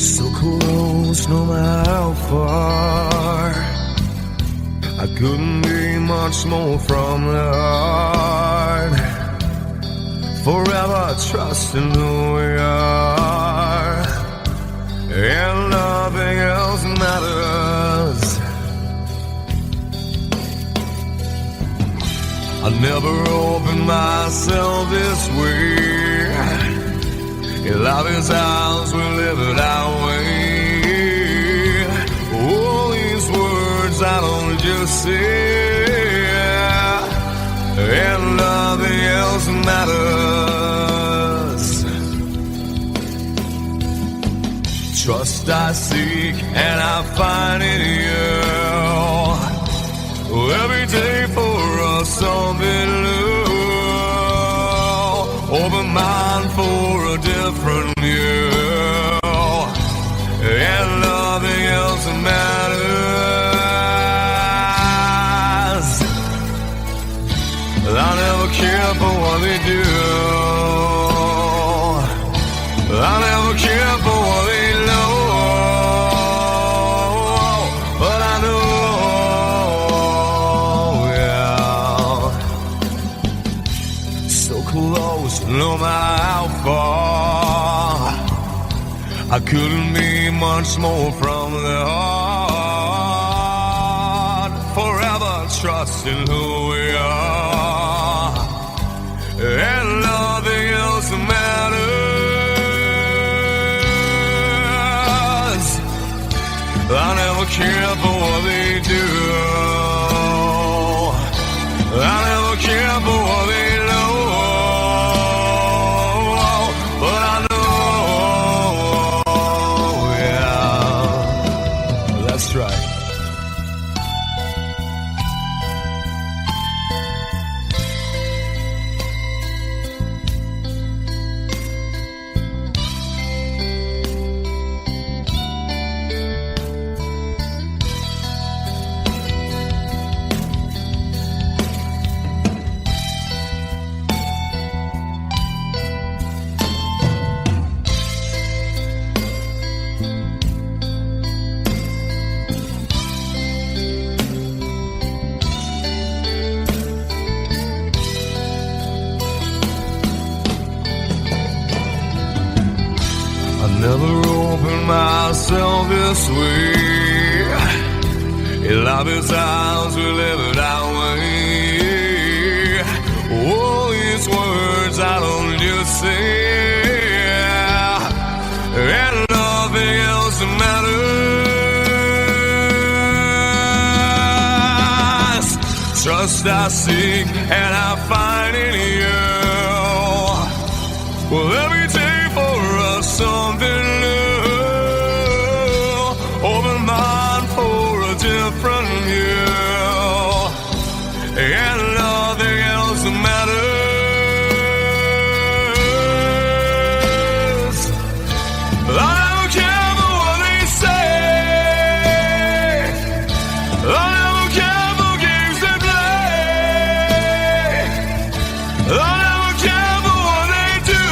So close, no matter how far. I couldn't be much more from the heart. Forever trusting who we are, and nothing else matters. I never opened myself this way. In love is ours, we live it our way. All these words I don't just say, and nothing else matters. Trust I seek and I find in you. Every day for us something new. Open mind for a different view, and nothing else matters. I never care for what they do. I never care for what they know. But I know, yeah, so close, no matter how far. I couldn't be much more from the heart. Forever trusting who we are, and nothing else matters. I never care for what they do. I never care for what they know. But I know, yeah, that's right. Never opened myself this way. In love is ours, we live it our way. All these words I don't just say, and nothing else matters. Trust I seek and I find in you. Well, every day for us something new. Open mind for a different view, and nothing else matters. I don't care for what they say. I don't care for games they play. I don't care for what they do.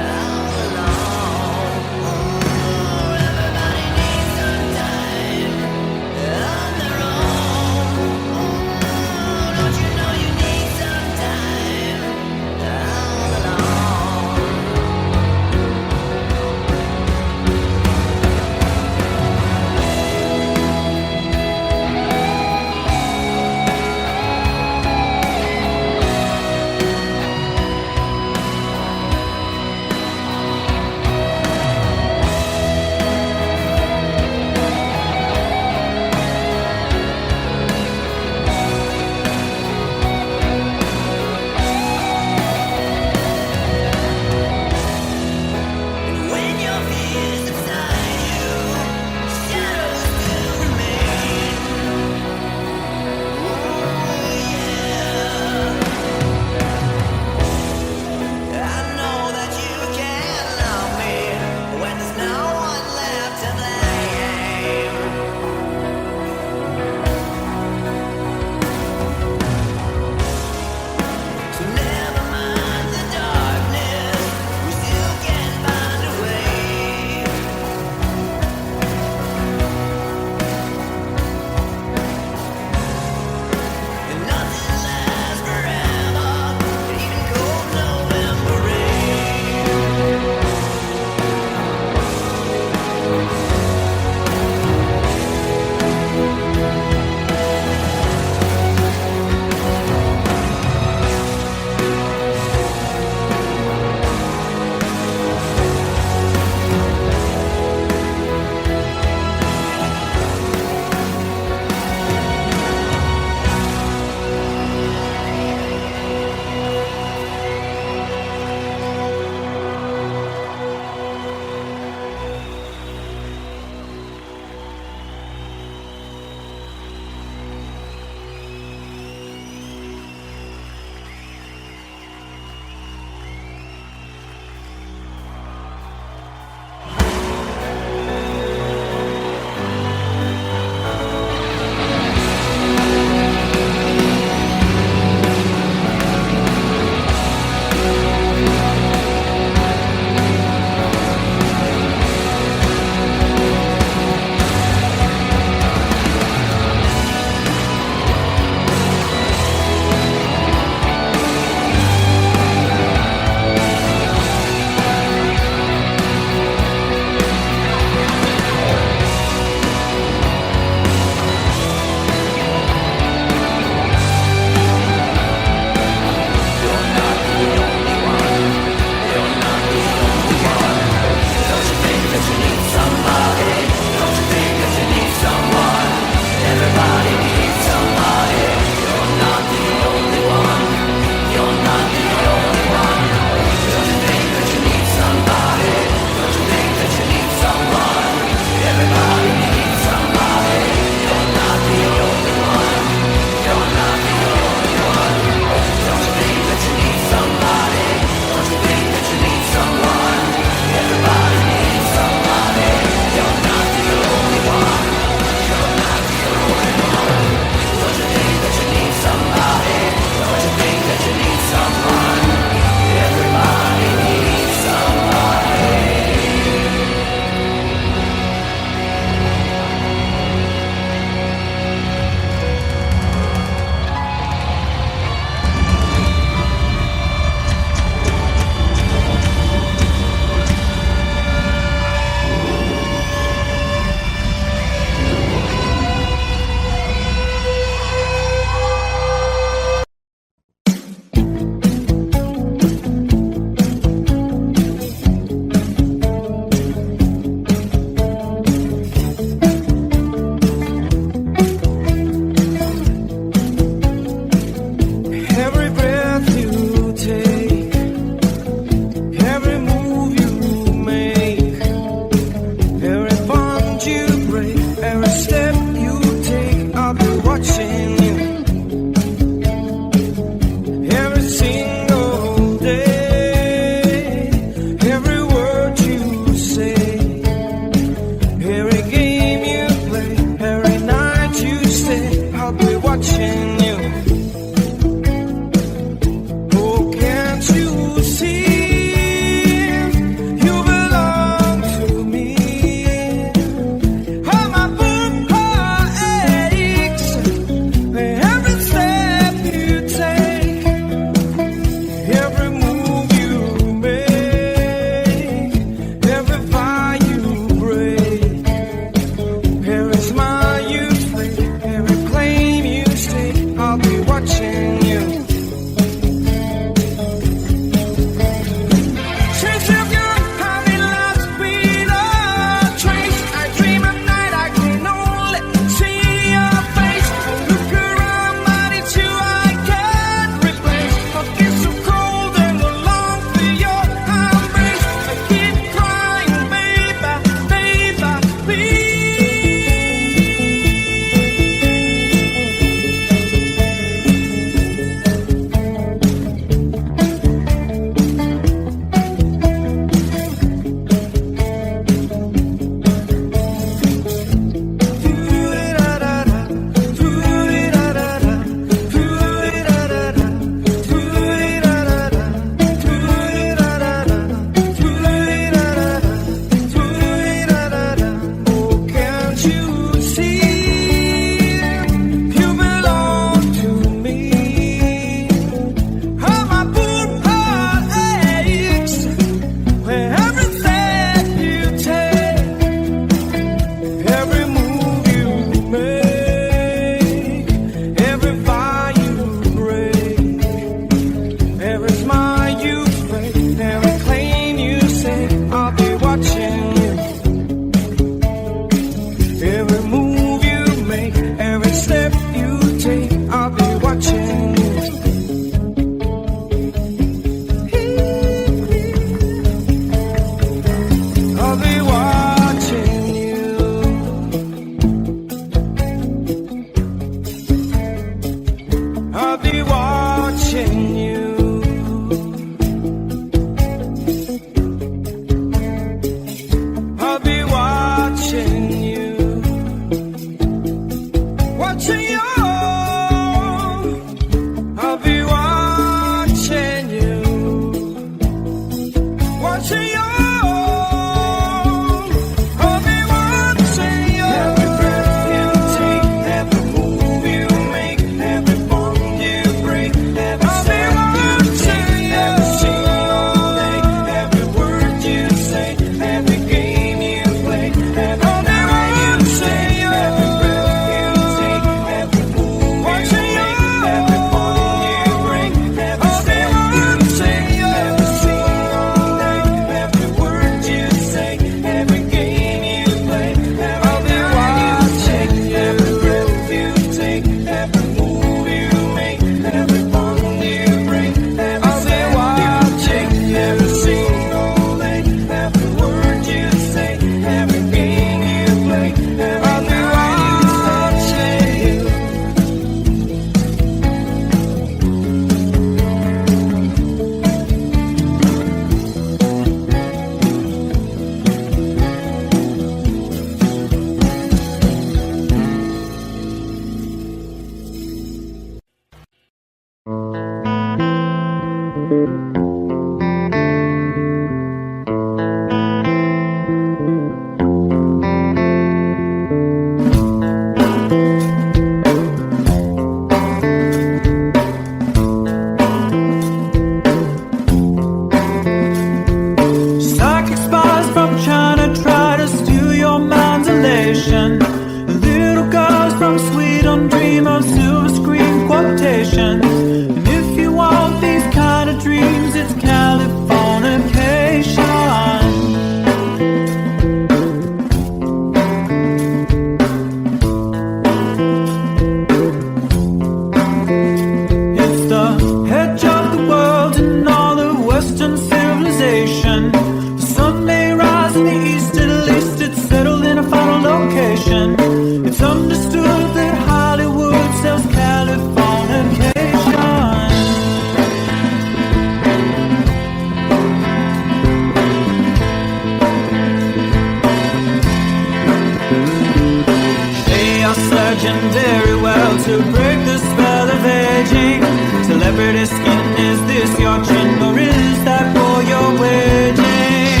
Californication very well to break the spell of aging. Celebrity skin, is this your chin or is that for your waging?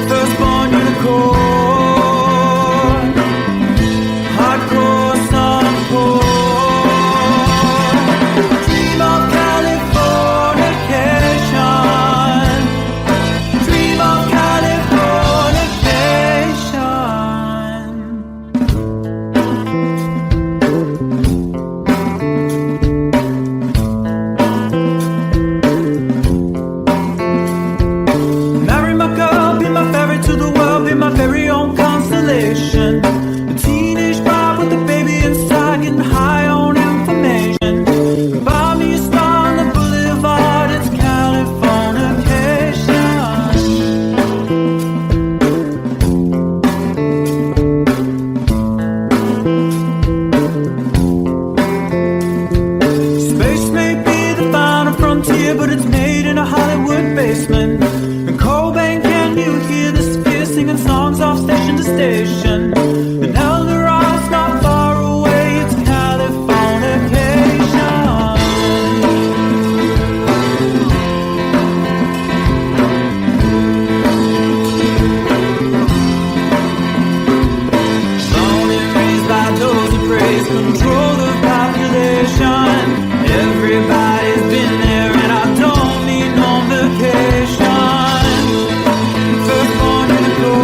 Firstborn unicorn, hardcore softcore. Dream of Californication. Dream of Californication. Marry my girl, be my ferry to the world, be my very own constellation. A teenage bride with a baby inside, getting high on information. Buy me a star on the boulevard, it's Californication. Space may be the final frontier, but it's made in a Hollywood basement. And Cobain, can you hear the sphere singing songs off station to station? And Eldorad's not far away, it's Californication. Born and raised by those who praise control the population. Everybody's been there and I don't need no vacation. Firstborn unicorn,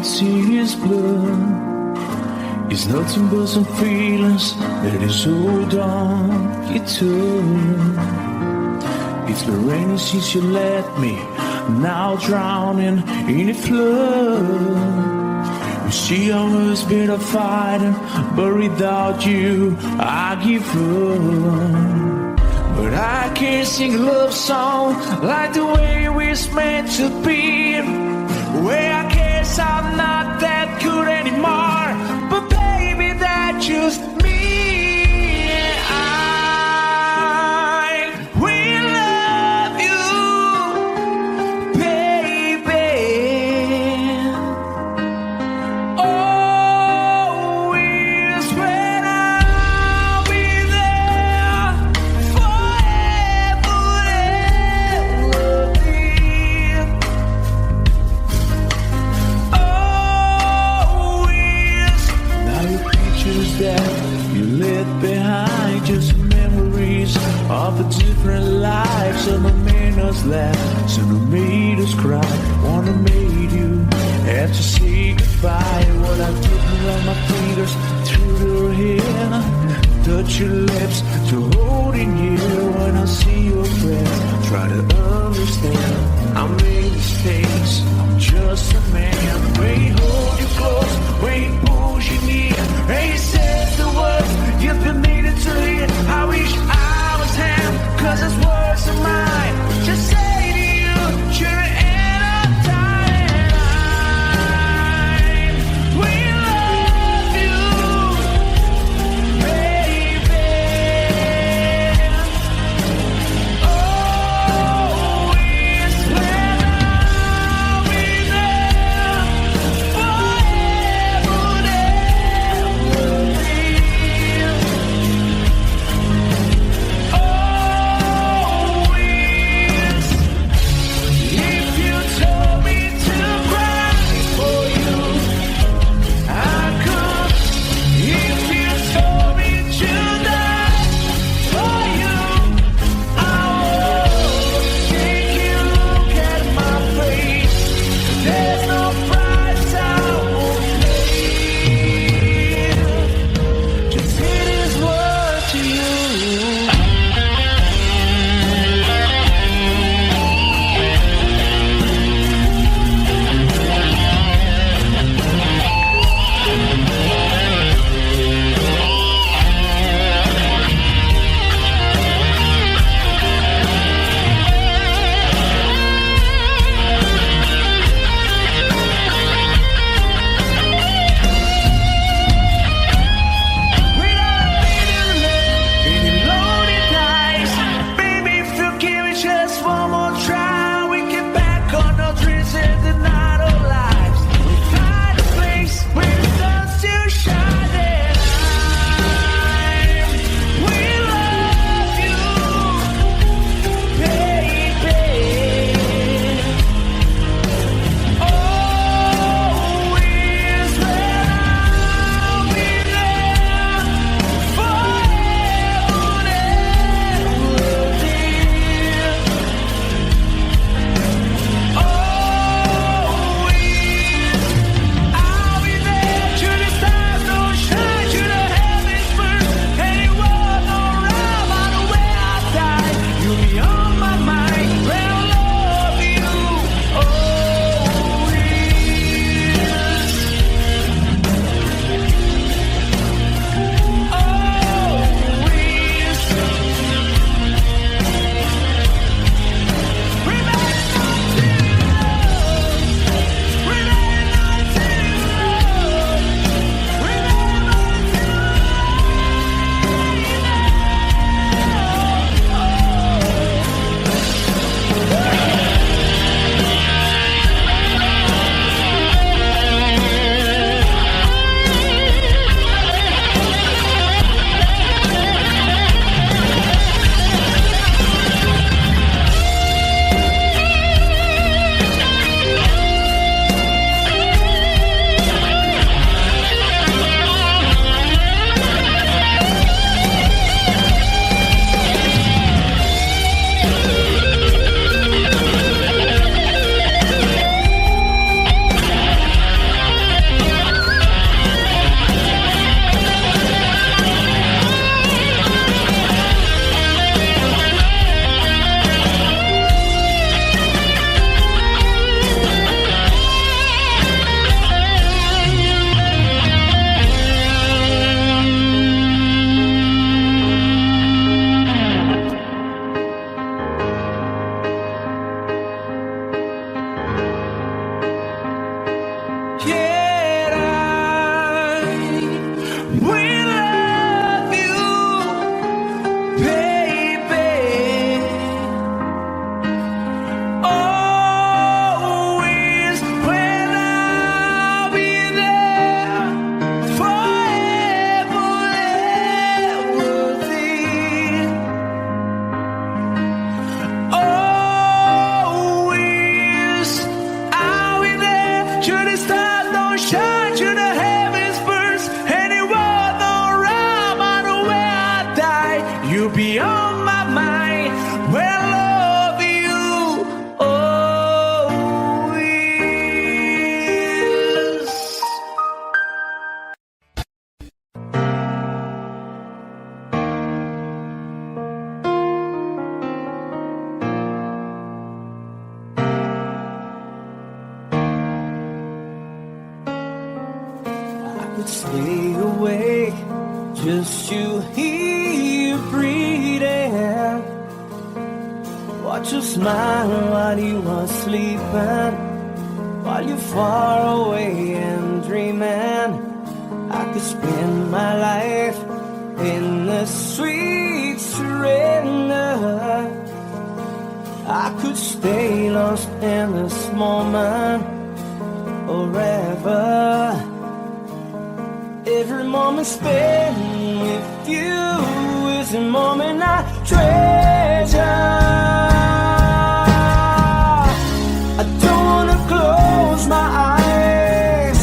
can't see his blood. It's nothing but some feelings that is hold on you turn. It's been raining since you left me, now drowning in a flood. You see, I was better fighting, but without you, I give up. But I can't sing a love song like the way we're meant to be. Where I guess I'm not that good anymore, but baby, that's just me. Of a different life, some have made us laugh, some have made us cry. One have made you have to say goodbye. What I took around my fingers through your hair, touch your lips to holding you. When I see your face, try to understand. I made mistakes, I'm just a man. When he hold you close, when he pulls you near, and he says the words you've been needing to hear. I wish I was him, 'cause his words are mine. Just say to you, you're in a time. We love you, baby. stay awake just to hear you breathing. Watch you smile while you are sleeping, while you're far away and dreaming. I could spend my life in the sweet surrender. I could stay lost in this moment forever. Every moment spent with you is a moment I treasure. I don't wanna close my eyes,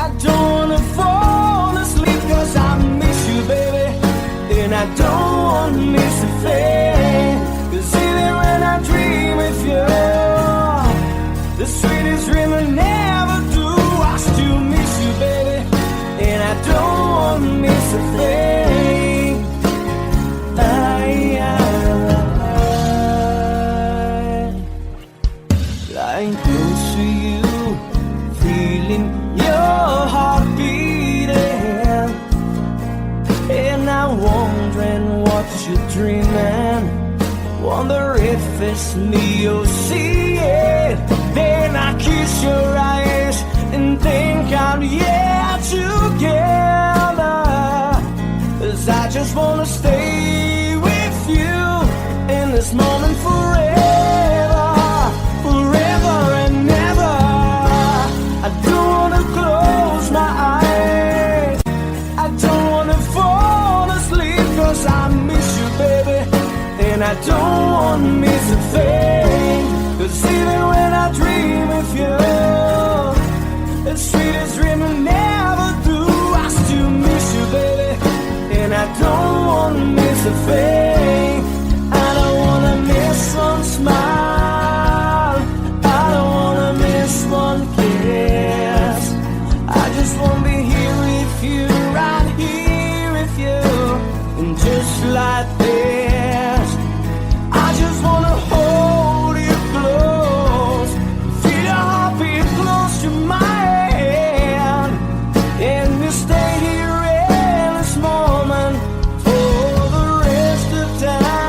I don't wanna fall asleep, 'cause I miss you, baby, and I don't wanna miss a thing. 'Cause even when I dream with you, the sweetest dream I never do, I still miss you, baby, and I don't wanna miss a thing. Lying close to you, feeling your heart beating, and I'm wondering what you're dreaming. Wonder if it's me you're seeing. Then I kiss your eyes and think I'm together. 'Cause I just wanna stay with you in this moment forever, forever and ever. I don't wanna close my eyes, I don't wanna fall asleep, 'cause I miss you, baby, and I don't wanna miss a thing. 'Cause even when I dream of you, the sweetest dream I never do, I still miss you, baby, and I don't wanna miss a thing. I don't wanna miss one smile, I don't wanna miss one kiss. I just wanna be here with you, right here with you, and just like this, I just wanna hold you close, feel your heartbeat close to mine, and we stay here in this moment for the rest of time.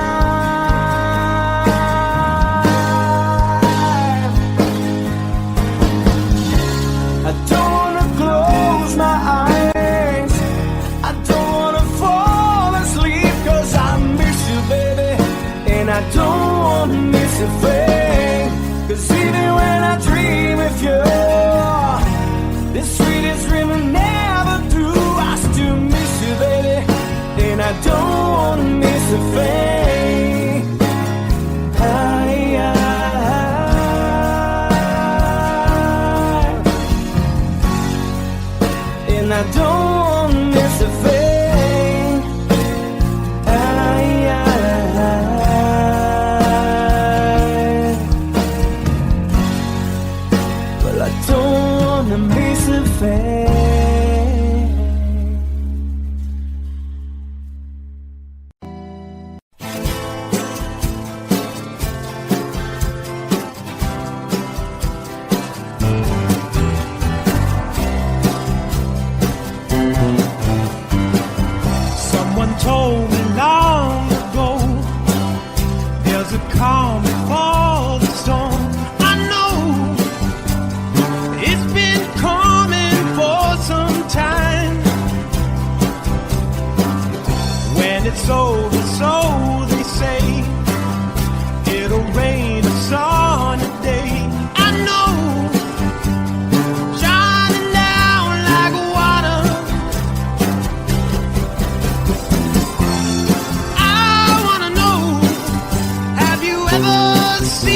I don't wanna close my eyes, I don't wanna fall asleep, 'cause I miss you, baby, and I don't wanna miss a thing. 'Cause even when I dream of you, the sweetest dream I never do, I still miss you, baby, and I don't wanna miss a thing. And I don't wanna miss a thing. Well, I don't wanna miss a thing. Someone told me long ago, there's a calm before the storm. I know it's been coming for some time. When it's over, so they say, it'll rain a sunny day. I know, shining down like water. I wanna know, have you ever seen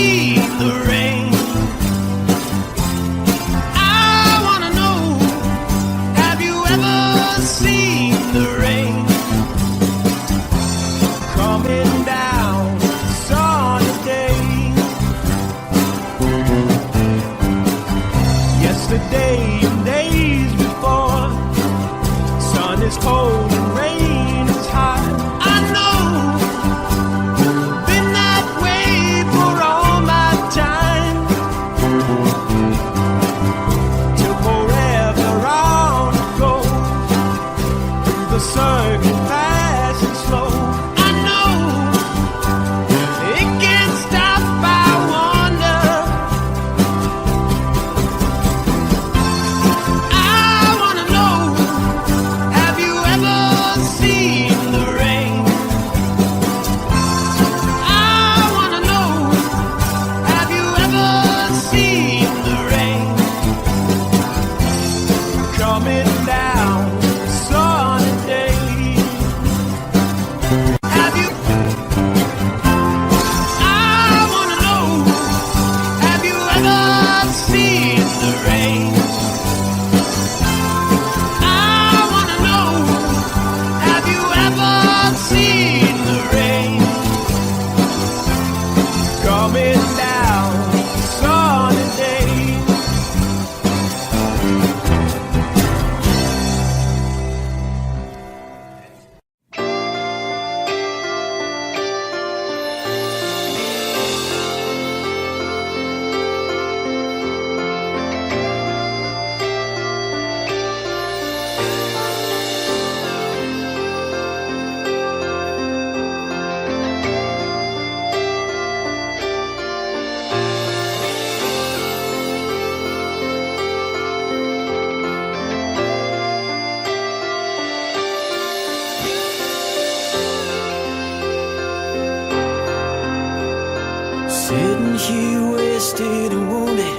Sitting here wasted and wounded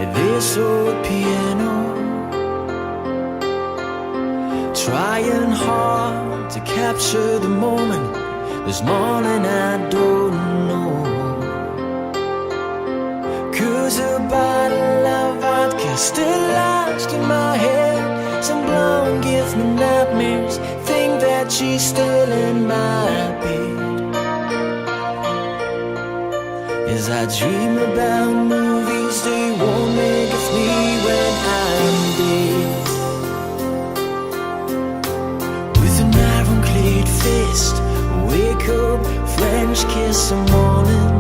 at this old piano, trying hard to capture the moment. This morning I don't know, 'cause a bottle of vodka still lodged in my head. Some blonde gives me nightmares, think that she's still in my bed. As I dream about movies they won't make of me when I'm dead. With an ironclad fist, wake up, French kiss the morning.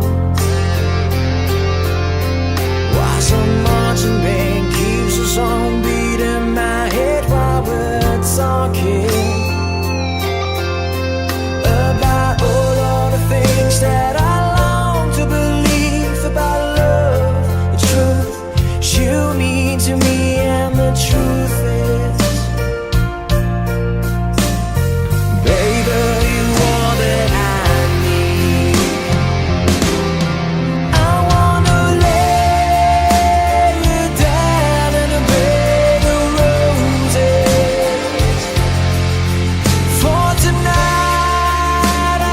While some marching band keeps us on beating my head while we're talking about all of the things that I long to believe about love, the truth you mean to me, and the truth is, baby, you are that I need. I wanna lay you down in a bed of roses. For tonight I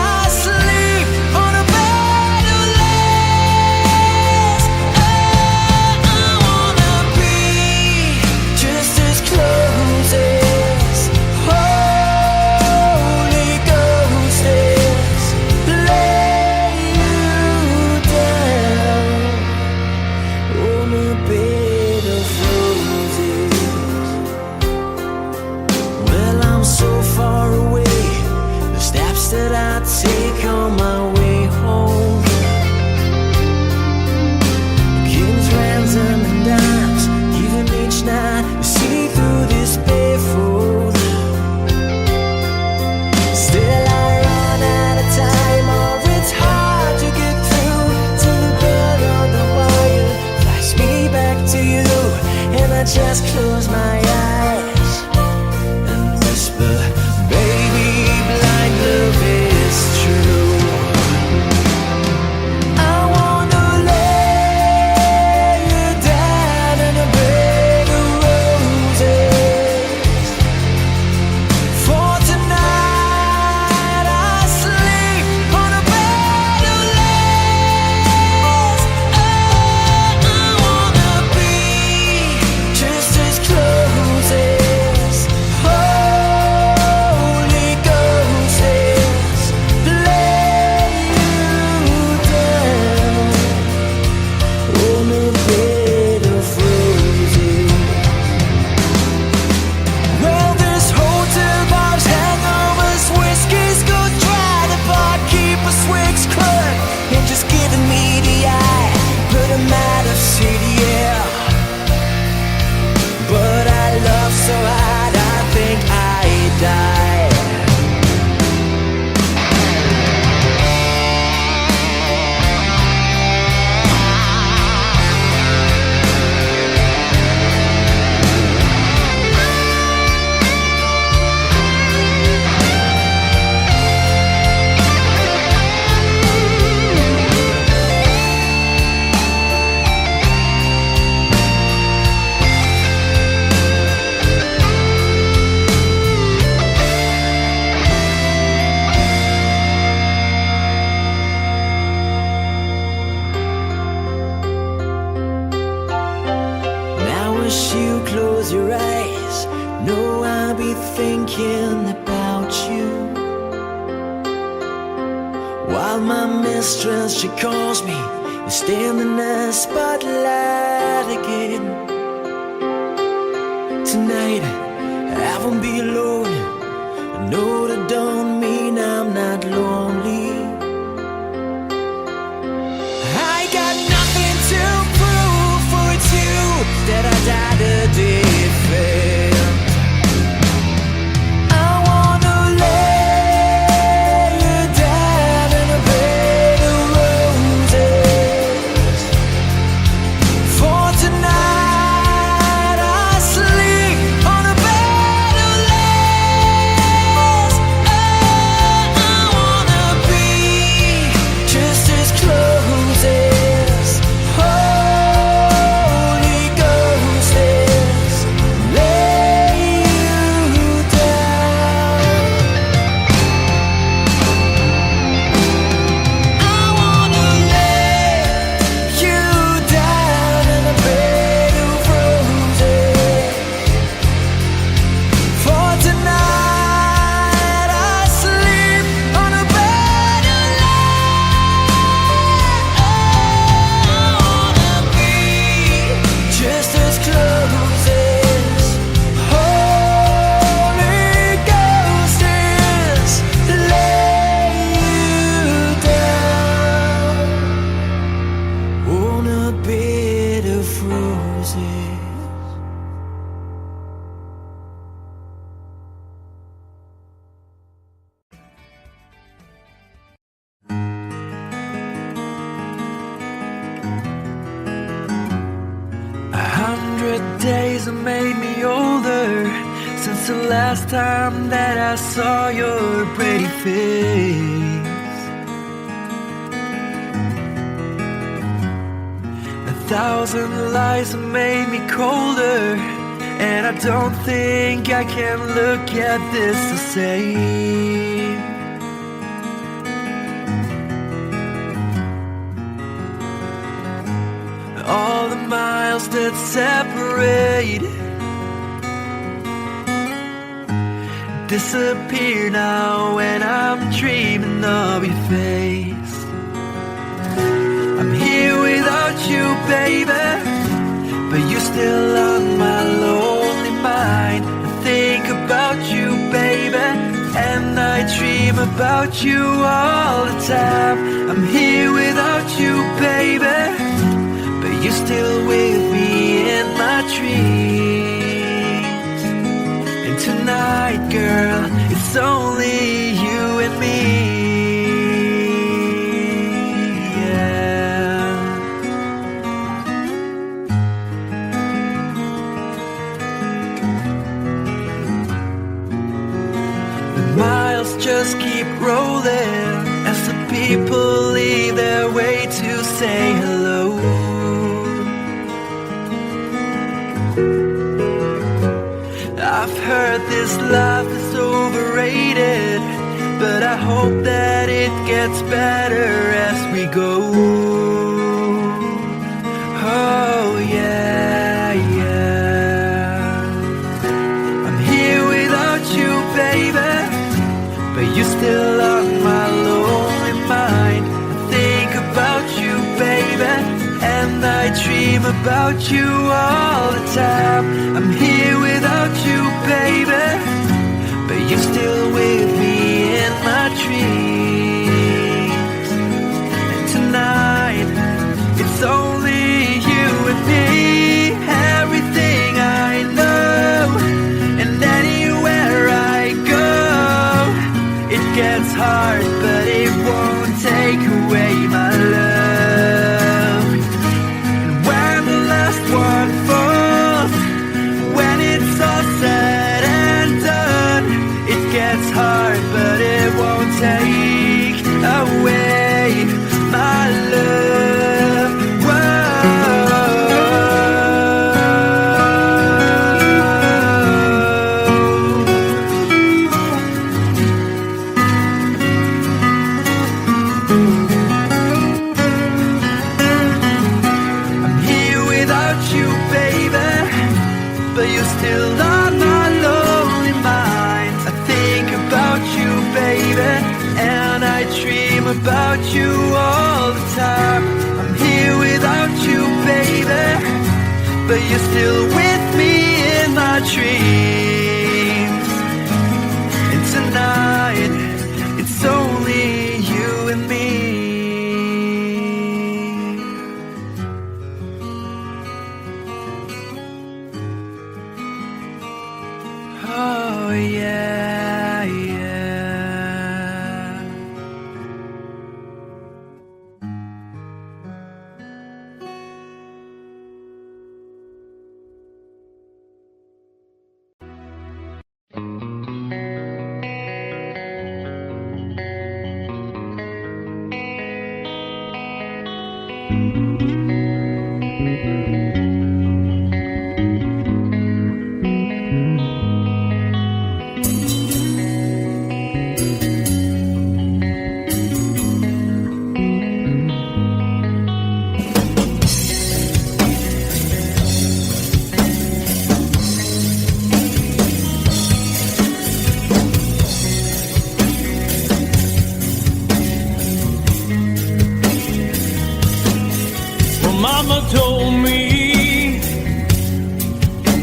sleep on a bed of lace. I wanna be just as close as Holy Ghost is. Lay you down on a bed of roses. Well, I'm so far away, the steps that I take on my way home, kings, ransom, and dimes, even each night you see through this barefoot. Still I run out of time, or it's hard to get through to the bed on the wire. Flash me back to you, and I just close my eyes and whisper, baby, blind love is true. I wanna lay you down in a bed of roses. For tonight I sleep on a bed of lace. I wanna be just as close as Holy Ghost is. Lay you down on a bed of roses. Well, this hotel bar's hangovers, whiskey's go dry. The barkeeper swigs crud and just giving me the eye. Put him out of city, yeah. But I love so hard, I think I die. Now as you close your eyes, know I'll be thinking about you. While my mistress, she calls me, you stand in the spotlight again. Tonight I won't be alone. I know that don't mean I'm not lonely. I got nothing to prove, for it's you that I died a defend. I wanna lay you down in a bed of roses. For tonight I sleep on a bed of lace. I wanna be just as close as days have made me older since the last time that I saw your pretty face. 1,000 lies have made me colder, and I don't think I can look at this the same. All the miles that separate disappear now when I'm dreaming of your face. I'm here without you, baby, but you're still on my lonely mind. I think about you, baby, and I dream about you all the time. I'm here without you, baby, but you're still with me in my dreams. And tonight, girl, it's only you and me. Miles just keep rolling as the people leave their way to say hello. I've heard this life is overrated, but I hope that it gets better as we go. Oh yeah, yeah. I'm here without you, baby, but you're still on my lonely mind. I think about you, baby, and I dream about you all the time. I'm here without you, baby, but you're still with me in my dreams. And tonight, it's only you and me. Everything I know, and anywhere I go, it gets hard, but it won't take away my love. And when the last one falls, when it's all said and done, it gets hard, but it won't take away my love. But you're still on my lonely mind. I think about you, baby, and I dream about you all the time. I'm here without you, baby, but you're still with me in my dreams. And tonight, it's only you and me. Oh yeah, yeah. Mama told me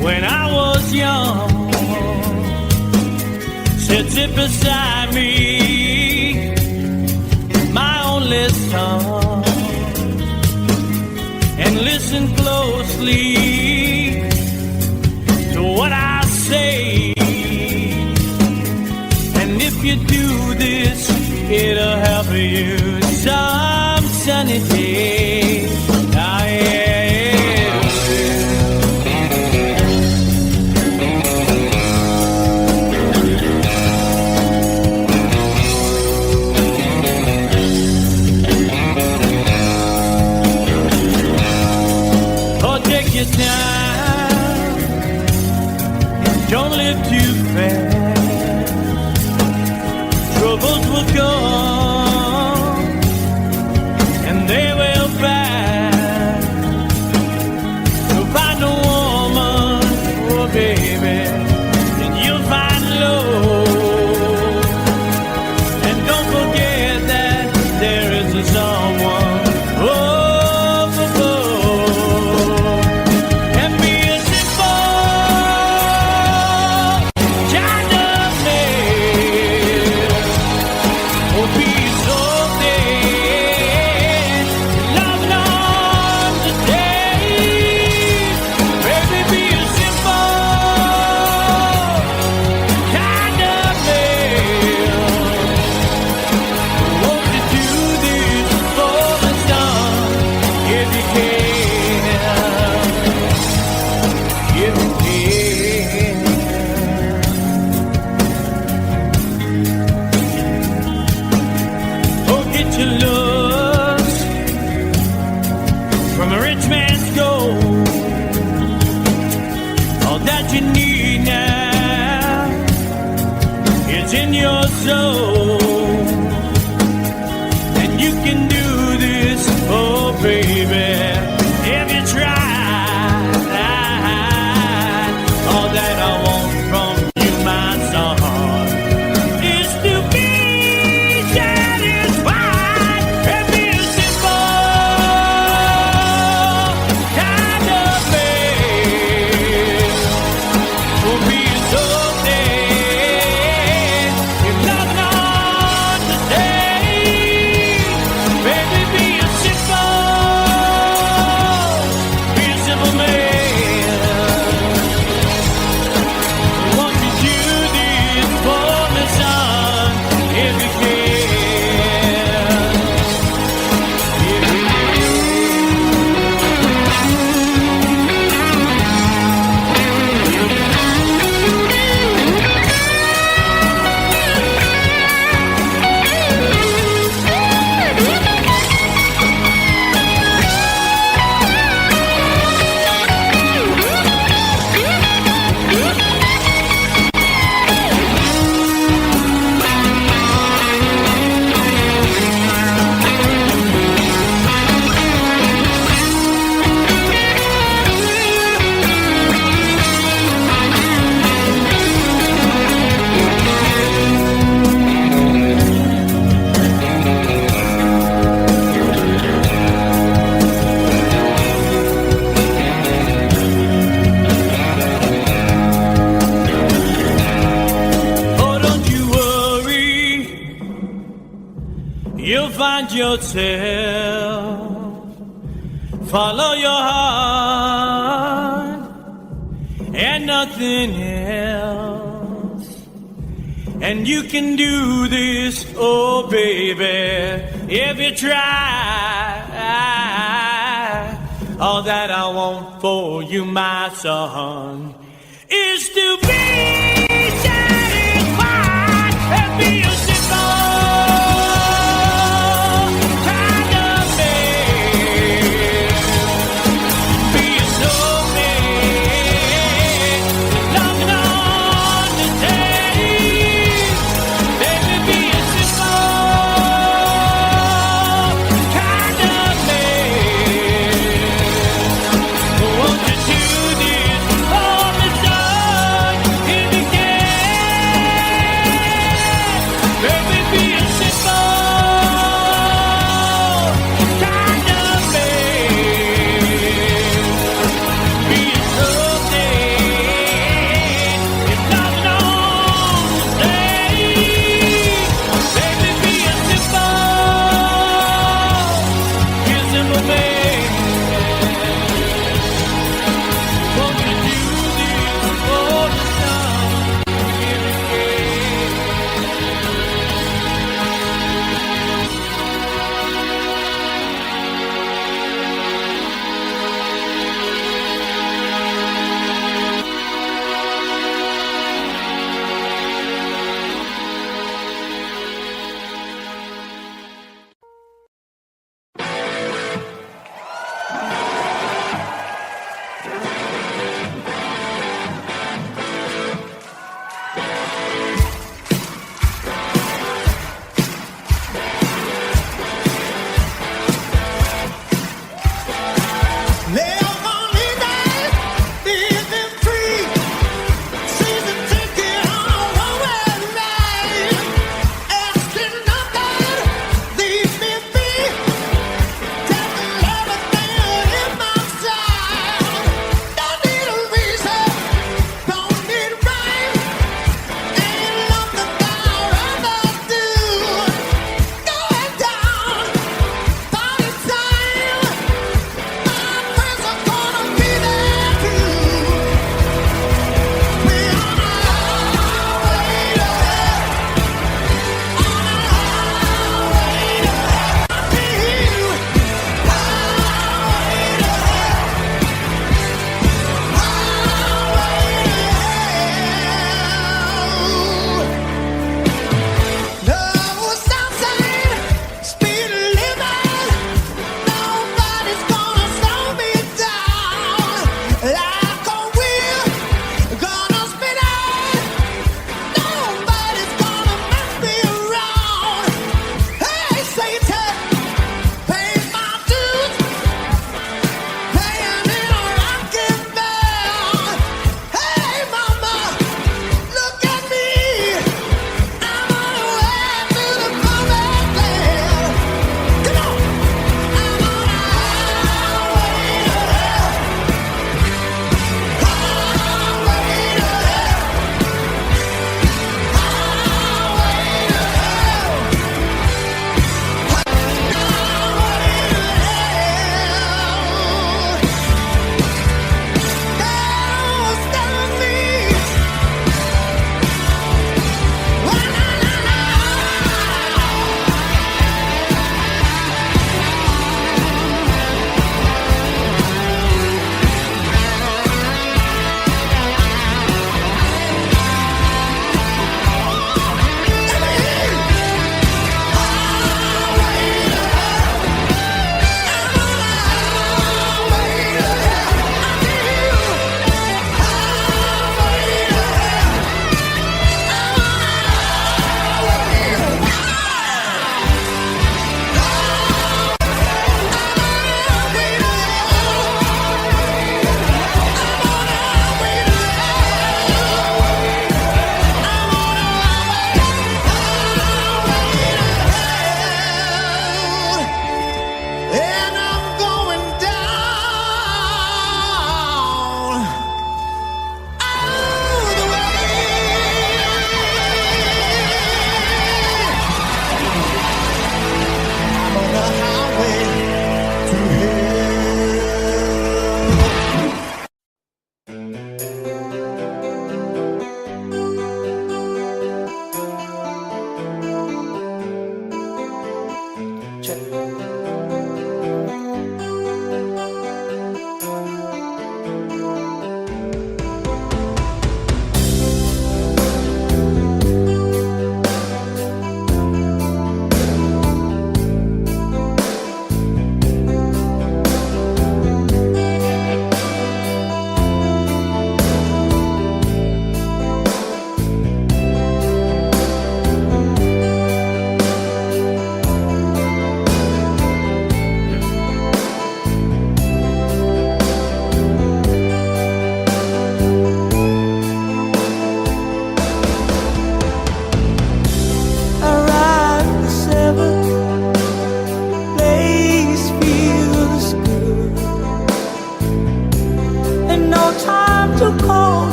when I was young, said sit beside me, my only son, and listen closely to what I say. And if you do this, it'll help you some sunny day. rich man's gold. All that you need now is in your soul. And you can do this, oh baby, if you try. All that I want from you, my son, is to be satisfied and be a simple kind of man. Will be so dead if nothing on the day. Baby, be a simple man. Won't you do this for me, son, if you can? Oh, don't you worry, you'll find yourself. Follow your heart and nothing else. And you can do this, oh baby, if you try. All that I want for you, my son, is to be satisfied and be a simple kind of man. Be a snowman, nothing on the day. Baby, be a simple kind of man. Won't you do this for me, son, if you can?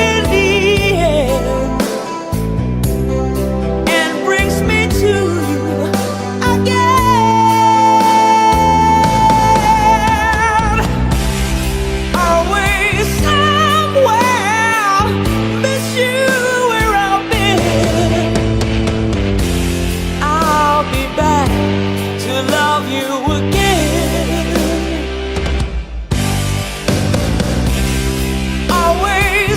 in the end, and brings me to you again. Always somewhere, miss you where I've been. I'll be back to love you again. Always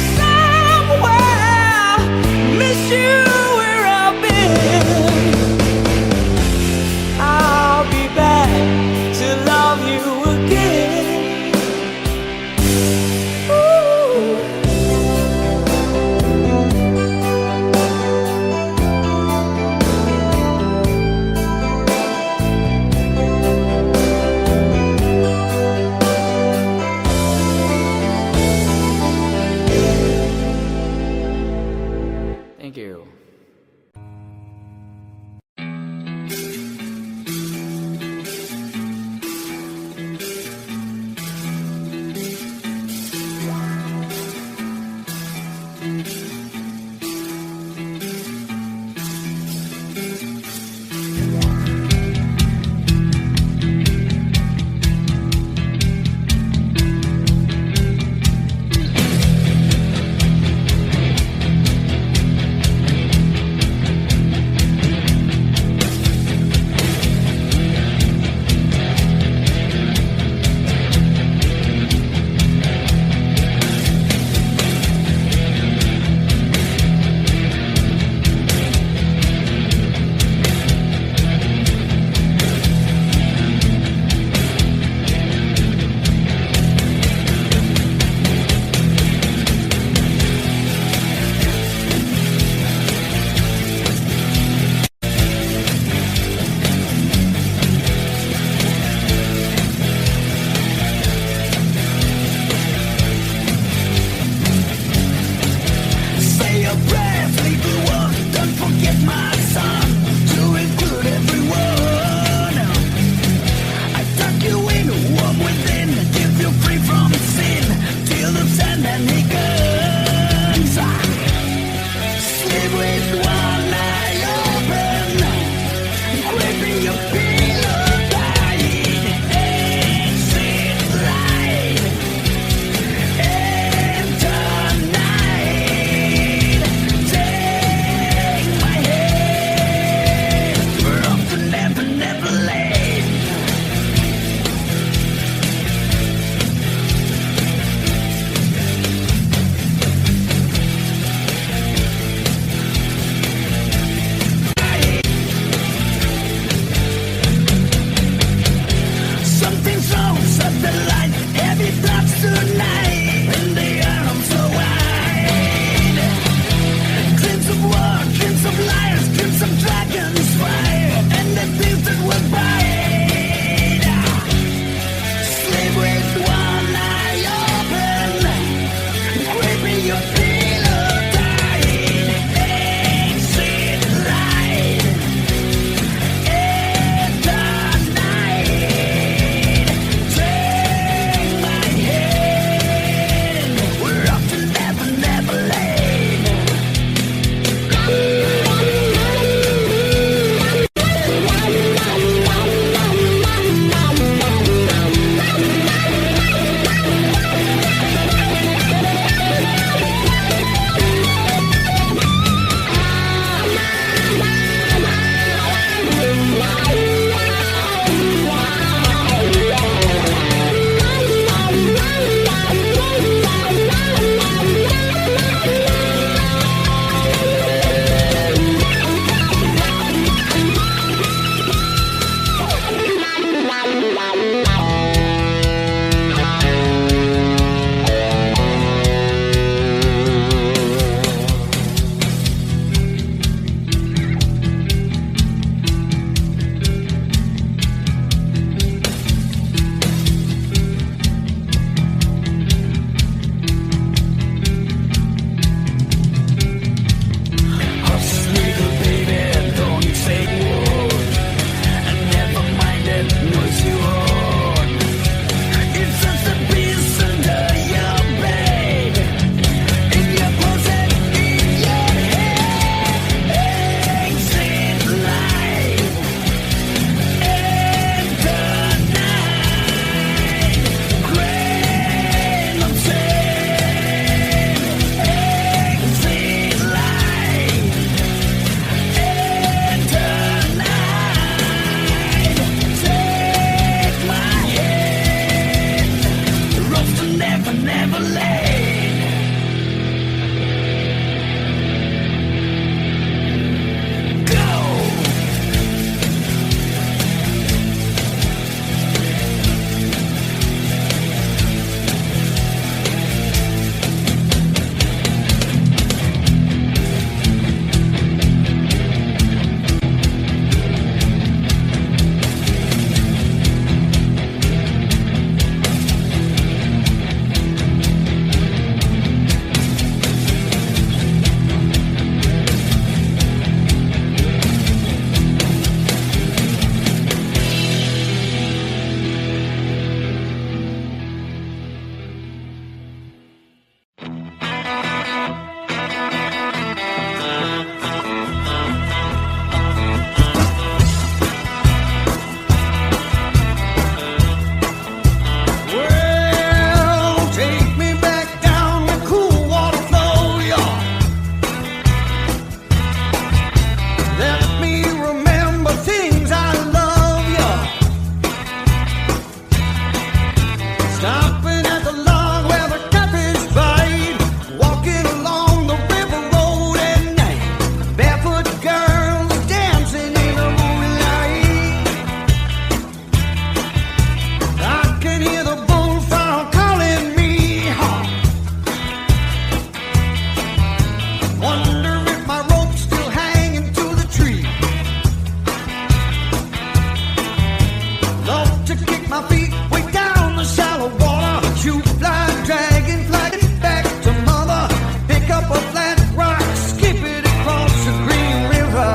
Wonder if my rope's still hanging to the tree. Love to kick my feet way down the shallow water. Shoot fly, dragonfly, get back to mother. Pick up a flat rock, skip it across the green river.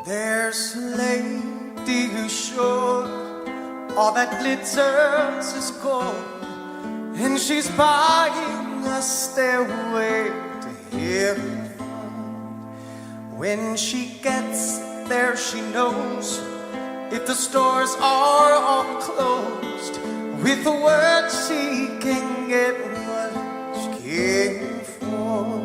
There's a lady who's sure all that glitters is gold, and she's buying a stairway to heaven. When she gets there, she knows if the stores are all closed, with a word she can get what she came for.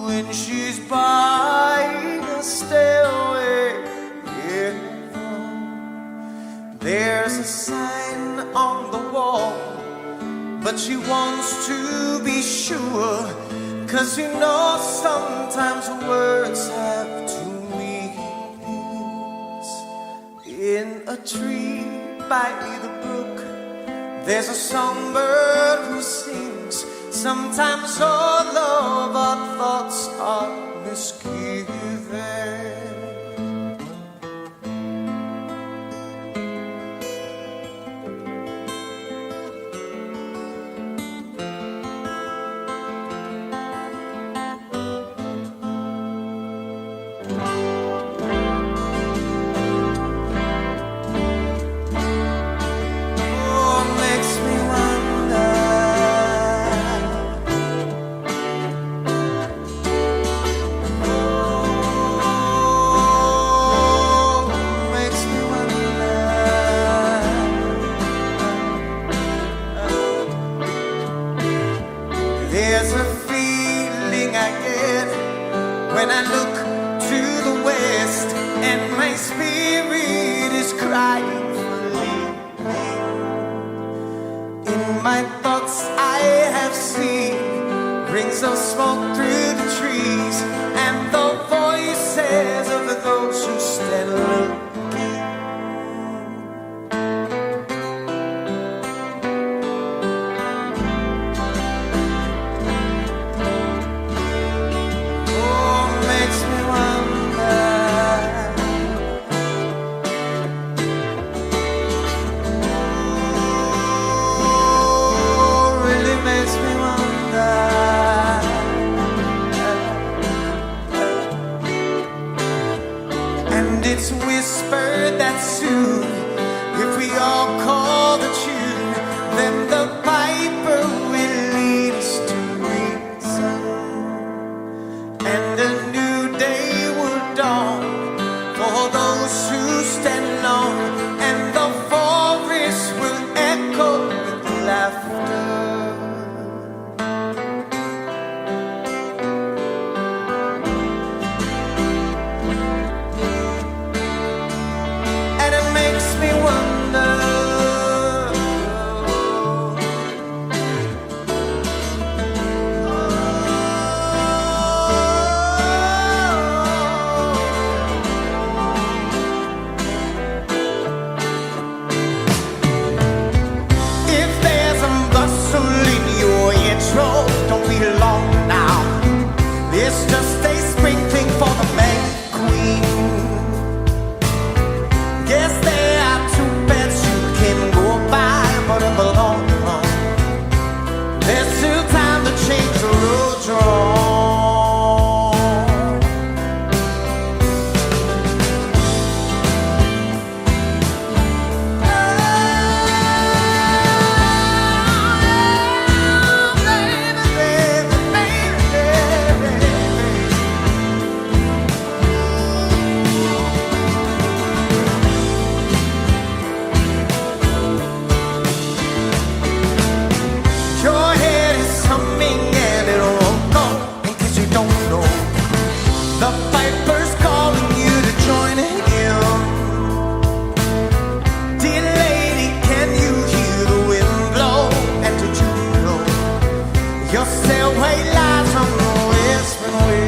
When she's buying a stairway in front, there's a sign on the wall, but she wants to be sure, 'cause you know sometimes words have two meanings. In a tree by the brook, there's a songbird who sings. Sometimes all of our thoughts are misgiven. my thoughts I have seen rings of smoke through the trees, and the voices of those who stand looking. Oh, makes me wonder. Oh, really makes me wonder. And it's whispered that soon, if we all call the tune, then the piper will lead us to reason, and a new day will dawn for those who stand alone, and the forest will echo with laughter. And it makes me wonder. If there's a bustle in your intro, don't be long now. It's just a sprinkling for the May Queen. Yes, there are two beds you can go by, but in the long run, there's still time to change the road you're on. Your head is humming and it won't go, in case you don't know. The piper's calling you to join him. Dear lady, can you hear the wind blow? And did you know your stairway lies on the whispering way?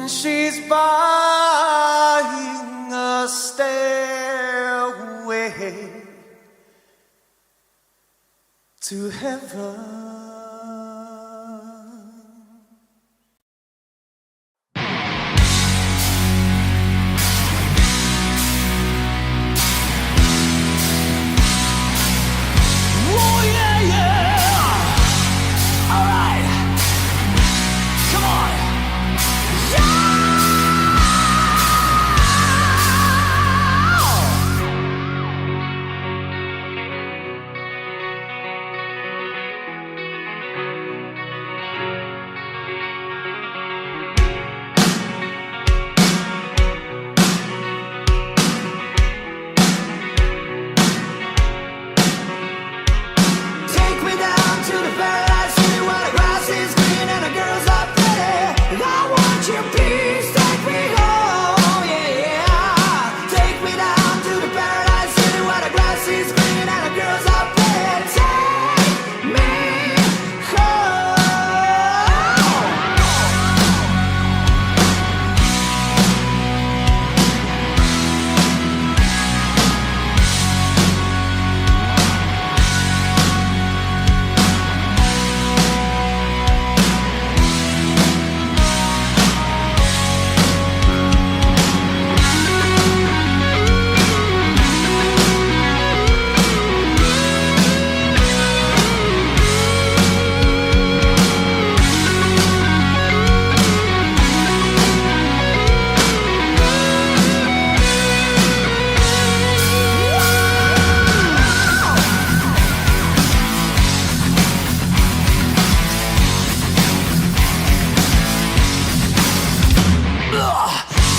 She's buying a stay. to heaven. Oh yeah, yeah. All right, come on. Yeah! Take me down to the paradise city where the grass is green and the girls are pretty. I want your peace, take me home, yeah, yeah. Take me down to the paradise city where the grass is green and the girls are pretty. Take me home.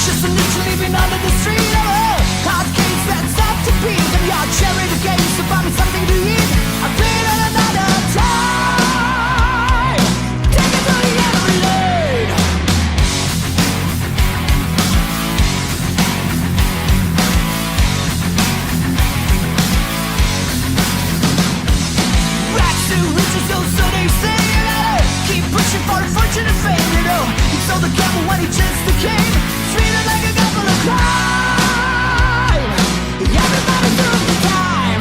Just a niche living under the street. Hot cakes that stop to beat. And your cherry the games to buy me something to eat. I've been on another time. Take it to the end of the lane. Rags to riches, so they say. Keep pushing for fortune and fame, you know. He sold the camel when he just became sweeter like a couple of crime. Everybody took the time.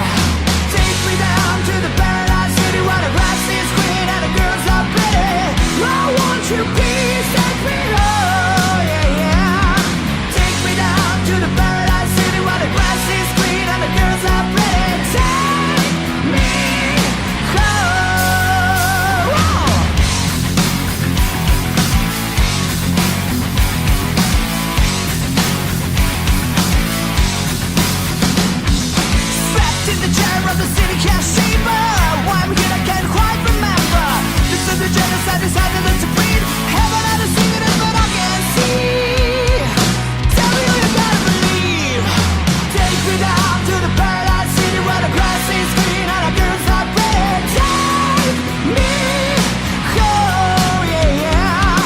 Take me down to the paradise city where the grass is green and the girls are pretty. I want you peace, take me home, yeah, yeah. Take me down to the paradise city where the grass is green and the girls are pretty. Take me home. Whoa. Trapped in the chair of the city cash chamber. Why I'm here I can't quite remember. This is the genocide decided to breed. Heaven had to sing it is but I can't see. Tell me who you gotta believe. Take me down to the paradise city where the grass is green and the girls are pretty. Take me home, yeah, yeah.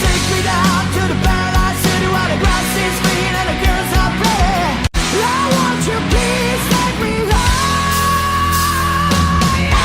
Take me down to the paradise city where the grass is green and the girls are pretty. I want you please take me home. Yeah.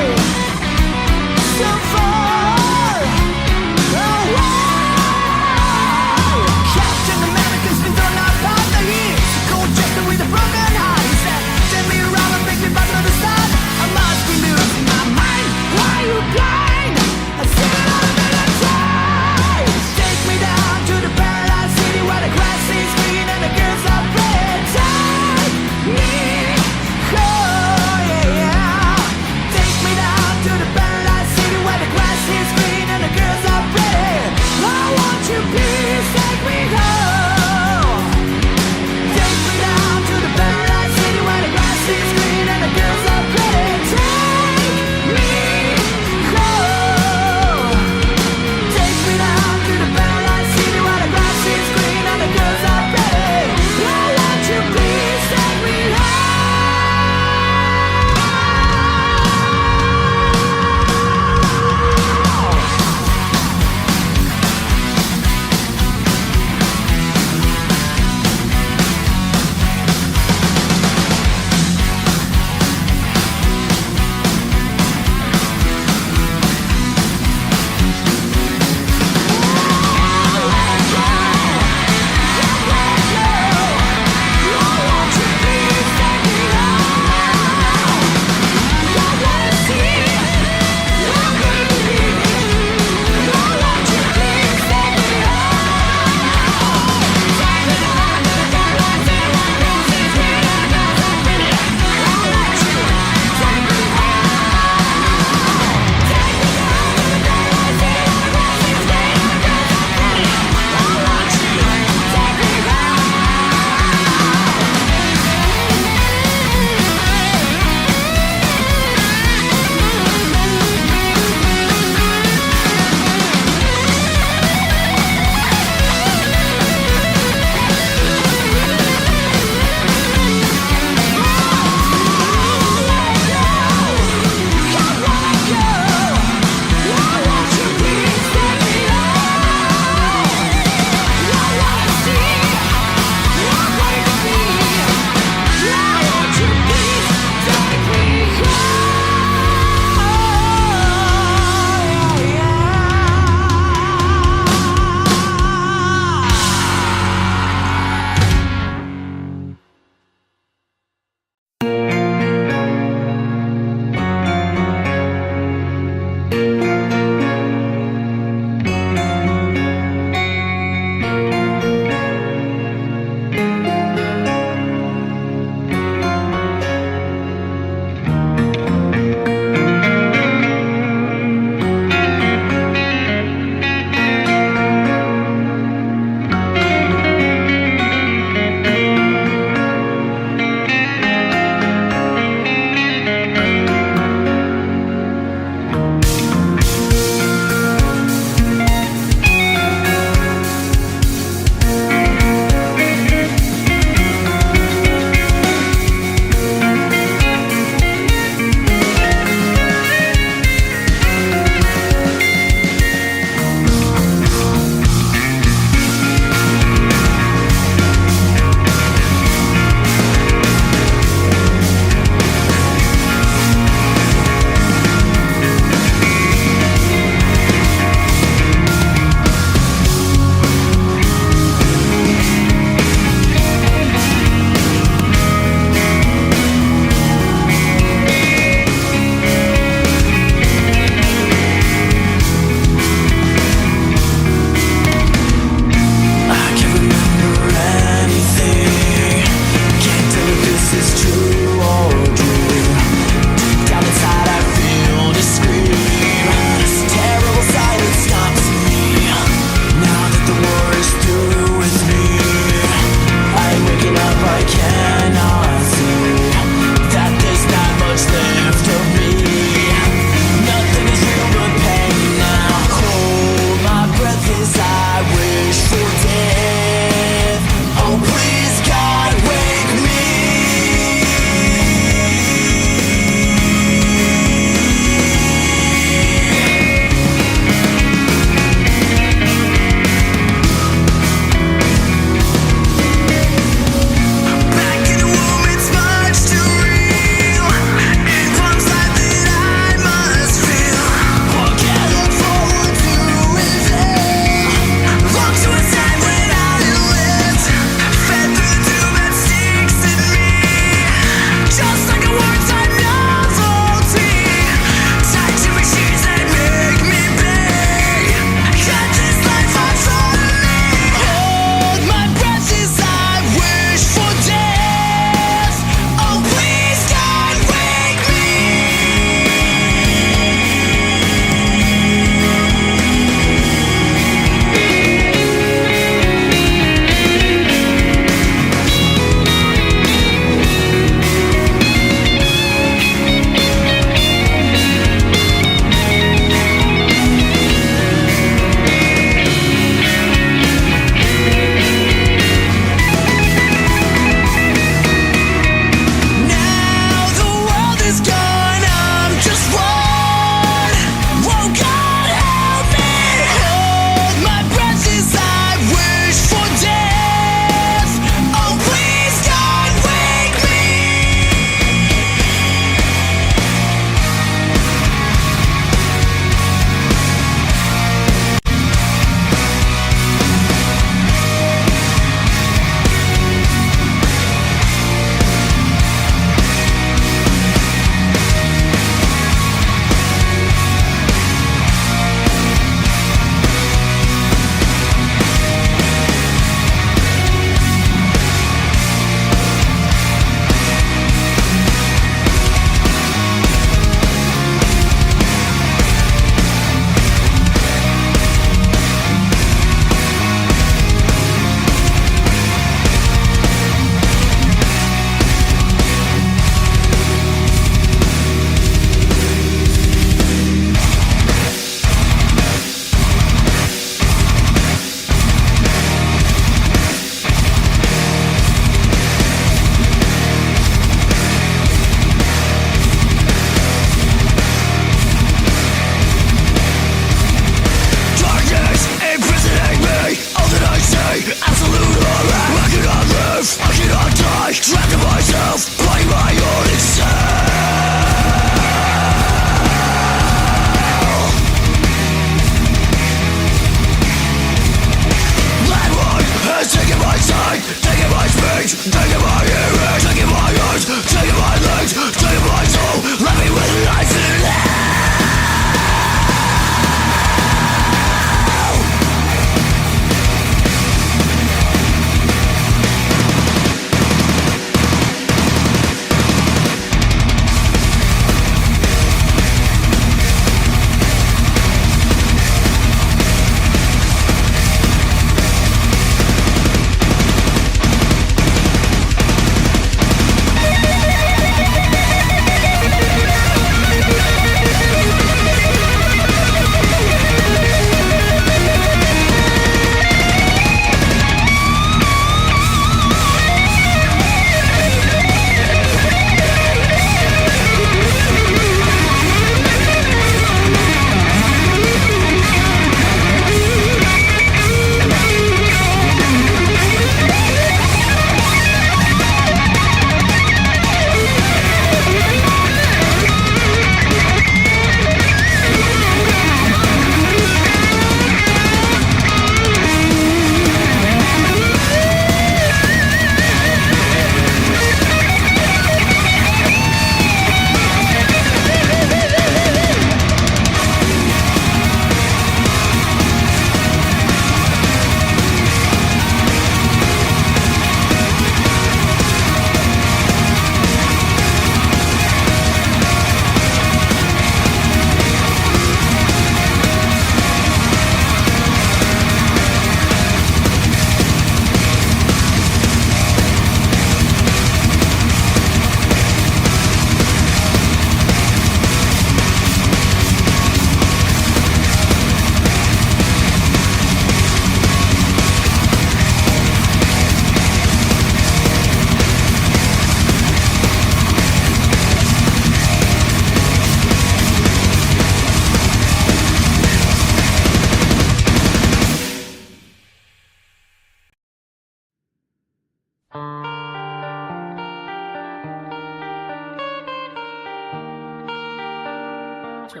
曲。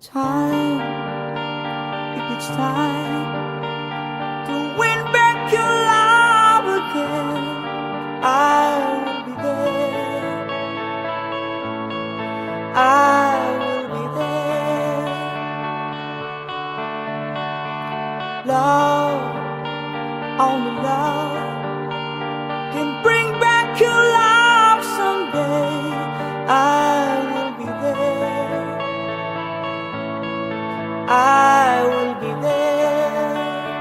Time, if it's time to win back your love again, I will be there. I will be there. Love, only love can bring back your love someday. I will be there. I will be there.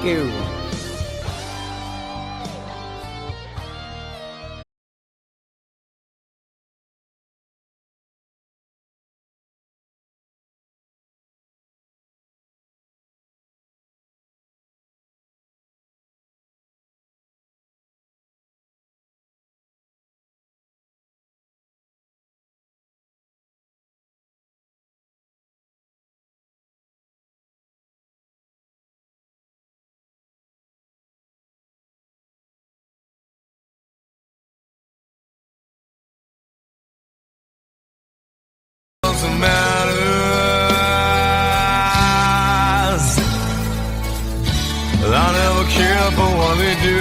you. Doesn't matters. I never care for what they do.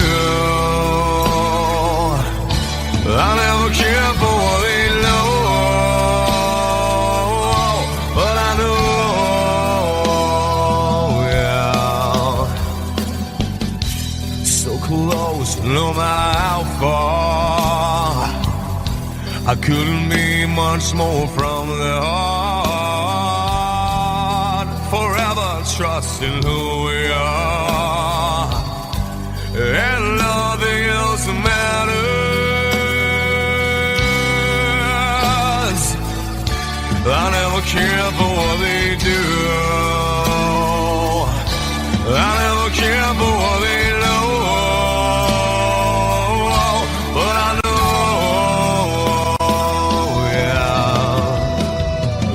I never care for what they know. But I know, yeah. So close, no matter how far. I couldn't be much more from the heart. Forever trusting who we are, and nothing else matters. I never care for what they do. I never care for what they know. But I know,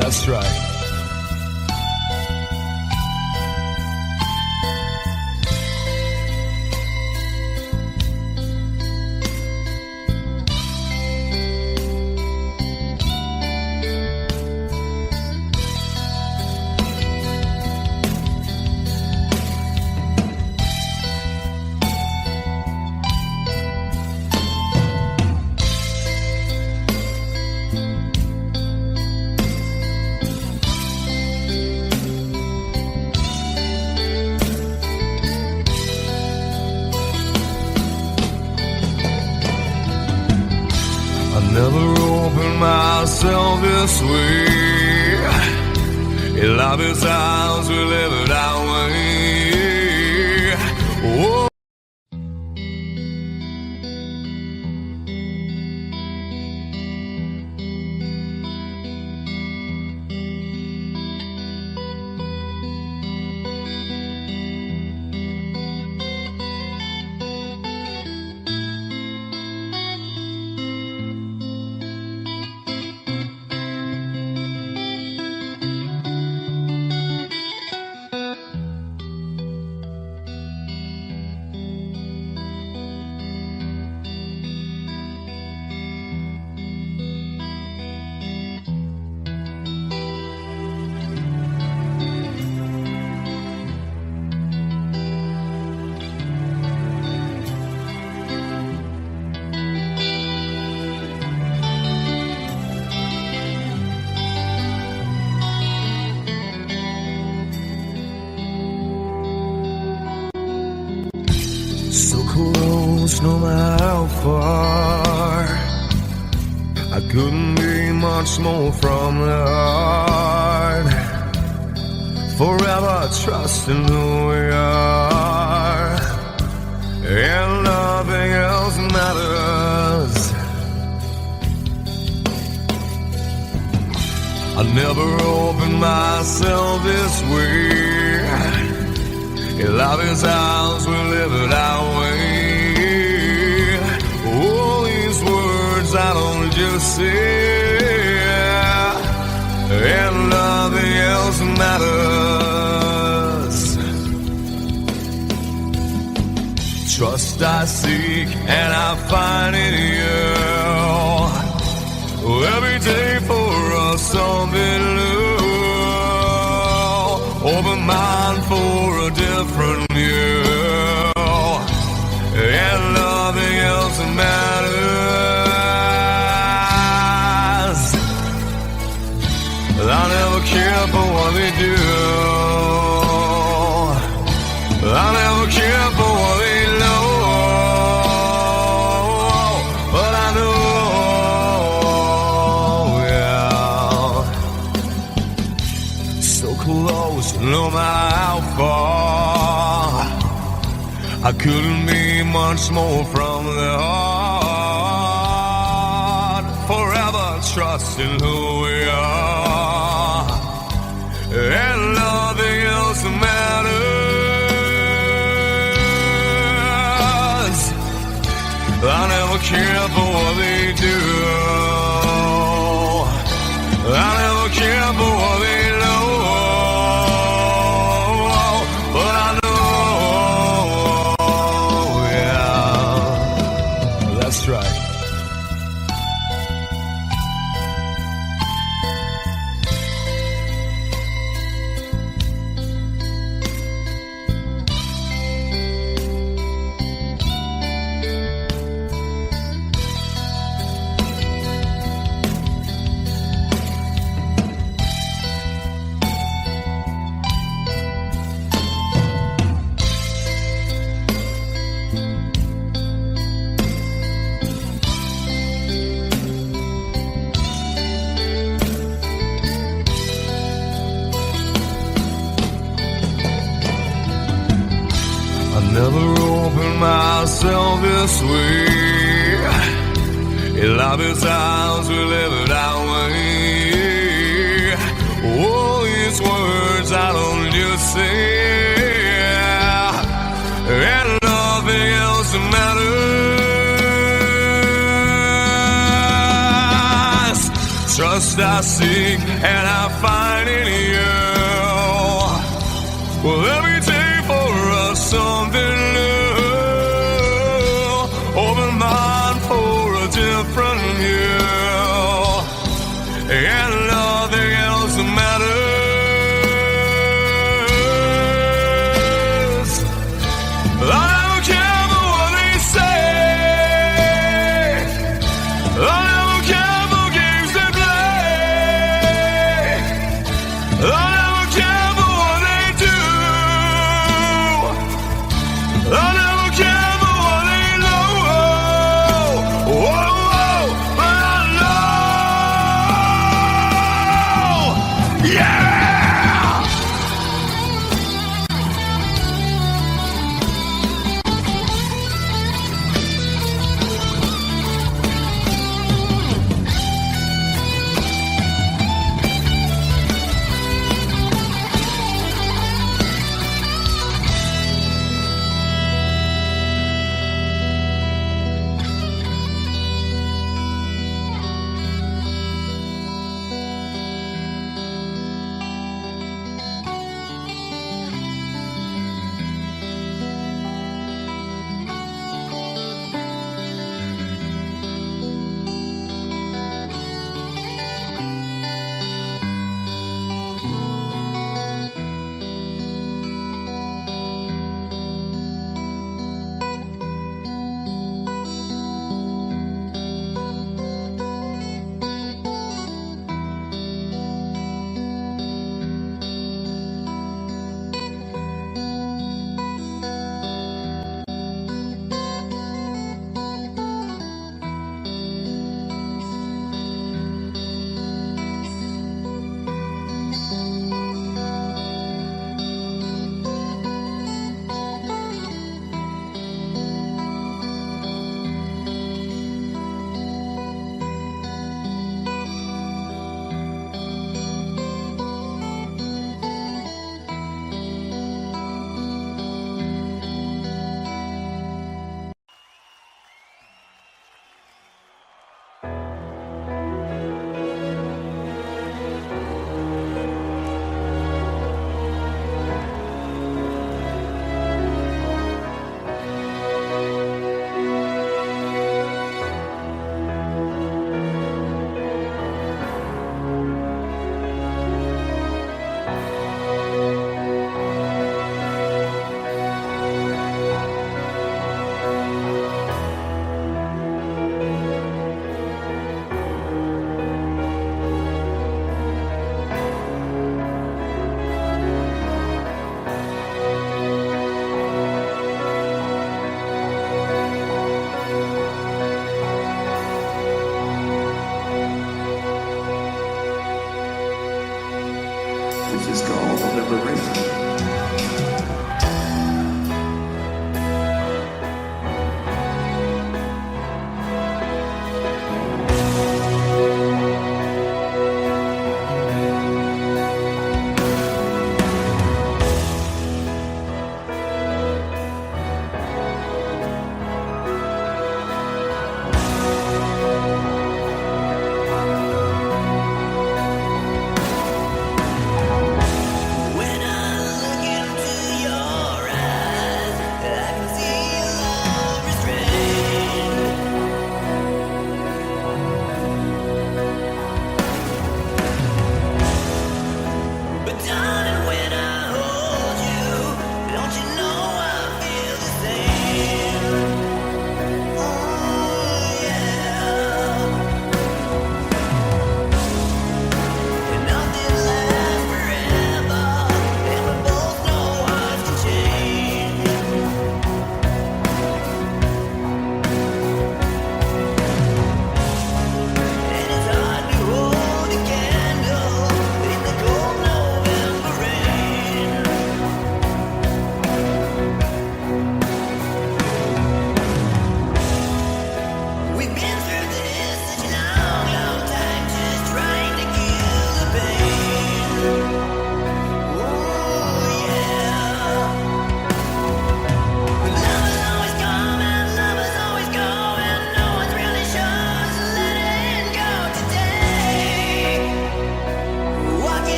that's right. Never opened myself this way. In love is ours, we live it our way. Oh. So close, no matter how far. I couldn't be much more from the heart. Forever trusting who we are, and nothing else matters. I never opened myself this way. Love is ours, we live it our way. All these words I don't just say, and nothing else matters. Trust I seek and I find in you. Every day for us something new. Open mind for a different view, and nothing else matters. I never care for what they do. I never care for what they know. But I know, yeah. So close, no matter how far. I couldn't be much more from the heart. Forever trusting who we are, and nothing else matters. I never care for what they do. I never care for what they know. But I know, yeah, that's right. Never opened myself this way. In life is ours, we live it our way. All these words I don't just say, and nothing else matters. Trust I seek and I find in you. Well, every day for us something new. Open mind for a different view, and nothing else matters. I don't care for what they say. I don't care for games they play. I don't care for what they do. I never care for what they know. Whoa, whoa, but I know. Yeah!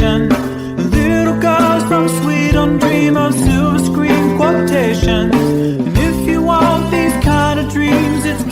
Little girls from Sweden dream of silver screen quotations. And if you want these kind of dreams, it's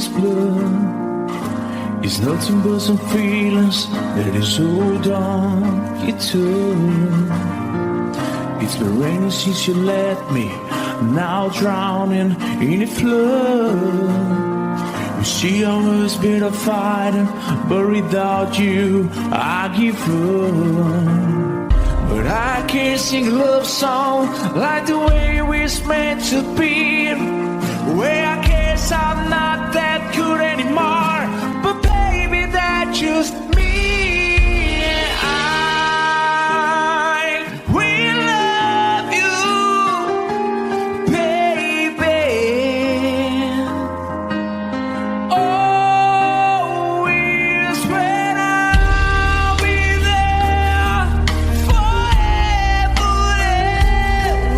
this blood is nothing but some feelings that is hold on you turn. It's been raining since you left me, now drowning in a flood. You see, I was been a fighter, but without you, I give up. But I can't sing a love song like the way we're meant to be. Well, I guess I'm not that good anymore, but baby, that's just me. I will love you, baby. Always when I'll be there forever and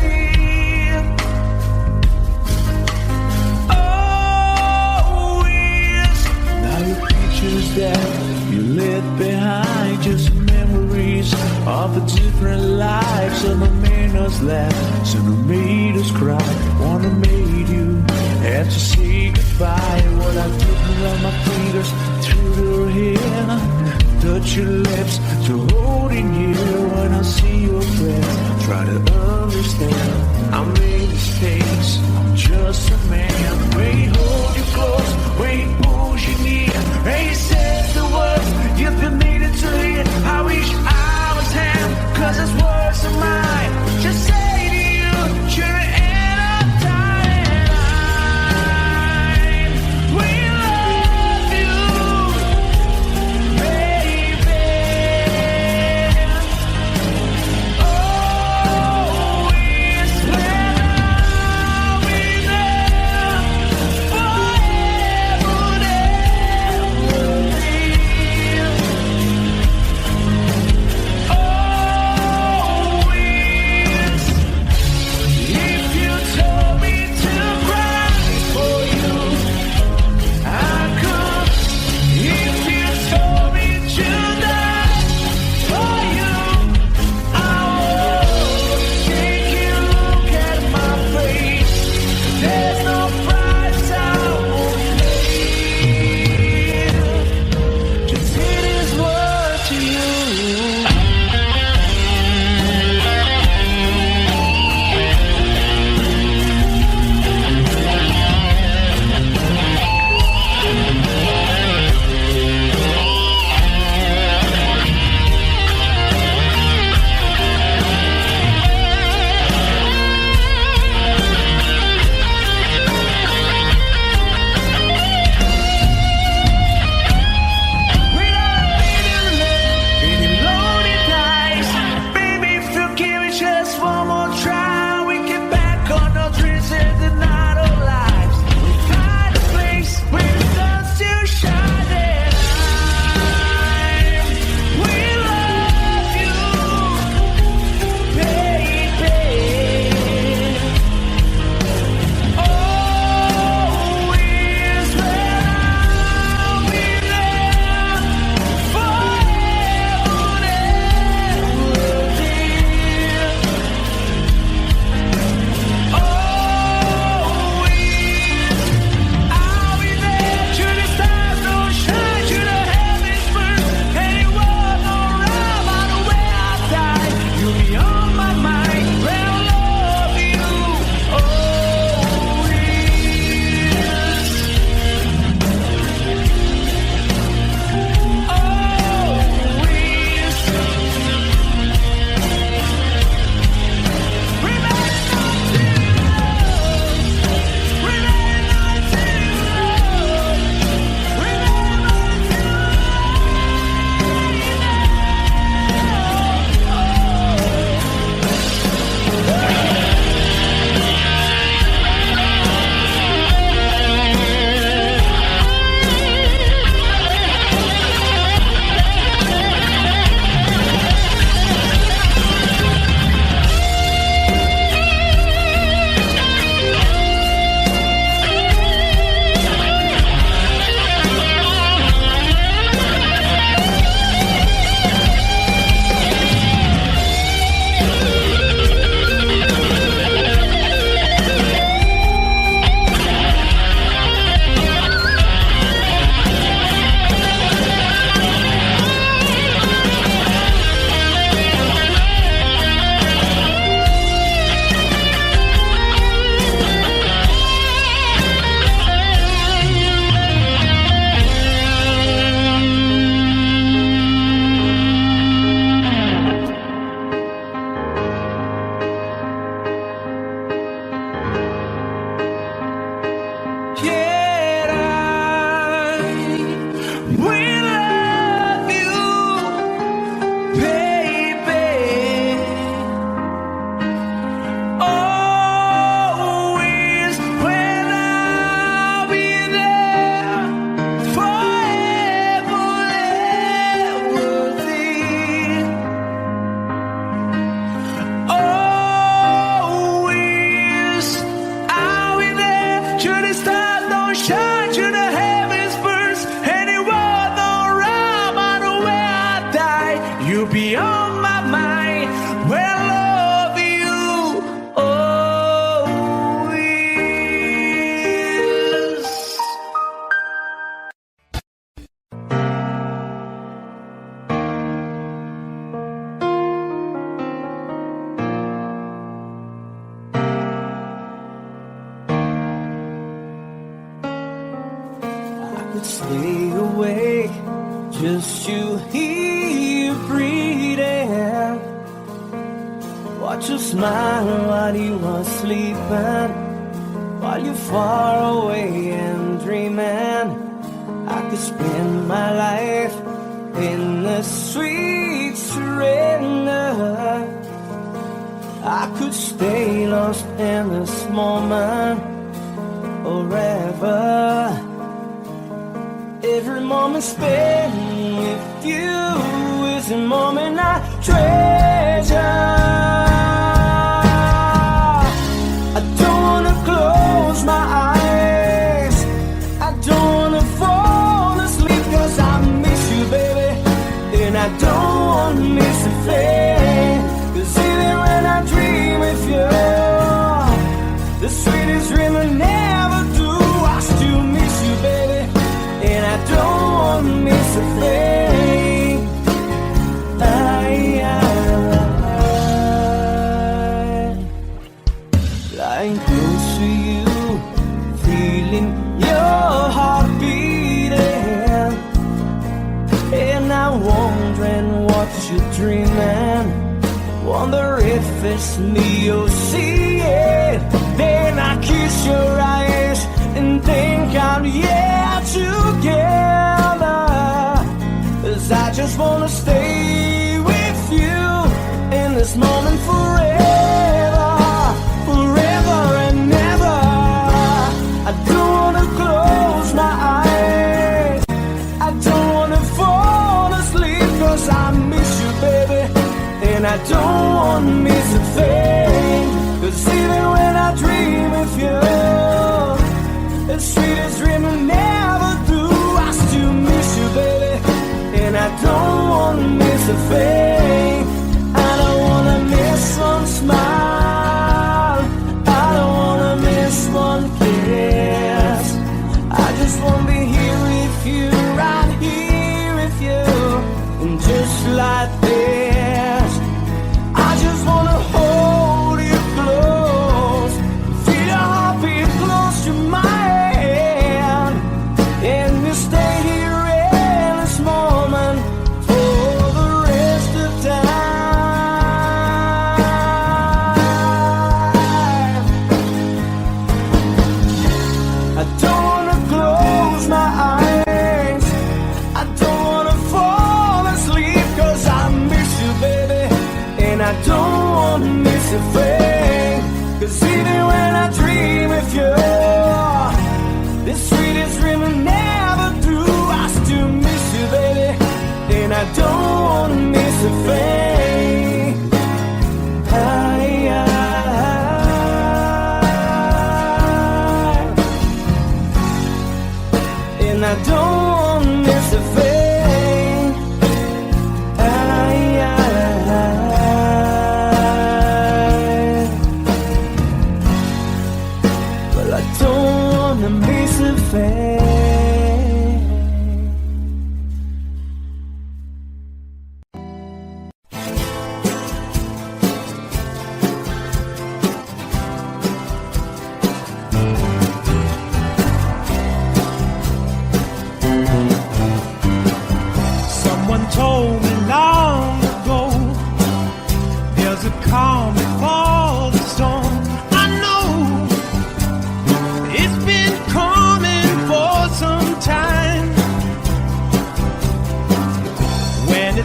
ever. Always. Now your pictures that you left behind, just memories of the different lives. Some have made us laugh, some have made us cry. One have made you have to say goodbye. What I took around my fingers through your hair, touch your lips to holding you. When I see your face, try to understand. I made mistakes, I'm just a man. When he hold you close, when he pulls you near, and he says the words you've been needing to hear. I wish I was him, 'cause his words are mine. Just say to you, you're in a time. We love you, baby. Always when I'll be there forever and ever. We love you, baby. Always when I'll be there, forever, ever thee. Always I'll be there. Should the stars don't shine, should the heavens burst, anyone around, matter where I die, you'll be on my mind. Well, love you always. I could stay awake, just you here breathing. Watch you smile while you are sleeping, while you're far away and dreaming. I could spend my life in the sweet surrender. I could stay lost in this moment forever. Every moment spent with you is a moment I treasure. I don't wanna close my eyes, I don't wanna fall asleep, 'cause I miss you, baby, and I don't wanna miss a thing. 'Cause even when I dream with you, the sweetest dream I never do, I still miss you, baby, and I don't want to miss a thing. Lying close to you, feeling your heart beating, and I'm wondering what you're dreaming. Wonder if it's me you're seeing. Then I kiss your eyes and think I'm together. 'Cause I just wanna stay with you in this moment forever, forever and ever. I don't wanna close my eyes, I don't wanna fall asleep, 'cause I miss you, baby, and I don't wanna miss a thing. 'Cause even when I dream of you, the sweetest dream I never do, I still miss you, baby, and I don't wanna miss a thing. I don't wanna miss one smile, I don't wanna miss one kiss. I just wanna be here with you, right here with you, and just like this, I just wanna hold you close, feel your heartbeat close to mine, and we stay here in this moment for the rest of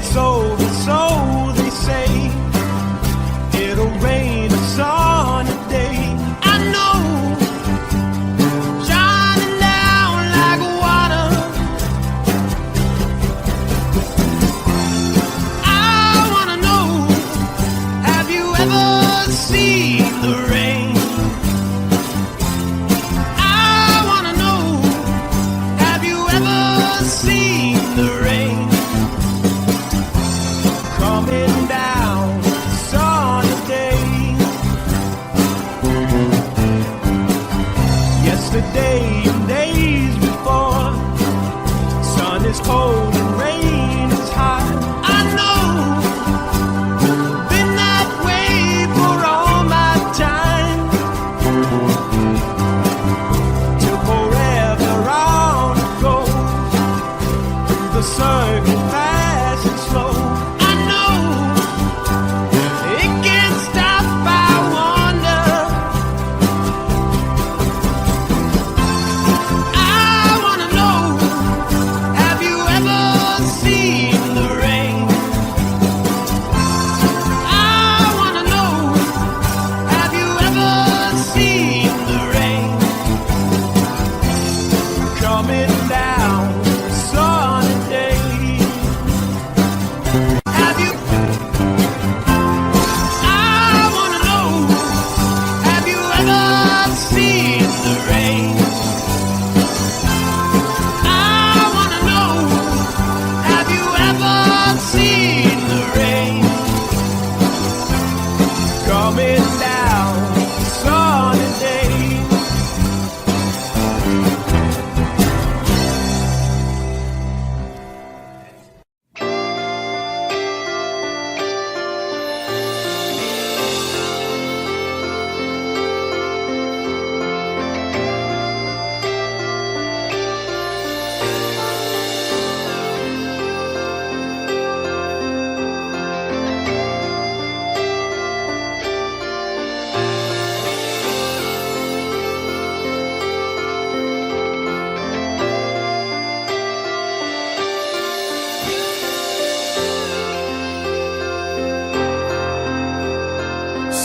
it's over, so they say. It'll rain a sunny day. I know, shining down like water. I wanna know, have you ever seen the rain? I wanna know, have you ever seen the rain? Coming down sunny day. Yesterday and days before, sun is cold and rain is hot. I know, been that way for all my time. Till forever on it goes, through the circle fast and slow. I know, it can't stop, I wonder. I wanna know, have you ever seen the rain? I wanna know, have you ever seen the rain? Coming down a sunny day. Have you? I wanna know, have you ever seen the rain? I wanna know, have you ever seen the rain? Coming down a sunny day.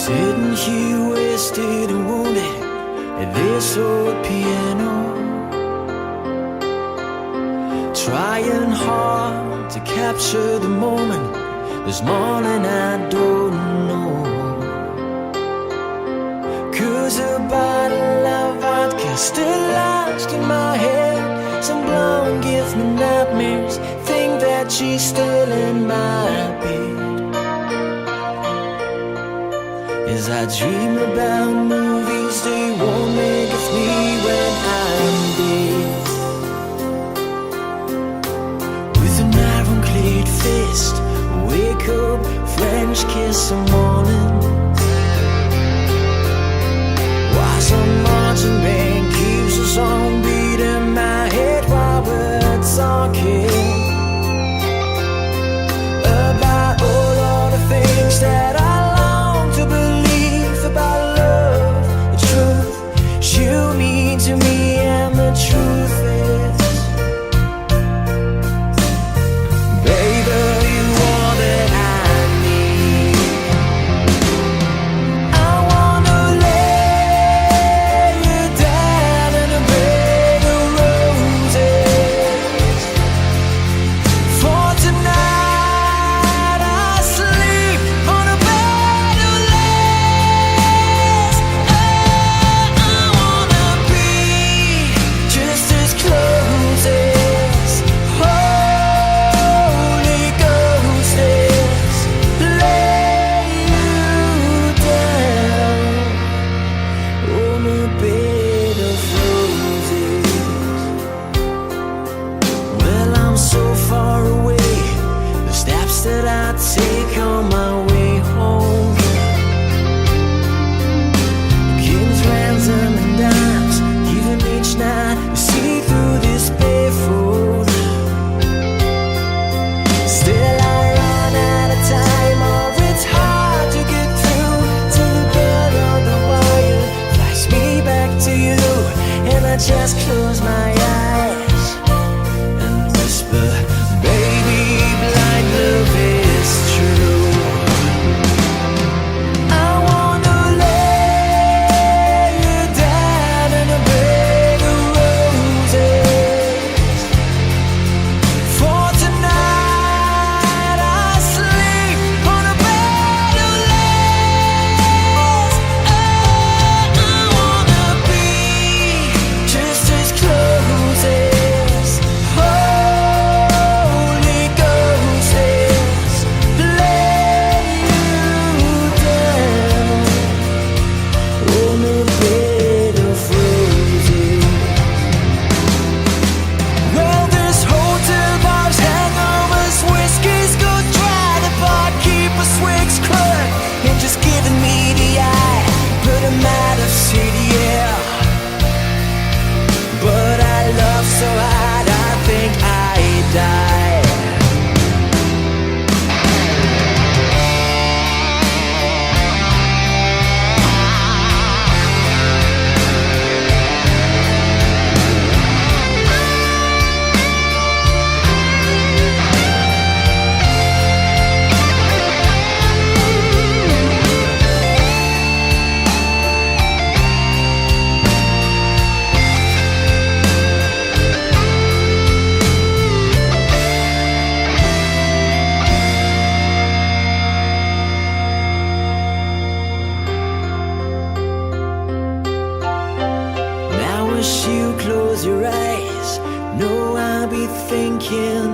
Sitting here wasted and wounded at this old piano, trying hard to capture the moment. This morning I don't know, 'cause a bottle of vodka still lodged in my head. Some blonde gives me nightmares, think that she's still in my bed. As I dream about movies they won't make of me when I'm dead. With an ironclad fist, wake up, French kiss the morning. While some marching band keeps a song beat in my head while we're talking about all of the things that I long to believe about love, the truth you mean to me, and the truth is, baby, you are that I need. I wanna lay you down in a bed of roses. For tonight I sleep on a bed of lace. I wanna be just as close as Holy Ghost is. Lay you down on a bed of roses. Well, I'm so far away, the steps that I take on my way home. Kings, ransom, and dimes, even each night you see through this barefoot. Still I run out of time, or it's hard to get through till the bell on the wire flies me back to you, and I just close my eyes and whisper, baby, blind love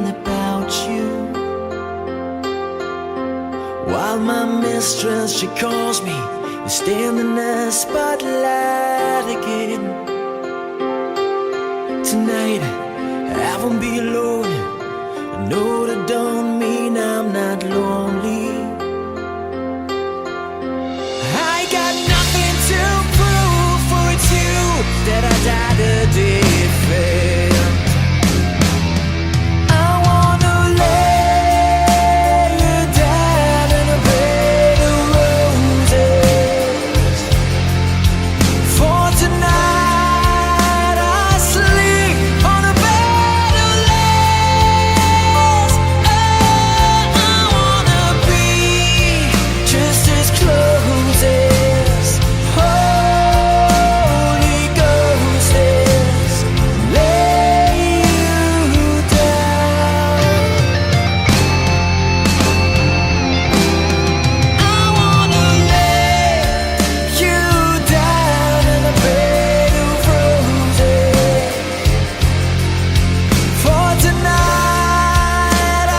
only about you. While my mistress, she calls me and stand in the spotlight again. Tonight I won't be alone. I know that don't mean I'm not lonely. I got nothing to prove, for it's you that I died a day it failed. I wanna lay you down in a bed of roses. For tonight I sleep on a bed of lace. Oh, I wanna be just as close as Holy Ghost is. Lay you down. I wanna lay you down in a bed of roses. For tonight I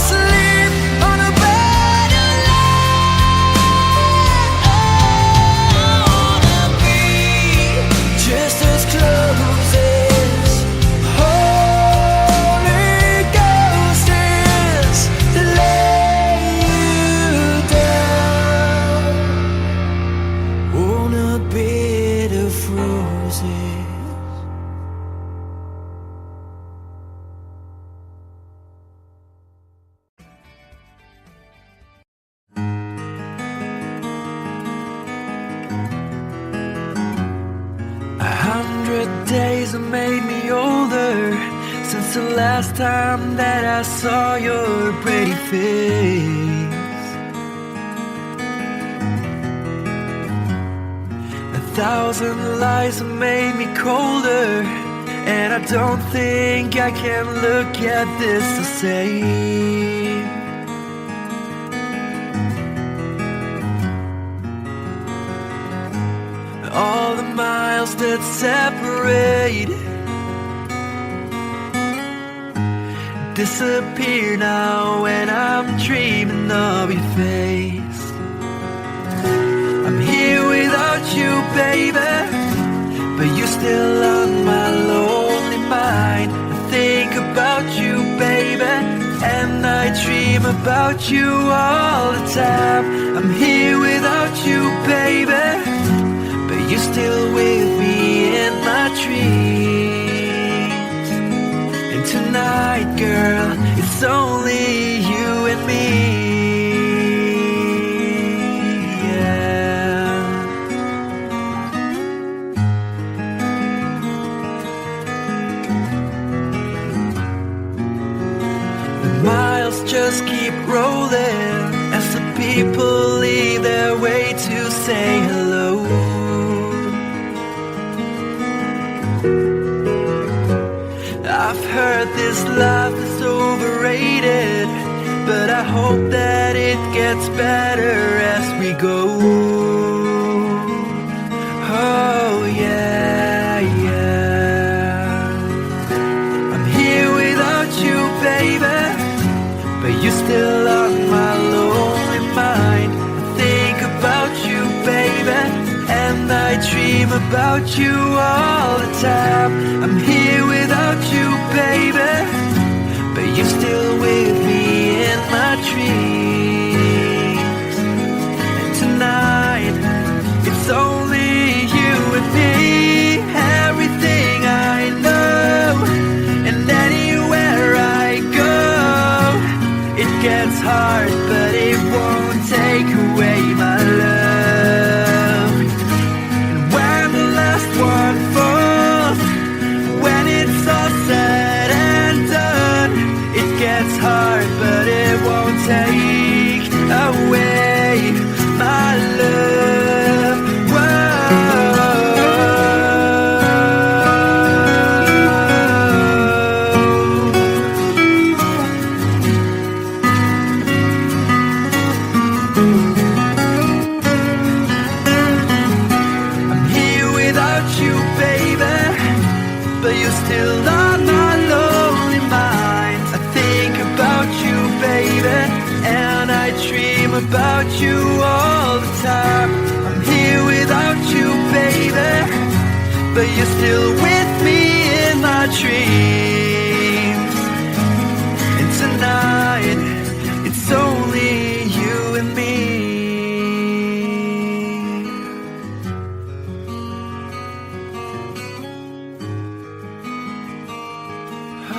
sleep on a bed of lace. I wanna be just as close as Holy Ghost is. Lay you down on a bed of roses. A 100 days have made me older since the last time that I saw your pretty face. 1,000 lies have made me colder, and I don't think I can look at this the same. All the miles that separate disappear now when I'm dreaming of your face. I'm here without you, baby, but you're still on my lonely mind. I think about you, baby, and I dream about you all the time. I'm here without you, baby, but you're still with me in my dreams. And tonight, girl, it's only you and me. Yeah. The miles just keep rolling as the people leave their way to say hello. I've heard this life is overrated, but I hope that it gets better as we go. Oh yeah, yeah. I'm here without you, baby, but you're still on my lonely mind. I think about you, baby, and I dream about you all the time. I'm here without you, baby, but you're still with me in my dreams. And tonight, it's only you and me. Everything I know, and anywhere I go, it gets hard, but it won't take away my love. And when the last one falls, when it's all said and done, it gets hard, but it won't take away my love. I'm here without you, baby, but you're still on my lonely mind. I think about you all the time. I'm here without you, baby, but you're still with me in my dreams. And tonight, it's only you and me.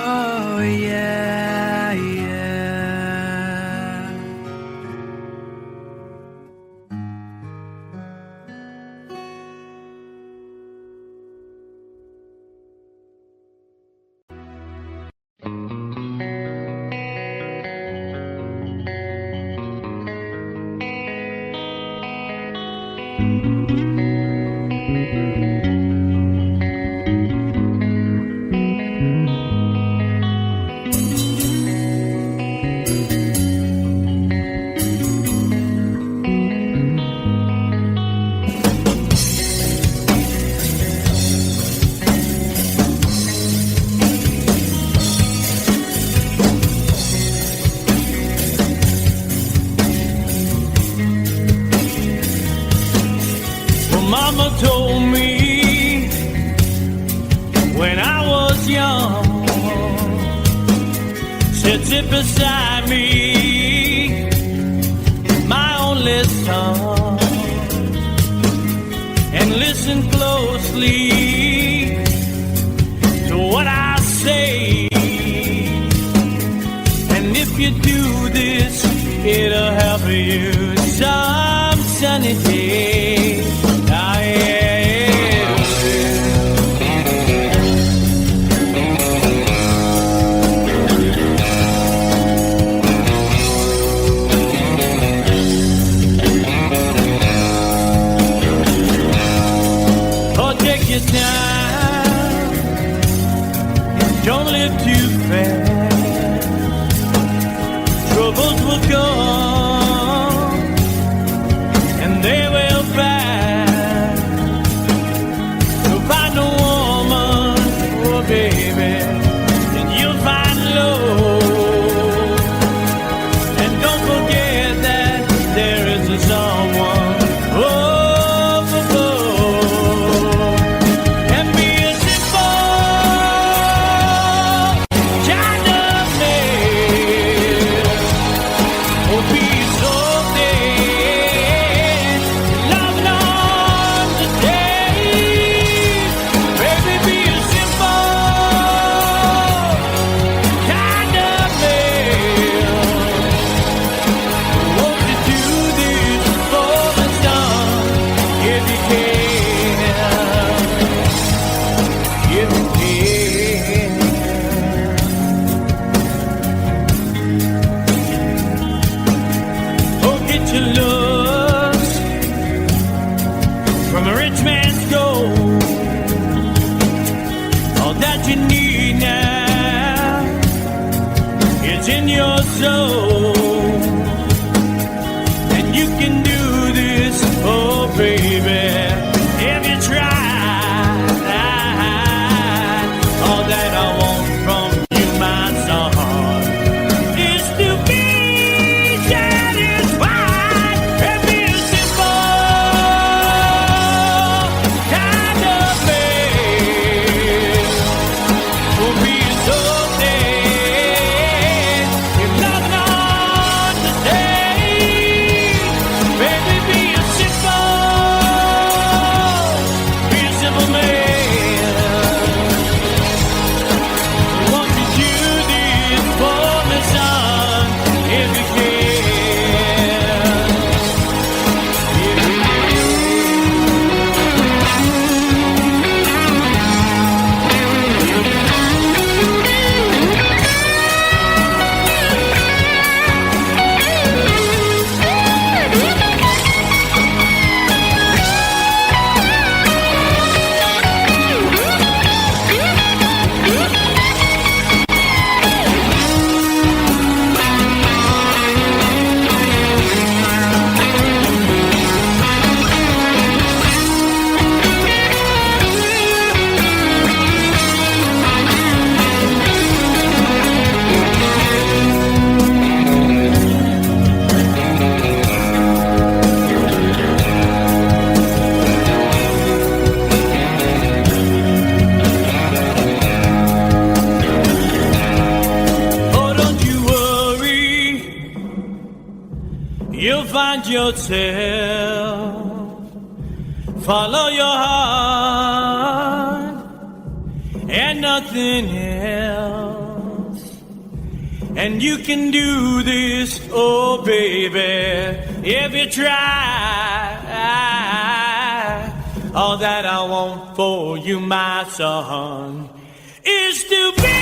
Oh yeah, yeah. Mama told me when I was young, said sit beside me, my only son, and listen closely to what I say. And if you do this, it'll help you some sunny day. Your time, don't live too fast. Troubles will come and they will pass. So find a woman, oh baby, and you'll find love. And don't forget that there is a someone. Oh, in your soul, and you can do this, oh baby, if you try. All that I want from you, my son, is to be satisfied and be a simple kind of man. Will be so dead. Love you'll find yourself. Follow your heart and nothing else. And you can do this, oh baby, if you try. All that I want for you, my son, is to be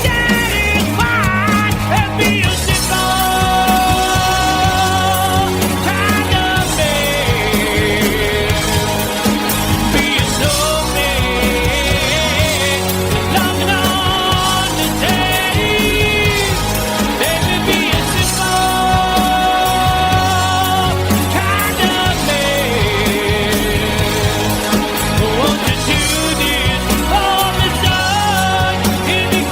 satisfied and be a simple kind of man. Be a snowman, long and understanding. Baby, be a simple kind of man. Won't you do this for me, son? If you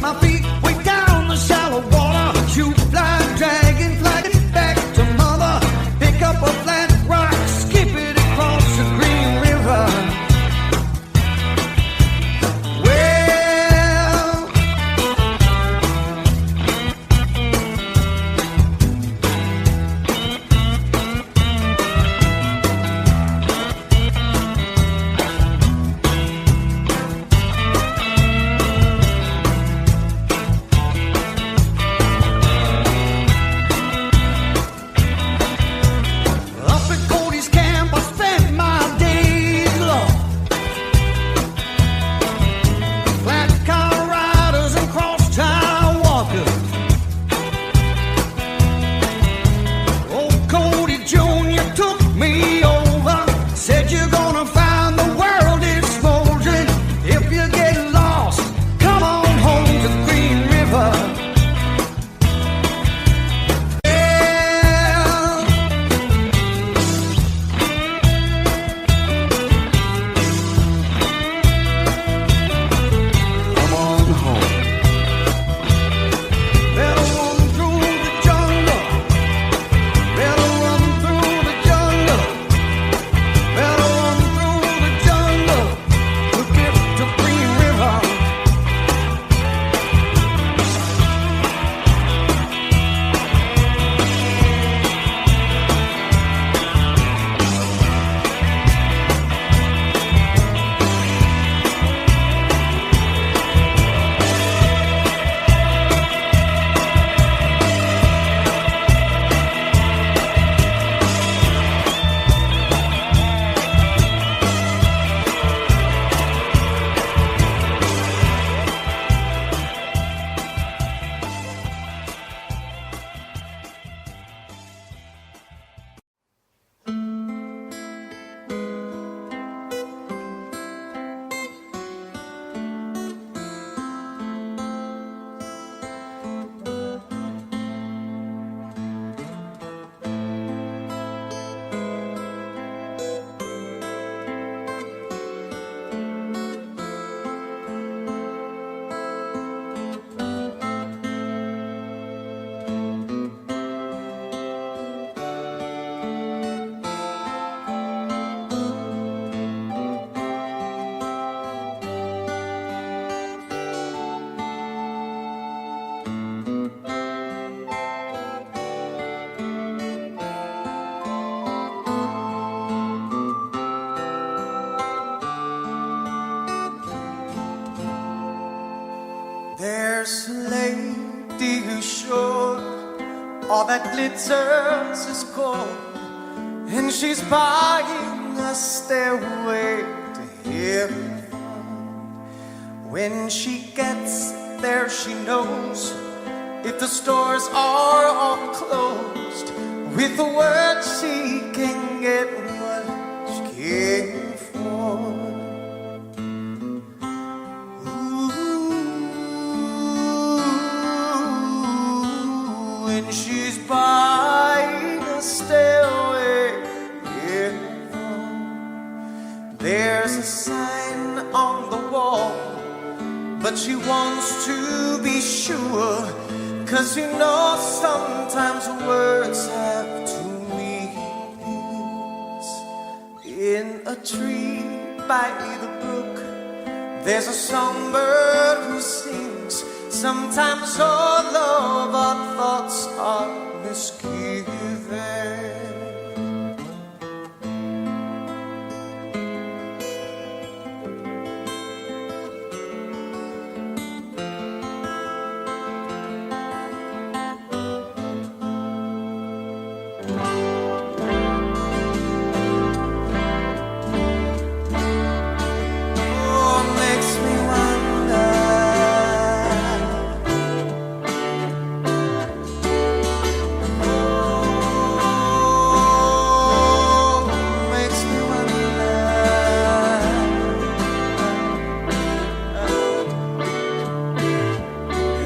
my feet way down the shallow water. lady who's sure all that glitters is gold, and she's buying a stairway to heaven. When she gets there, she knows if the stores are all closed, with the word she can get what she came for. Ooh, and she's buying a stairway. Yeah. There's a sign on the wall, but she wants to be sure, 'cause you know sometimes words have two meanings. In a tree by the brook, there's a songbird who sings. Sometimes all of our thoughts are misgiven.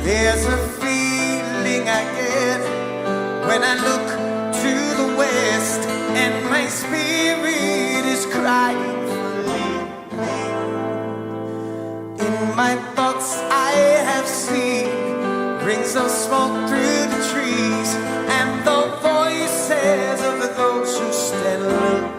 There's a feeling I get when I look to the west, and my spirit is crying for leaving. In my thoughts I have seen rings of smoke through the trees, and the voices of those who stand looking.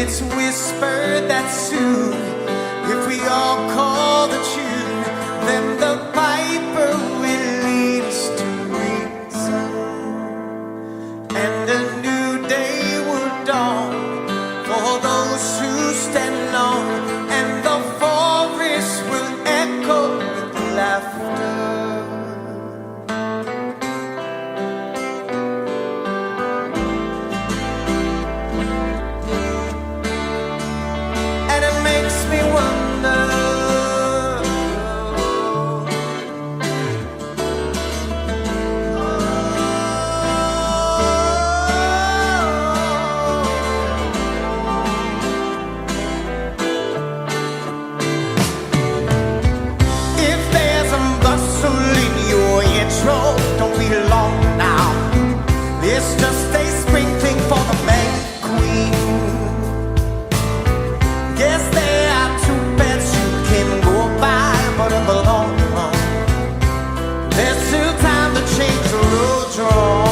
It's whispered that soon, if we all call the tune, then the piper will lead us to reason, and a new day will dawn for those who stand alone, and the forest will echo with laughter. Don't be long now. It's just a sprinkling for the May Queen. Guess there are two beds you can go by, but in the long run, there's still time to change the road you're on.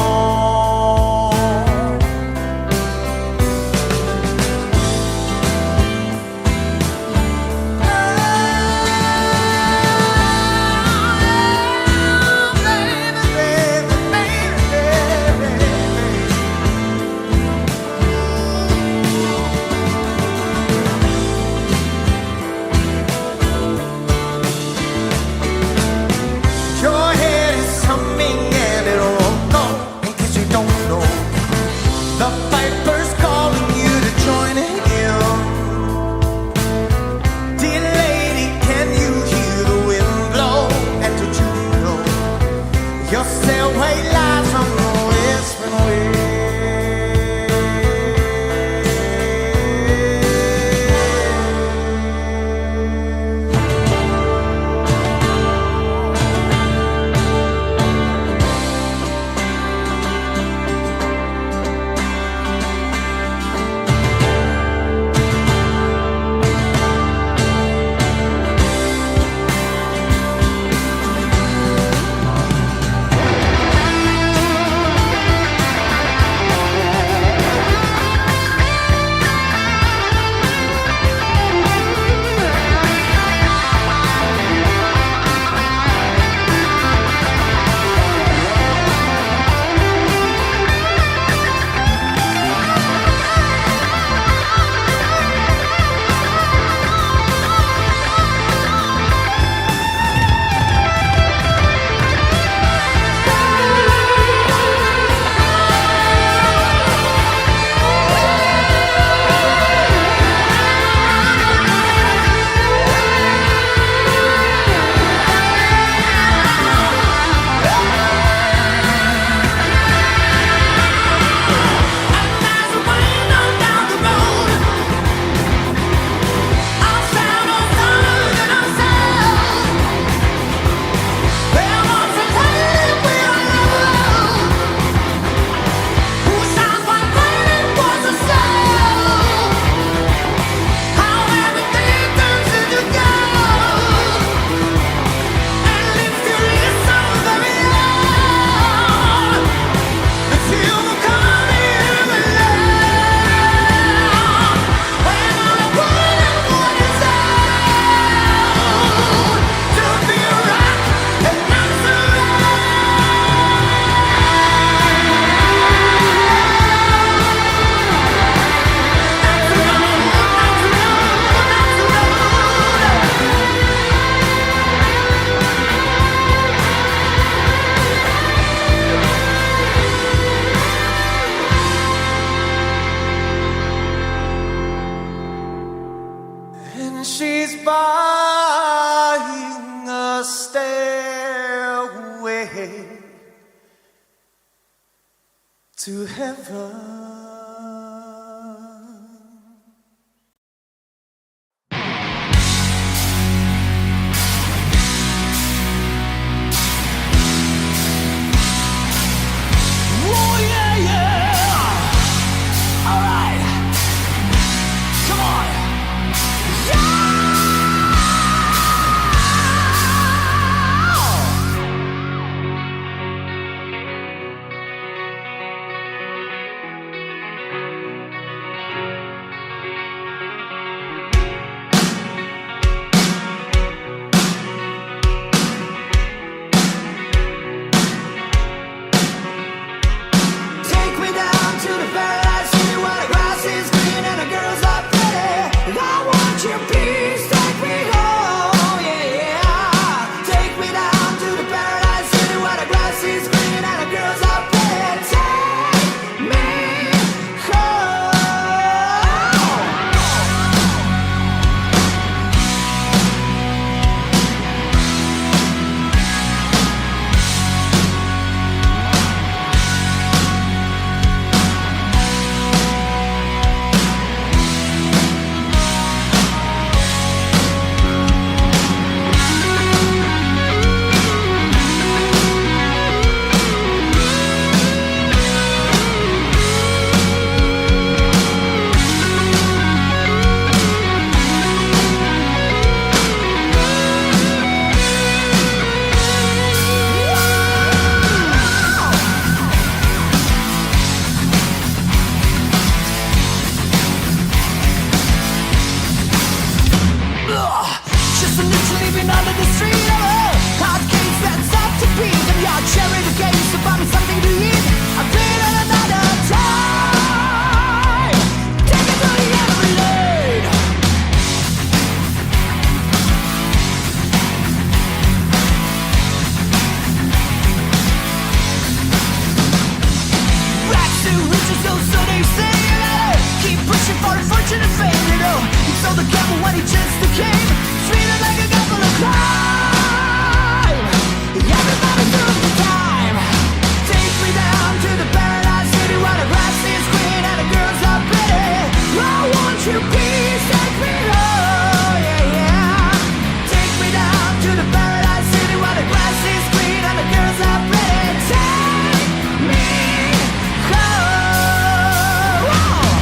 to heaven. Oh yeah, yeah. All right, come on. Yeah. Take me down to the paradise city where the grass is green and the girls are pretty. I want your peace, take me home, yeah, yeah. Take me down to the paradise city where the grass is green and the girls are pretty. Take me home. Just a little leaving under the street. Hot cakes that's up to beat. And your cherry the games to buy me something to eat. I've been at another time. Take it to the end of the lane. Back to riches, so they say. Keep pushing for a fortune and fame, you know. He sold the devil when he just came. Treated like a couple of crime. Everybody took the time. Take me down to the paradise city where the grass is green and the girls are pretty. I want your peace, take me home, yeah, yeah. Take me down to the paradise city where the grass is green and the girls are pretty. Take me home. Whoa.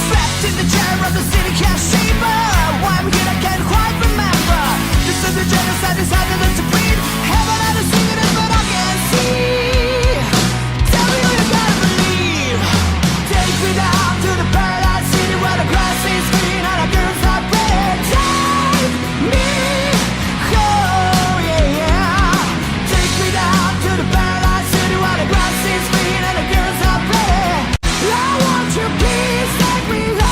Trapped in the chair of the city cashier. Why I'm here I can't quite remember. This is the genocide decided to breed. Heaven had to sing it but I can't see. Tell me who you gotta believe. Take me down to the paradise city where the grass is green and the girls are pretty. Take me home, yeah, yeah. Take me down to the paradise city where the grass is green and the girls are pretty. I want your peace, take me home.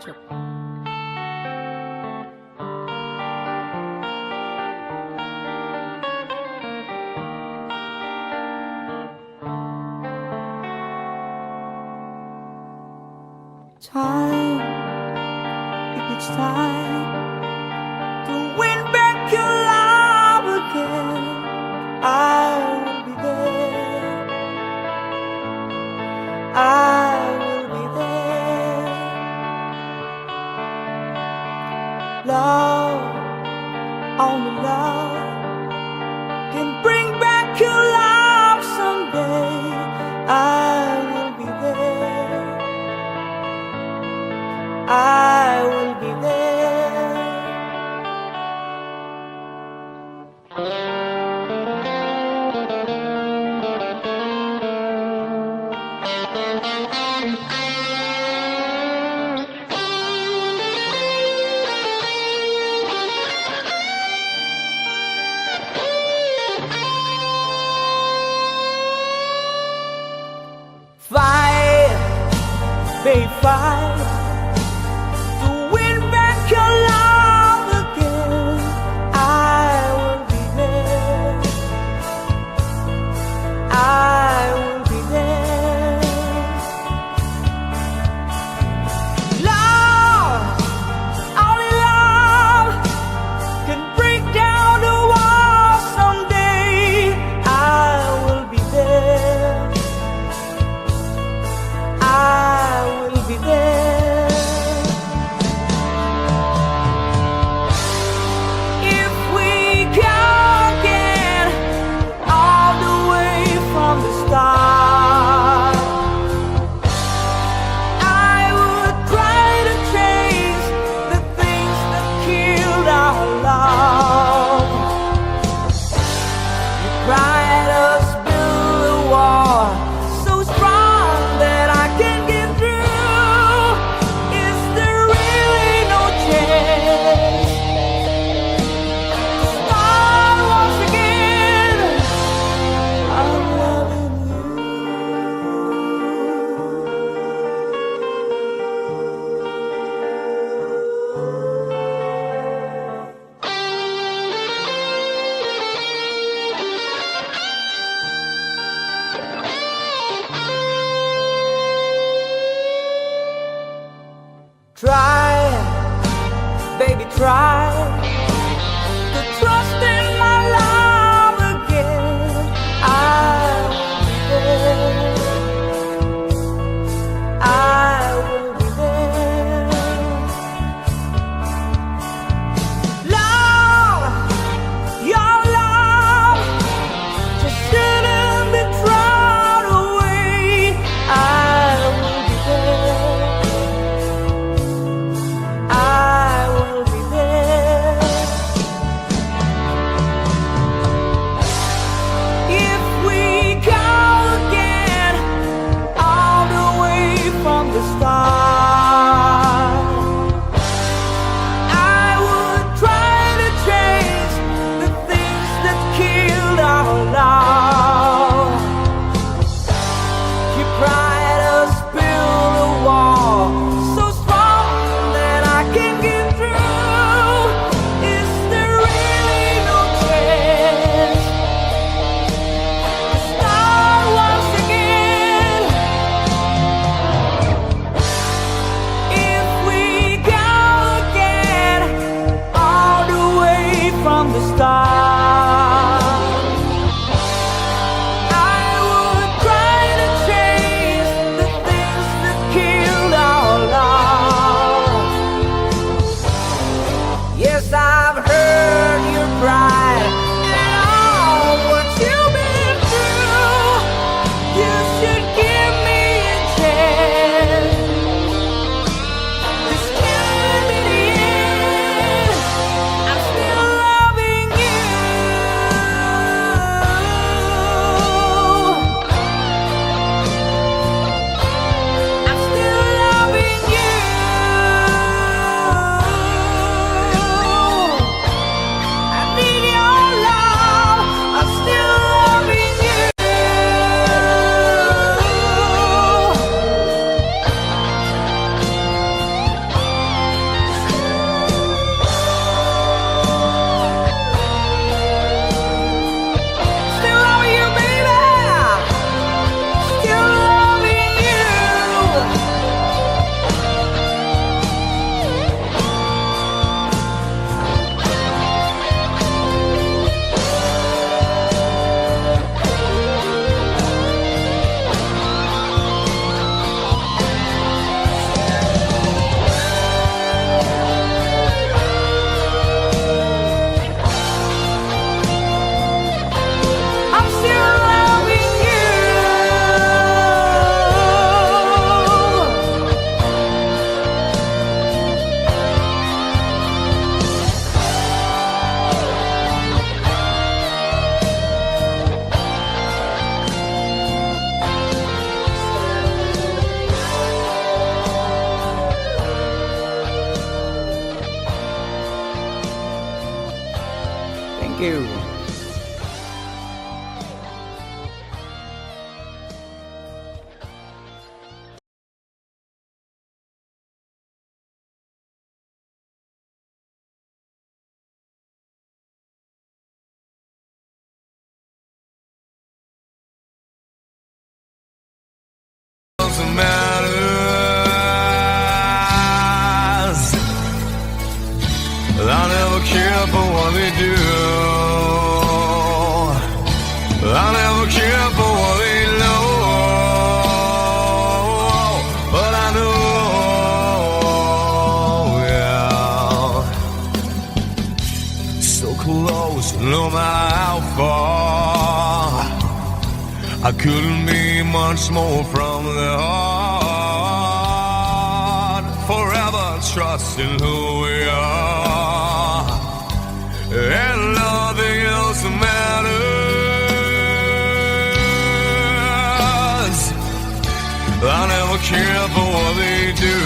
曲。Time, if it's time to win back your love again, I will be there. I will be there. Love, only love can bring back your love someday. I will be there. I will be there. Fight, babe, fight. Try, baby, try to trust in my love again. I will be there. I will be there. Love, your love just shouldn't be thrown away. I will be there. I will be there. you. Doesn't matters. I never care for what they do. I never care for what they know. But I know, yeah. So close, no matter how far. I couldn't be much more from the heart. Forever trusting who we are, and nothing else matters. I never care for what they do.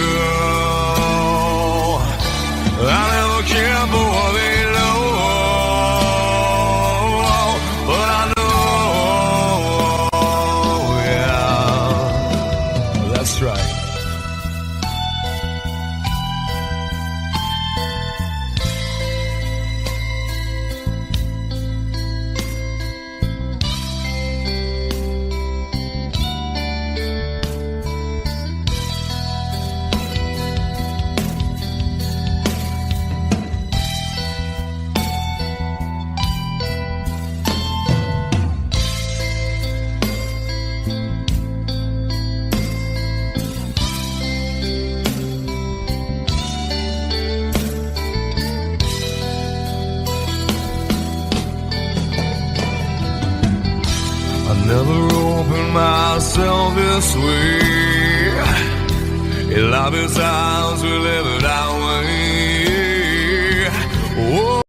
I never care for what they know. But I know, that's right. Never opened myself this way. In love is ours, we live it our way. Oh.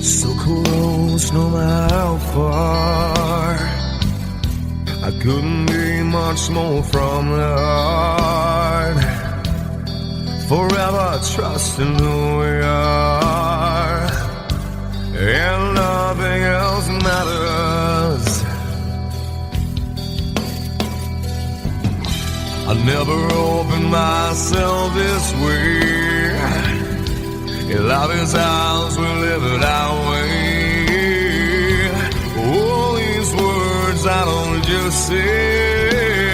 So close, no matter how far. I couldn't be much more from the heart. Forever trusting who we are, and nothing else matters. I never opened myself this way. Love is ours, we live it our way. All these words I don't just say,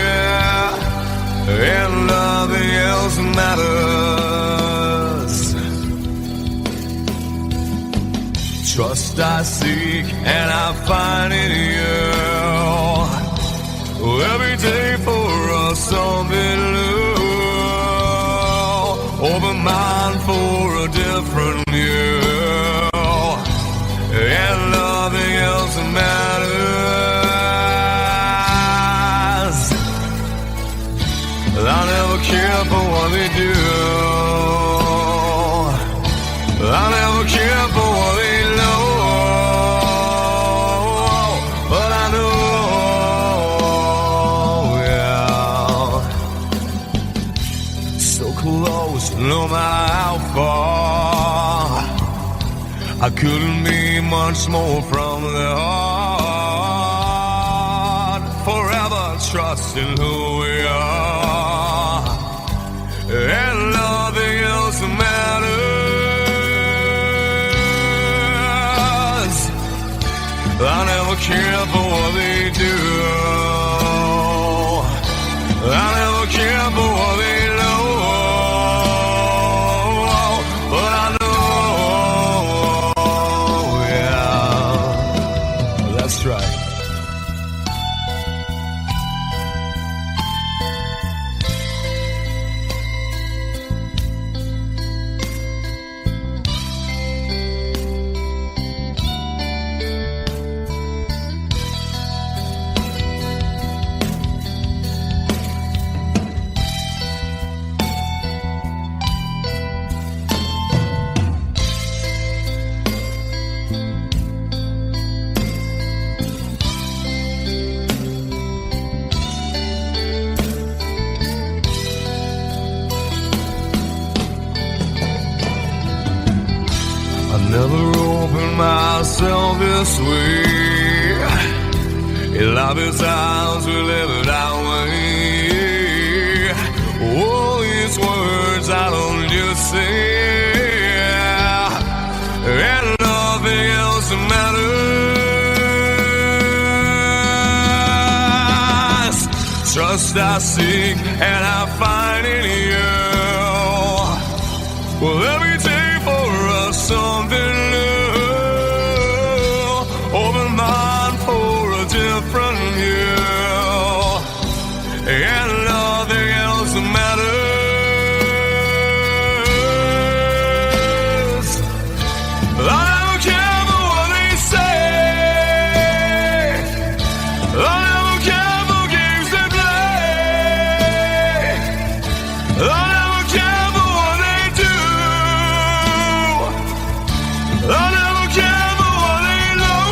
and nothing else matters. Trust I seek and I find in you. Every day for us something new. Open mind for a different view, and nothing else matters. I never care for what they do. I never care for what they know. But I know, yeah. So close, no matter how far. I couldn't be much more from the heart. Forever trusting who we are, and nothing else matters. care for what they do. I never care for what they know. But I know, yeah, that's right. Never opened myself this way. In life is ours, we live it our way. All these words I don't just say, and nothing else matters. Trust I seek and I find in you. Well, every day for us something new. Open mind for a different view, and nothing else matters. I don't care for what they say. I don't care for games they play. I never care for what they do. I never care for what they know.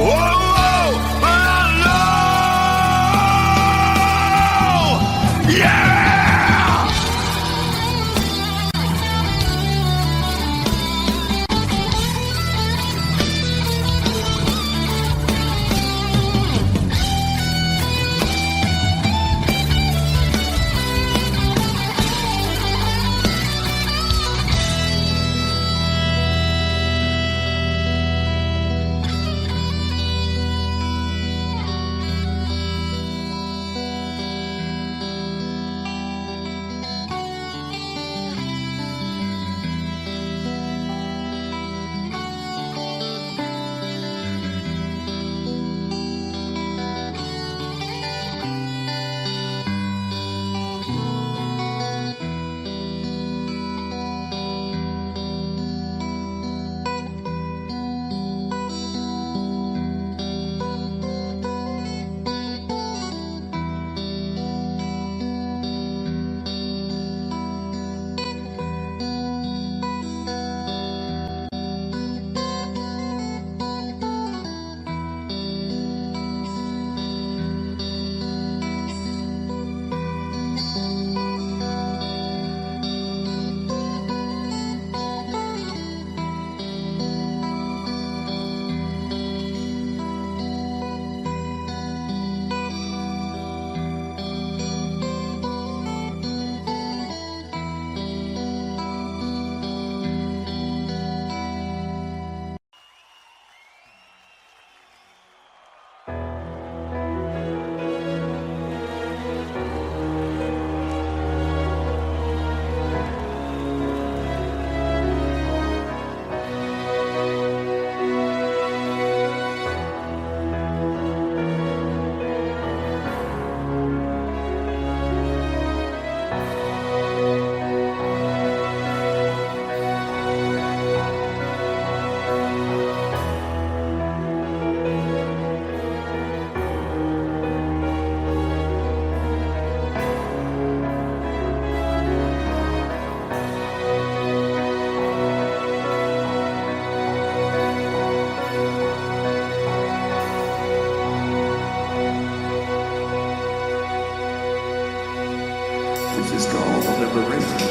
Whoa, but I know. Yeah! This is called liberation.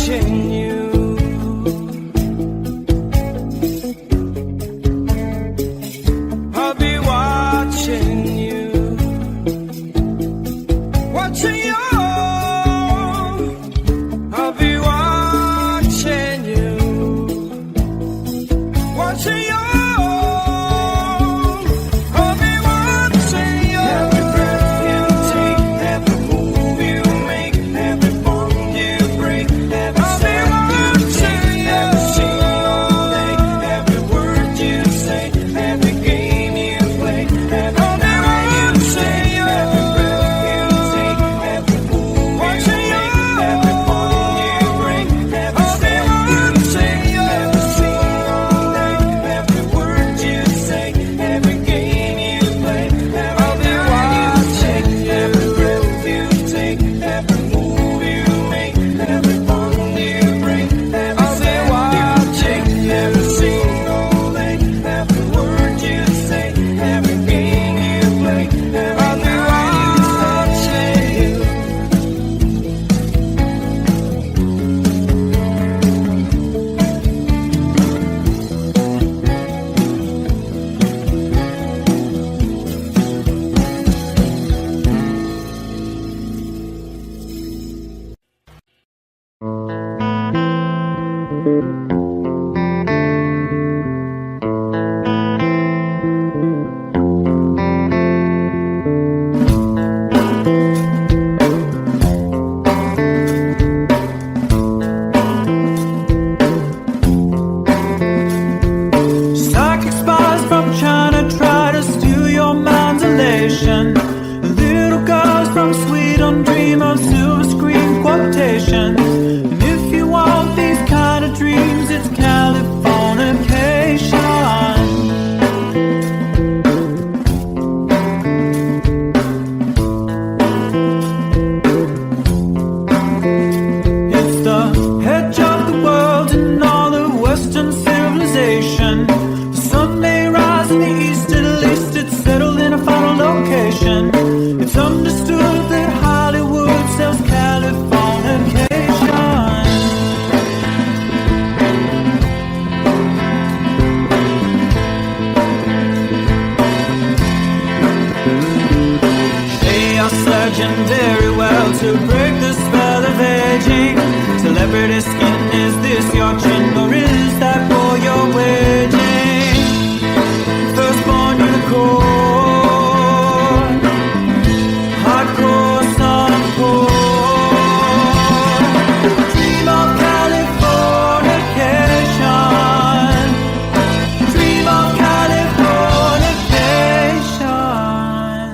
watching you. I'll be watching you. Watching you. I'll be watching you. Watching you. I'll be watching you. Every breath you take, every move you make, every bond you break, every step you take, every single day, every word you say, every game you play, every night you say, every breath you take, every move you make, every bond you break, every step you take, every single day, every word you say, every game you play, I'll be watching every breath you take, every move you make, every bond you break, I'll be watching every single day, every word you say, every game you play, I'll be watching you. Psychic spies from China try to steal your mind's elation. Little girls from Sweden dream of silver screen quotations. And if you want these kind of dreams, it's Californication. It's the edge of the world and all the Western civilization. The sun may rise in the east, at least it's settled in a final location. It's understood that Hollywood sells Californication. They are searching very well to break the spell of aging. Celebrity skin, is this your chin or is that for your waging? Firstborn unicorn, hardcore suncore. Dream of Californication. Dream of Californication.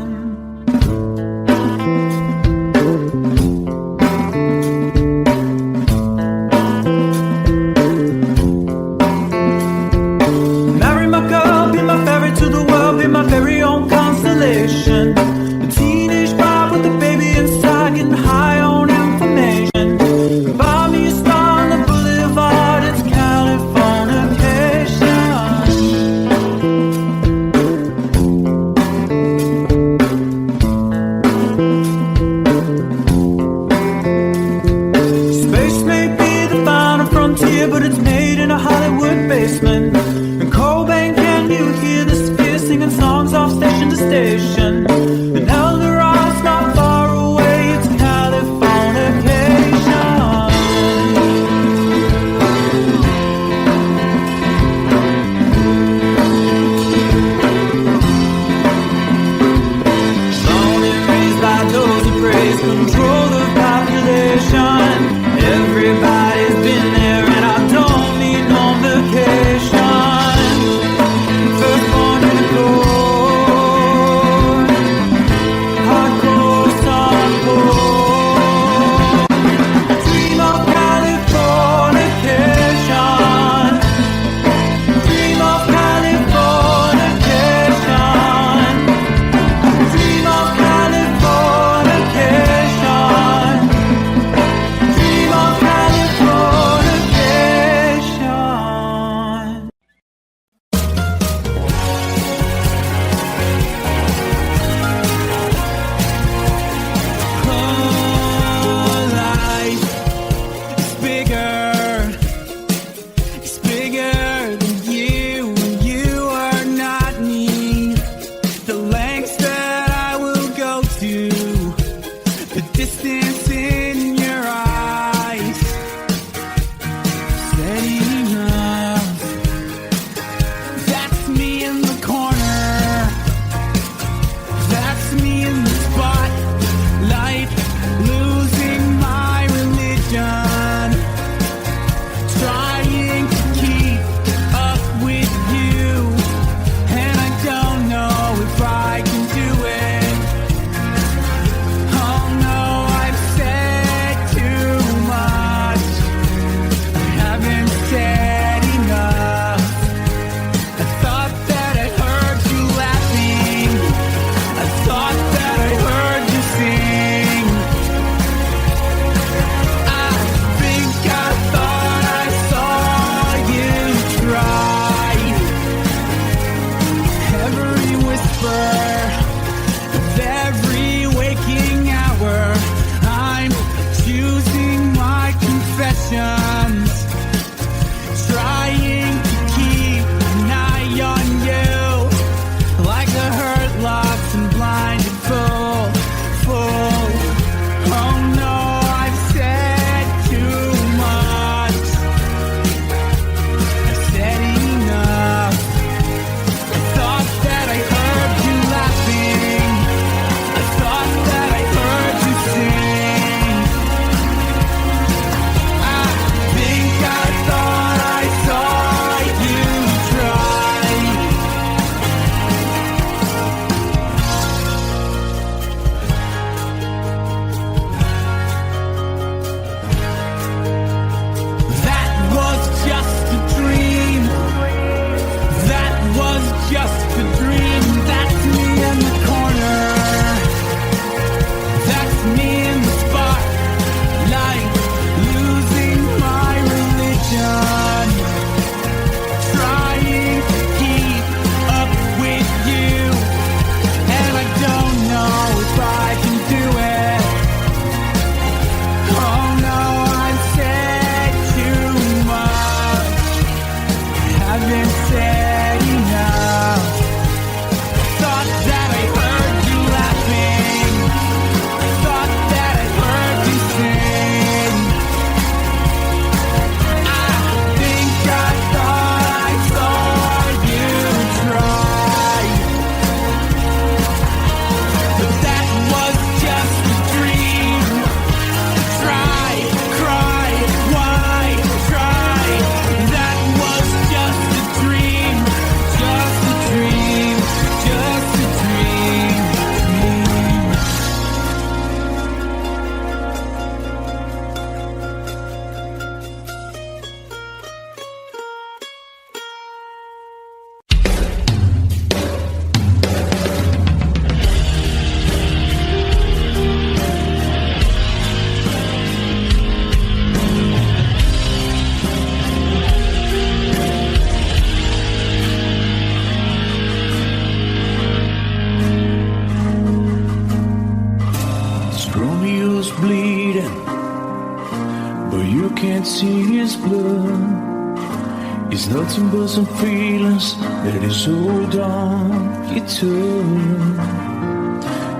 this blood is nothing but some feelings that is hold on you to.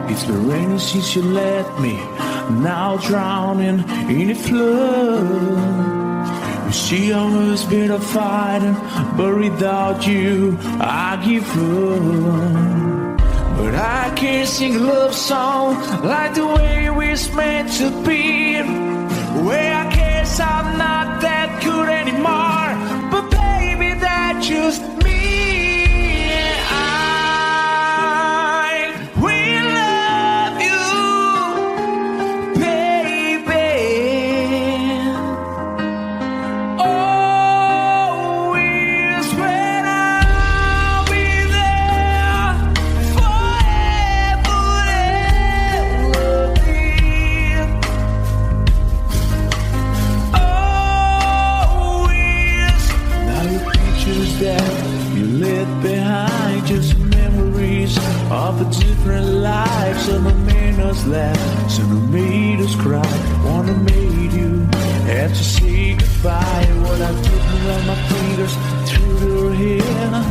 It's been raining since you left me, now drowning in a flood. You see, I must be the fighting, but without you, I give up. But I can't sing a love song like the way we're meant to be. Where I guess I'm not that good anymore, but baby, that's just me. Of a different life, some have made us laugh, some have made us cry. One have made you have to say goodbye. What I took around my fingers through your hair,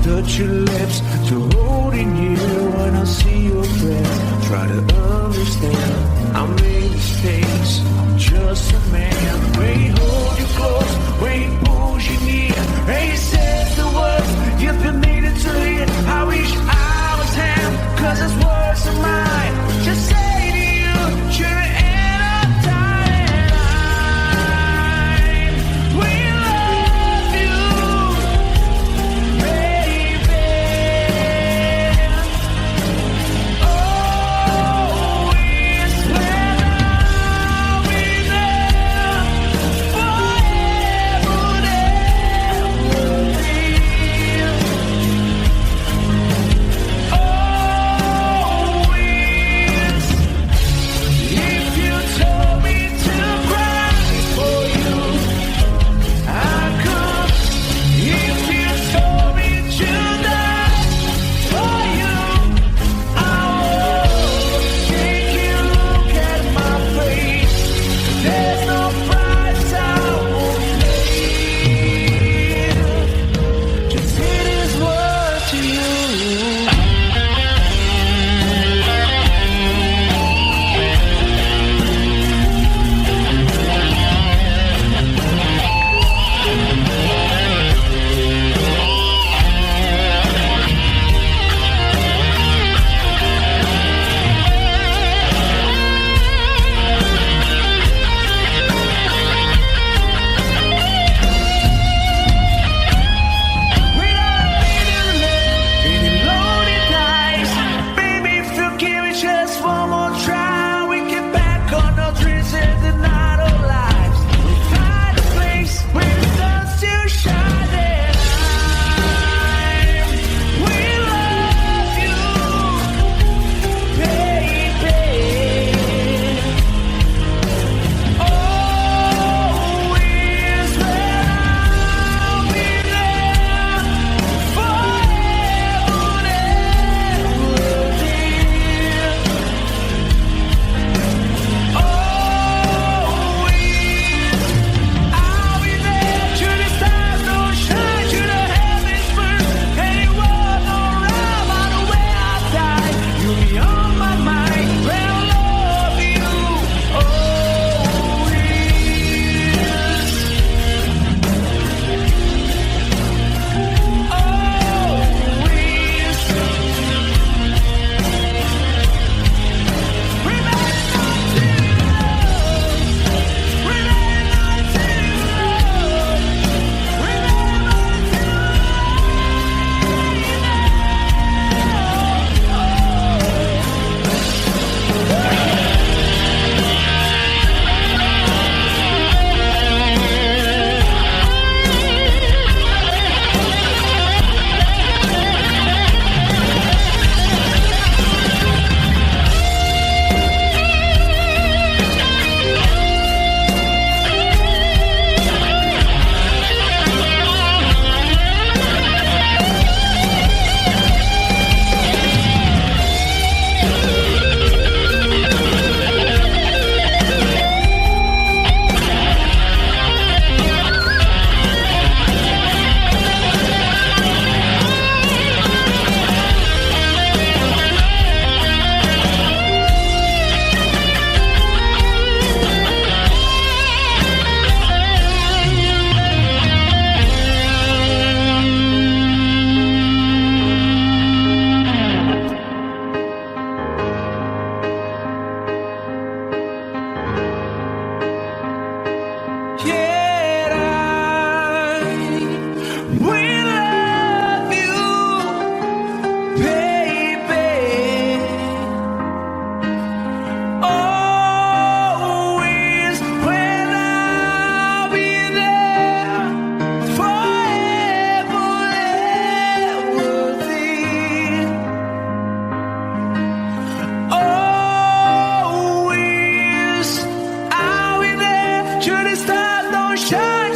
touch your lips to holding you. When I see your breath, try to understand. I made mistakes, I'm just a man. When he hold you close, when he pulls you near, and he says the words you've been needing to hear. I wish cause his words are mine. Just say to you, you're in a time. We love you, baby. Oh, we swear I'll be there for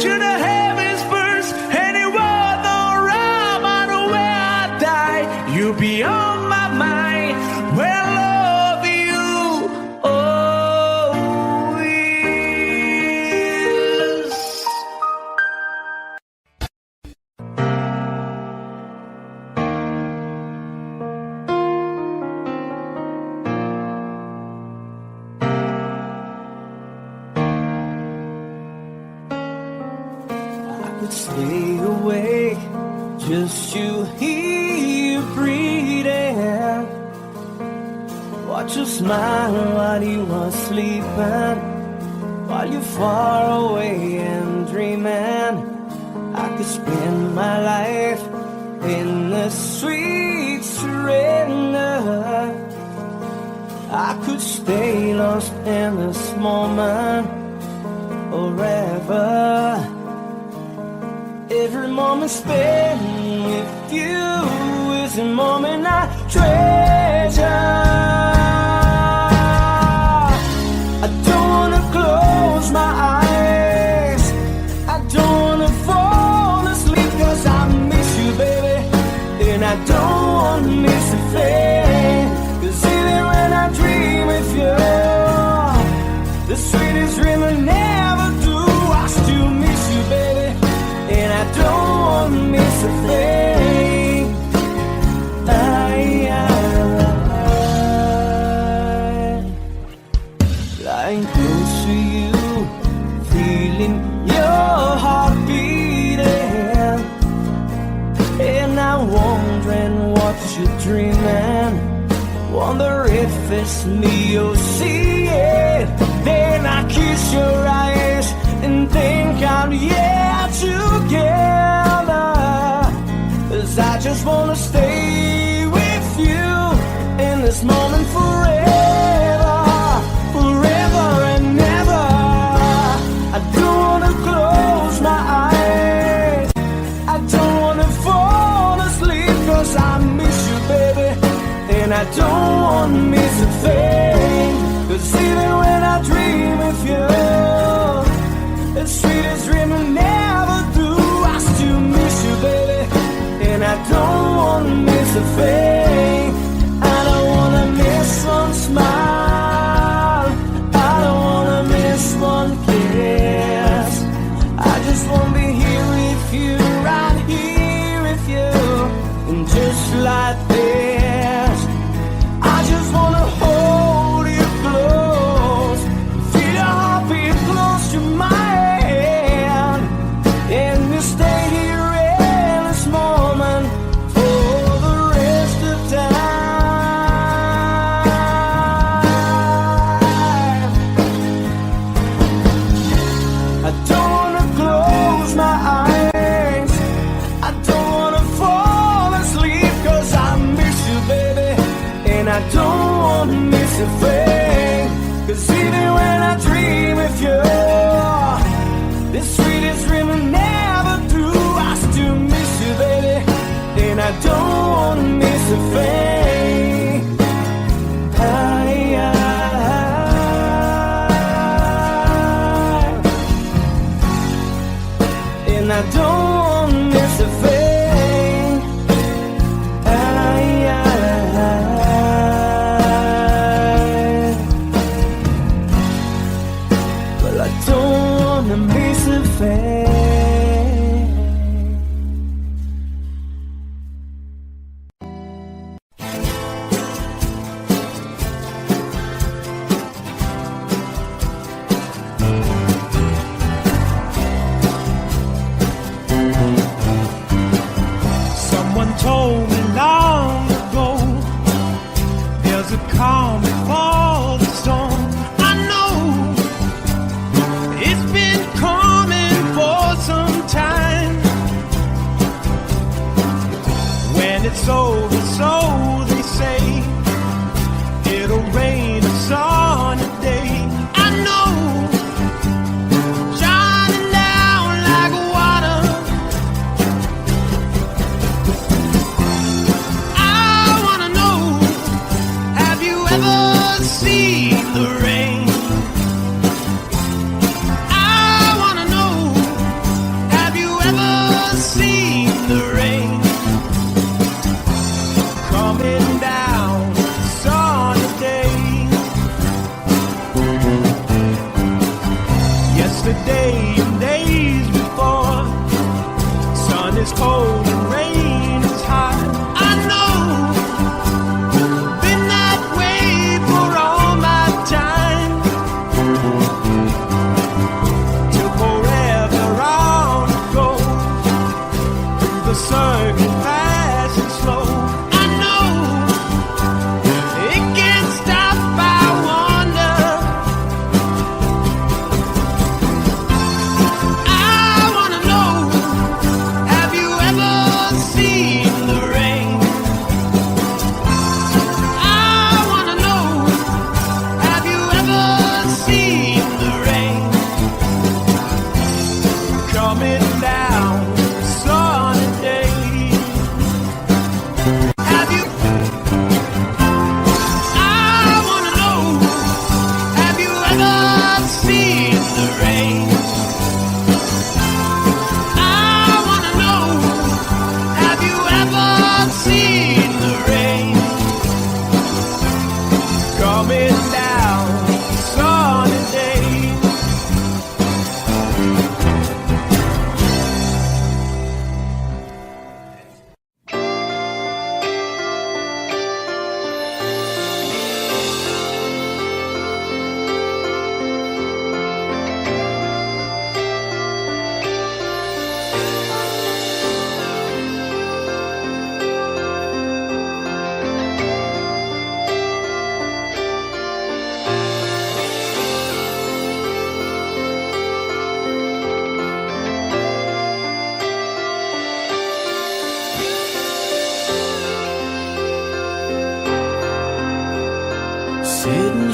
to the heavens first. Any world or I matter where I die, you'll be on my mind. When I love you always. I could stay awake just to hear you breathing. Watch you smile while you are sleeping, while you're far away and dreaming. I could spend my life in the sweet surrender. I could stay lost in this moment forever. Every moment spent with you is a moment I treasure. I don't wanna close my eyes, I don't wanna fall asleep, 'cause I miss you, baby, and I don't wanna miss a thing. 'Cause even when I dream with you, the sweetest dream I never do, I still miss you, baby, and I don't want to miss a thing. Lying close to you, feeling your heart beating, and I'm wondering what you're dreaming. Wonder if it's me you're seeing. Then I kiss your eyes and think I'm together. 'Cause I just wanna stay with you in this moment forever, forever and ever. I don't wanna close my eyes, I don't wanna fall asleep, 'cause I miss you, baby, and I don't wanna miss a thing. 'Cause even when I dream of you, the sweetest dream I never do, I still miss you, baby, and I don't wanna miss a thing. I don't wanna miss one smile, I don't wanna miss one kiss. I just wanna be here with you, right here with you, and just like this, I just wanna hold you close, feel your heartbeat close to mine, and you stay here in this moment for the rest of time. I don't wanna close my eyes, I don't wanna fall asleep, 'cause I miss you, baby, and I don't wanna miss a thing. 'Cause even when I dream of you, the sweetest dream I never do, I still miss you, baby, and I don't wanna miss a thing. And I don't wanna miss a thing. Well, I don't wanna miss a thing.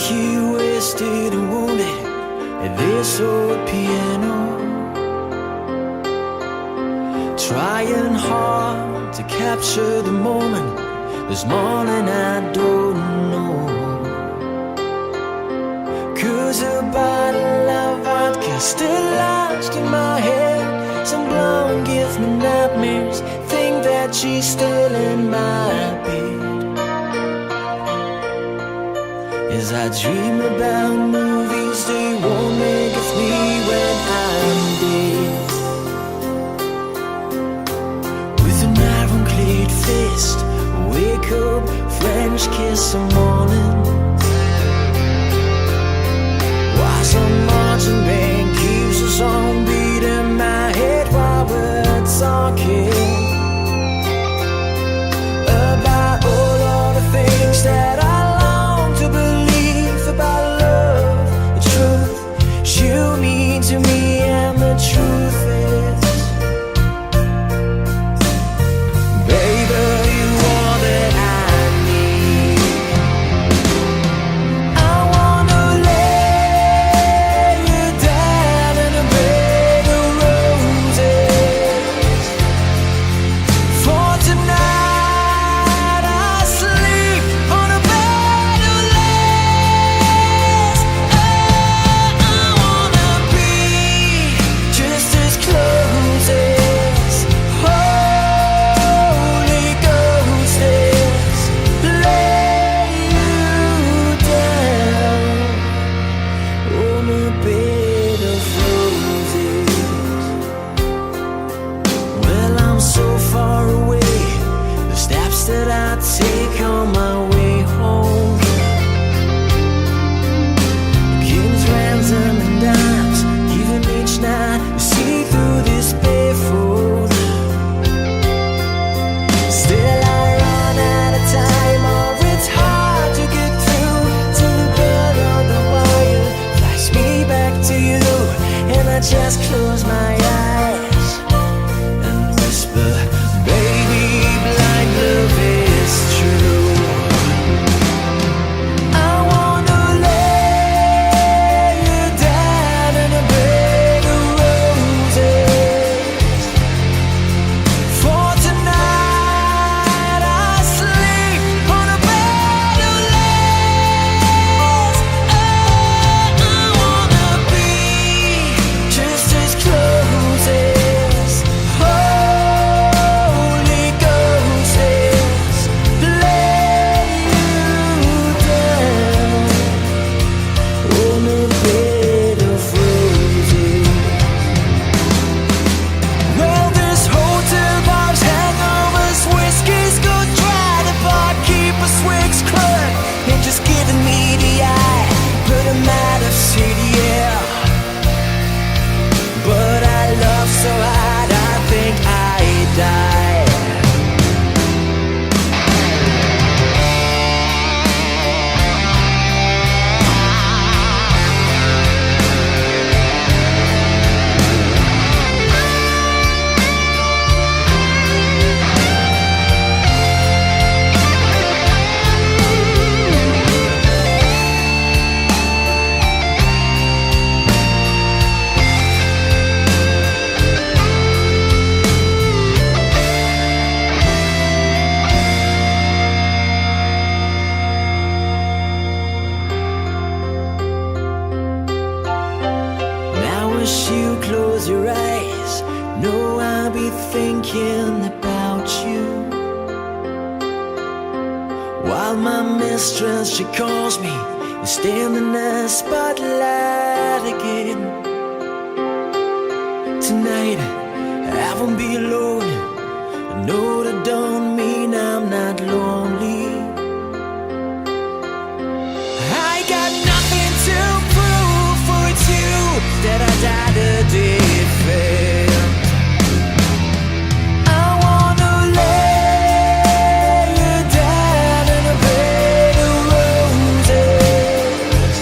he wasted and wounded at this old piano, trying hard to capture the moment. This morning I don't know, 'cause a bottle of vodka still lodged in my head. Some blonde gives me nightmares, think that she's still in my bed. As I dream about movies they won't make with me when I'm dead. With an ironclad fist, wake up, French kiss the morning. While some marching band keeps us on beat in my head while we're talking about all of the things that I long to believe about love, the truth you mean to me, and the truth is, baby, you are that I need. I wanna lay you down in a bed of roses. For tonight I sleep on a bed of lace. Oh, I wanna be just as close as Holy Ghost is. Lay you down on a bed of roses. Well, I'm so far away, the steps that I take on my way home, kings, ransom, and dimes, even each night you see through this barefoot. Still I run out of time, or it's hard to get through till the bell on the wire flies me back to you, and I just close my eyes and whisper, baby, blind love is true. I wanna lay you down in a bed of roses. For tonight I sleep on a bed of lace. Oh, I wanna be just as close as Holy Ghost is. Lay you down on a bed of roses. Well, this hotel bar's hangovers, whiskey's go dry. The barkeeper swigs clerk and just giving me the eye. But I'm out of city, yeah. But I love so hard, I think I die. Now as you close your eyes, know I'll be thinking about you. While my mistress, she calls me and stand in the spotlight again. Tonight I won't be alone. I know that don't mean I'm not lonely. I got nothing to prove, for it's you that I died a day failed. I wanna lay you down in a bed of roses.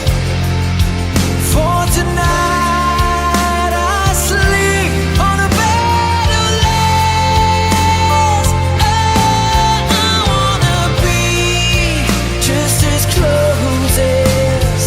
For tonight I sleep on a bed of lace. Oh, I wanna be just as close as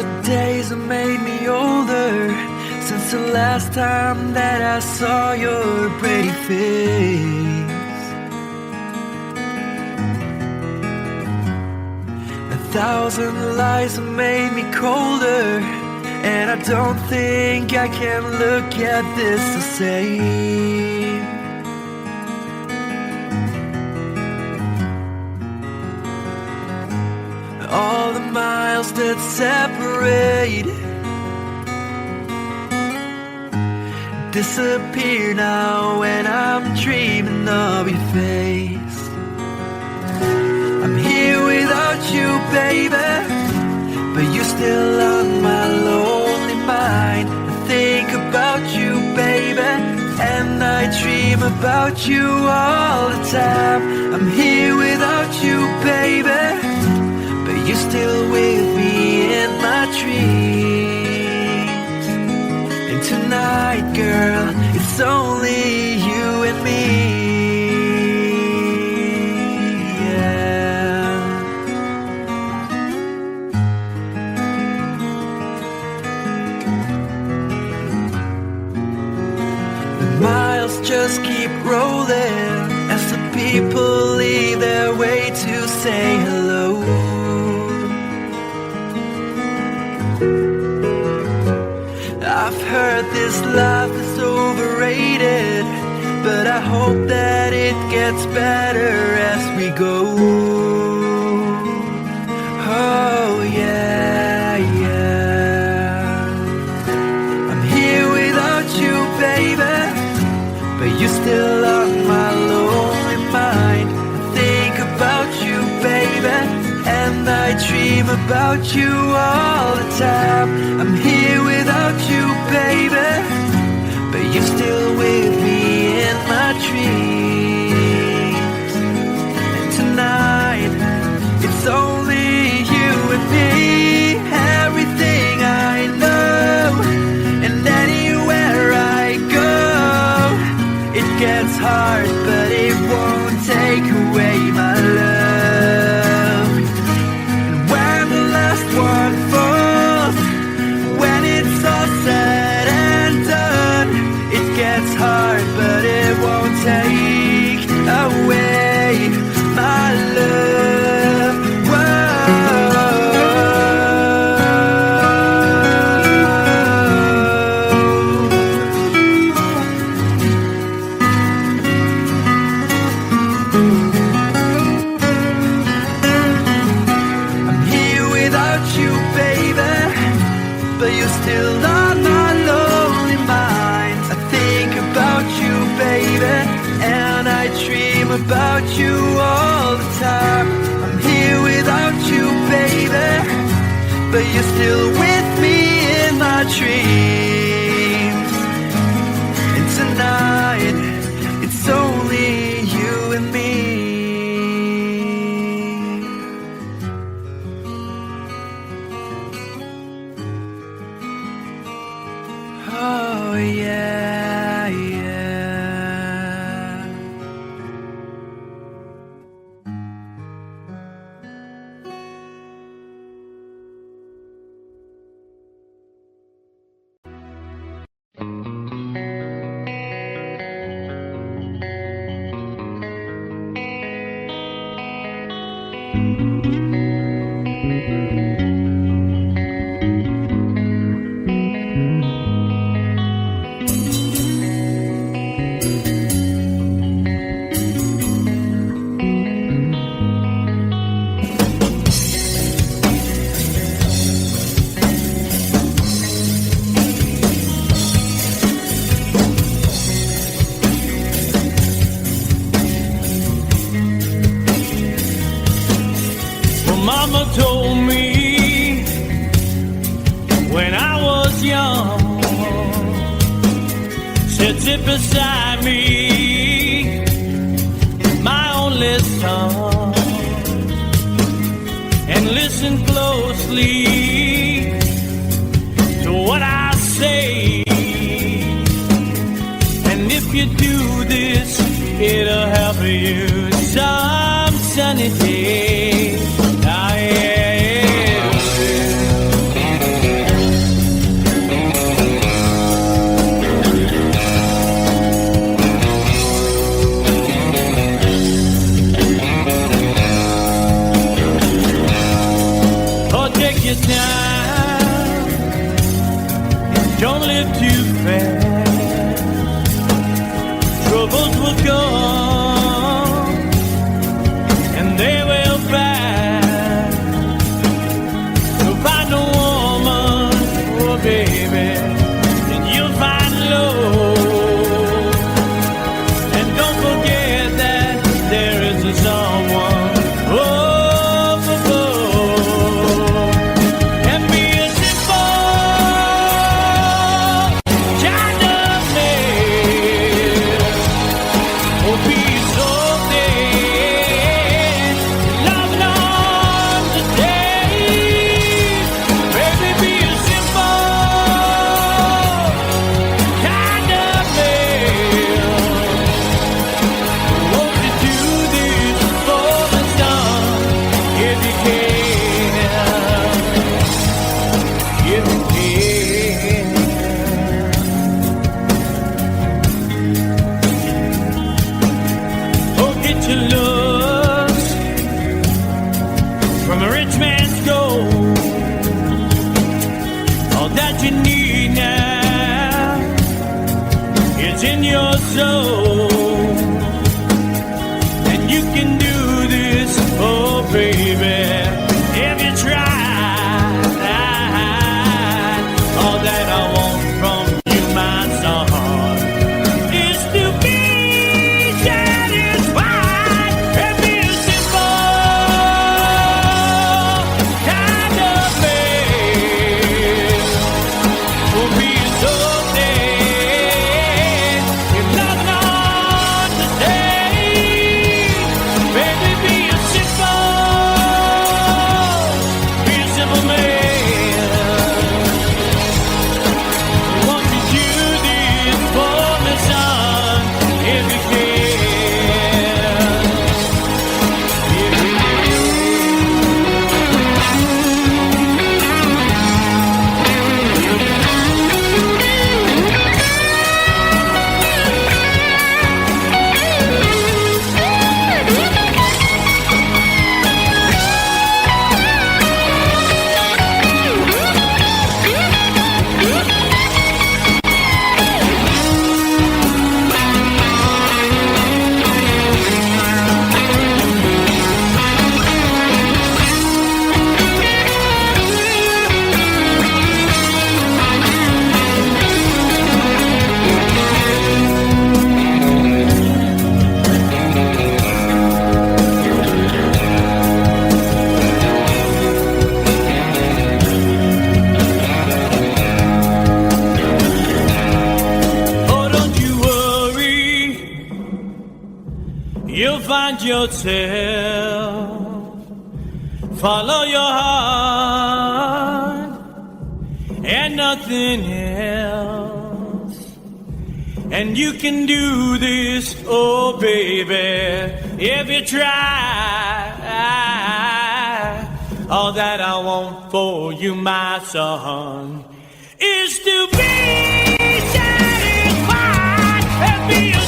the days have made me older since the last time that I saw your pretty face. 1,000 lies have made me colder, and I don't think I can look at this the same. All the miles that separate disappear now when I'm dreaming of your face. I'm here without you, baby, but you're still on my lonely mind. I think about you, baby, and I dream about you all the time. I'm here without you, baby, but you're still with me in my dreams. And tonight, girl, it's only you and me. Miles just keep rolling as the people leave their way to say hello. I've heard this life is overrated, but I hope that it gets better as we go. Oh yeah, yeah. I'm here without you, baby, but you're still on my lonely mind. I think about you, baby, and I dream about you all the time. I'm here without you, baby, but you're still with me in my dreams. And tonight, it's only you and me. Everything I know, and anywhere I go, it gets hard, but it won't take away my love. And when the last one falls, when it's all said and done, it gets hard, but it won't take away my love. Whoa. I'm here without you, baby, but you're still on my lonely mind. I think about you, baby, and I dream about you all the time. I'm here without you, baby, but you're still with me in my dreams. And tonight, it's only you and me. Oh yeah, yeah. Mama told me when I was young, said sit beside me, my only son, and listen closely to what I say. And if you do this, it'll help you some sunny day. Ah, yeah, yeah. don't live too fast. Troubles will come and they will pass. So find a woman, oh baby, and you'll find love. And don't forget that there is a someone. Yourself, follow your heart and nothing else, and you can do this, oh baby, if you try. All that I want for you, my son, is to be satisfied and be a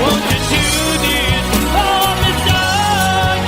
won't you do this for me, son?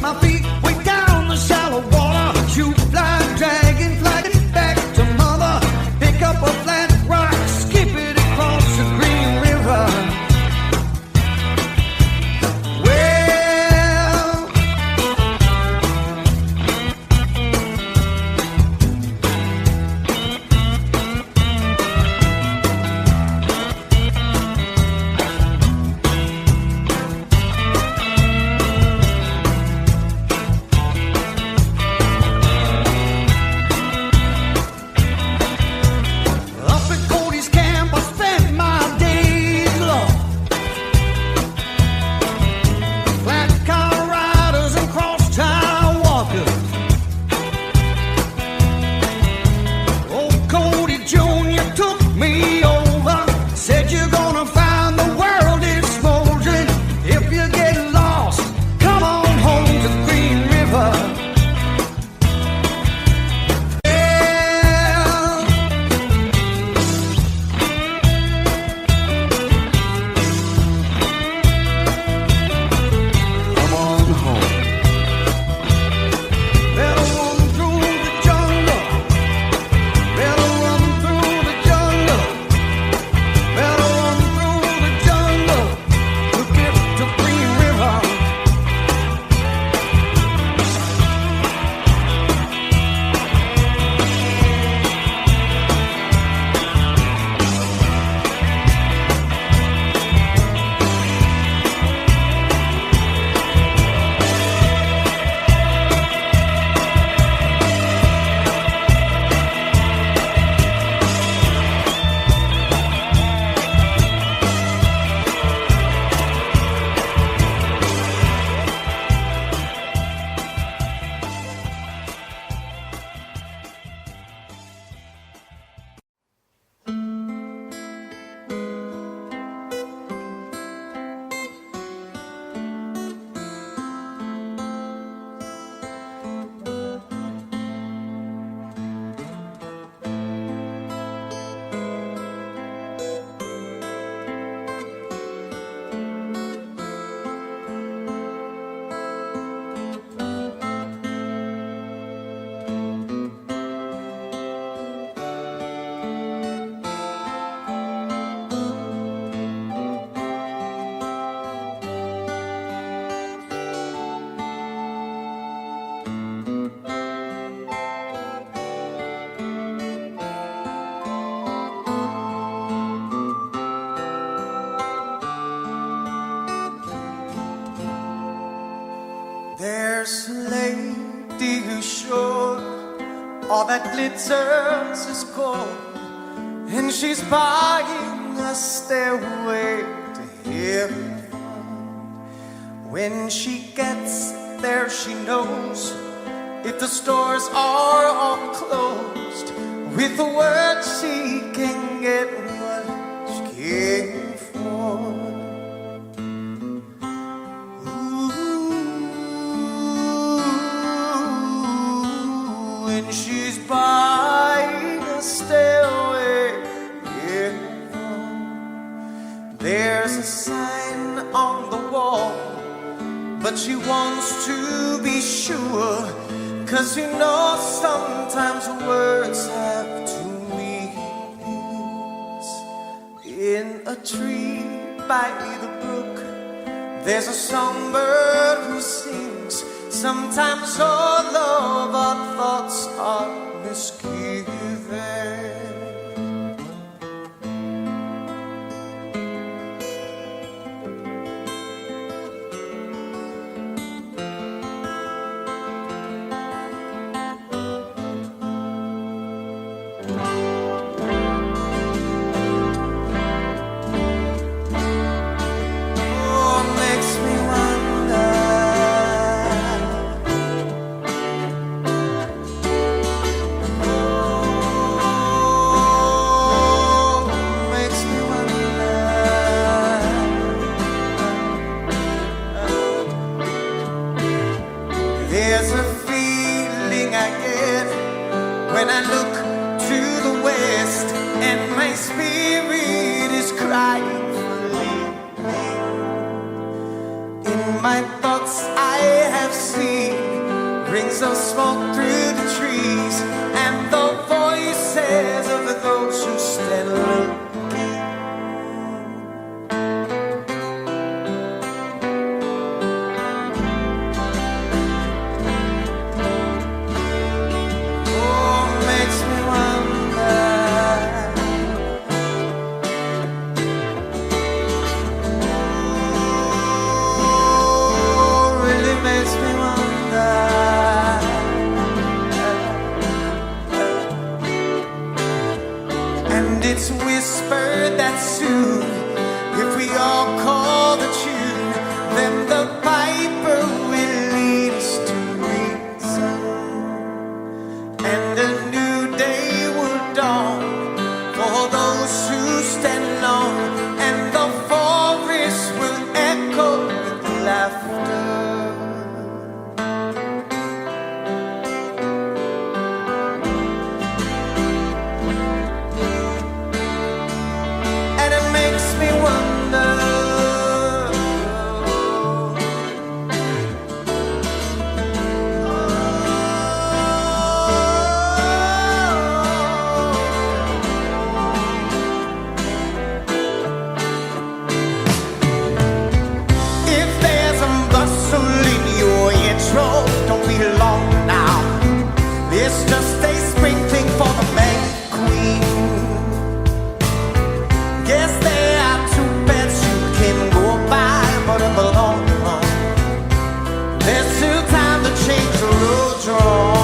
my feet way down the shallow water. You fly, dragonfly, get back to mother. Pick up a flat rock, skip it across the green river. There's a lady who's sure all that glitters is gold, and she's buying a stairway to heaven. When she gets there, she knows if the stores are all closed, with the word she can get what she came for. When she's buying a stairway in heaven, there's a sign on the wall, but she wants to be sure, 'cause you know sometimes words have two meanings. In a tree by the brook, there's a songbird who sings. Sometimes all of our thoughts are misgiven. There's a feeling I get when I look to the west, and my spirit is crying for leaving. In my thoughts I have seen rings of smoke through the trees, and the voices of those who stand looking. It's whispered that soon, if we all call the tune, then the piper will lead us to reason, and a new day will dawn for those who stand long, and the forest will echo with laughter. Don't be long now. It's just a spring thing for the man queen. Guess there are two beds you can go by, but in the long run, there's still time to change the road you're on.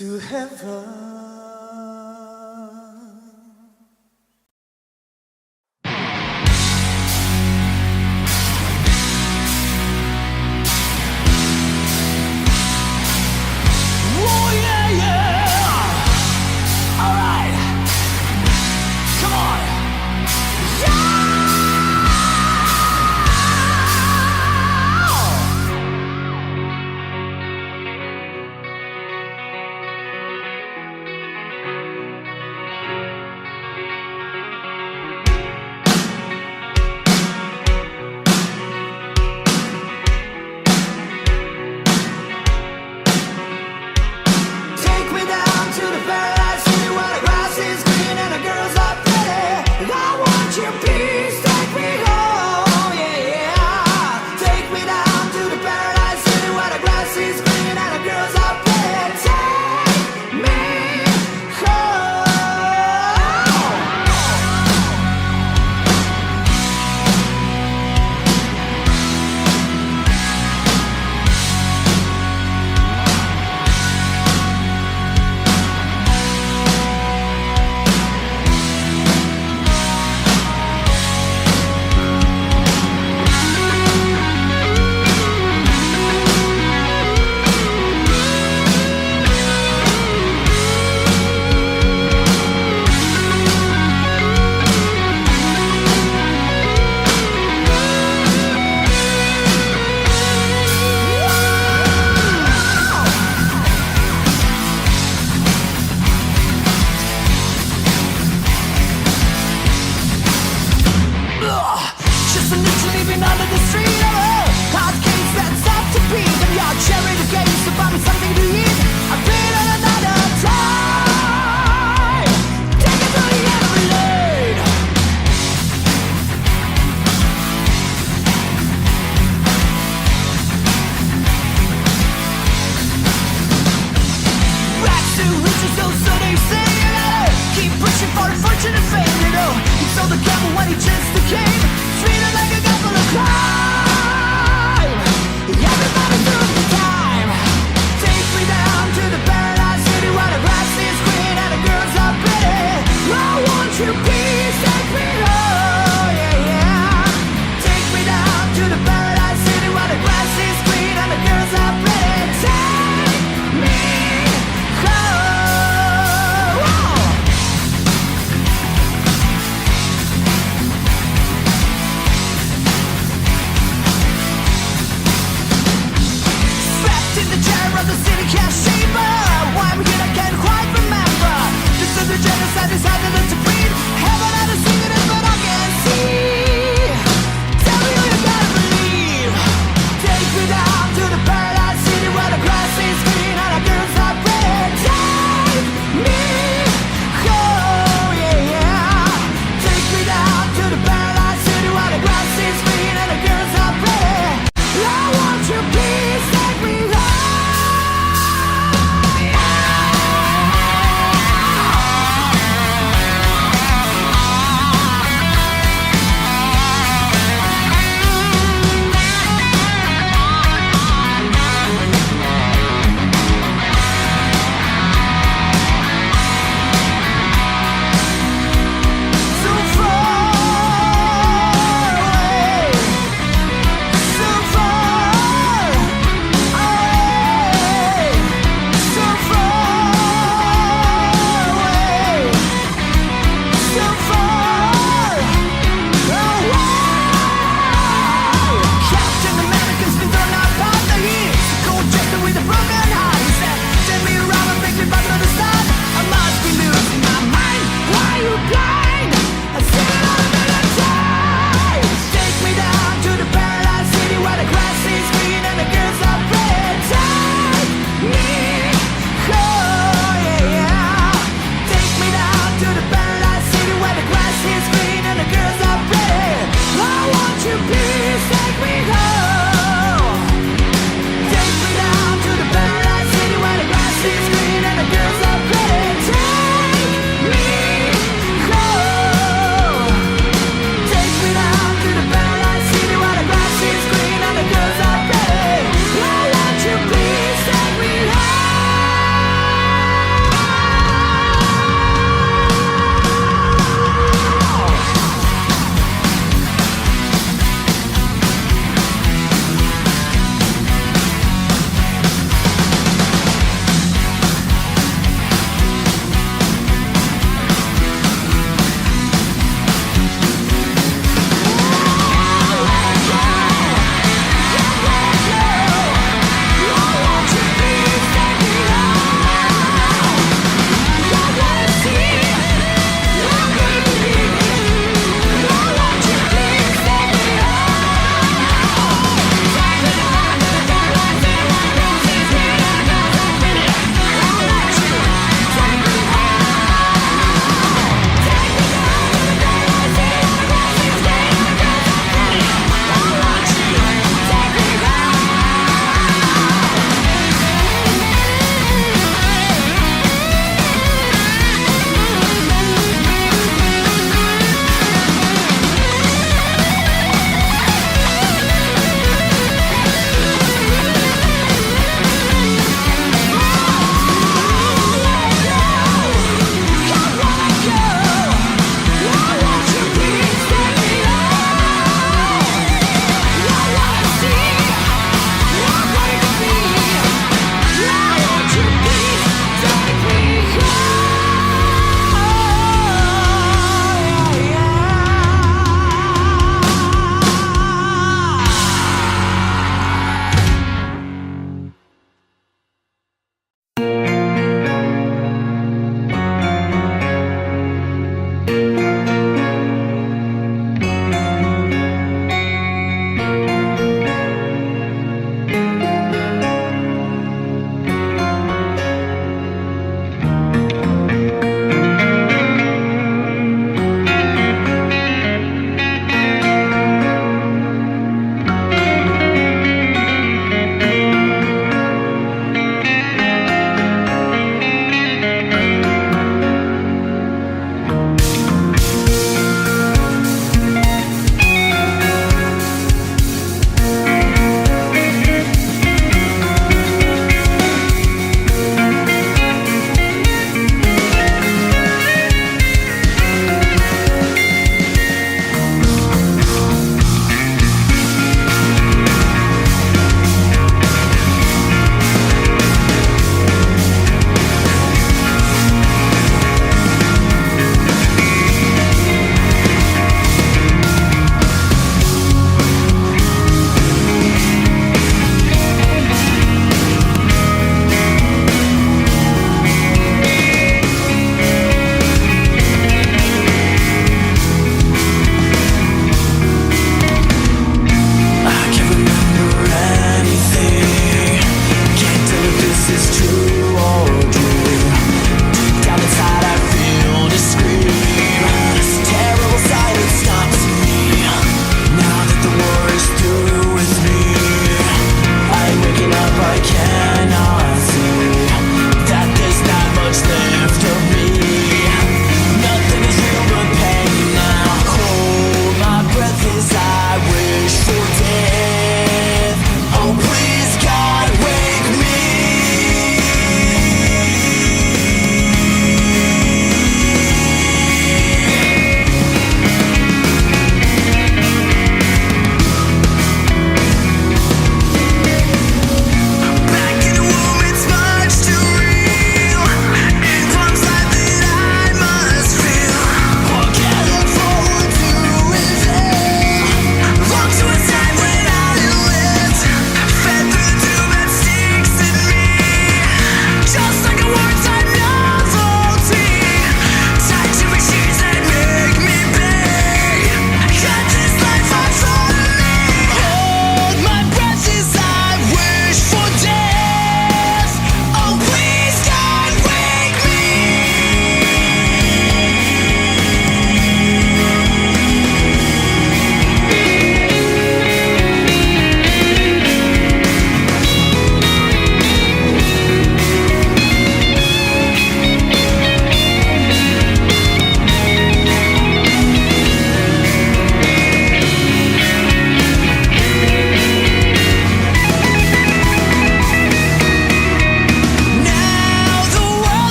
to heaven. Oh yeah, yeah. All right, come on. Yeah.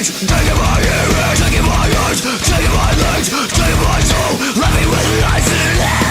feet, taking my ears, taking my eyes, taking my legs, taking my soul, let me with life in hell.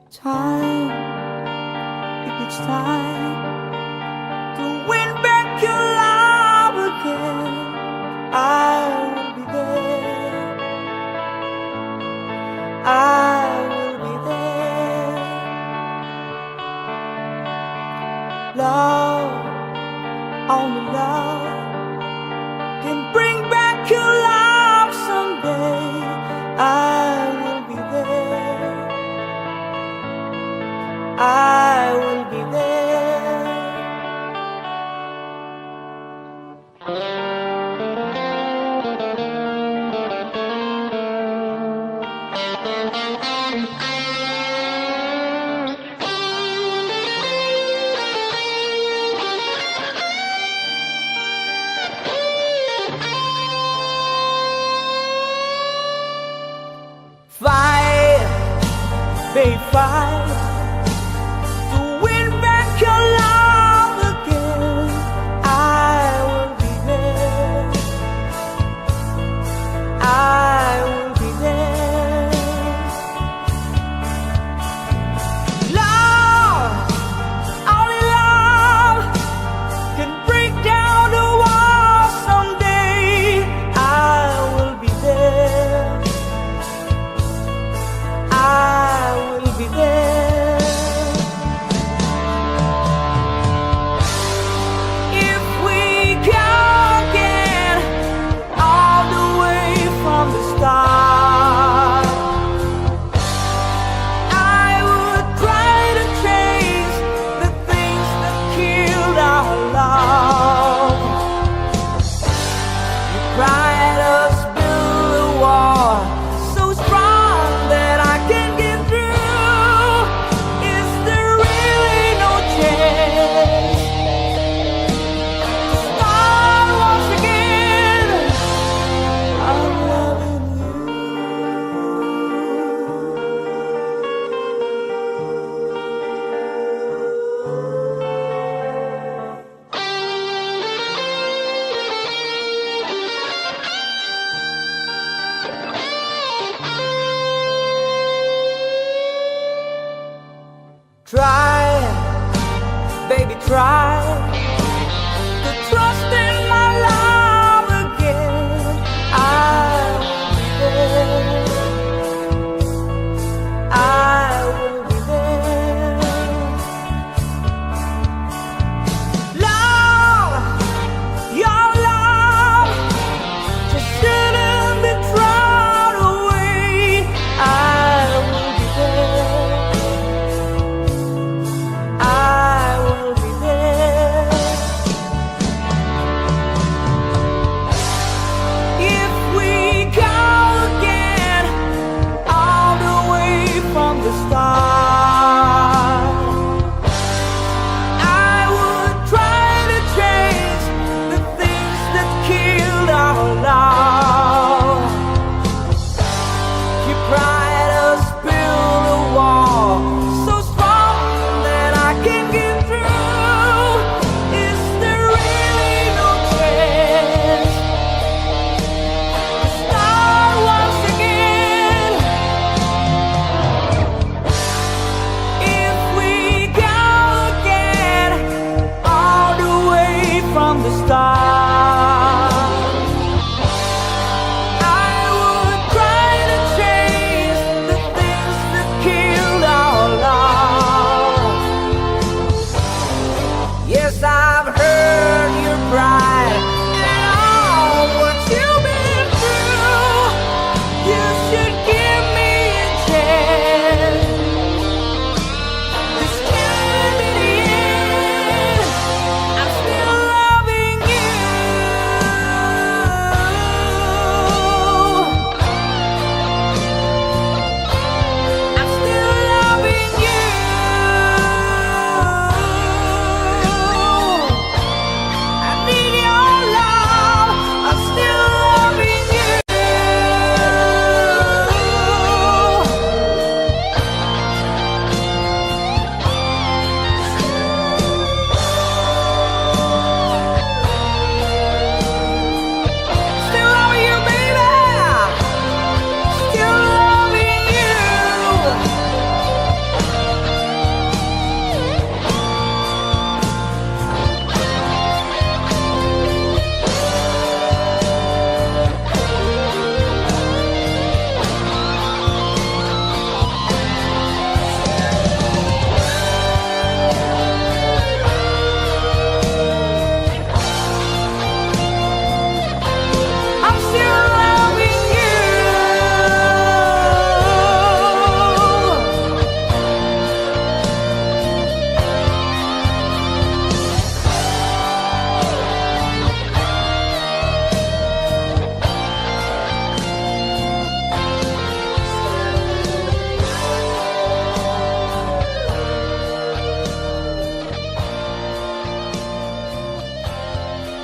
Time, if it's time to win back your love again, I will be there. I will be there. Love, only love can bring back your love someday. I will be there. I will be there. Fight, babe, fight. Be there. try to trust in my love again, I will be there. I will be there. Love, your love just shouldn't be thrown away. I will be there. I will be there. If we go again all the way from the start, I would try to change the things that killed our love. You tried to build a wall so strong that I can get through. Is there really no chance to start once again? If we go again all the way from the start, I would try to change the things that killed our love. Yes, I've heard your pride and all what you've been through. You should give me a chance. This can't be the end. I'm still loving you. I'm still loving you. I need your love. I'm still loving you. Still loving you, baby. Still loving you. I'm still loving you.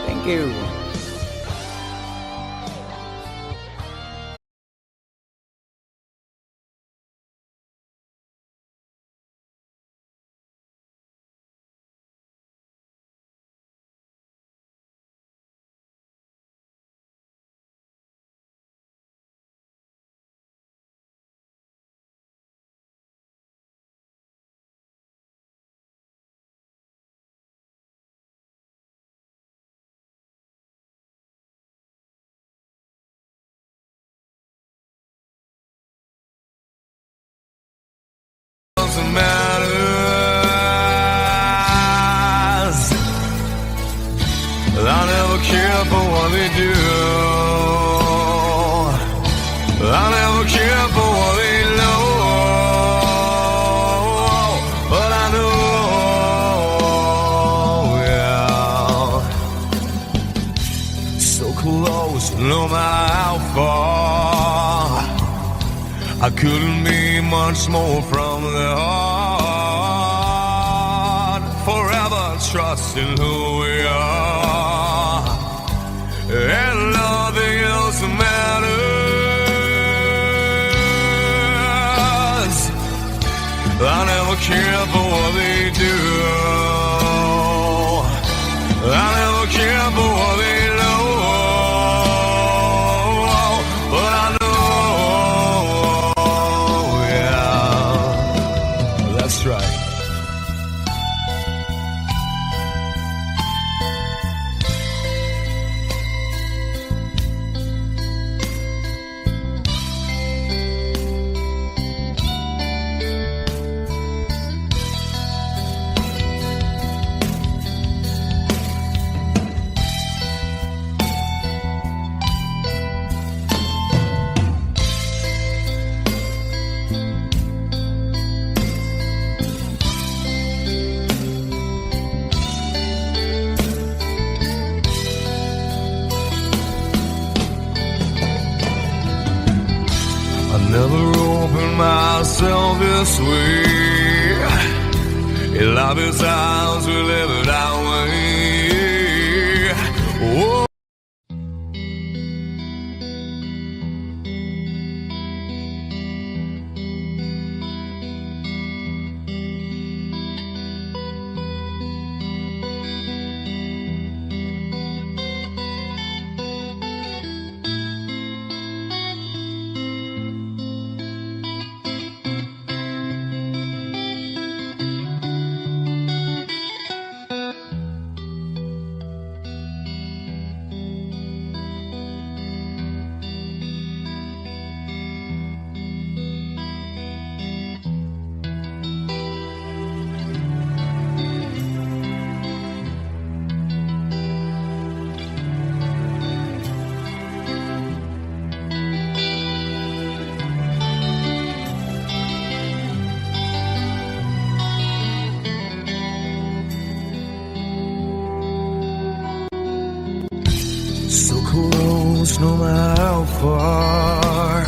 Thank you. Doesn't matters. I never care for what they do. I never care for what they know. But I know, yeah, so close, no matter how far. I couldn't be much more from the heart. Forever trusting who we are, and nothing else matters. I never care for what they do. I never care for what they know. But I know, yeah, that's right. never opened myself this way. Life is ours, we live it our way. Oh. So close, no matter how far.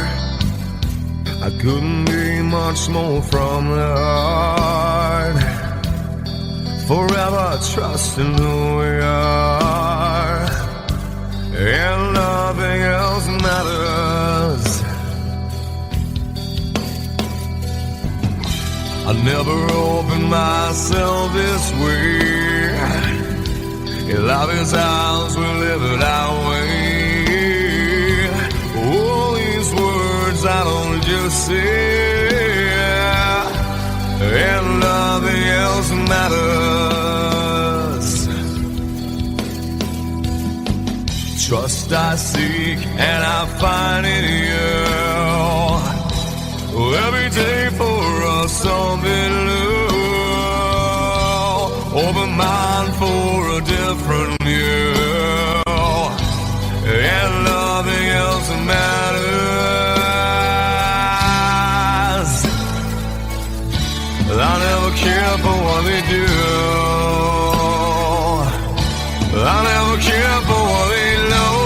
I couldn't be much more from the heart. Forever trusting who we are, and nothing else matters. I never opened myself this way. Life is ours, we live it our way. All these words I don't just say, and nothing else matters. Trust I seek and I find in you. Every day for us something new. Open mind for a different view, and nothing else matters. I never care for what they do. I never care for what they know,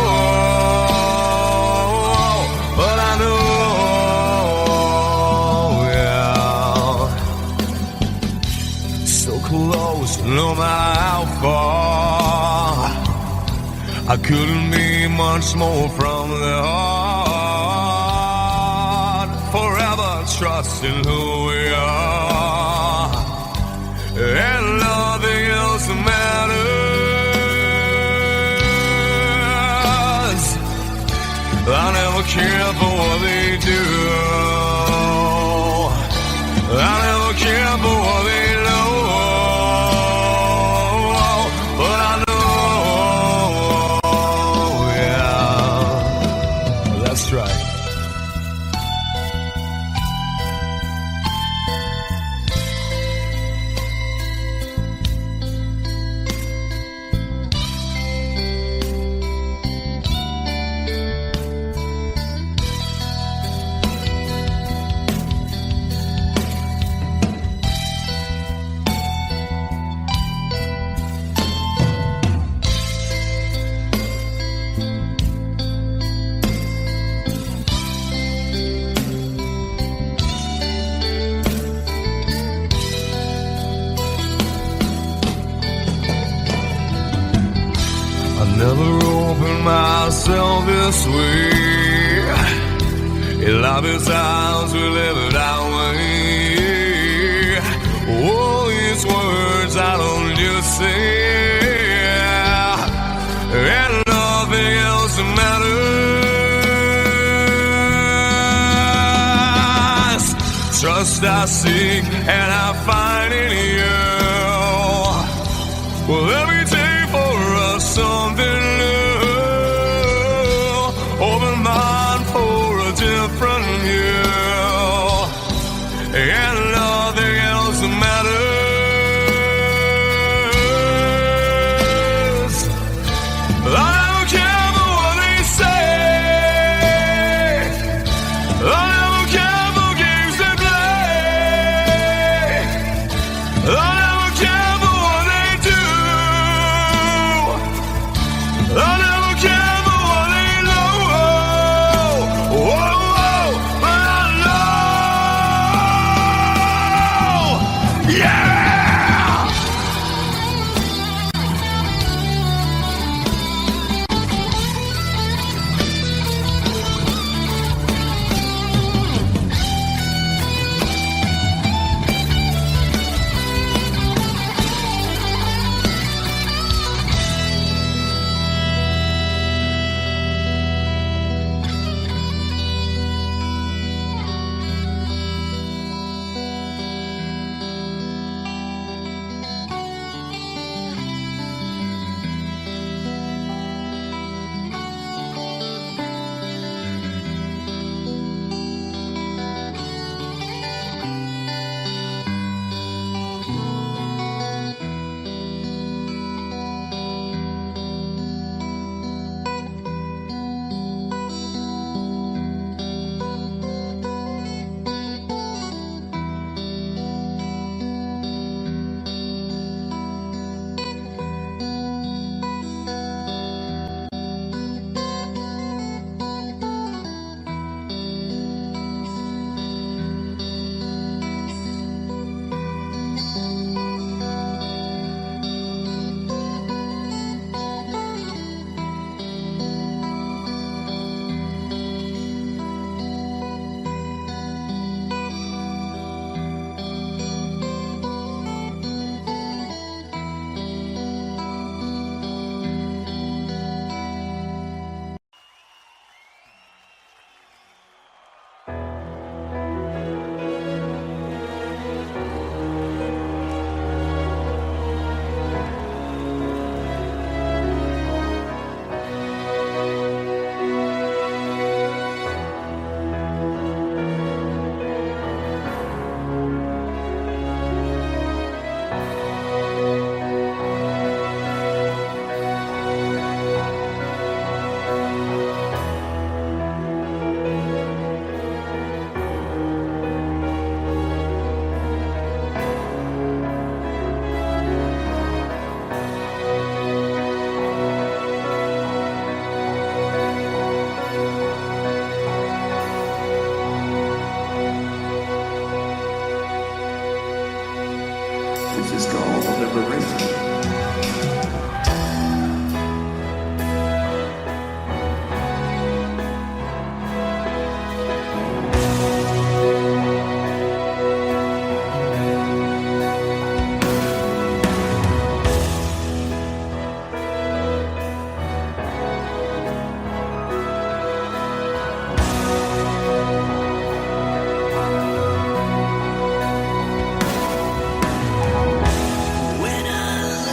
but I know, yeah. So close, no matter how far. I couldn't be much more from the heart. Forever trusting who we are, and nothing else matters. I never care for what they do. I never care for what they know, but I know, yeah, that's right. Never opened myself this way. Life is ours, we live it our way. All these words I don't just say, and nothing else matters. Trust I seek and I find in you. Well, every day for us something new. Open mind for a different view, and nothing else matters. I don't care for what they say. I don't care for games they play. I don't care for what they do. is called liberation. When I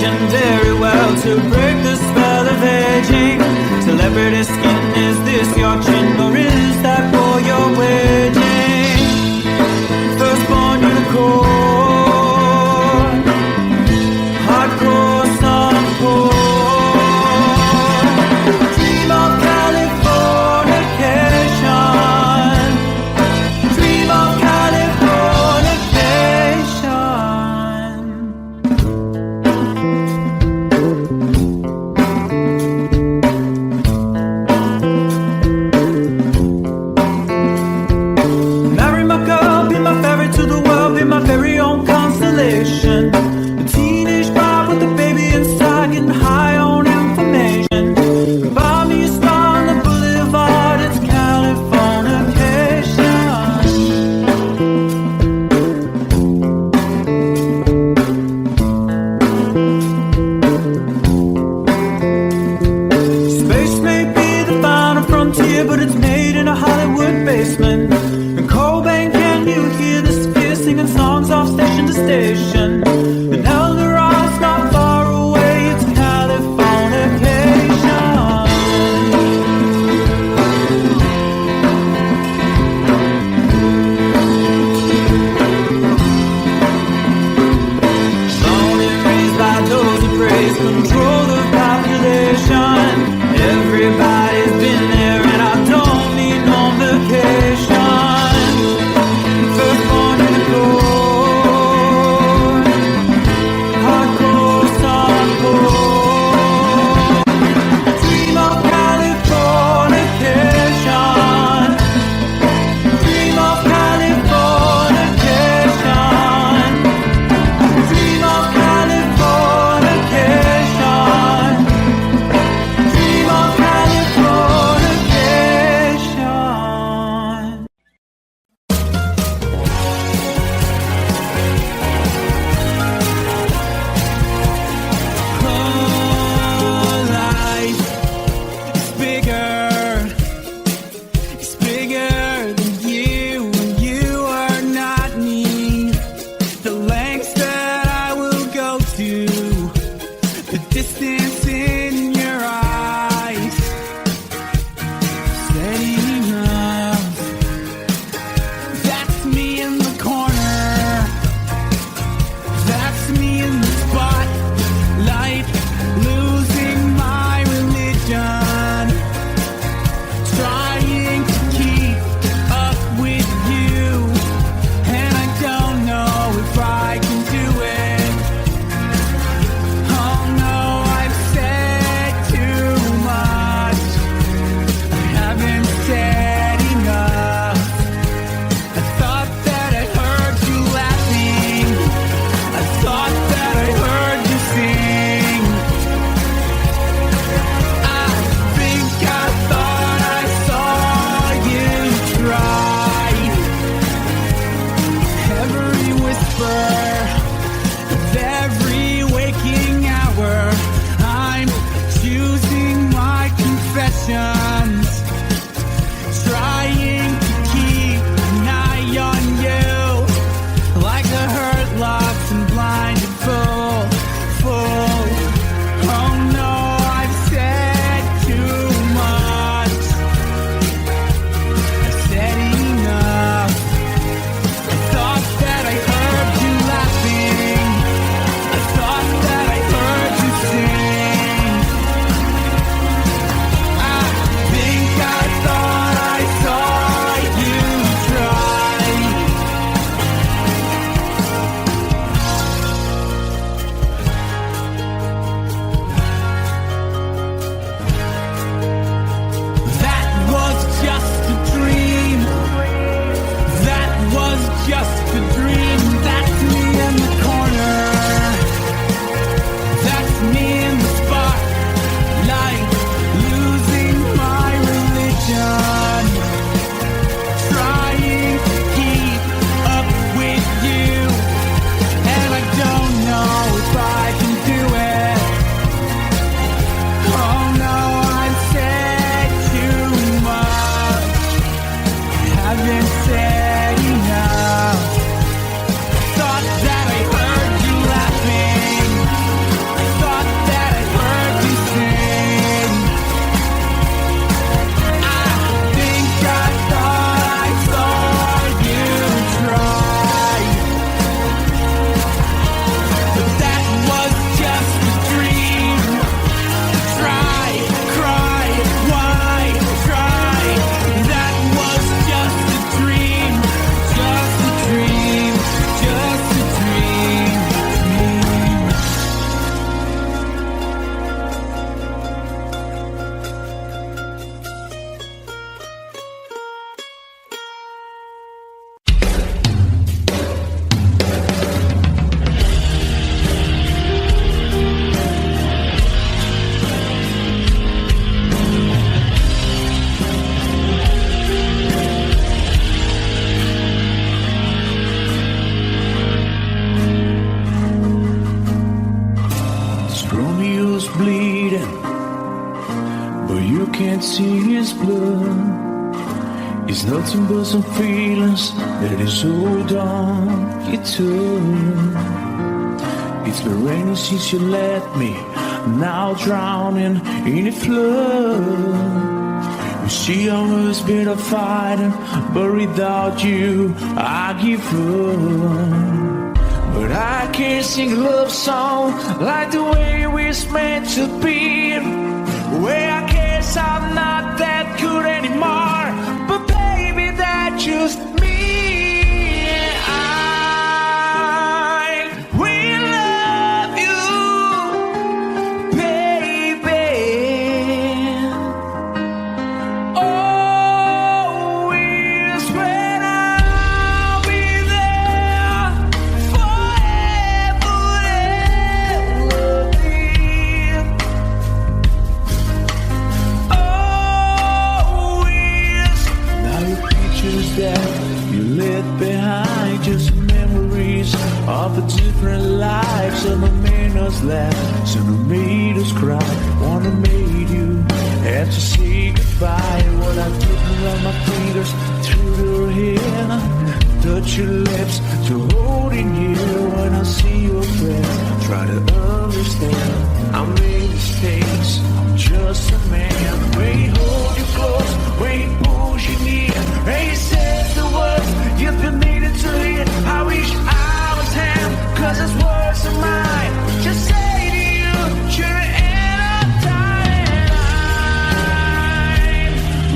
function very well to break the spell of aging. Celebrity skin, is this your chin or is that for your waging? Firstborn unicorn, hardcore softcore. Dream of Californication, dream of Californication. Marry my girl, be my ferry to the world, be my very own constellation. A teenage bride with a baby inside, getting high on information. Buy me a star on the boulevard, it's Californication. Space may be the final frontier, but it's made in a Hollywood basement. And Cobain, can you hear the sphere singing songs off station to station? And Eldorad's not far away, it's Californication. Born and raised by those who praise control the population. Everybody's been there and I don't need no vacation. Firstborn unicorn, hardcore softcore. Dream of Californication, dream of Californication, dream of Californication, dream of Californication. Life is bigger. It's bigger than you, and you are not me. The lengths that I will go to, the distance in your eyes, steady enough. That's me in the corner. That's me in the spotlight, losing my religion, trying to keep up with you, and I don't know if I can do it. Oh no, I've said Romeo's bleeding, but you can't see his blood. It's nothing but some feelings that is hold on you took. It's been raining since you left me, now drowning in a flood. You see, I was better fighting, but without you, I give up. But I can't sing a love song like the way we're meant to be. Well, I guess I'm not that good anymore, but baby, that's just me. I will love you, baby. Always when I'll be there forever and ever. Always. Now your pictures that you left behind, just memories of a different life. Some have made us laugh, some have made us cry. One have made you have to say goodbye. What I did around my fingers through your hair, touch your lips to hold in here. When I see your breath, try to understand. I made mistakes, I'm just a man. When he hold you close, when he pulls you near, and he says the words you've been needing to hear. I wish I was him, 'cause his words are mine. Just say to you, you're the end of time.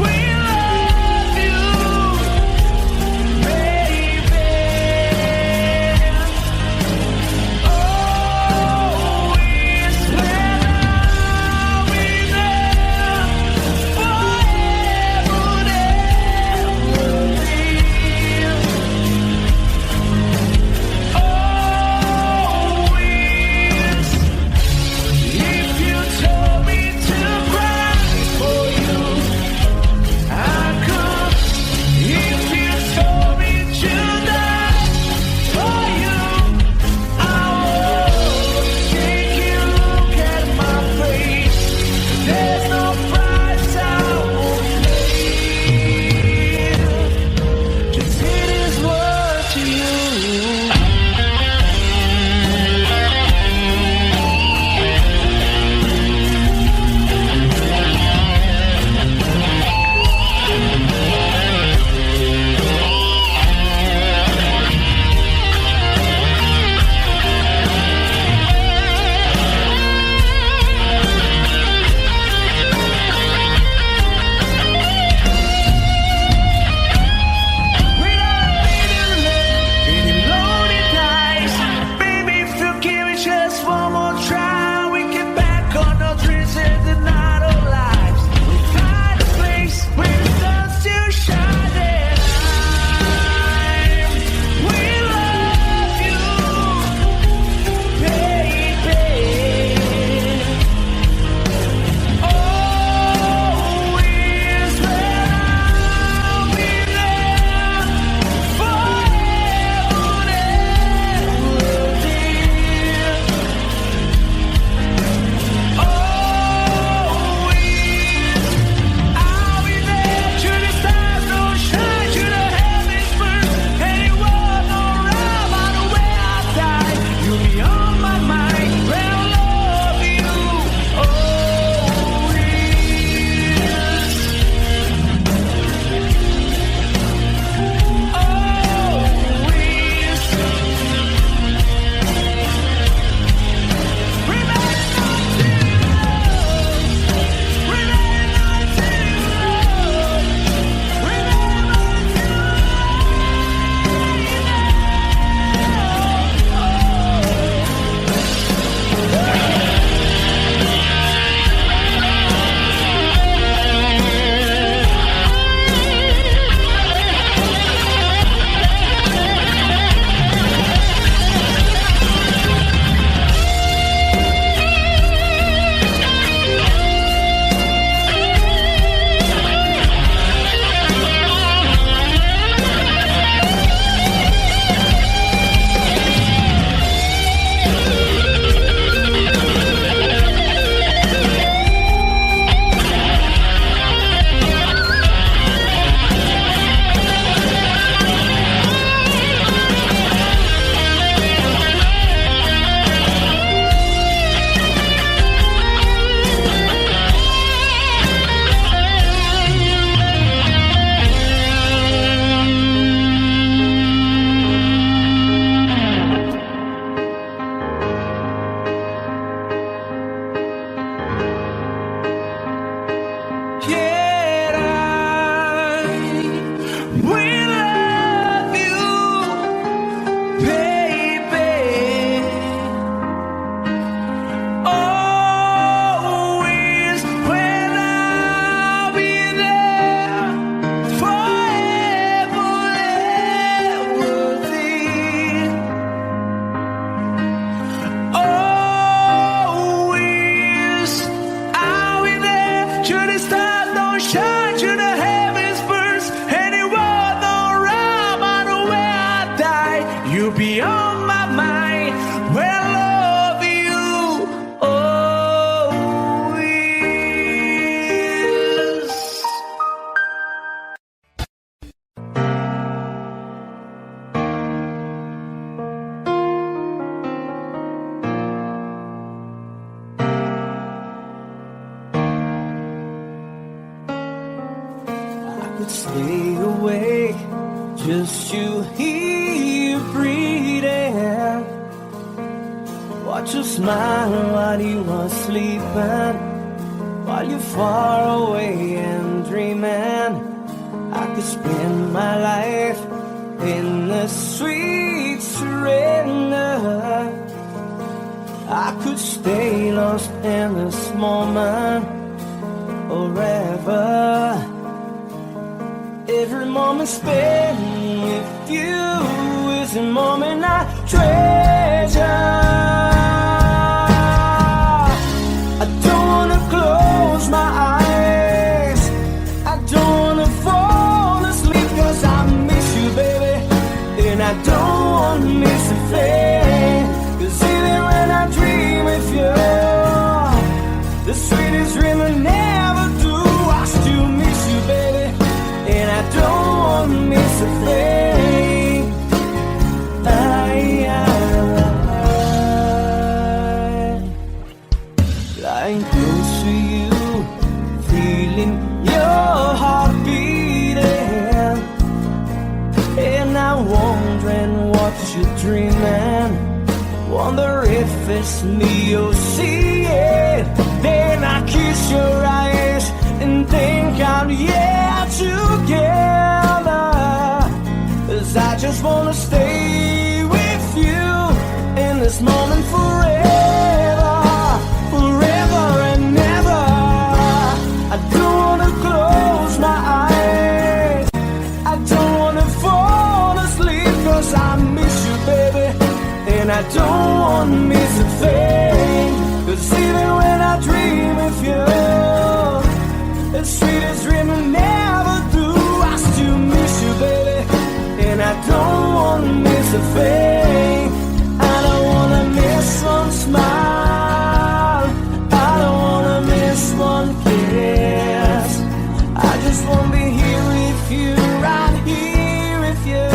We love you, baby. Always when could stay awake just to hear you breathing. Watch you smile while you are sleeping, while you're far away and dreaming. I could spend my life in the sweet surrender. I could stay lost in this moment forever. Every moment spent with you is a moment I treasure. I don't wanna close my eyes, I don't wanna fall asleep, 'cause I miss you, baby, and I don't wanna miss a thing. 'Cause even when I dream with you, the sweetest dream I never do, I still miss you, baby, and I don't wanna miss a thing. Lying close to you, feeling your heart beating, and I'm wondering what you're dreaming. Wonder if it's me you're seeing. Then I kiss your eyes and think I'm together. 'Cause I just wanna stay with you in this moment forever, forever and never. I don't wanna close my eyes, I don't wanna fall asleep, 'cause I miss you, baby, and I don't wanna miss a thing. 'Cause even when I dream of you, the sweetest dream I never do, I still miss you, baby, and I don't wanna miss a thing. I don't wanna miss one smile, I don't wanna miss one kiss. I just wanna be here with you, right here with you,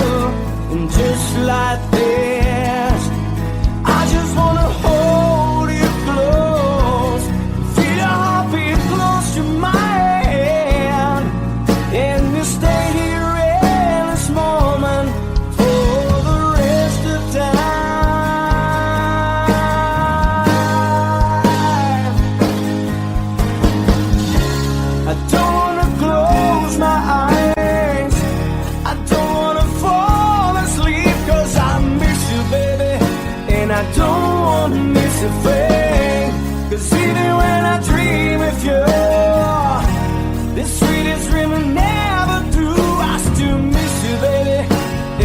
and just like this, I just wanna hold you close, feel your heartbeat close to mine, and you stay here in this moment for the rest of time. I don't wanna close my eyes, I don't wanna fall asleep, 'cause I miss you, baby, and I don't wanna miss a thing. 'Cause even when I dream of you, the sweetest dream I never do, I still miss you, baby,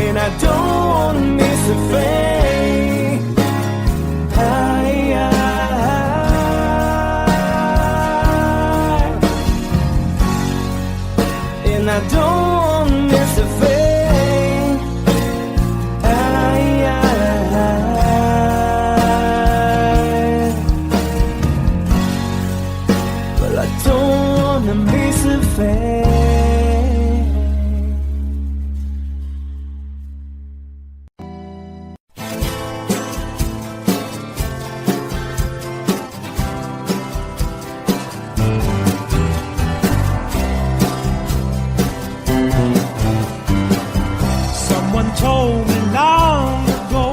and I don't wanna miss a thing. And I don't wanna miss a thing. Well, I don't wanna miss a thing. Someone told me long ago,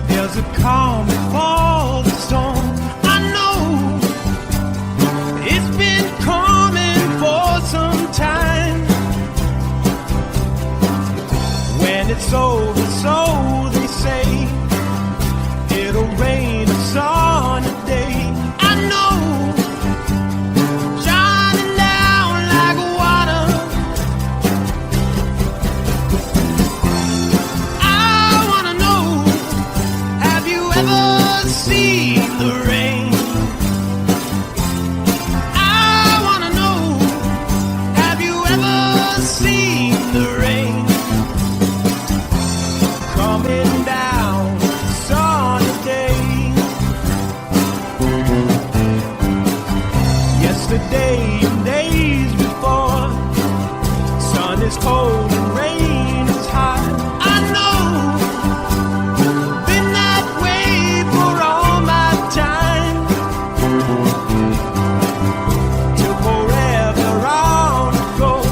there's a calm before the storm. I know it's been coming for some time. When it's over, so they say, it'll rain a sunny day. I know, shining down like water. I wanna know, have you ever seen the rain? I wanna know, have you ever seen the rain? Coming down sunny day. Yesterday and days before, sun is cold and rain is hot. I know, been that way for all my time. Till forever on it goes.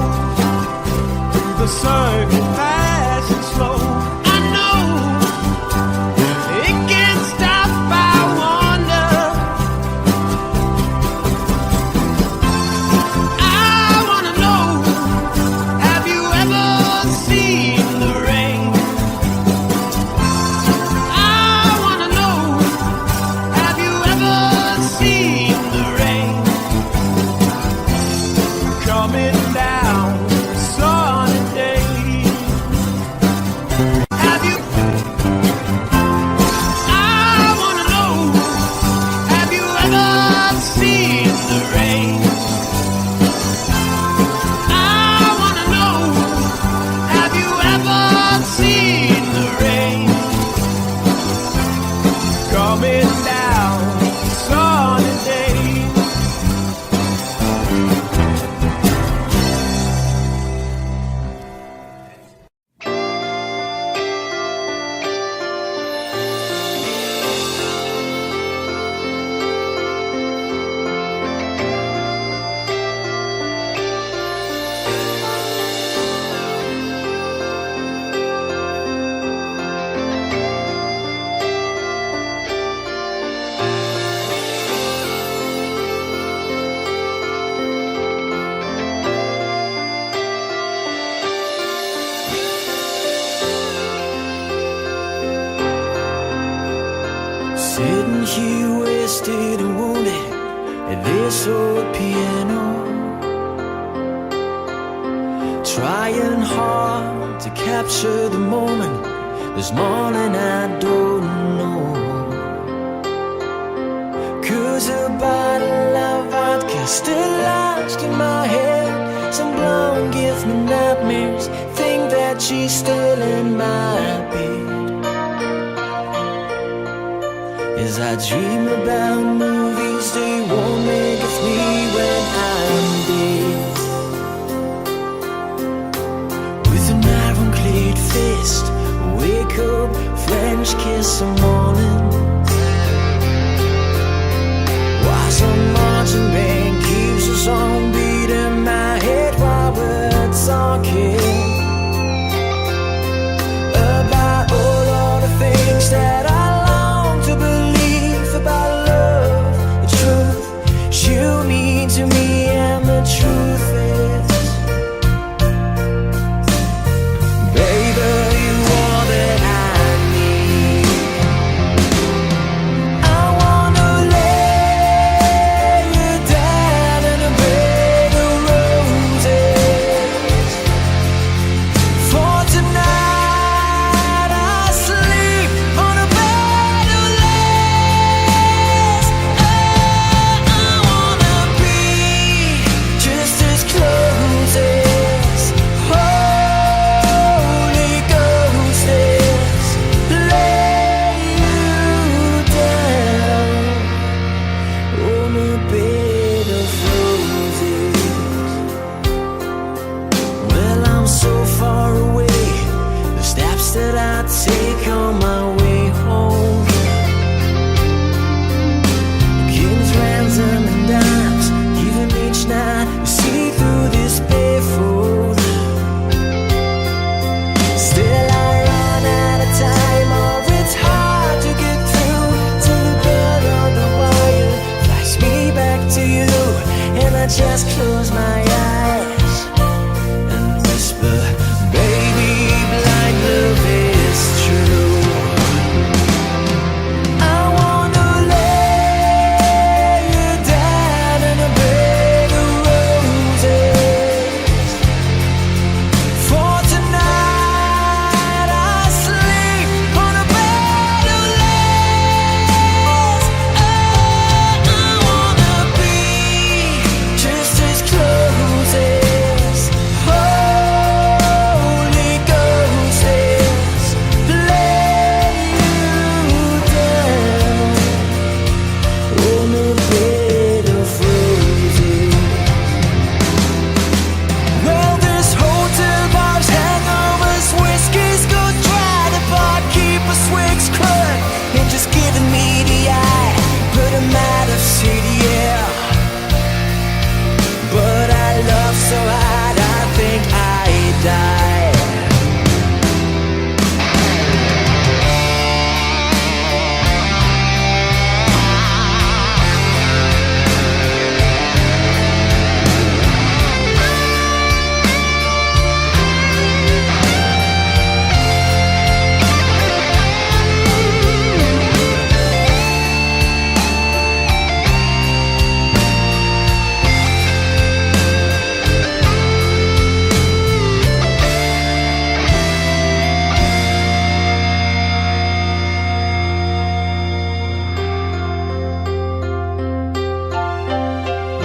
this old piano, trying hard to capture the moment. This morning I don't know, 'cause a bottle of vodka still lodged in my head. Some blonde gives me nightmares, think that she's still in my bed. As I dream about movies, they won't make of me when I'm dead. With an iron-clad fist, wake up, French kiss some morning. Why some marching band keeps us on beat in my head while we're talking about all the things that I long to believe about love, the truth you mean to me, and the truth is, baby, you are that I need. I wanna lay you down in a bed of roses. For tonight I sleep on a bed of lace. Oh, I wanna be just as close as Holy Ghost is. Lay you down on a bed of roses. Well, I'm so far away, the steps that I take on my way home, kings, ransom, and dimes, even each night you see through this barefoot. Still I run out of time, or it's hard to get through to the bed on the wire. Flies me back to you, and I just close my eyes and whisper, baby, blind love is true. I wanna lay you down in a bed of roses. For tonight I sleep on a bed of lace. Oh, I wanna be just as close as Holy Ghost is. Lay you down on a bed of roses. Well, this hotel bar's hangovers, whiskey's go dry. The barkeeper swigs crud and just giving me the eye. Put him out of city, yeah. But I love so hard, I think I die.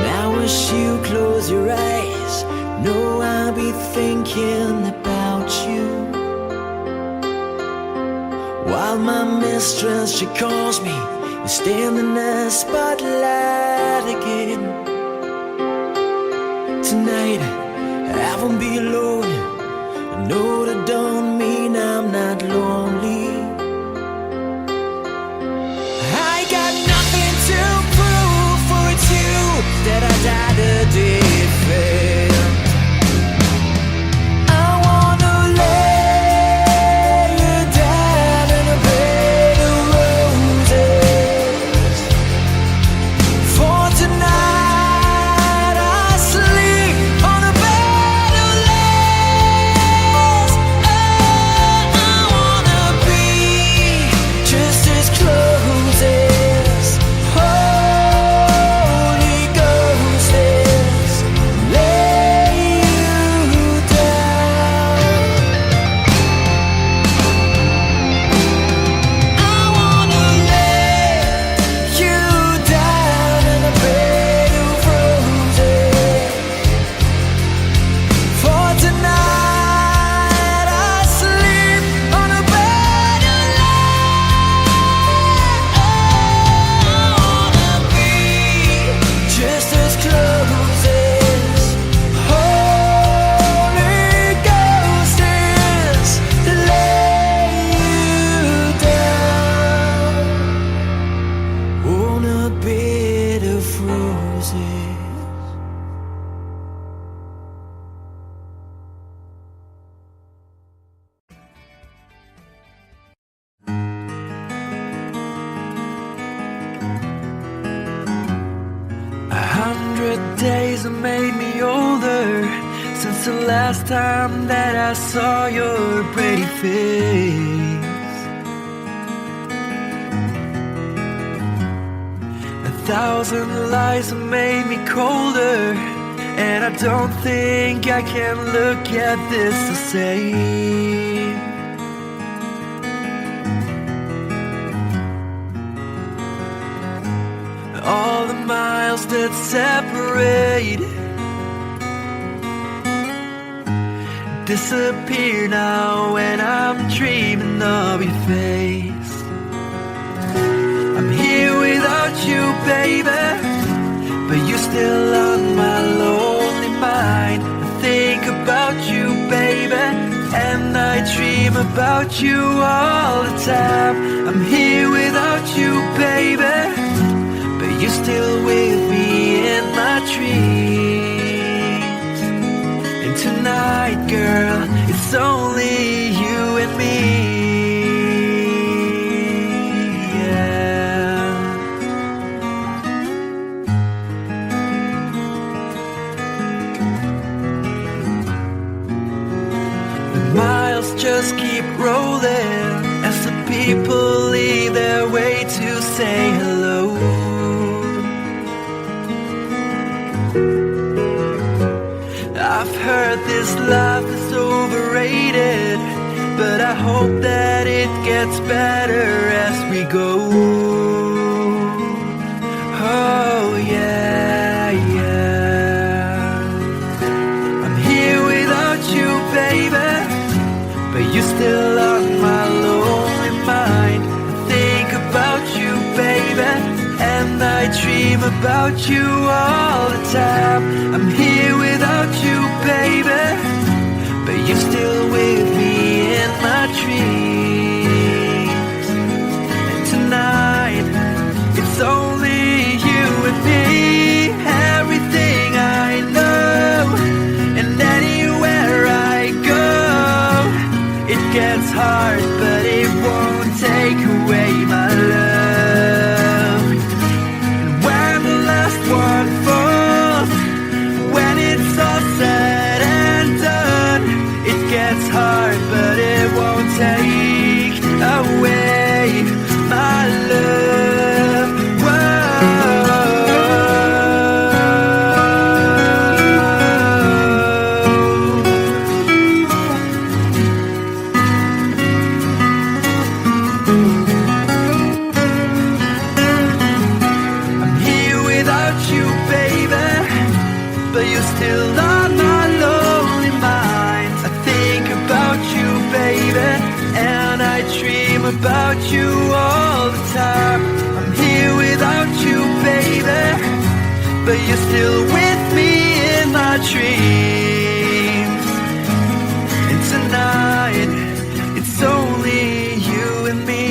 Now as you close your eyes, know I'll be thinking about you. While my mistress, she calls me and stand in the spotlight again. Tonight I won't be alone. I know that don't mean I'm not lonely. I got nothing to prove, for it's you that I died a defend. I wanna lay you down in a bed of roses. For tonight I sleep on a bed of lace. Oh, roses. 100 days have made me older since the last time that I saw your pretty face. 1,000 lies have made me colder, and I don't think I can look at this the same. All the miles that separate disappear now when I'm dreaming of your face. I'm here without you, baby, but you're still on my lonely mind. I think about you, baby, and I dream about you all the time. I'm here without you, baby, but you're still with me in my dreams. And tonight, girl, it's only you and me. Miles just keep rolling as the people leave their way to say hello. I've heard this life is overrated, but I hope that it gets better as we go. Oh yeah, yeah. I'm here without you, baby, but you're still on my lonely mind. I think about you, baby, and I dream about you all the time. I'm here without you, baby, but you're still with me in my dreams. And tonight, it's only you and me. Everything I know, and anywhere I go, it gets hard, but it won't take away my love. And when the last one falls, when it's all said and done, it gets hard, but it won't take away my love. Still on my lonely mind. I think about you, baby, and I dream about you all the time. I'm here without you, baby, but you're still with me in my dreams. And tonight, it's only you and me.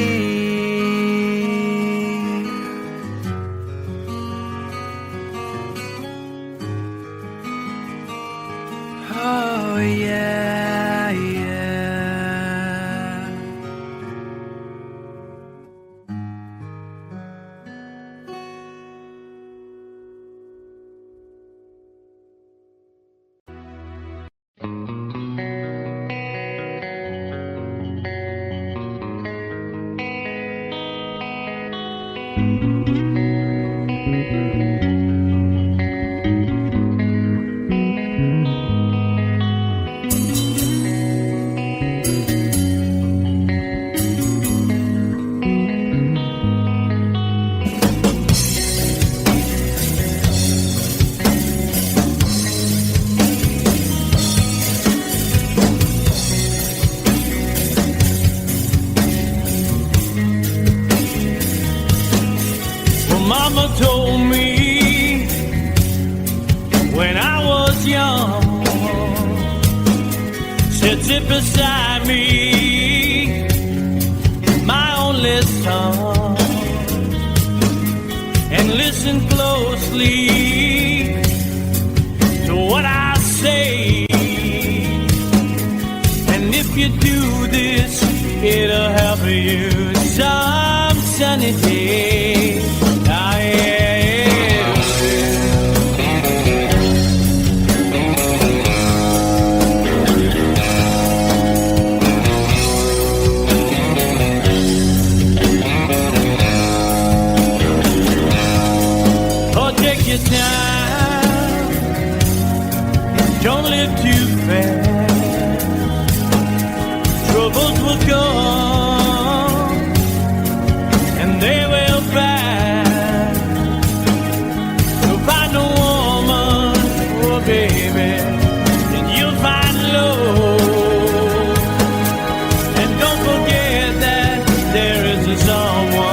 Oh yeah, yeah. Mama told me when I was young, said sit beside me, my only son, and listen close. closely to what I say. And if you do this, it'll help you some sunny day. Ah, yeah. Your time, don't live too fast. Troubles will come and they will pass. So find a woman, oh baby, and you'll find love. And don't forget that there is a someone.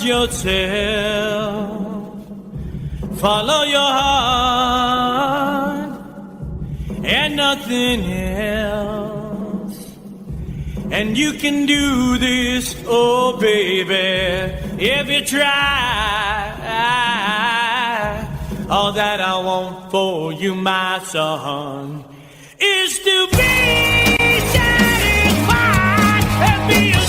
Yourself, follow your heart and nothing else, and you can do this, oh baby, if you try. All that I want for you, my son, is to be satisfied and be a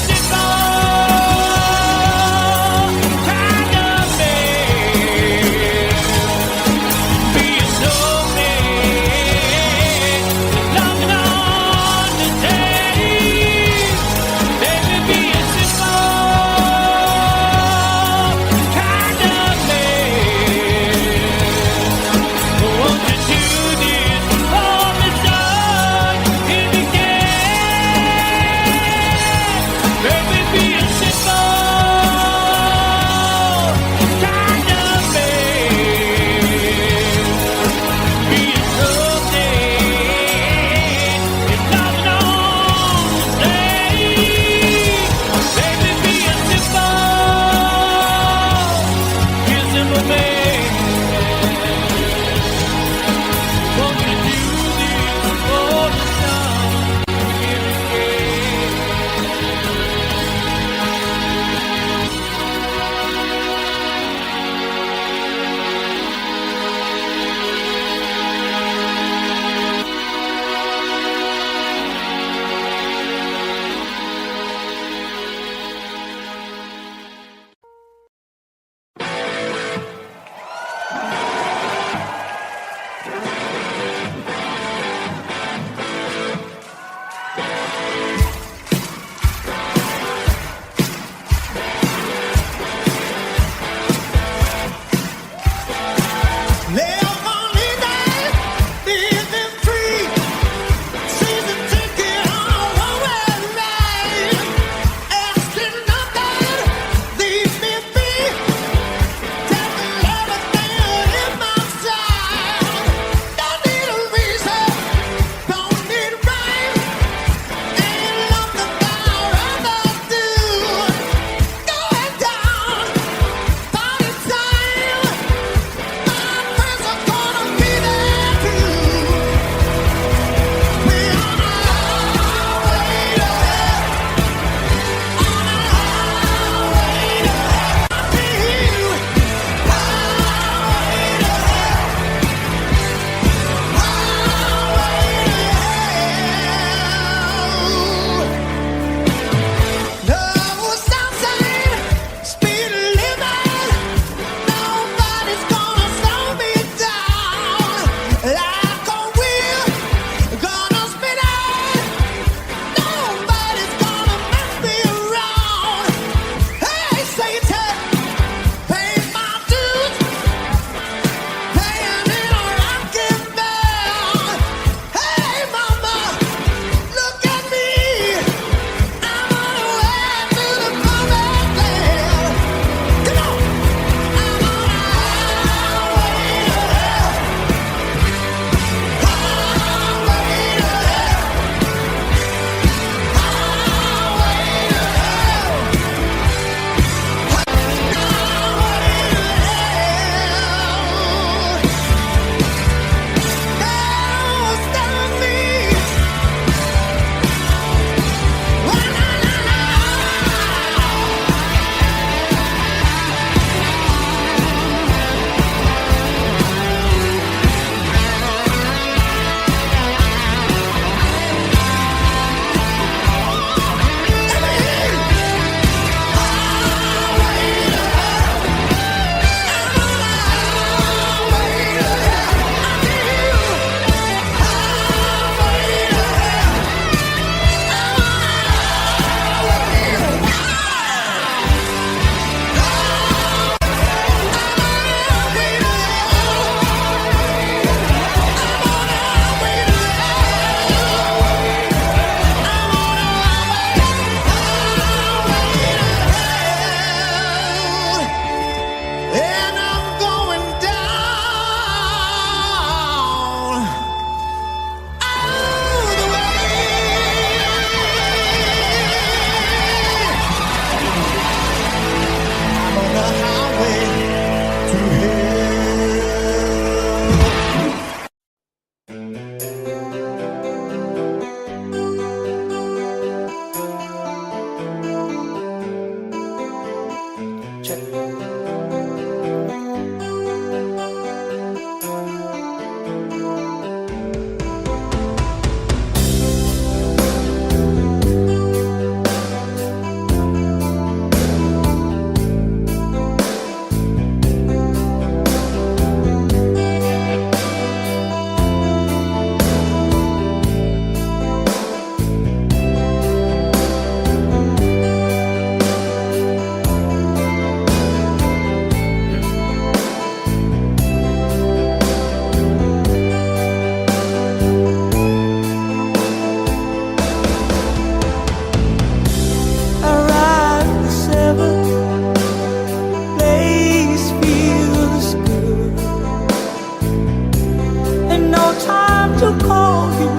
to call you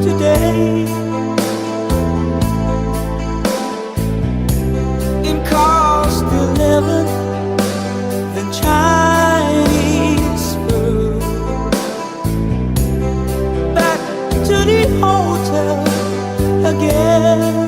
today. In cost 11, the Chinese food. Back to the hotel again.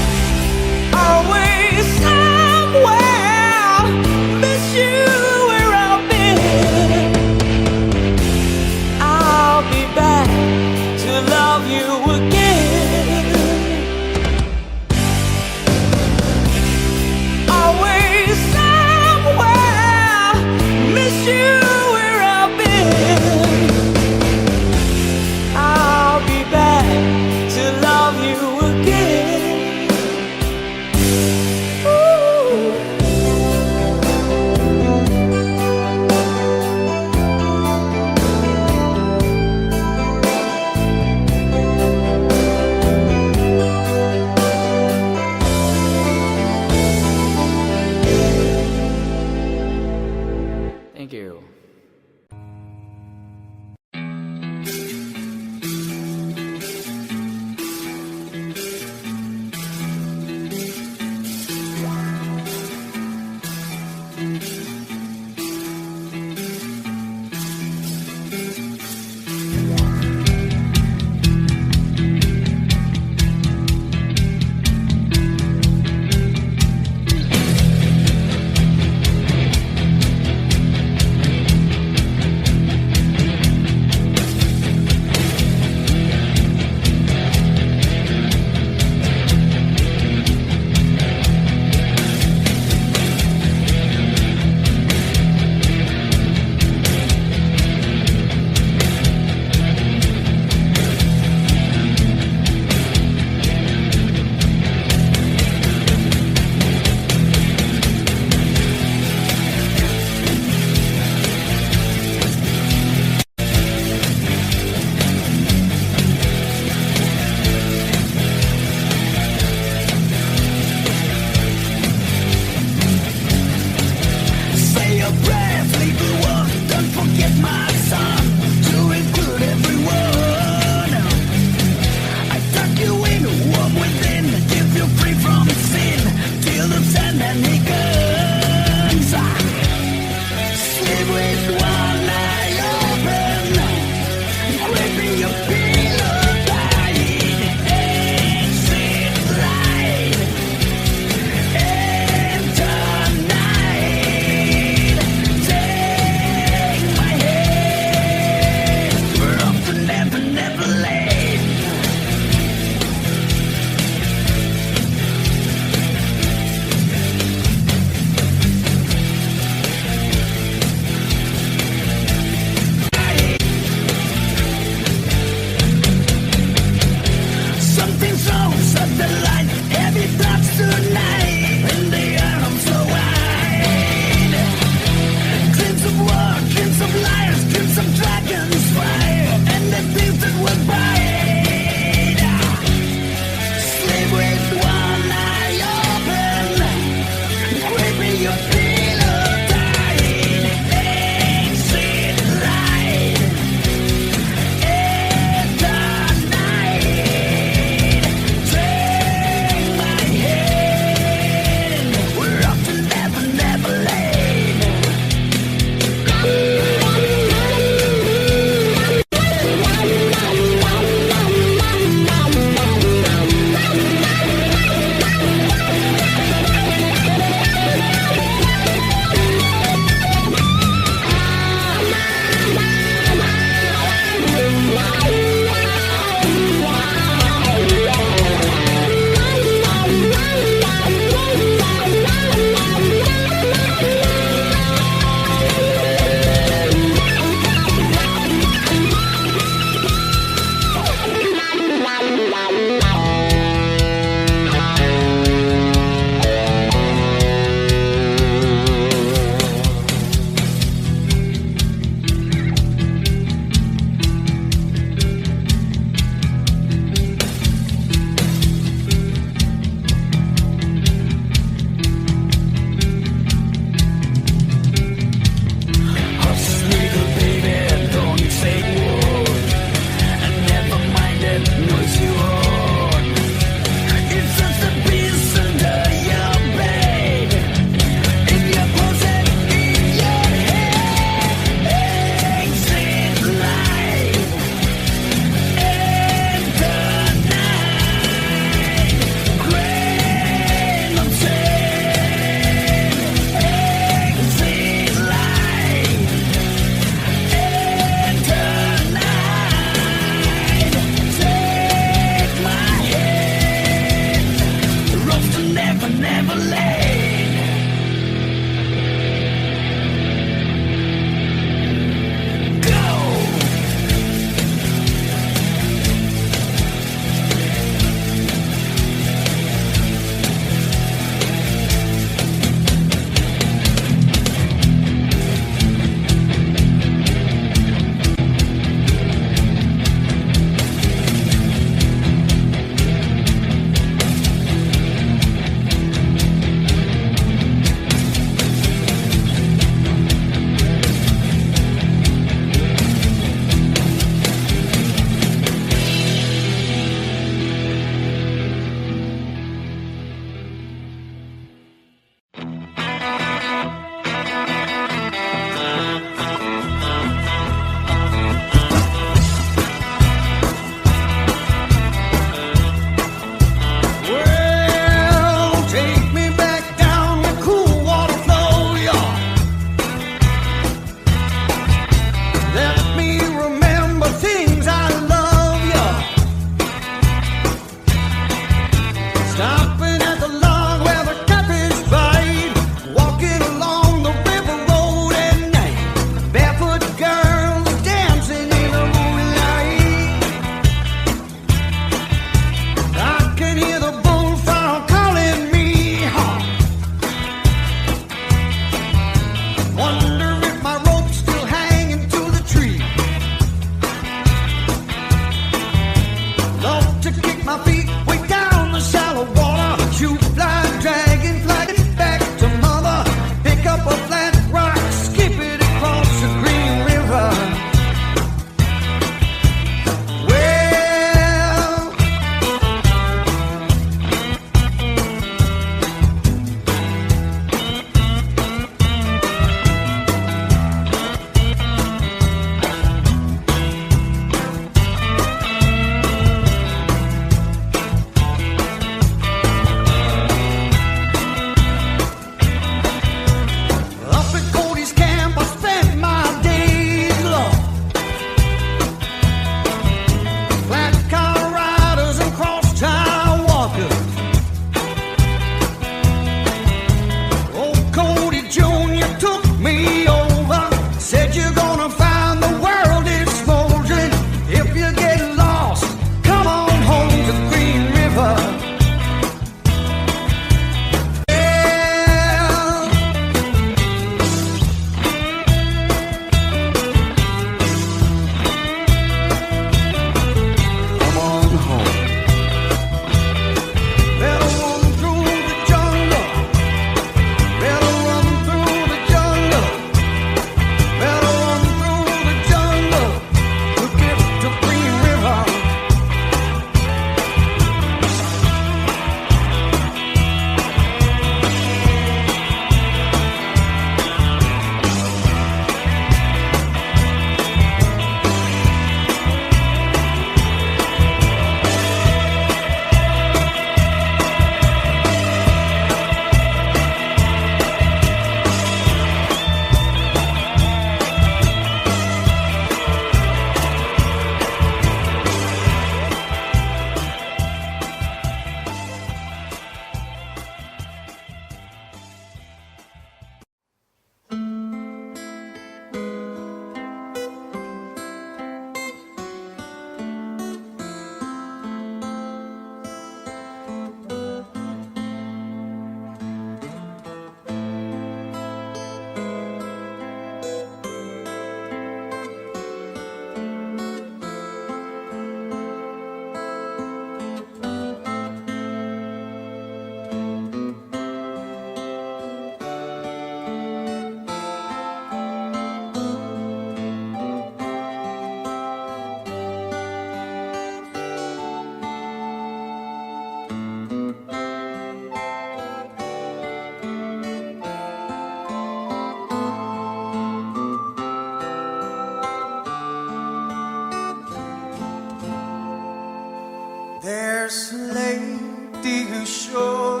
There's a lady who's sure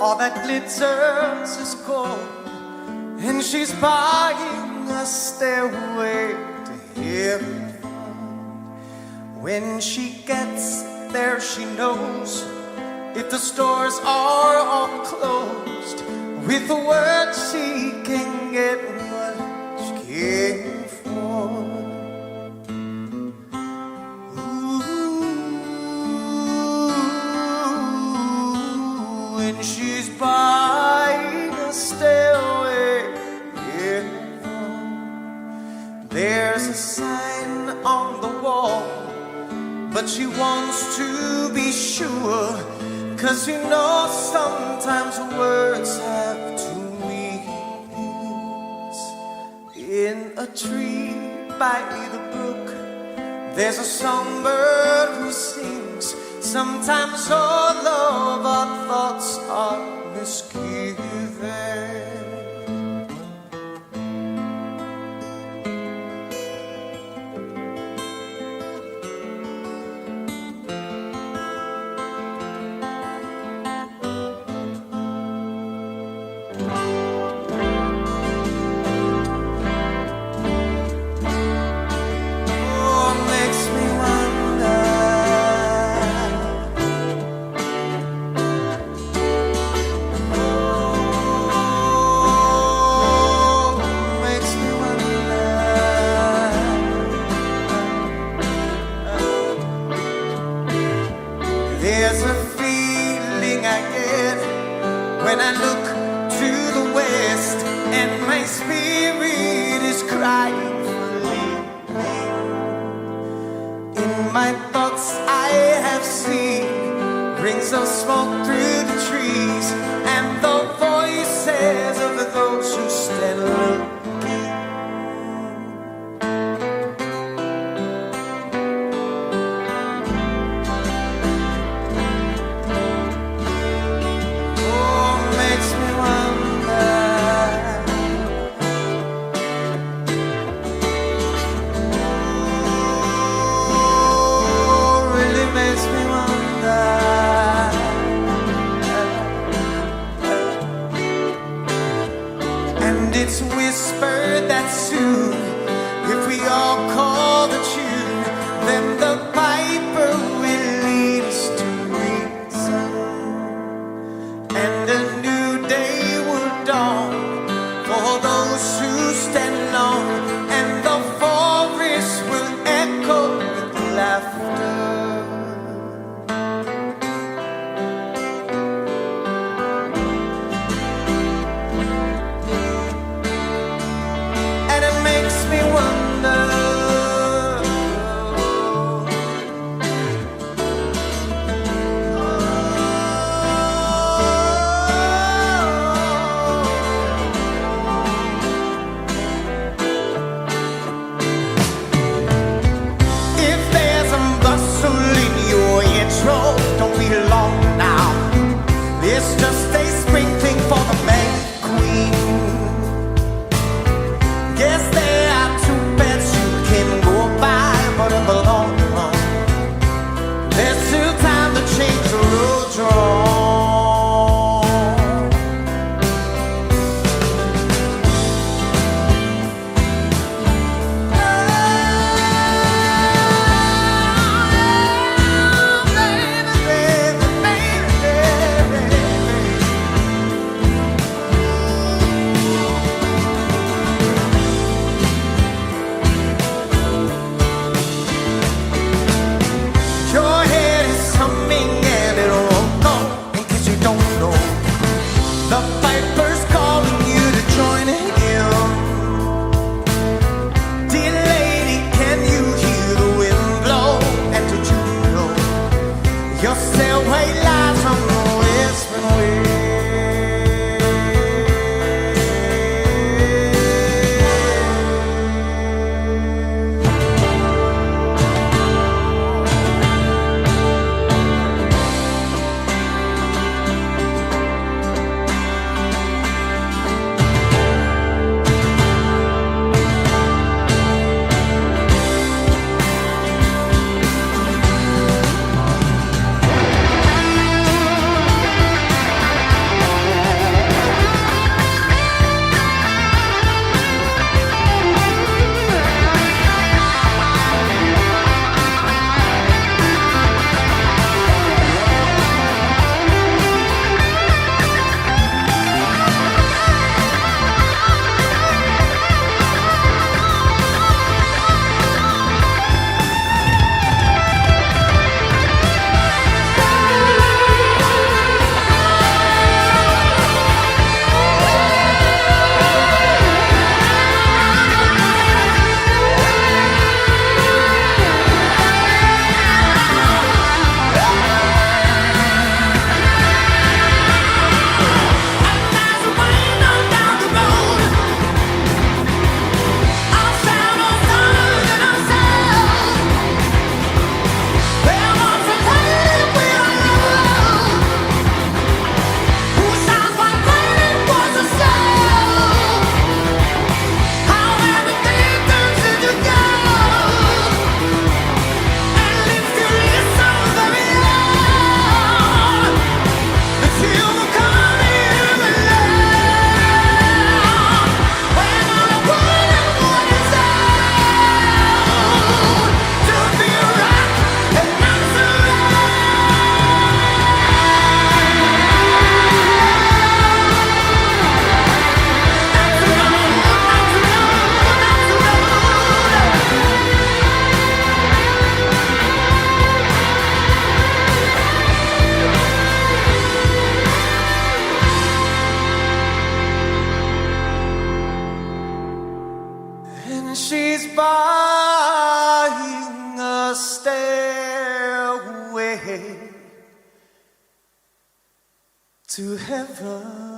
all that glitters is gold, and she's buying a stairway to heaven. When she gets there, she knows if the stores are all closed, with the word she can get what she came for. When she's buying a stairway, yeah. There's a sign on the wall, but she wants to be sure, 'cause you know sometimes words have two meanings. In a tree by the brook, there's a songbird who sings. Sometimes all of our thoughts are misgiven. There's a feeling I get when I look to the west, and my spirit is crying for leaving. In my thoughts I have seen rings of smoke through the trees, and the voices of those who stand looking. She's buying a stairway to heaven.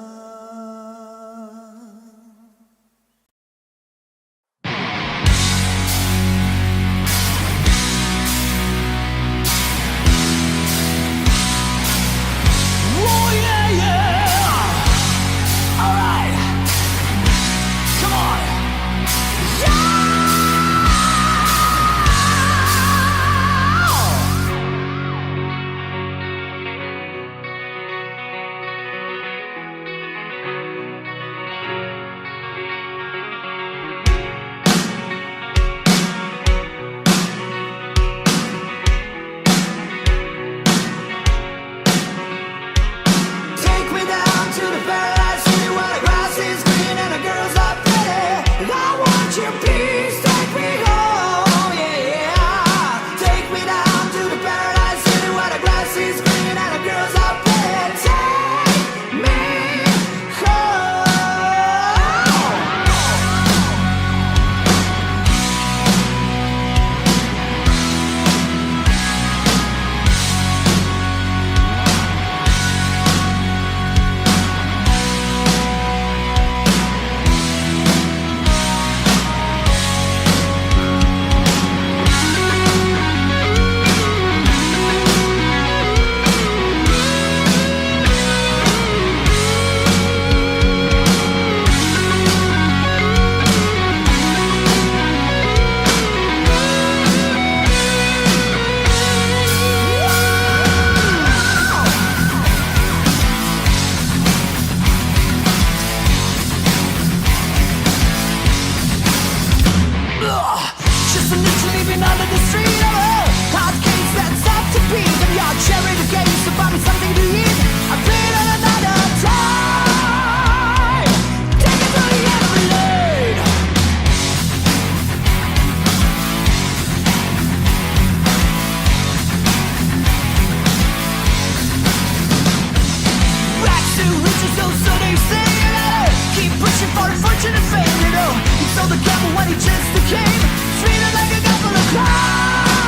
So the camel when he just became sweeter like a couple of clouds.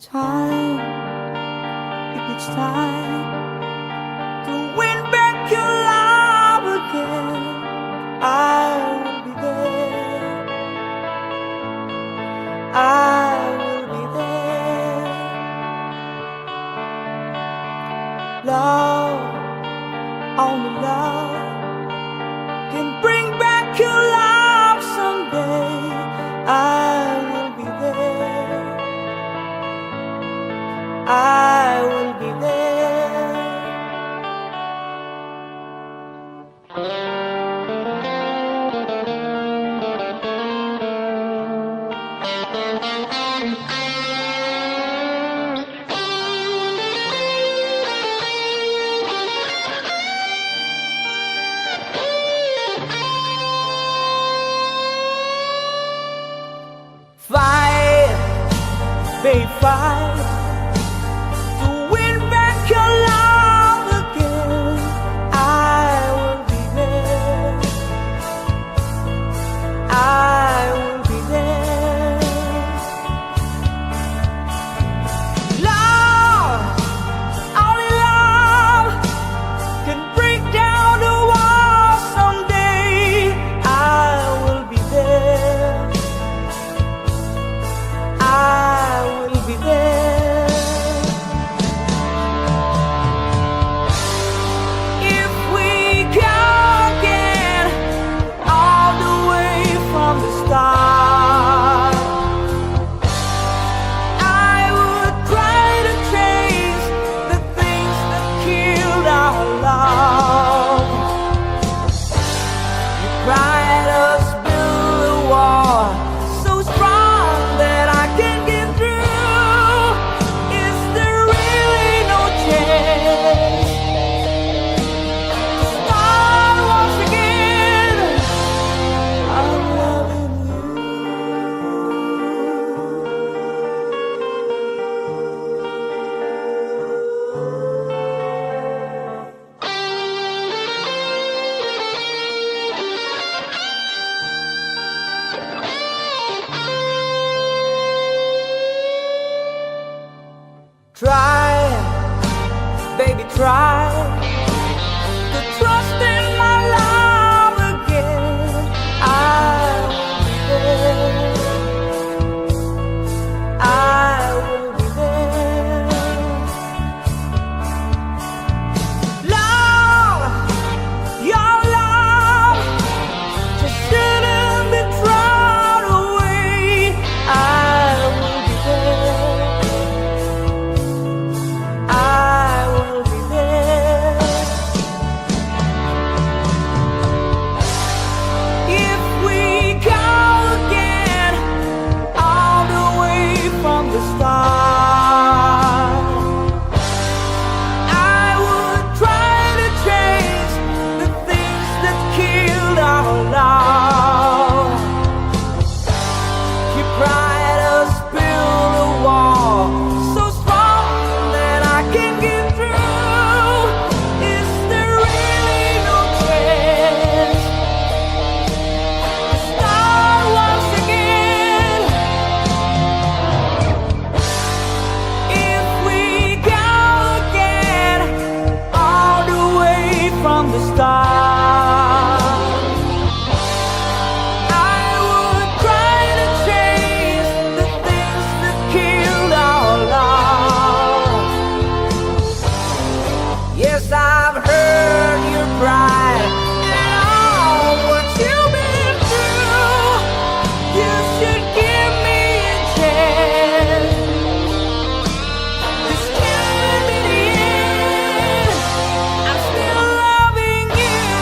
time, if it's time to win back your love again, I will be there. I will be there. Love, only love can bring back your love someday. I will be there. I will be there. Fight, babe, fight to win back your love again. I will be there. I will be there. Love, only love can break down the walls someday. I will be there. I will be there. If we can get all the way from the start, I would try to change the things that killed our love. You cried us build a wall so strong that I can get through. Is there really no chance to start once again? I'm loving you. Try, baby, try to trust in my love again. I will be there. I will be there. Love, your love just shouldn't be thrown away. I will be there. I will be there. If we go again all the way from the start, I would try to change the things that killed our love. You cried us build a wall so strong that I can get through. Is there really no chance to start once again? If we go again all the way from the start, I would try to change the things that killed our love. Yes, I've heard your cry and all what you've been through. You should give me a chance. This can't be the end. I'm still loving you.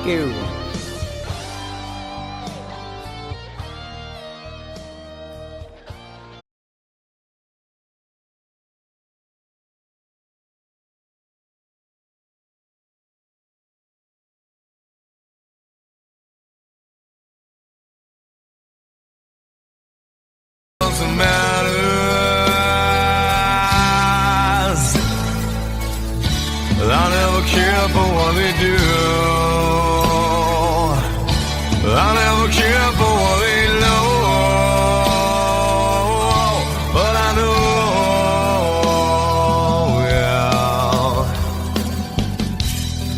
Thank you. Doesn't matters. I never care for what they do. I never care for what they know. But I know, yeah.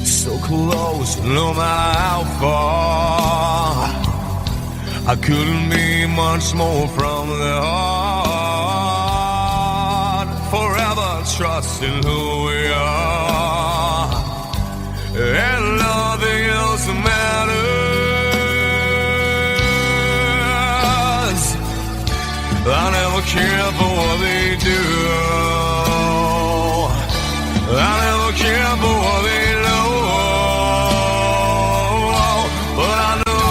So close, no matter how far. I couldn't be much more from the heart. Forever trusting who we are, and nothing else matters. I never care for what they do. I never care for what they know. But I know,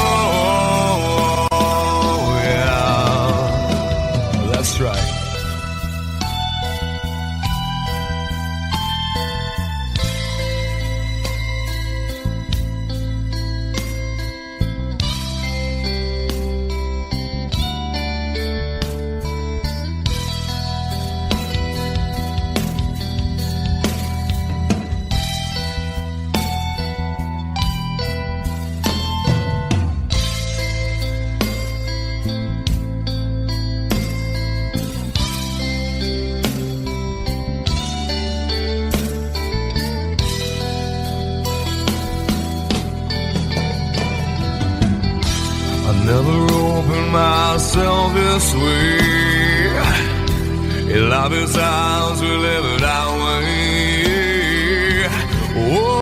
that's right. Never opened myself this way. In love is ours, we live it our way. Oh.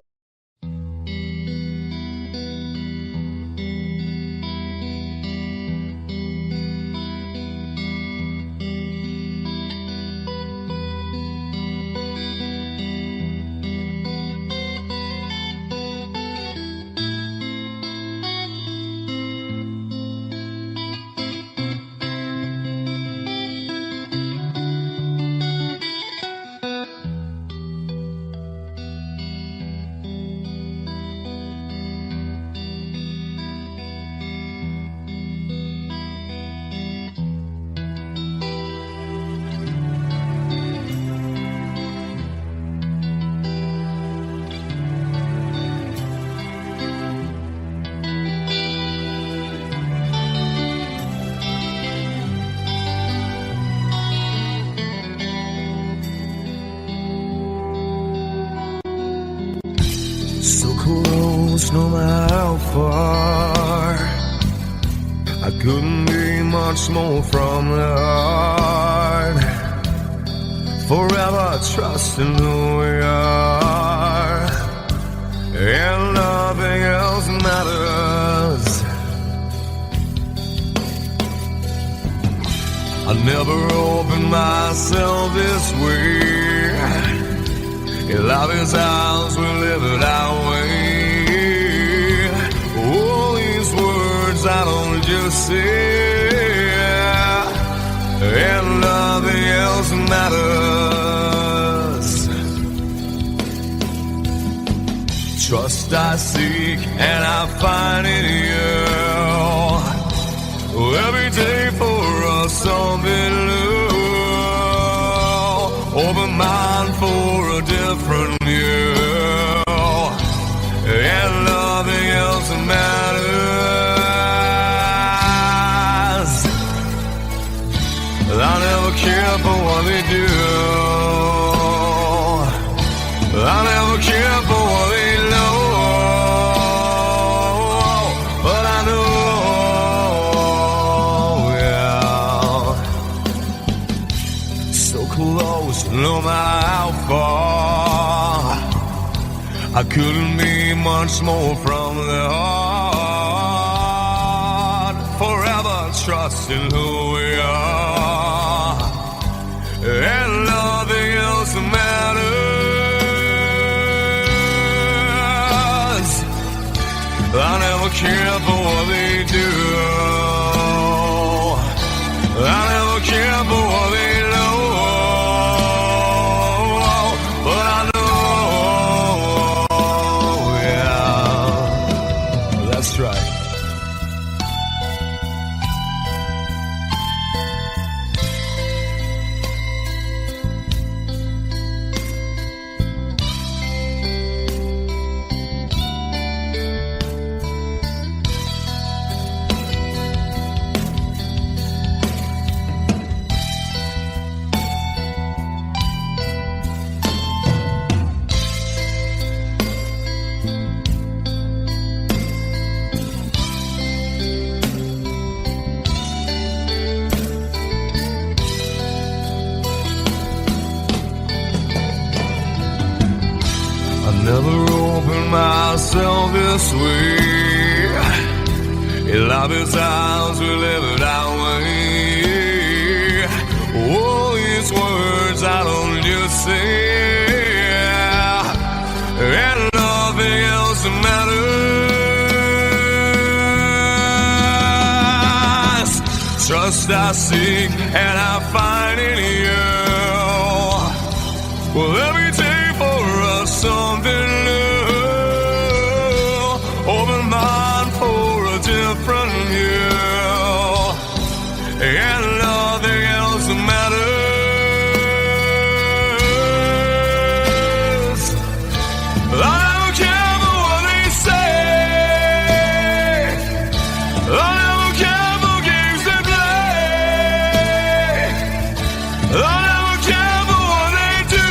Close, no matter how far. I couldn't be much more from the heart. Forever trusting who we are, and nothing else matters. I never opened myself this way. Love is ours, we live it our way. All these words I don't just say, and nothing else matters. Trust I seek and I find in you. Every day for us something new. Open mind for a different view, and nothing else matters. I never care for what they do. I never care for what they know. But I know, yeah. So close, no matter how far. I couldn't be much more from the heart. Forever trusting who we are, and nothing else matters. I never care for what they do. I never care for what they know. But I know, yeah, that's right. Never opened myself this way. In life is ours, we live it our way. All these words I don't just say, and nothing else matters. Trust I seek and I find in you. Well, every day for us something new. Open mind for a different view, and nothing else matters. I don't care for what they say. I don't care for games they play. I don't care for what they do.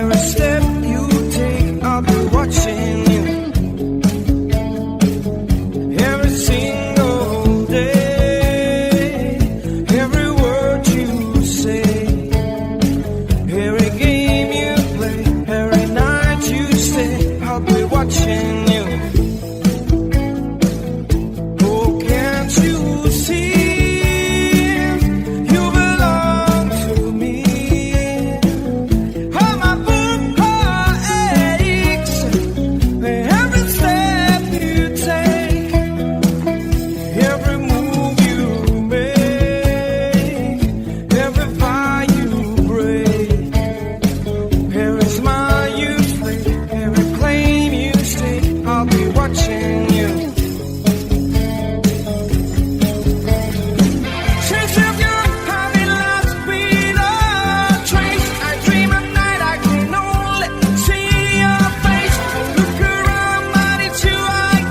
Every step you take, I'll be watching you. Every single day, every word you say, every game you play, every night you stay, I'll be watching you. Oh, can't you see? You belong to me. How my book aches, every step you take, every move you make, every fire you break, every smile you fake, every claim you stake, I'll be watching you. Since you've gone, I've been lost without trace. I dream at night, I can only see your face. Look around, but it's you I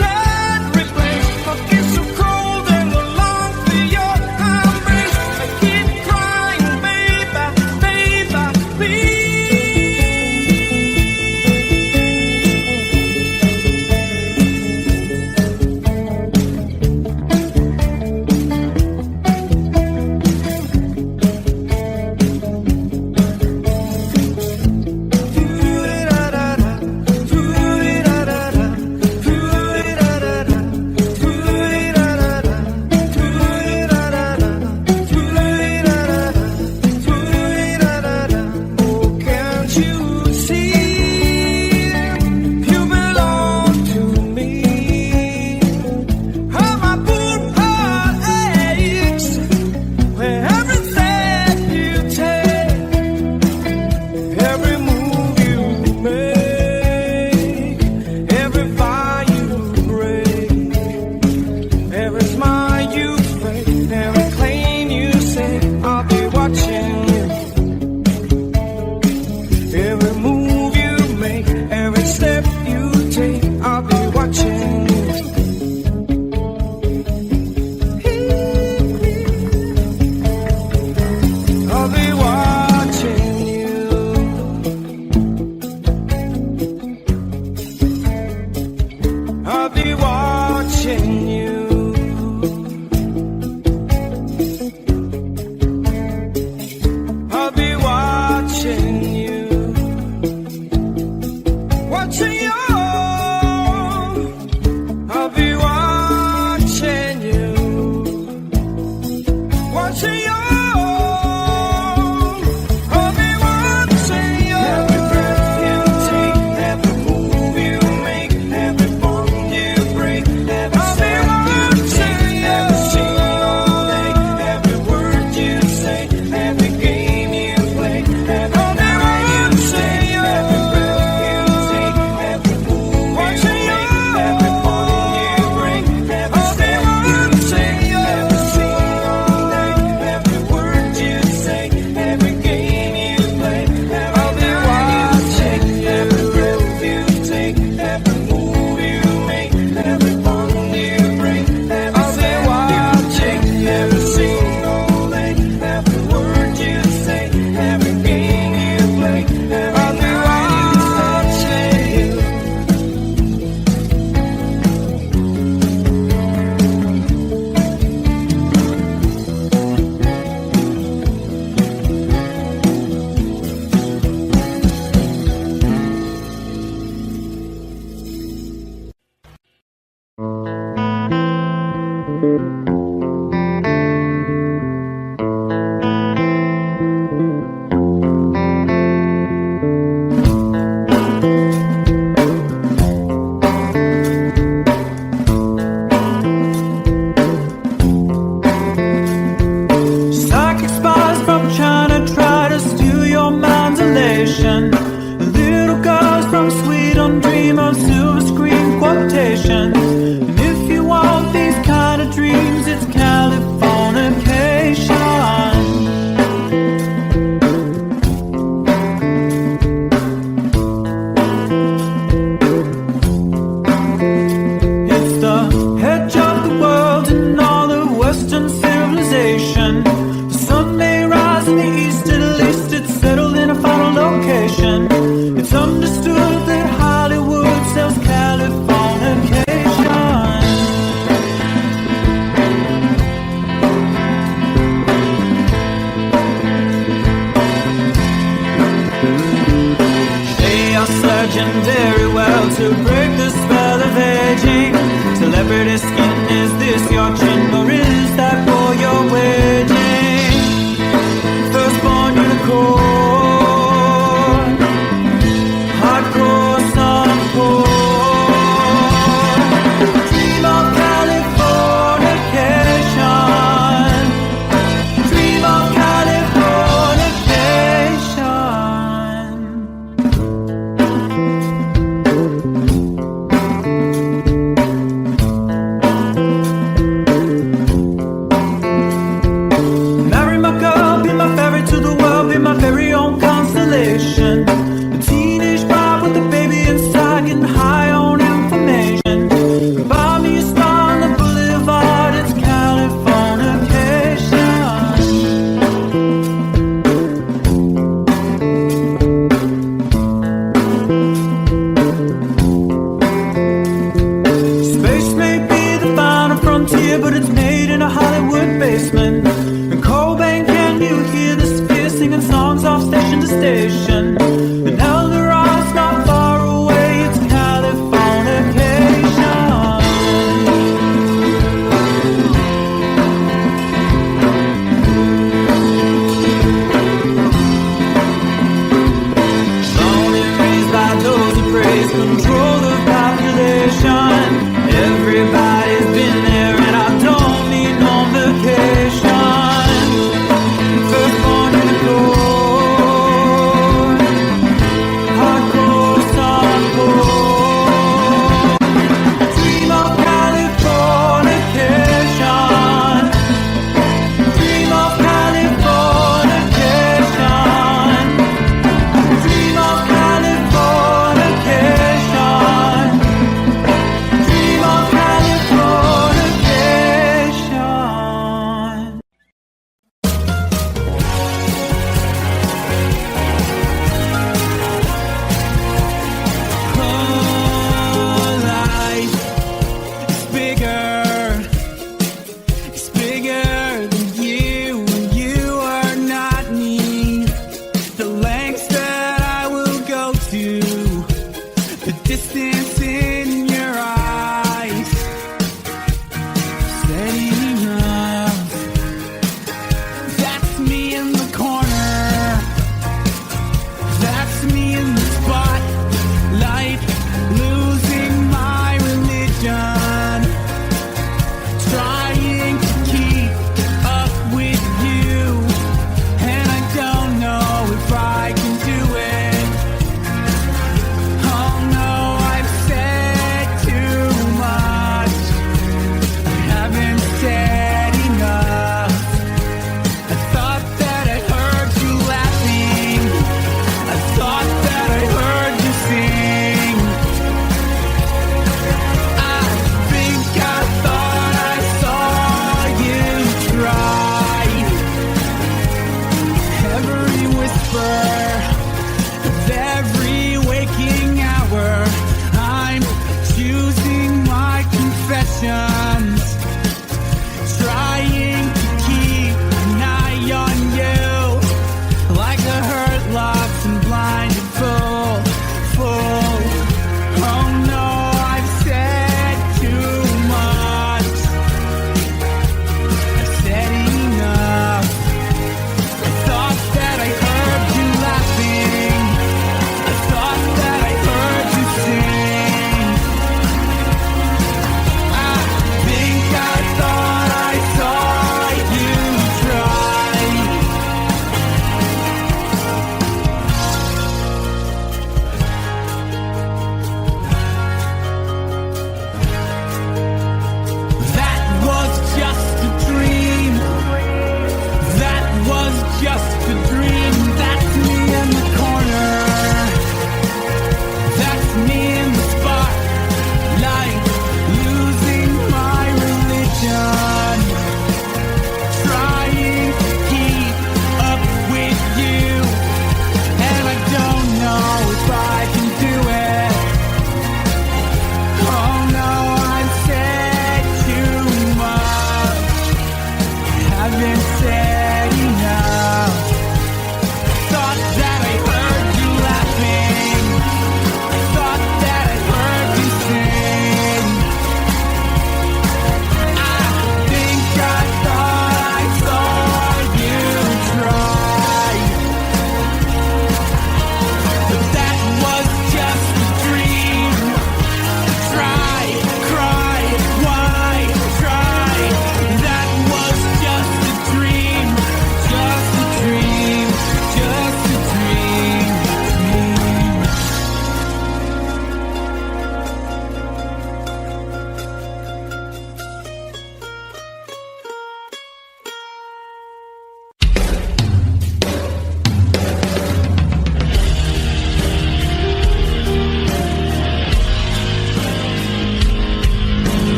can't replace. My kiss so cold and I long for your embrace. I keep crying, baby, baby, please. Oh, can't you see? You belong to me. How my poor heart aches, where every step you take, every move you make, every fire you break, every smile you fake, every claim you say, I'll be watching you. Every move you make, every step you take, I'll be watching you. I'll be watching you. I'll be watching you. I'll be watching you. Watching you. I'll be watching you. Watching you. I'll be watching you. Every breath you take, every move you make, every bond you break, every step you take, every single day, every word you say, every game you play, every night you say, every breath you take, every move you make, every bond you break, every step you take, every single day, every word you say, every game you play, I'll be watching every breath you take, every move you make, every bond you break, every step you take, every single day, every word you say, every game you play, I'll be watching you. Psychic spies from China try to steal your mind's elation. Little girls from Sweden dream of silver screen quotations. And if you want these kind of dreams, it's Californication. It's the edge of the world and all the Western civilization. The sun may rise in the east, at least it's settled in a final location. virgin very well to break the spell of aging. Celebrity skin, is this your chin or is that for your waging? Firstborn unicorn, hardcore son of porn. Dream of Californication, dream of Californication.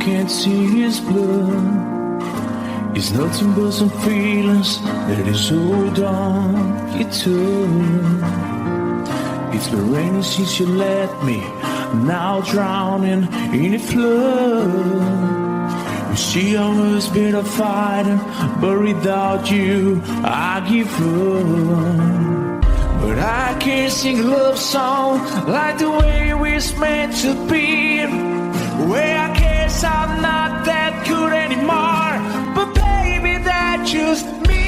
can't see his blood. It's nothing but some feelings that is hold on you took. It's been raining since you left me, now drowning in a flood. You see, I was better fighting, but without you, I give up. But I can't sing a love song like the way we're meant to be. Where I guess I'm not that good anymore, but baby, that's just me.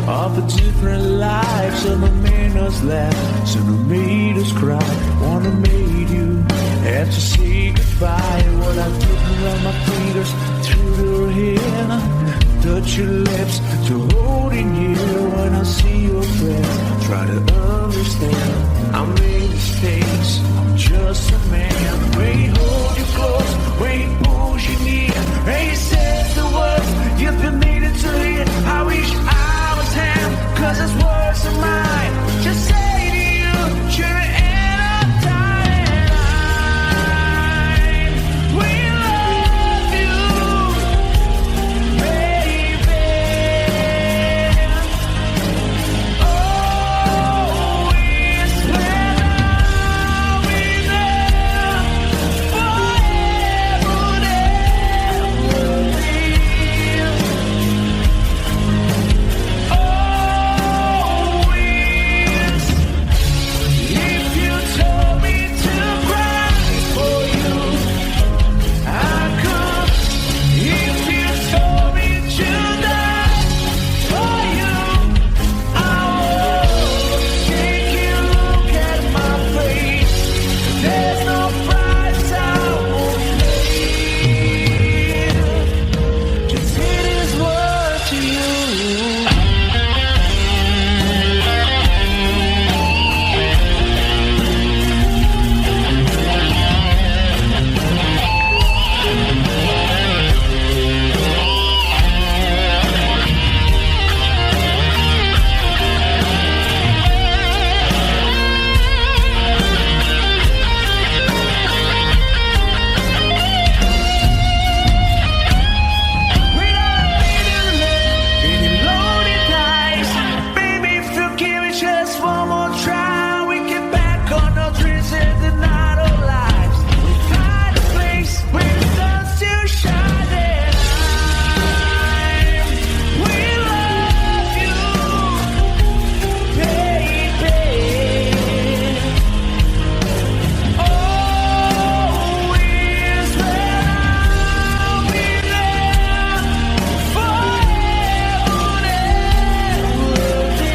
Of the different lives, some have made us laugh, some have made us cry. One have made you have to say goodbye. What I did around my fingers through your hair, touch your lips to holding you. When I see your face, try to understand. I made mistakes, I'm just a man. When he hold you close, when he pulls you near, and he says the words you've been needing to hear. I wish cause his words are mine. Just say to you, you're the end of time. We love you, baby. Always when I'll be there, forever there will be.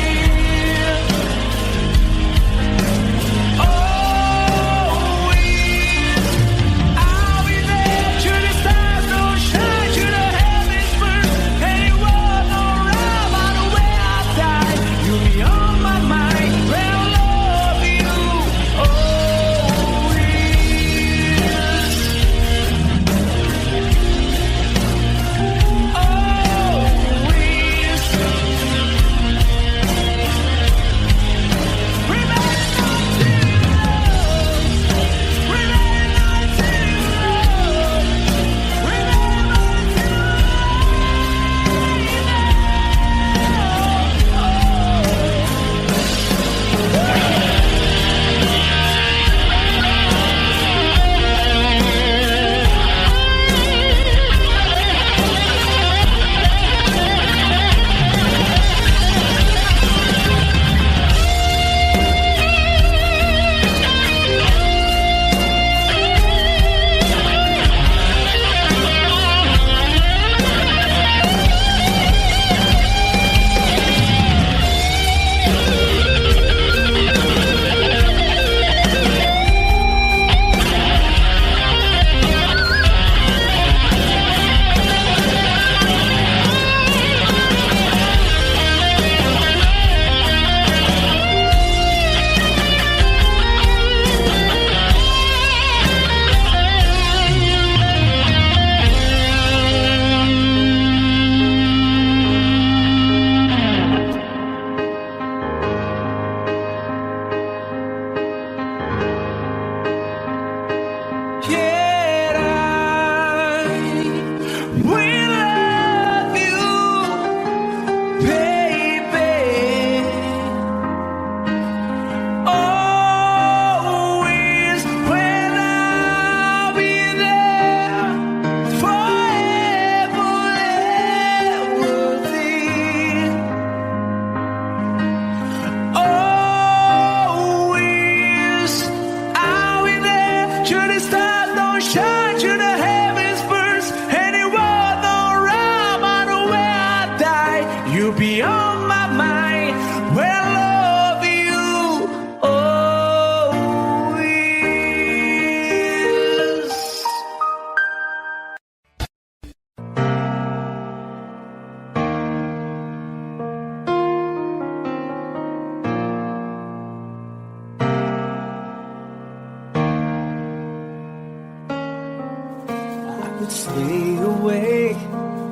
could stay awake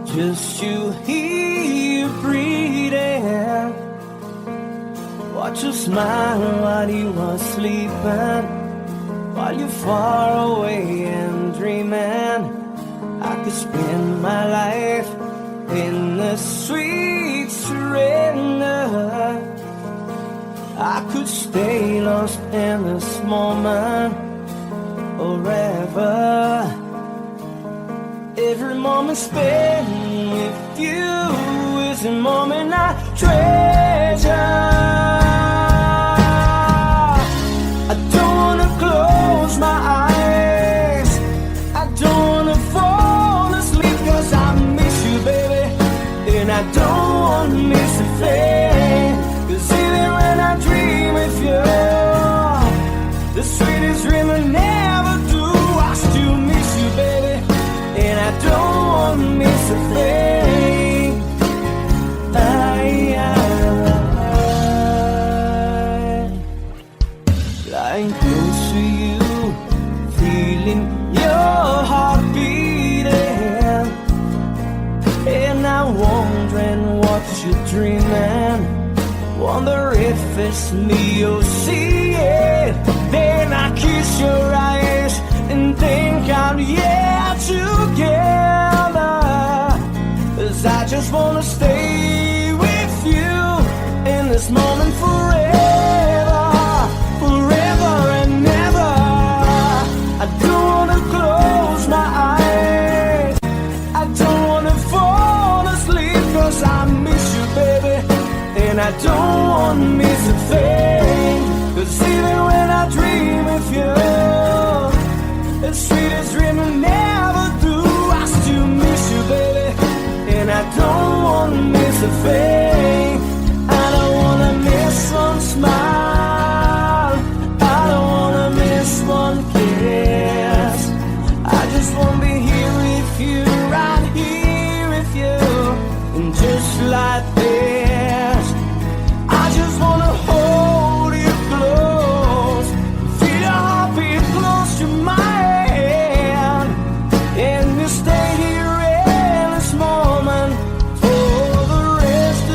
just to hear you breathing. Watch you smile while you are sleeping, while you're far away and dreaming. I could spend my life in the sweet surrender. I could stay lost in this moment forever. Every moment spent with you is a moment I treasure. I don't wanna close my eyes, I don't wanna fall asleep, 'cause I miss you, baby, and I don't wanna miss a thing. 'Cause even when I dream of you, the sweetest dream I never do, I still miss you, baby, and I don't wanna miss a thing. Lying close to you, feeling your heart beating, and I'm wondering what you're dreaming. Wonder if it's me you're seeing. Then I kiss your eyes and think I'm together. 'Cause I just wanna stay with you in this moment forever, forever and never. I don't wanna close my eyes, I don't wanna fall asleep, 'cause I miss you, baby, and I don't wanna miss a thing. 'Cause even when I dream of you, the sweetest dream I never do, I still miss you, baby, and I don't wanna miss a thing. I don't wanna miss one smile, I don't wanna miss one kiss. I just wanna be here with you, right here with you, and just like this, I just wanna hold you close, feel your heartbeat close to mine, and you stay here in this moment for the rest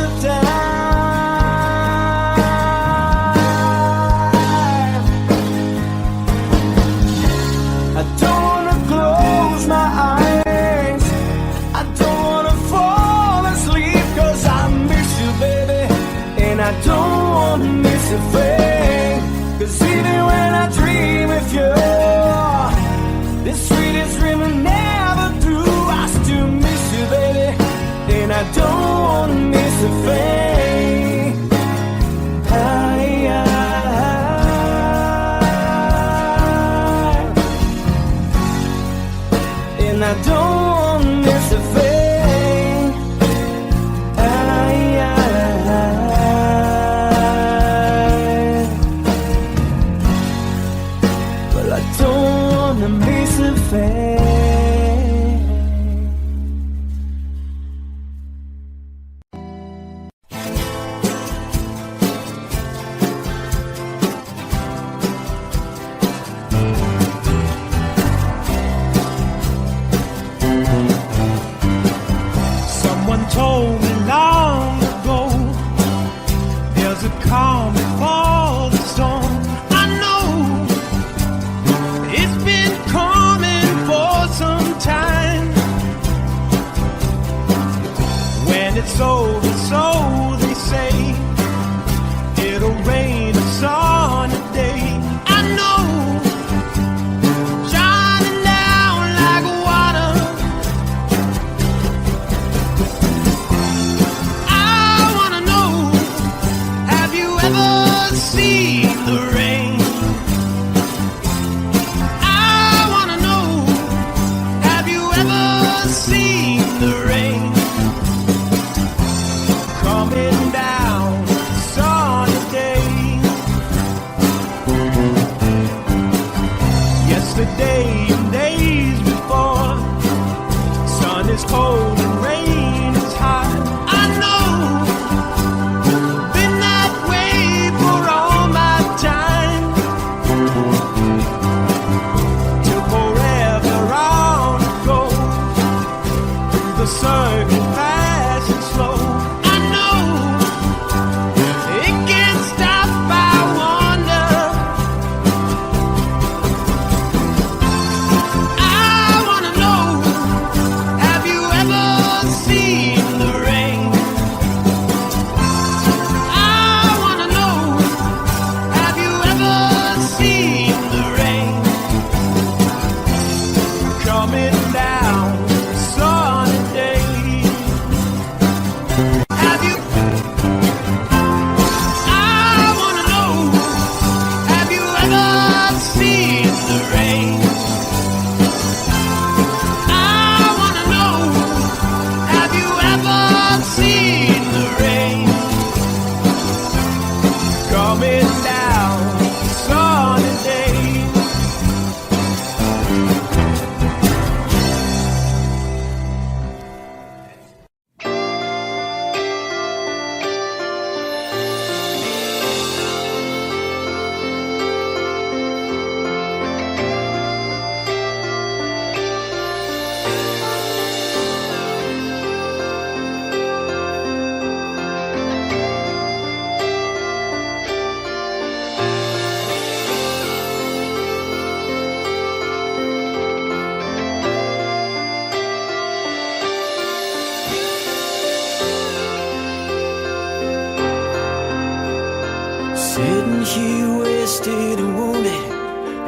Sitting here wasted and wounded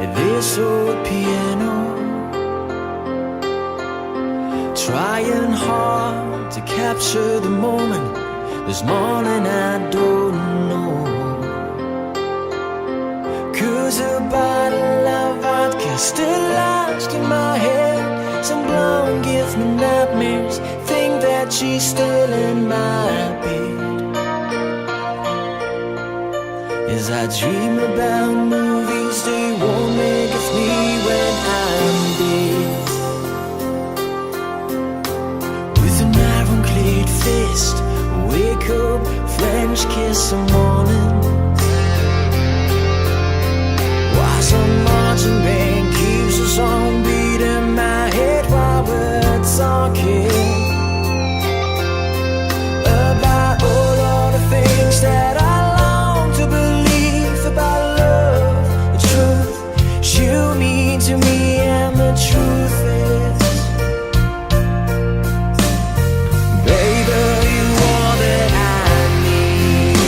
at this old piano, trying hard to capture the moment. This morning I don't know, 'cause a bottle of vodka still lodged in my head. Some blonde gives me nightmares, think that she's still in my bed. As I dream about movies they won't make of me when I'm dead. With an ironclad fist, wake up, French kiss some morning. While some marching band keeps us on beating my head while we're talking about all of the things that I long to believe about love, the truth you mean to me, and the truth is, baby, you are that I need.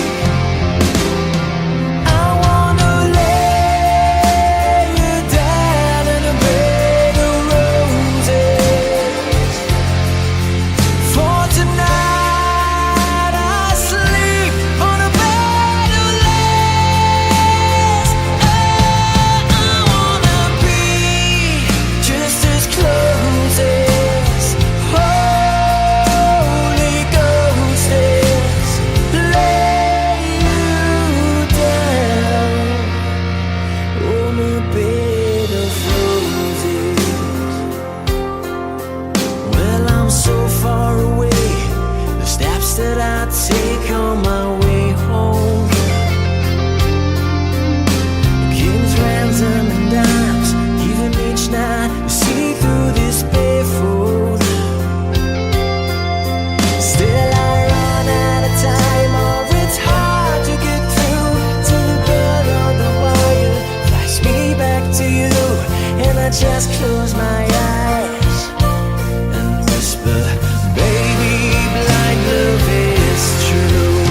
I wanna lay you down in a bed of roses. For tonight I sleep on a bed of lace. Oh, I wanna be just as close as Holy Ghost is. Lay you down on a bed of roses. Well, I'm so far away, the steps that I take on my way home, kings, ransom, and dimes, even each night to see through this barefoot. Still I run out of time, or it's hard to get through to the bell on the wire. Flies me back to you, and I just close my eyes and whisper, baby, blind love is true.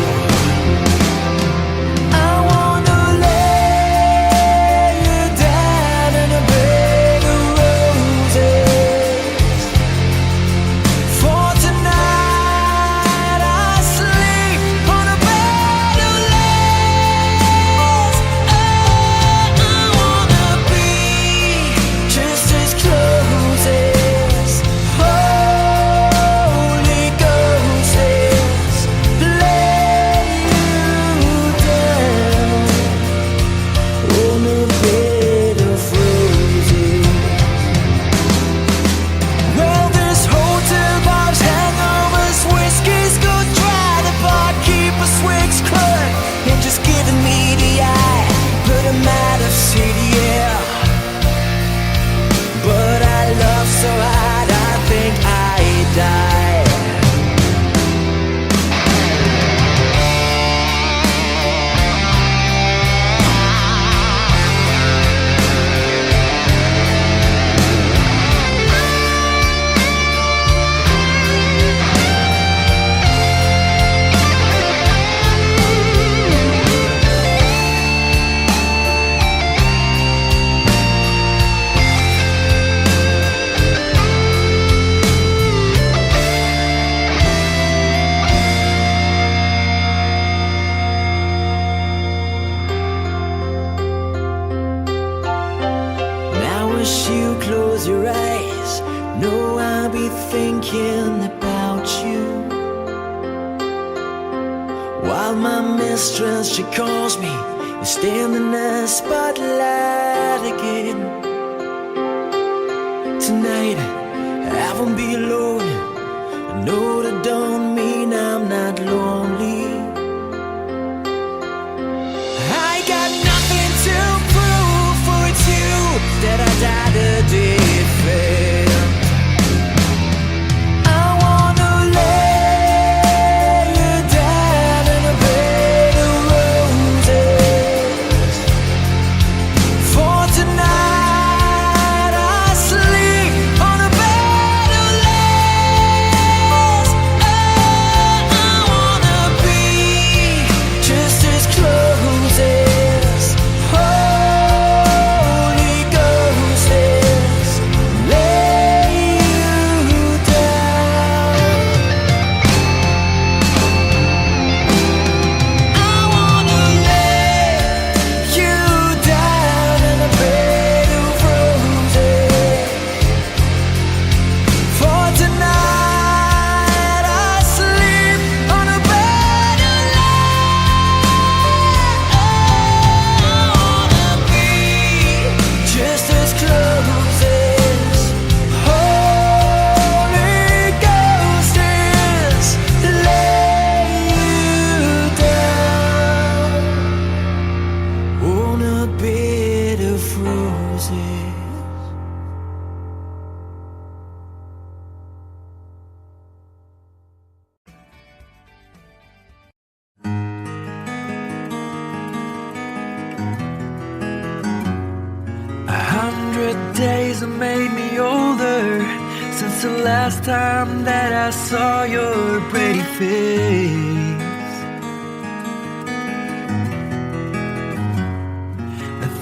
I wanna lay you down in a bed of roses. For tonight I sleep on a bed of lace. Oh, I wanna be just as close as Holy Ghost is. Lay you down on a bed of roses. Well, this hotel bar's hangovers, whiskey's go dry. The barkeeper swigs clerk and just giving me the eye. Put him out of city, yeah. But I love so hard, I think I die. Now as you close your eyes, know I'll be thinking about you. While my mistress, she calls me, you stand in the spotlight again. Tonight I won't be alone. I know that don't mean I'm not lonely. I got nothing to prove, for it's you that I died a defend. I wanna lay you down in a bed of roses. For tonight I sleep on a bed of lace. Oh, I wanna be just as close as days have made me older since the last time that I saw your pretty face.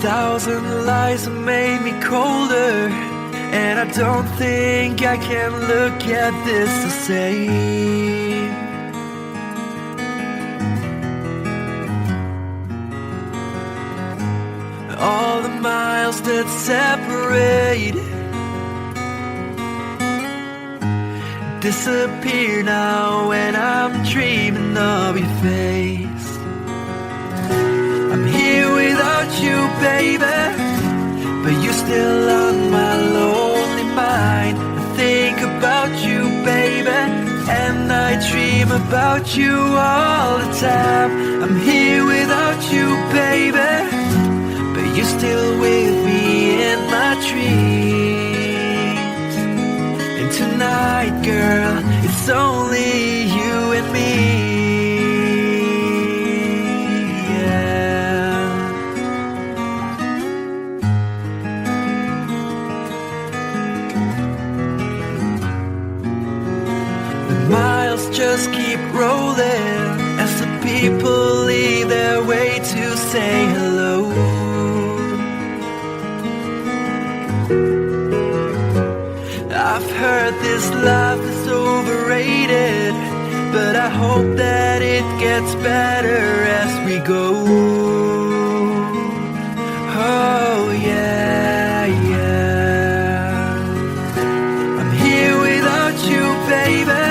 1,000 lies have made me colder, and I don't think I can look at this the same. All the miles that separate disappear now when I'm dreaming of your face. I'm here without you, baby, but you're still on my lonely mind. I think about you, baby, and I dream about you all the time. I'm here without you, baby, but you're still with me in my dreams. And tonight, girl, it's only you and me. Miles just keep rolling as the people leave their way to say hello. I've heard this life is overrated, but I hope that it gets better as we go. Oh yeah, yeah. I'm here without you, baby,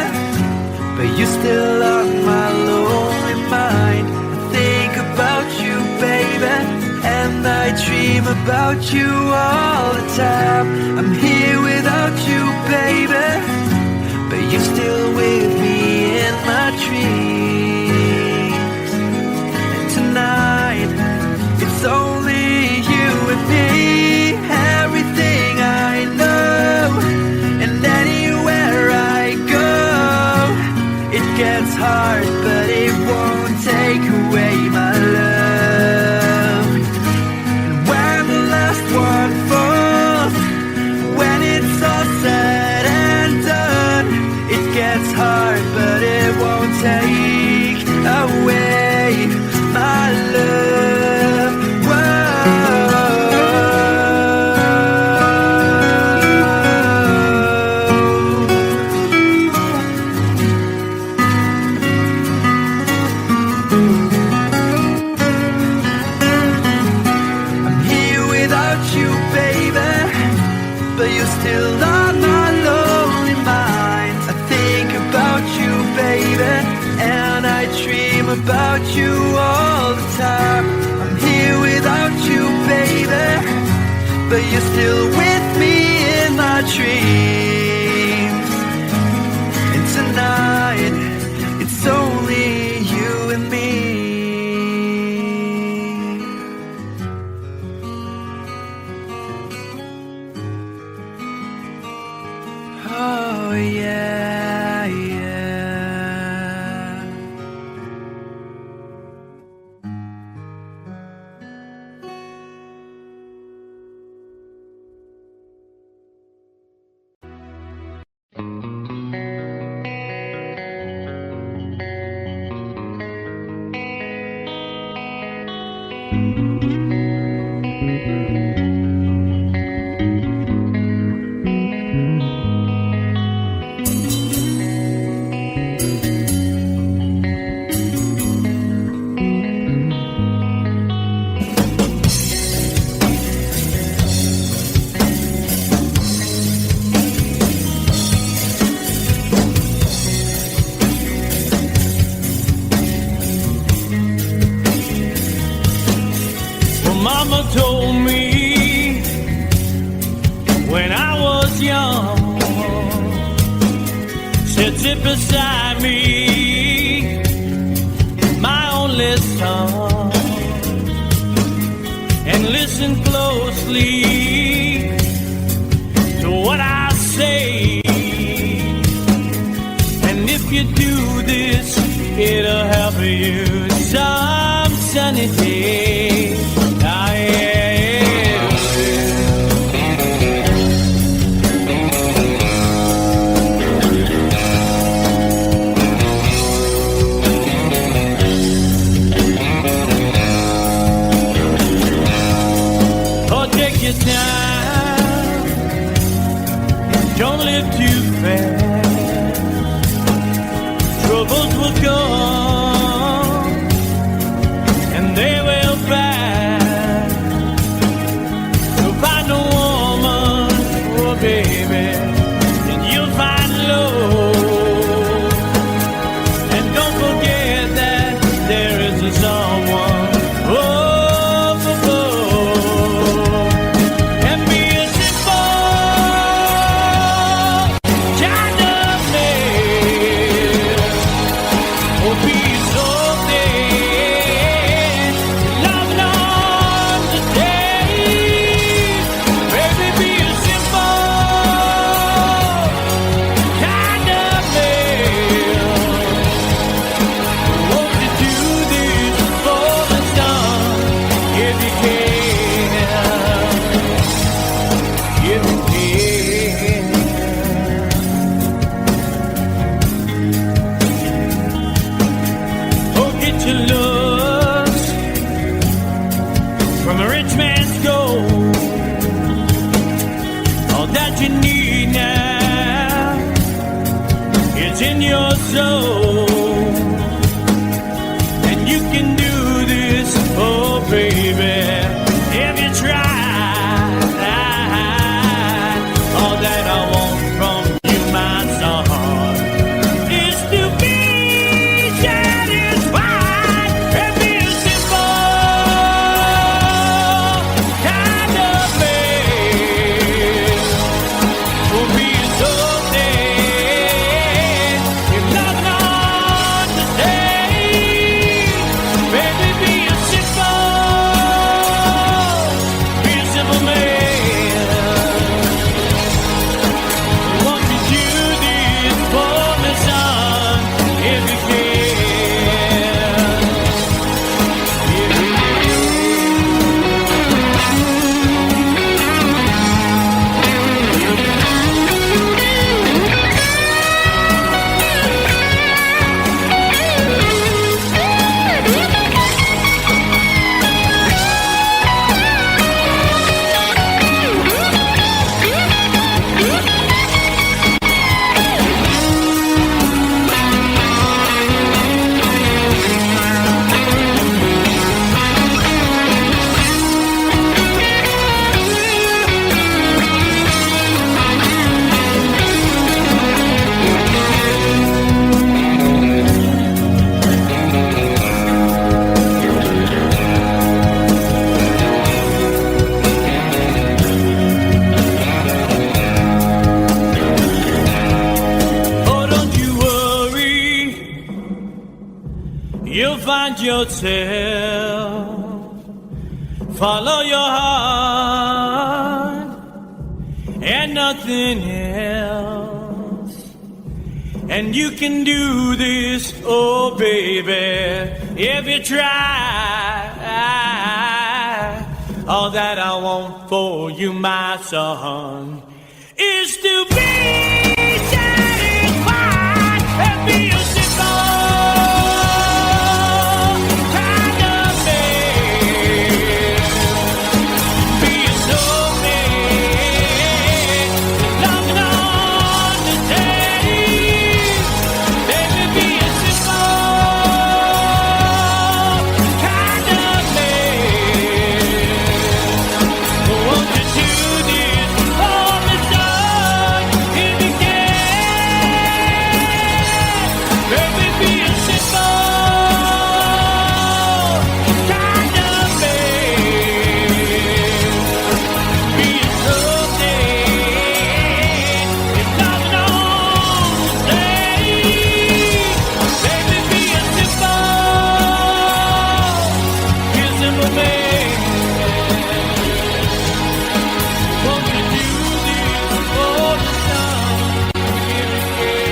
but you're still on my lonely mind. I think about you, baby, and I dream about you all the time. I'm here without you, baby, but you're still with me in my dreams. And tonight, it's only you and me. Everything I know, and anywhere I go, it gets hard, but it won't take away my love. And when the last one falls, when it's all said and done, it gets hard, but it won't take away my love. But you're still on my lonely mind. I think about you, baby, and I dream about you all the time. I'm here without you, baby, but you're still with me in my dreams. And tonight, it's only you and me. Oh yeah, yeah. Mama told me when I was young, said sit beside me, my only son, and listen closely to what I say. And if you do this, it'll help you some sunny day. you can, if you can. Oh, get your looks from a rich man's gold. All that you need now is in your soul. And you can do this, oh baby, if you try. All that I want from you, my son, is to be satisfied and be a simple kind of man. For me, so dead, if nothing on the day, baby, be a simple man. Won't you do this for me, son, if you can? Oh, don't you worry, you'll find yourself. Follow your heart and nothing else. And you can do this, oh baby, if you try. All that I want for you, my son, is to be satisfied and be a simple kind of man. Be a soul man, loving on the day. Baby, be a simple kind of man. Won't you do this for me, son, if you can? Baby, be a simple kind of man. Be a soul man, if nothing on the day. Baby, be a simple man. Won't you do this for me, son, if you can?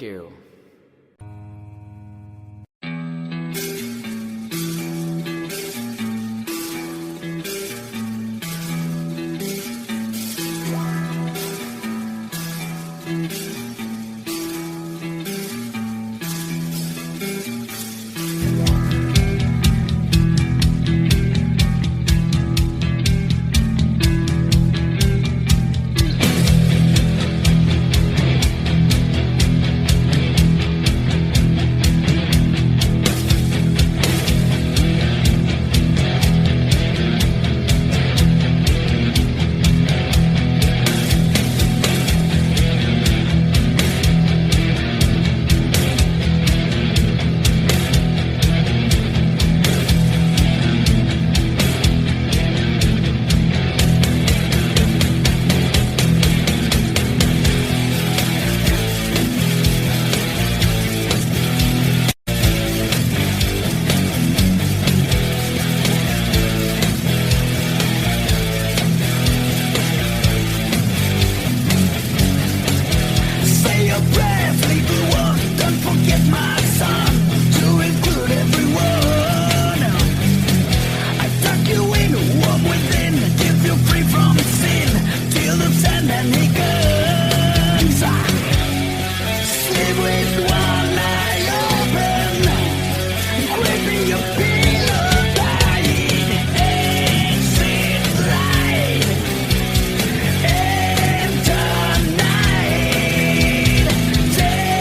Thank you. Take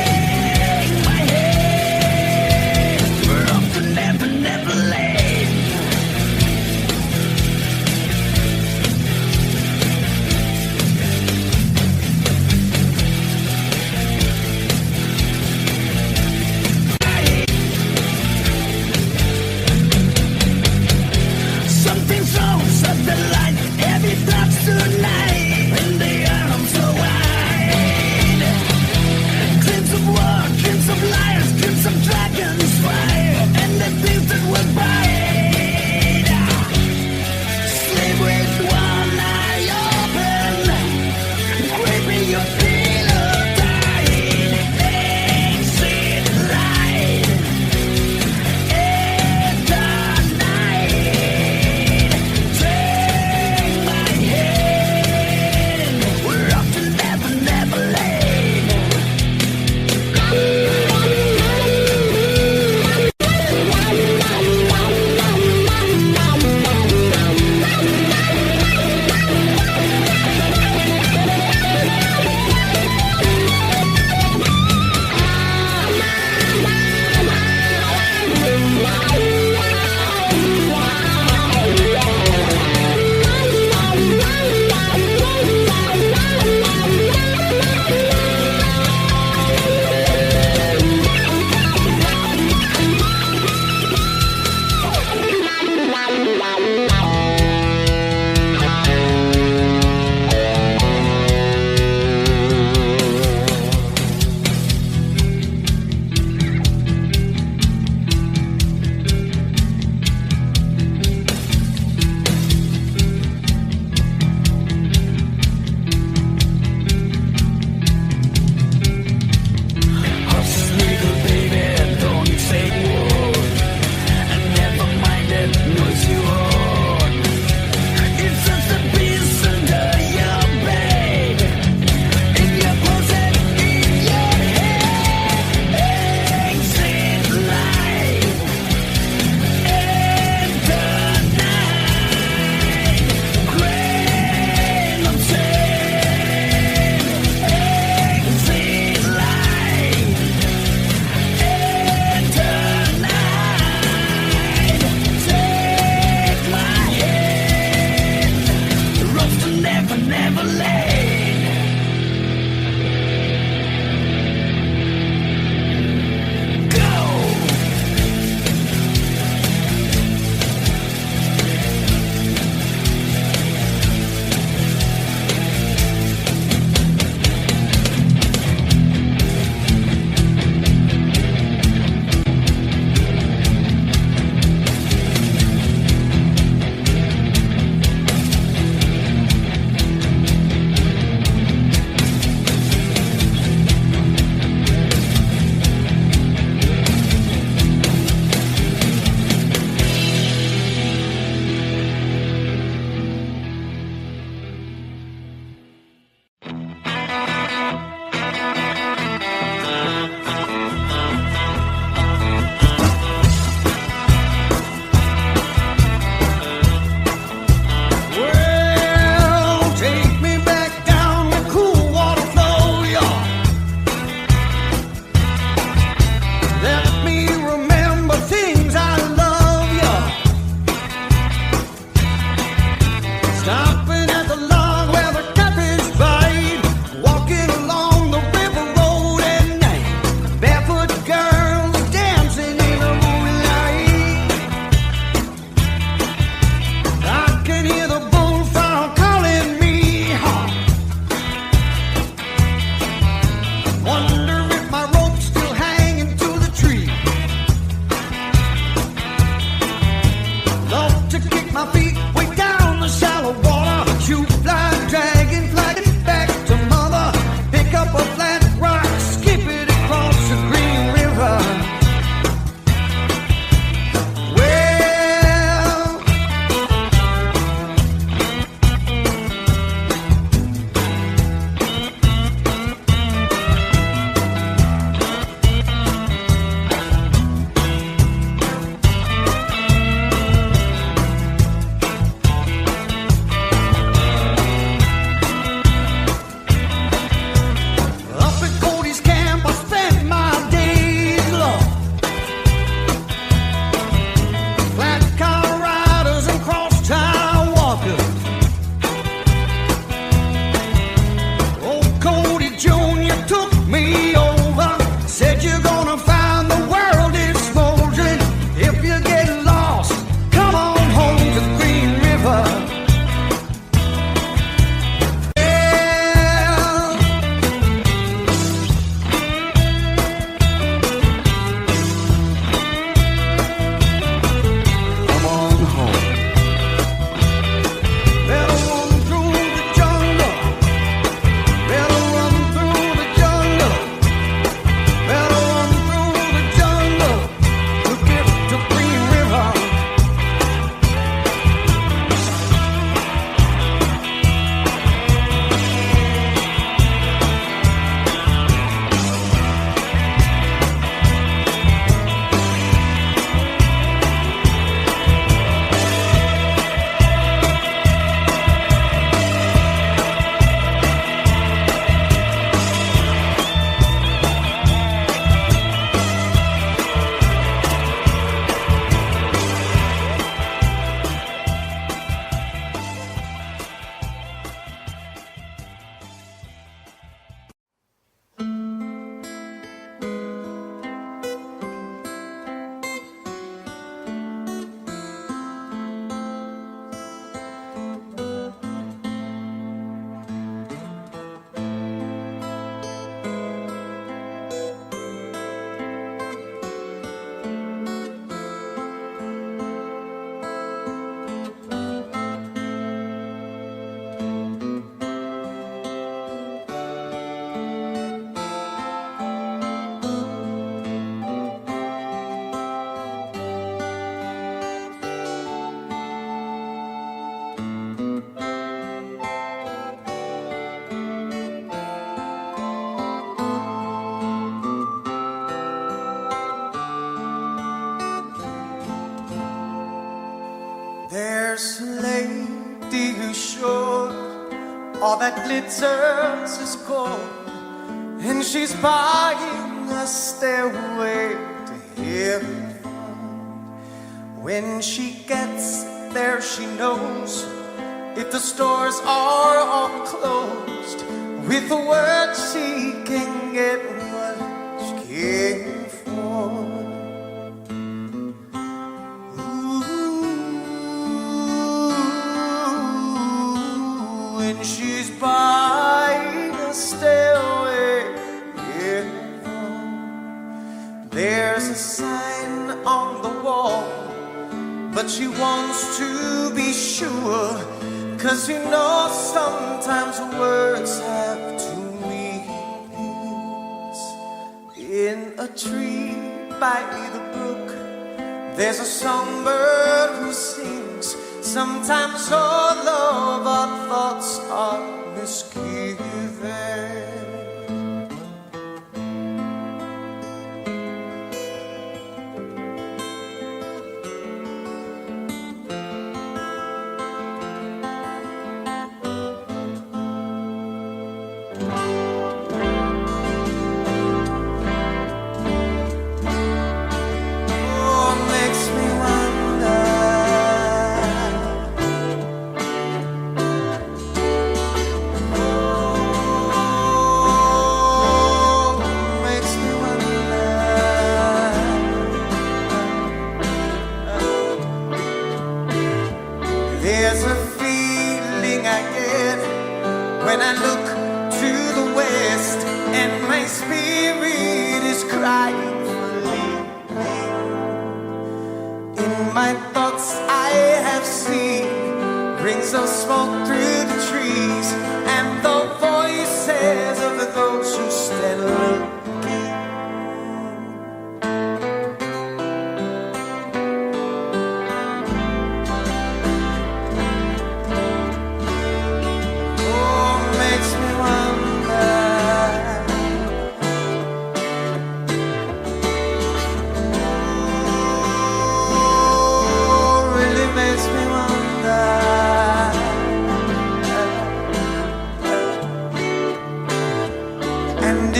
Wonder if my rope's still hanging to the tree. Love to kick my feet way down the shallow water. Shoot, fly, dragonfly, get back to mother. Pick up a flat rock, skip it across the green river. There's a lady who's sure all that glitters is gold, and she's buying a stairway to heaven. When she gets there, she knows if the stores are all closed, with a word she can get what she came for. She's buying a stairway, yeah. There's a sign on the wall, but she wants to be sure, 'cause you know sometimes words have two meanings. In a tree by the brook, there's a songbird who sings. Sometimes all of our thoughts are misgiven. spirit is crying for me. In my thoughts I have seen rings of smoke through the trees, and the voices of those who stand alone.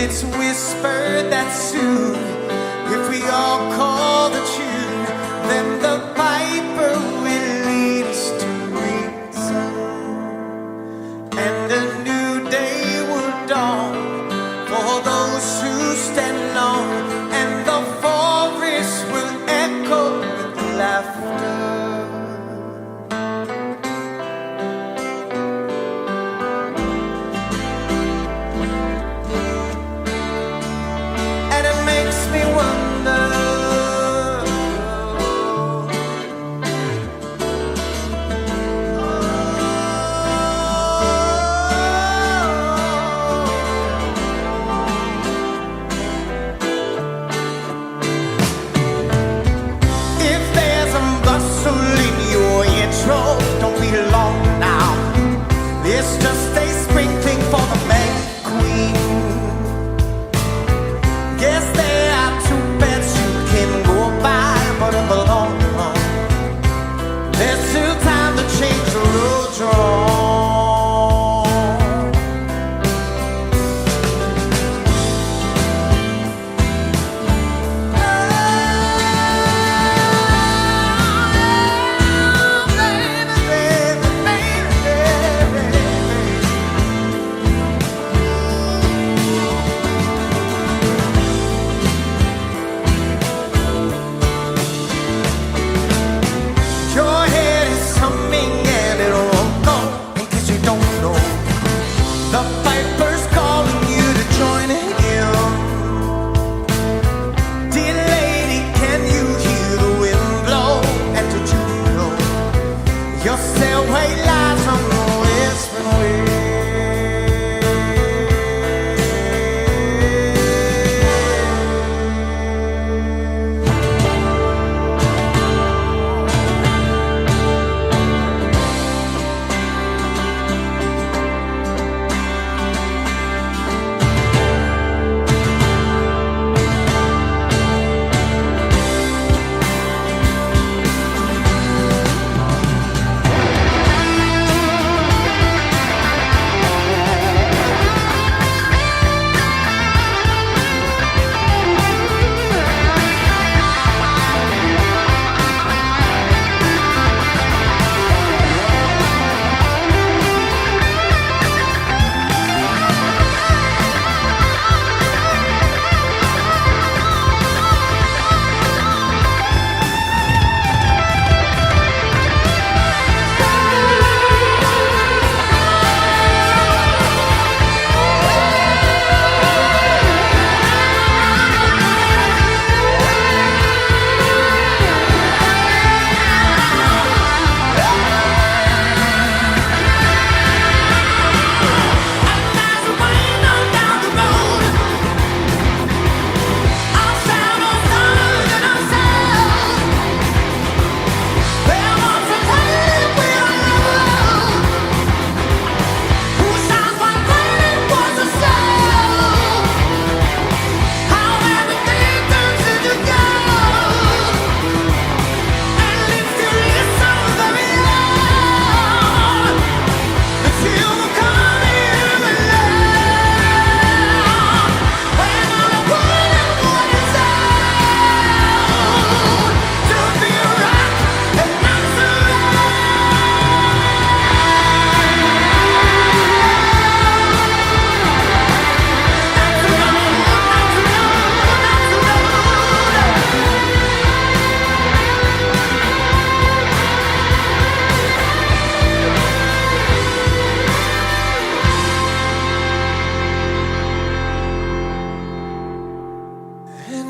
It's whispered that soon, if we all call the tune, then the piper will lead us to reason, and a new day will dawn for those who stand alone, and the forest will echo with laughter.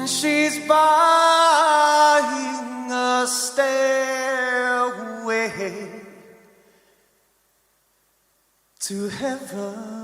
She's buying a stairway to heaven.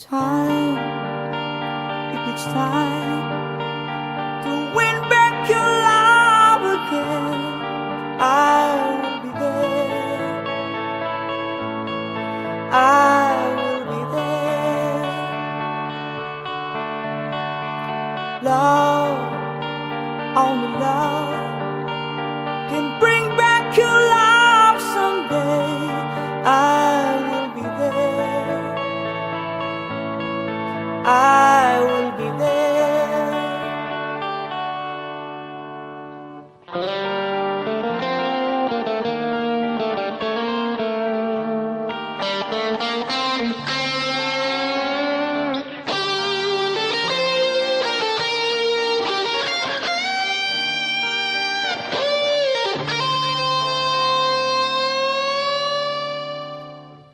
time, if it's time to win back your love again, I will be there. I will be there. Love, only love can bring back your love someday. I will be there. I will be there.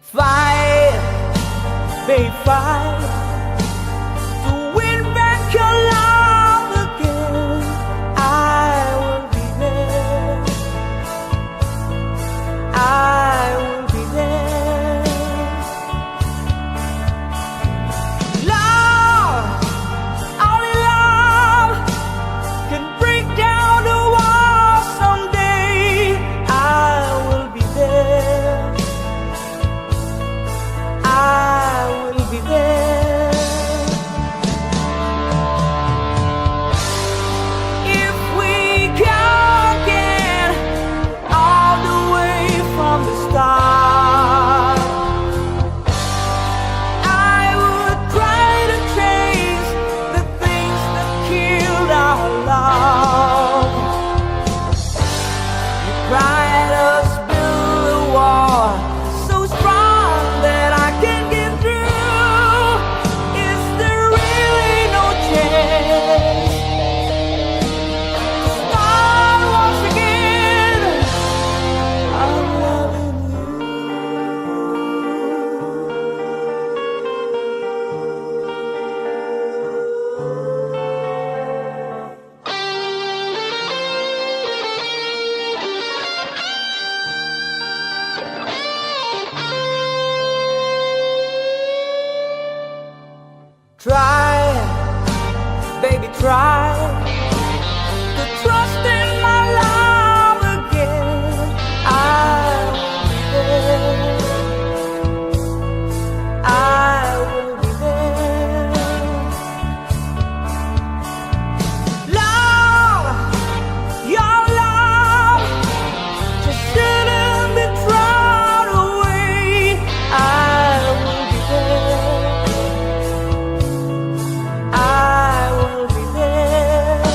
Fight, babe, fight to win back your love again. I will be there. I will be there. Love, only love can break down the walls someday. I will be there. I will be there. If we can get all the way from the start, I would try to change the things that killed our love. You cried us build a wall so strong that I can get through. Is there really no chance to start once again? I'm loving you. Try, baby, try to trust in my love again. I will be there. I will be there. Love, your love just shouldn't be thrown away. I will be there. I will be there.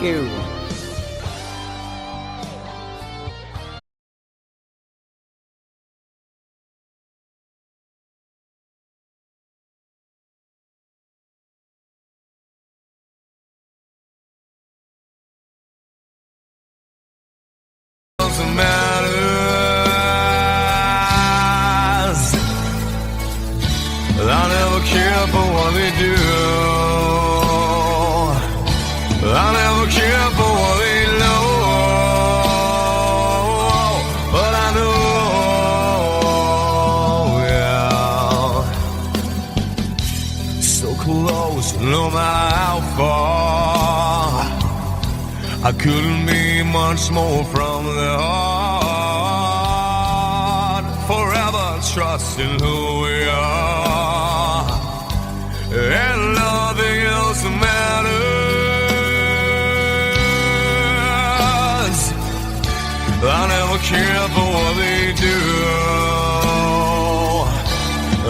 Thank you. Doesn't matters. I never care for what they do. I never care for what they know. But I know, yeah. So close, no matter how far. I couldn't be much more from the heart. Forever trusting who we are, and nothing else matters. I never care for what they do.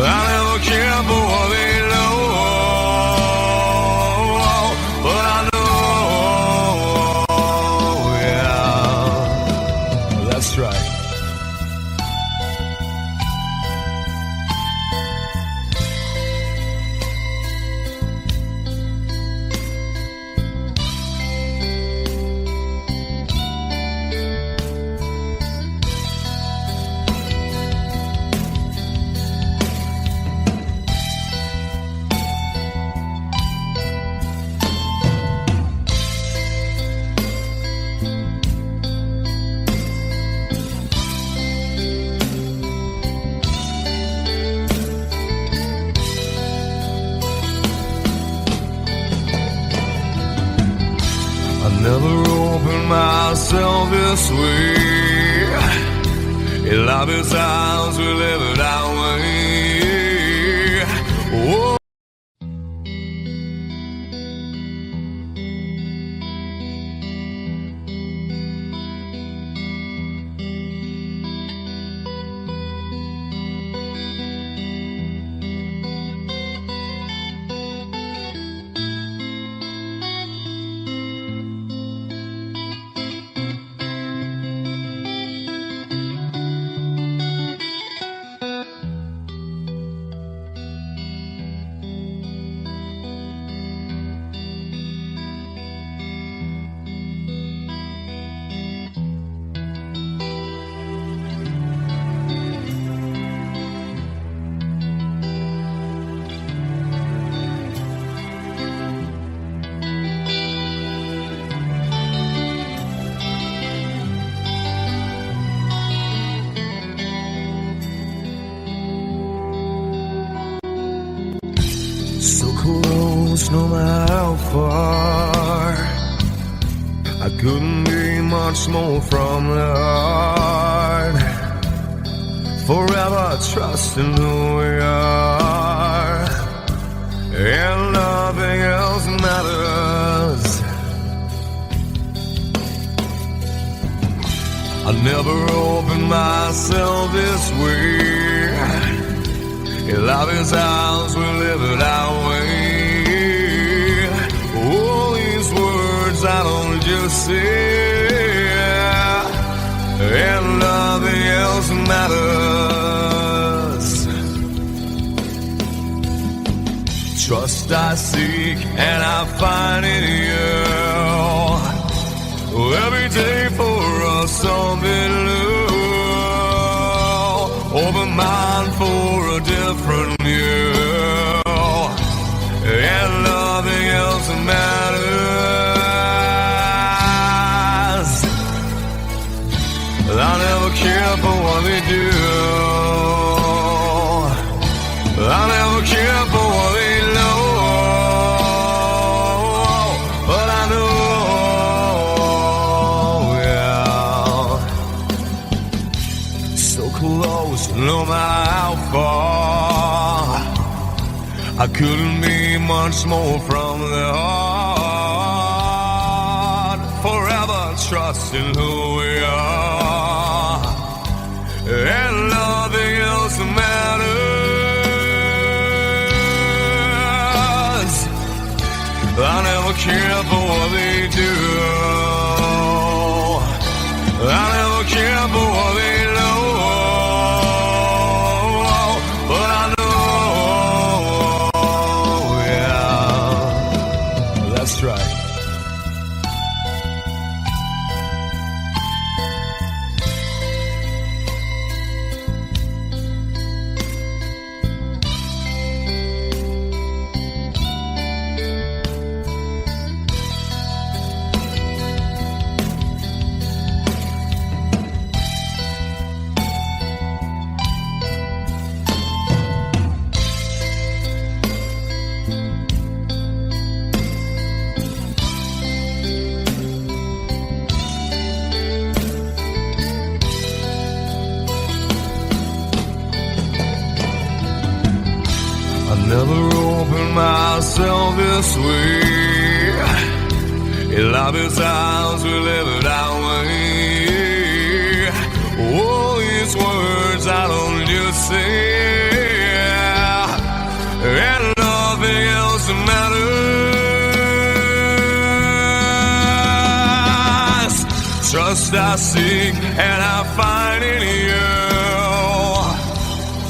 I never care for what they know. But I know, that's right. Never opened myself this way. In love is ours, we live it our way. Oh. So close, no matter how far. I couldn't be much more from the heart. Forever trusting who we are, and nothing else matters. I never opened myself this way. Love is ours, we live it our way. All these words I don't just say, and nothing else matters. Trust I seek and I find in you. Every day for us something new. Open mind for a different view, and nothing else matters. I never care for what they do. I never care for what they know. But I know, yeah. So close, no matter how far. I couldn't be much more from the heart. Forever trusting who we are, and nothing else matters. I never never care for what they do. I never care for what they know. But I know, yeah, that's right. Never opened myself this way. In love is ours, we live it our way. All these words I don't just say, and nothing else matters. Trust I seek and I find in you.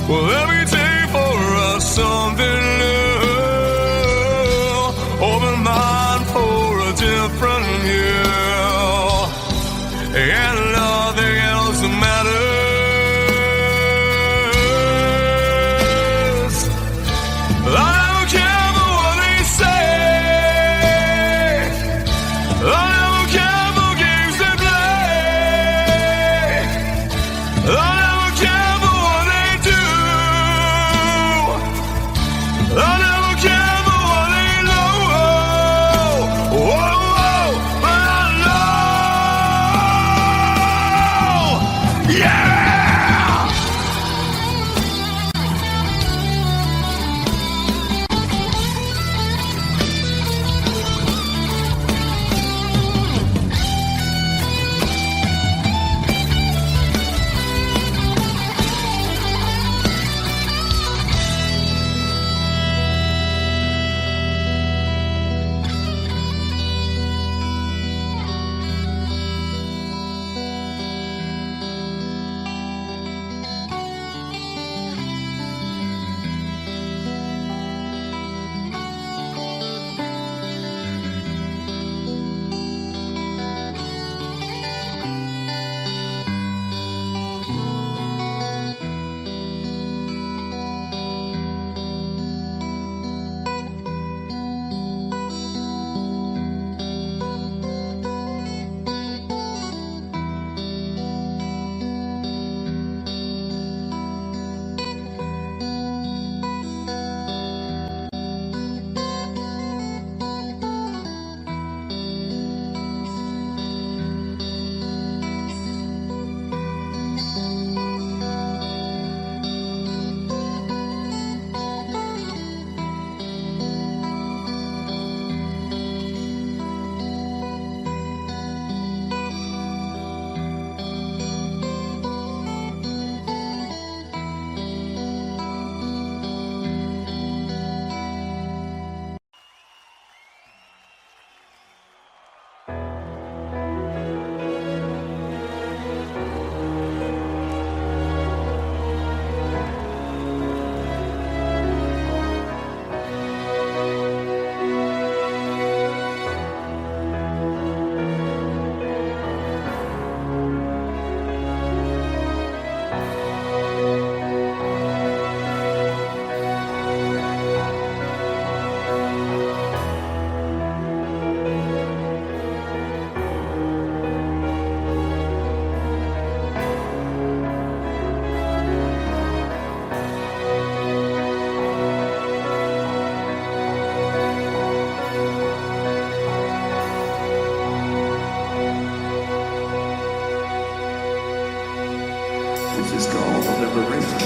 Well, let me take for us something new. Open mind for a different view, and nothing else matters. I don't care for what they say. I don't care for games they play. I don't care for what they do. I never care for what they know. Whoa, whoa, but I know. Yeah! This is called Liberation.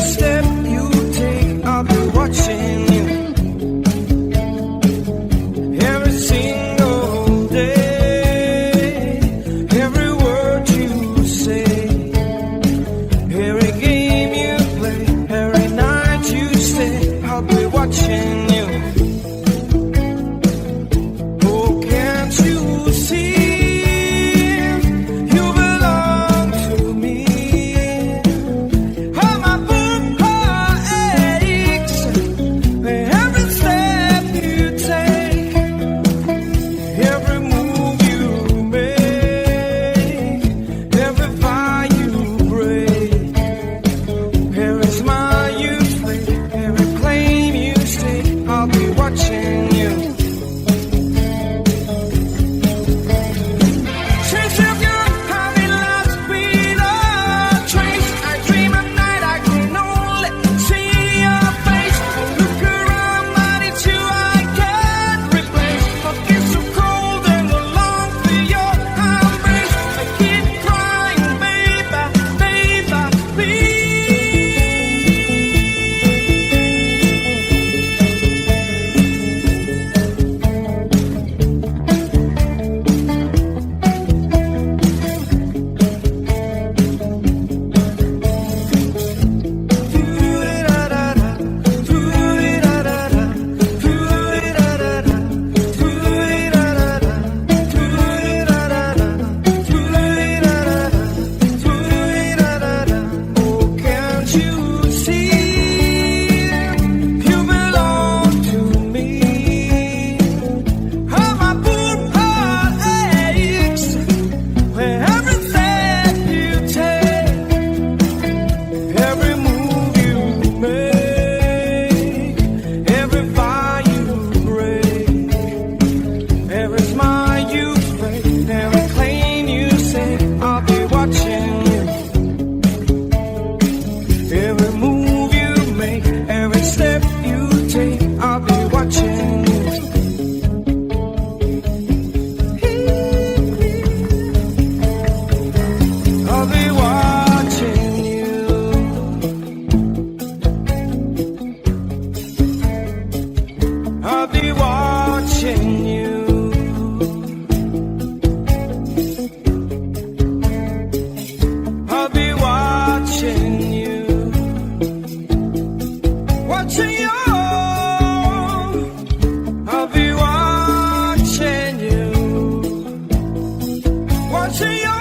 step you take, I'll be watching you. Every single day, every word you say, every game you play, every night you stay, I'll be watching you. Oh, can't you see? You belong to me. How my boom heart aches every step you take, every move you make, every vow you break, every smile you fake, every claim you stake, I'll be watching you. Chase of your having lost without trace. I dream at night, I can only see your face. I look around, but it's you I can't replace. My kiss so cold and I long for your embrace. I keep crying, baby, baby, please. Oh, can't you see? You belong to me. How my poor heart aches with every step you take, every move you make, every vow you break, every smile you fake, every claim you say, I'll be watching you. Every move you make, every step you take, I'll be watching you. I'll be watching you. I'll be watching you. I'll be watching you. Watching you. I'll be watching you. Watching you.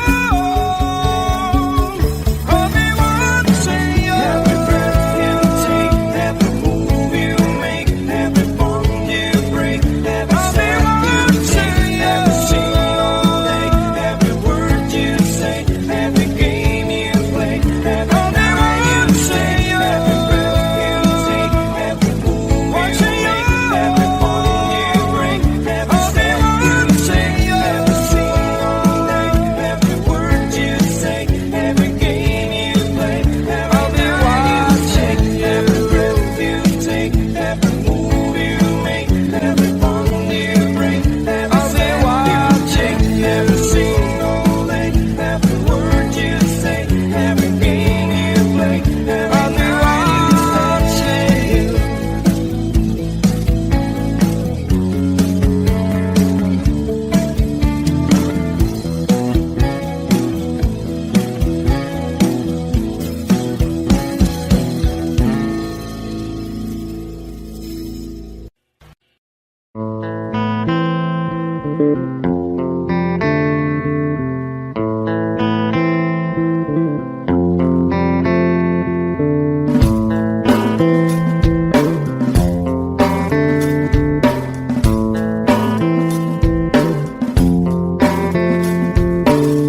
I'll be watching you. Every breath you take, every move you make, every bond you break, every step you take, every single day, every word you say, every game you play, every night you say, every breath you take, every move you make, every bond you break, every step you take, every single day, every word you say, every game you play, every night you say, every breath you take, every move you make, every bond you break, every step you take, every single day, every word you say, every game you play, every night you say.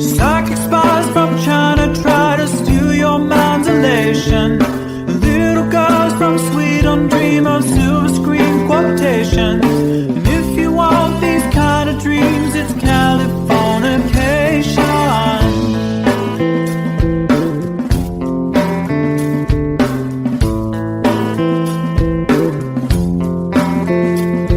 Psychic spies from China try to steal your mind's elation. Little girls from Sweden dream of silver screen quotations. And if you want these kind of dreams, it's Californication.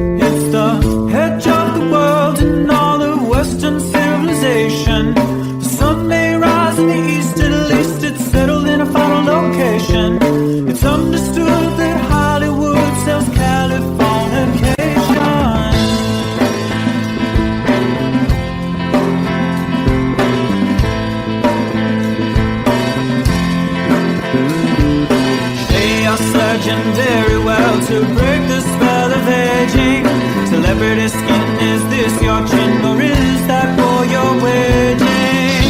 It's the edge of the world and all the Western civilization. The sun may rise in the east, at least it's settled in a final location. It's understood that Hollywood sells Californication. They are surgeon very well to break the spell of aging. Celebrity skin, is this your chin or is that for your wedding?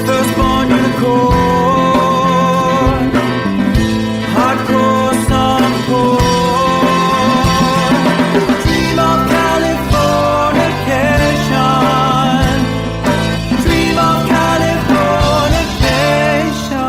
Firstborn unicorn, hardcore softcore. Dream of Californication. Dream of Californication.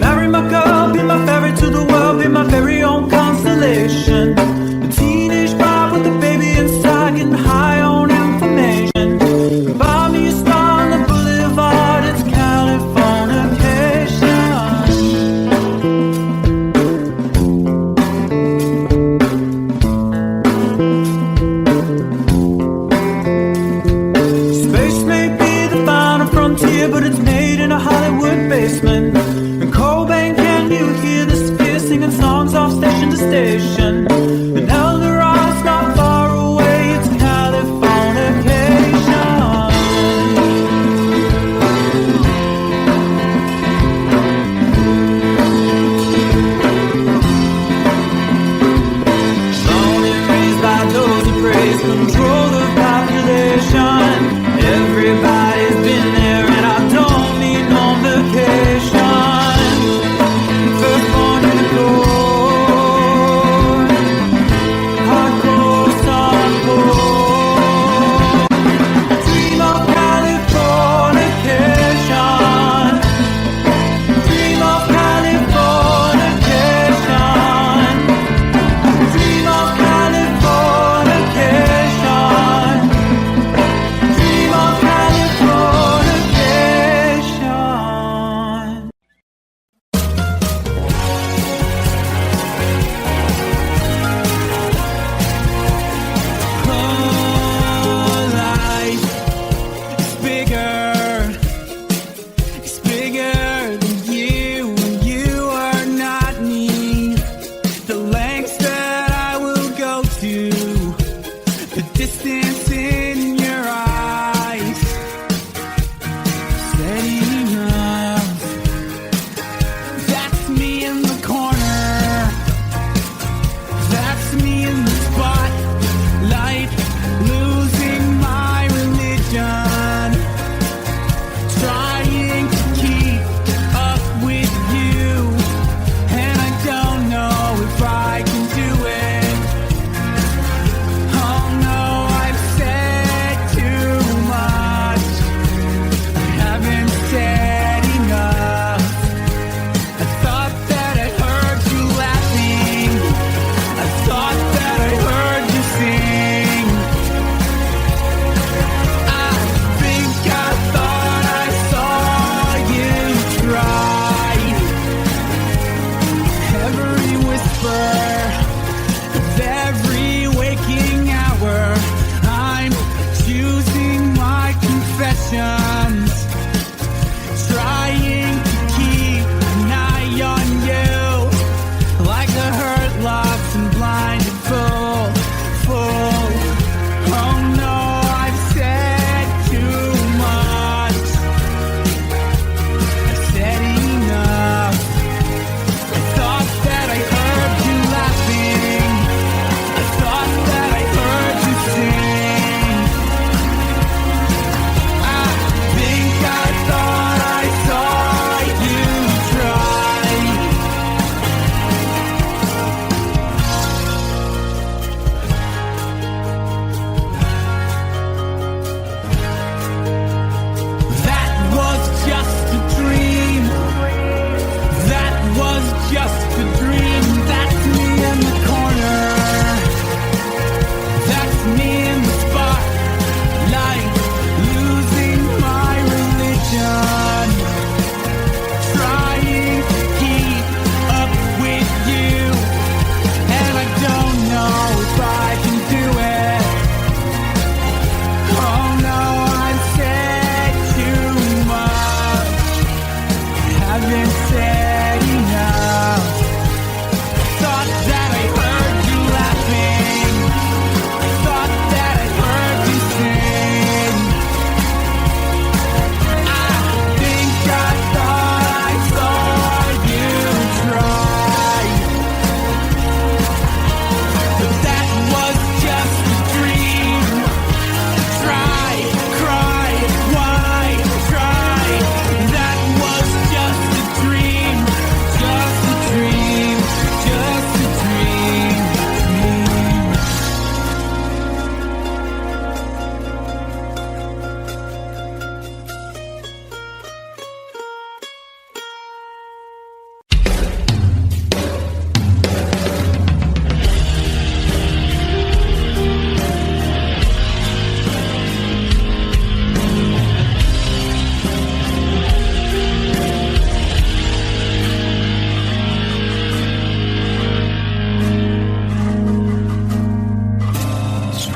Marry my girl, be my ferry to the world, be my very own constellation. A teenage bride with a baby inside, getting high on information. Buy me a star on the boulevard, it's Californication. Space may be the final frontier, but it's made in a Hollywood basement. And Cobain, can you hear the sphere singing songs off station to station? And Eldorad's not far away, it's Californication. Born and raised by those who praise control the population. Everybody's been there and I don't need no vacation. Firstborn unicorn, hardcore softcore. Dream of Californication. Dream of Californication. Dream of Californication.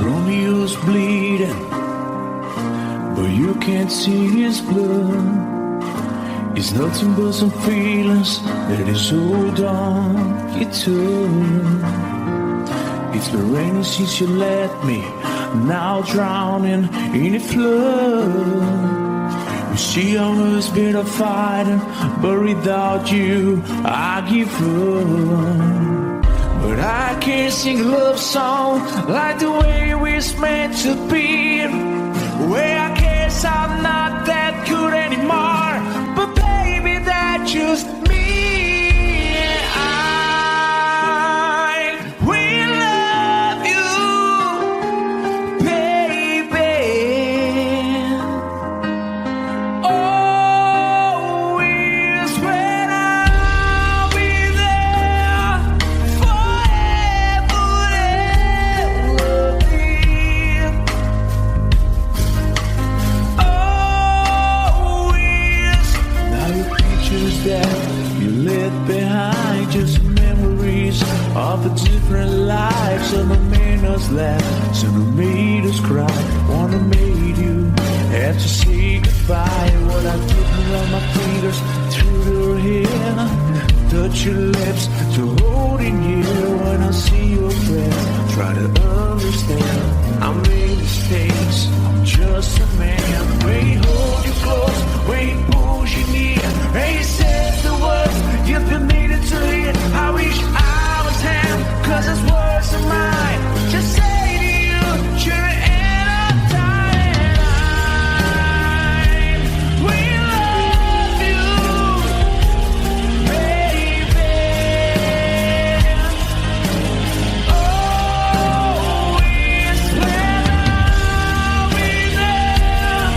Romeo's bleeding, but you can't see his blood. It's nothing but some feelings that is hold on you to. It's been raining since you left me, now drowning in a flood. You see I was better fighting, but without you I give up. But I can't sing a love song like the way we're meant to be. Where I guess I'm not that good anymore, but baby, that's just me. I will love you, baby. Always when I'll be there forever and ever. Always. Now your pictures that you left behind, just memories of a different life. Some have made us laugh, some have made us cry. One have made you have to say goodbye. What I did around my fingers through your hair, touch your lips to holding you. When I see your face, try to understand. I made mistakes, I'm just a man. When he holds you close, when he pulls you near, and he says the words you've been needing to hear. I wish I was him, 'cause his words are mine. Just say to you, you're in a time. We love you, baby. Always when I'll be there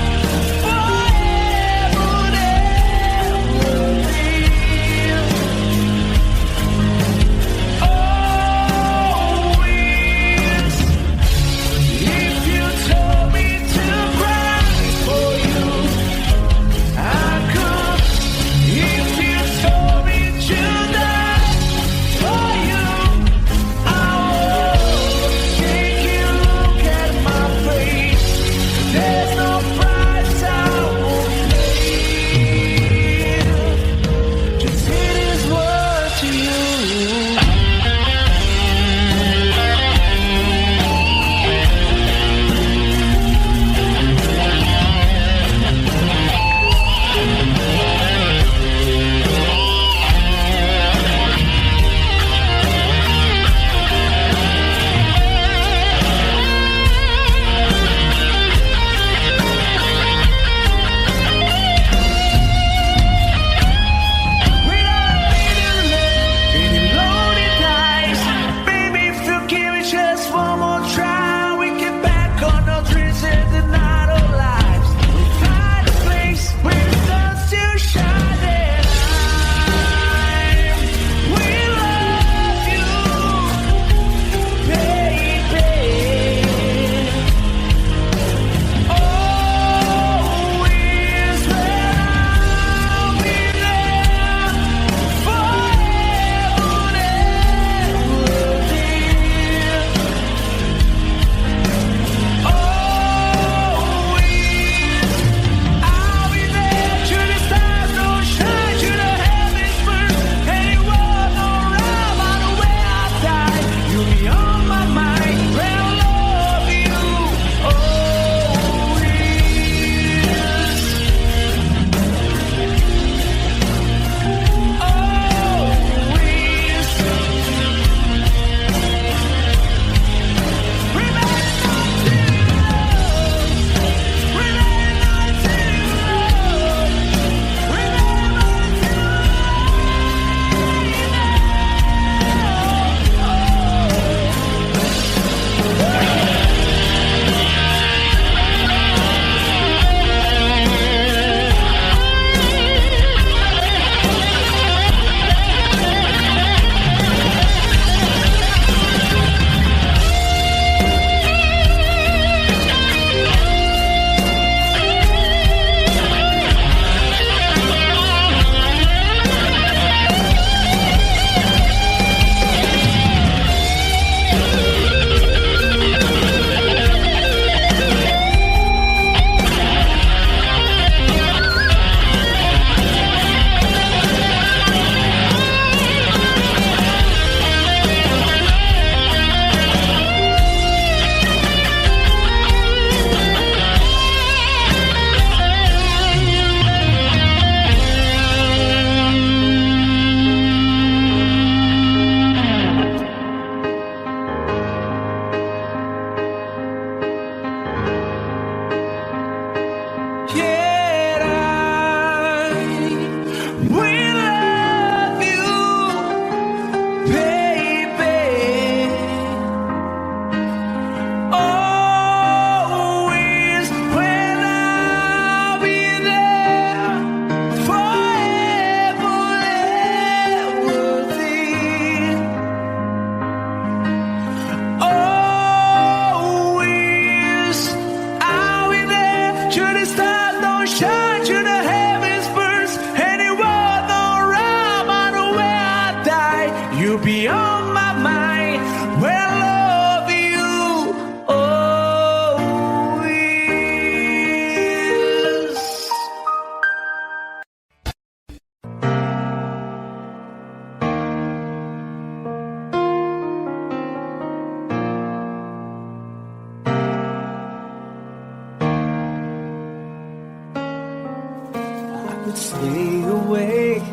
could stay awake,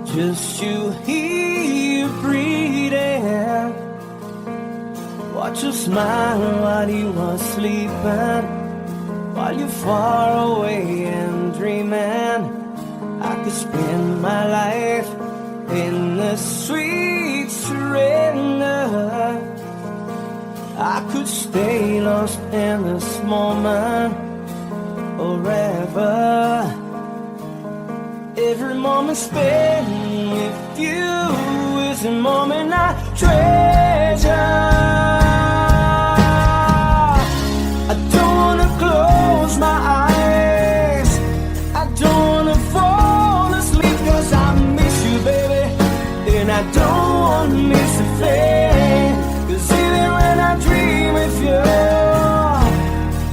just you here breathing. Watch you smile while you are sleeping, while you're far away and dreaming. I could spend my life in the sweet surrender. I could stay lost in this moment forever. Every moment spent with you is a moment I treasure. I don't wanna close my eyes, I don't wanna fall asleep, 'cause I miss you, baby, and I don't wanna miss a thing. 'Cause even when I dream of you,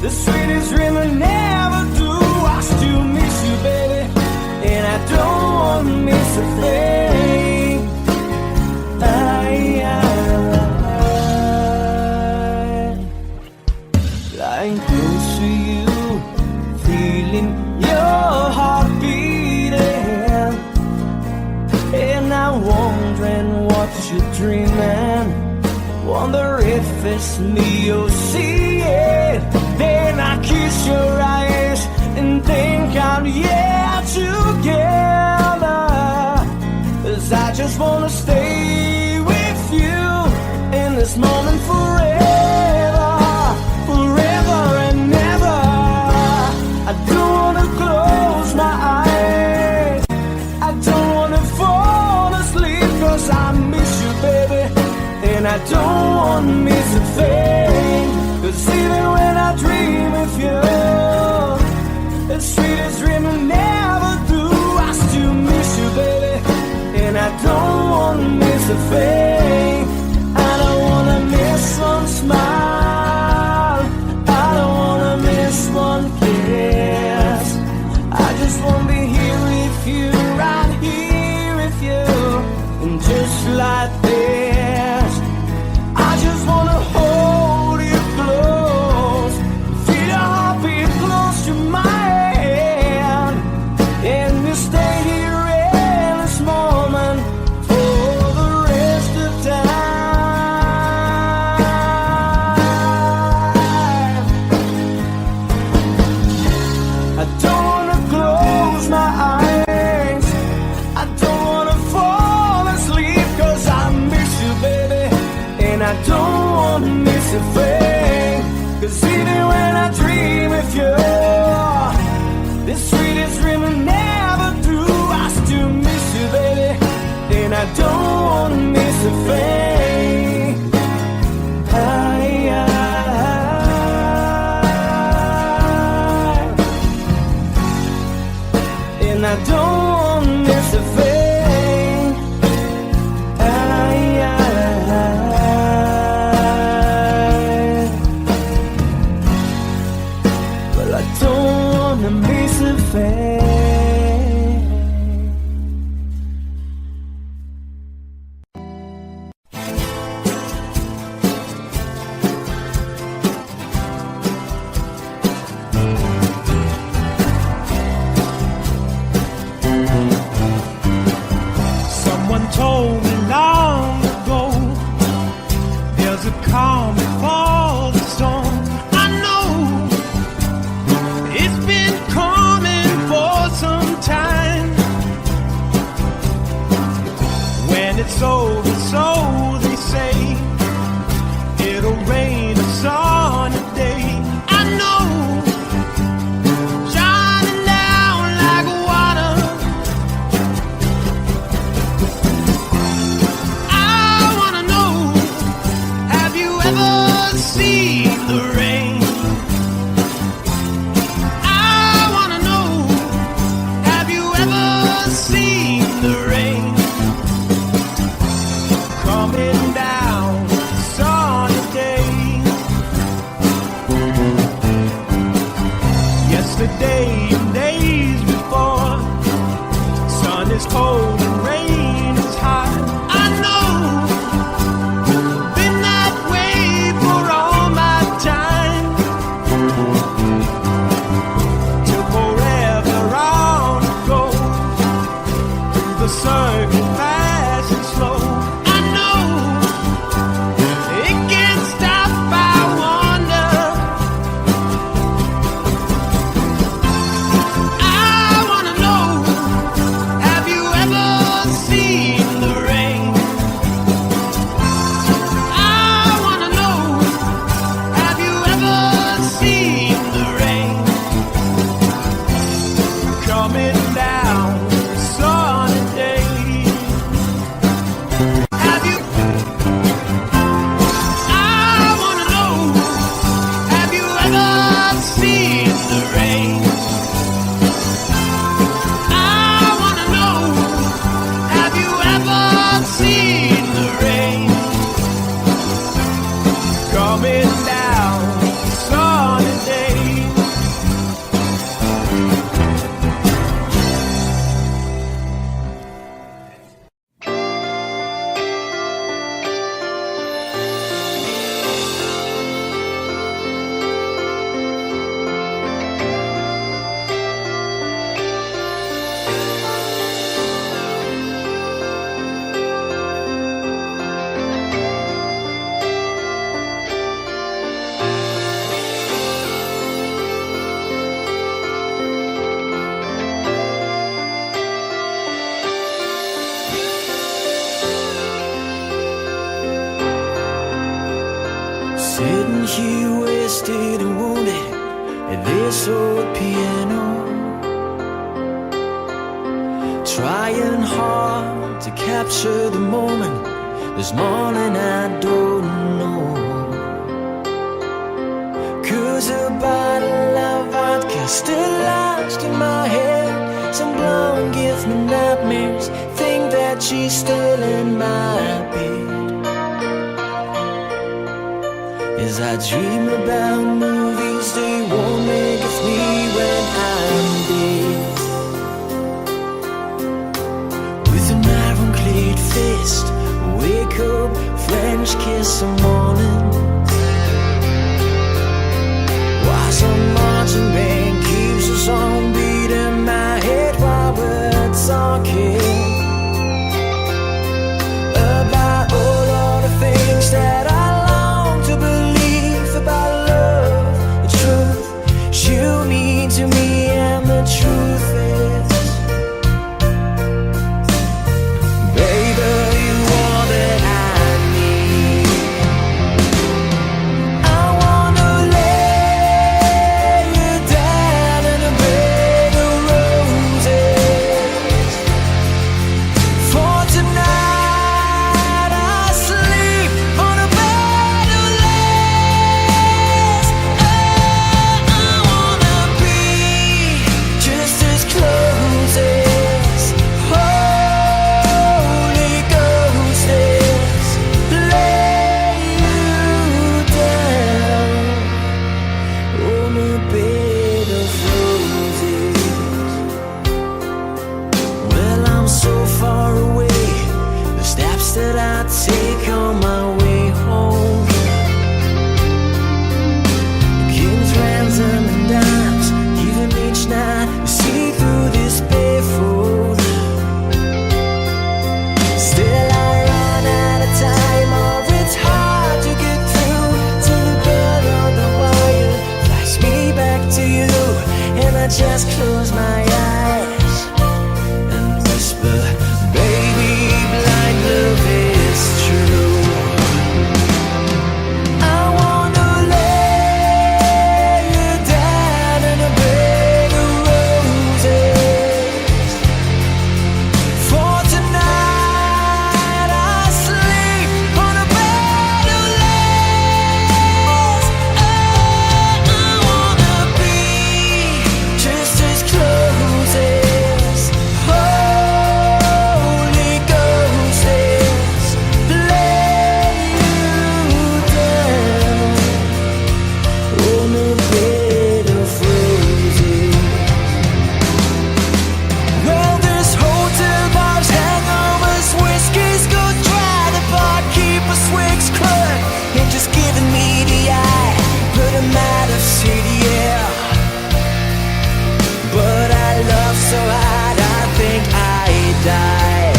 the sweetest dream I never do, I still miss you, baby, and I don't wanna miss a thing. Lying close to you, feeling your heart beating, and I'm wondering what you're dreaming. Wonder if it's me you're seeing. Then I kiss your eyes and think I'm together. 'Cause I just wanna stay with you in this moment forever, forever and ever. I don't wanna close my eyes, I don't wanna fall asleep, 'cause I miss you, baby, and I don't wanna miss a thing. 'Cause even when I dream of you, the sweetest dream I never do, I still miss you, baby, and I don't wanna miss a thing. I don't wanna miss one smile, I don't wanna miss one kiss. I just wanna be here with you, right here with you, and just like this, I just wanna hold you close, feel your heartbeat close to mine, and we stay here in this moment for the rest of time. I don't wanna close my eyes, I don't wanna fall asleep, 'cause I miss you, baby, and I don't wanna miss a thing. 'Cause even when I dream of you, the sweetest dream I never do, I still miss you, baby, and I don't wanna miss a thing. And I don't wanna miss a thing. Well, I don't wanna miss a thing. Someone told me long ago, there's a calm before the storm. I know it's been coming for some time. When it's over, so they say, it'll rain a sunny day. I know, shining down like water. I wanna know, have you ever seen the rain? I wanna know, have you ever seen the rain? Coming down sunny day. Yesterday and days before, sun is cold and rain is hot. I know, been that way for all my time. Till forever on it goes. twisted and wounded at this old piano, trying hard to capture the moment. This morning I don't know, 'cause a bottle of vodka still lodged in my head. Some blonde gives me nightmares, think that she's still in my bed. As I dream about movies they won't make of me when I'm dead. With an iron-clad fist, wake up, French kiss the morning. While some marching band keeps us on beating my head while we're talking about all of the things that I long to believe about love, the truth you mean to me, and the truth is, baby, you are that I need. I wanna lay you down in a bed of roses. For tonight I sleep on a bed of lace. I wanna be just as close as Holy Ghost is. Lay you down on a bed of roses. Well, I'm so far away, the steps that I take on my way home, kings, ransom, and dimes, even each night you see through this barefoot. Still I run out of time, or it's hard to get through to the bed on the wire. Flash me back to you, and I just close my eyes and whisper, baby, blind love is true. I wanna lay you down in a bed of roses. For tonight I sleep on a bed of lace. I wanna be just as close as Holy Ghost is. Lay you down on a bed of roses. Well, this hotel bar's hangovers, whiskey's go dry. The barkeeper swigs crud and just giving me the eye. Put him out of city, yeah. But I love so hard, I think I die.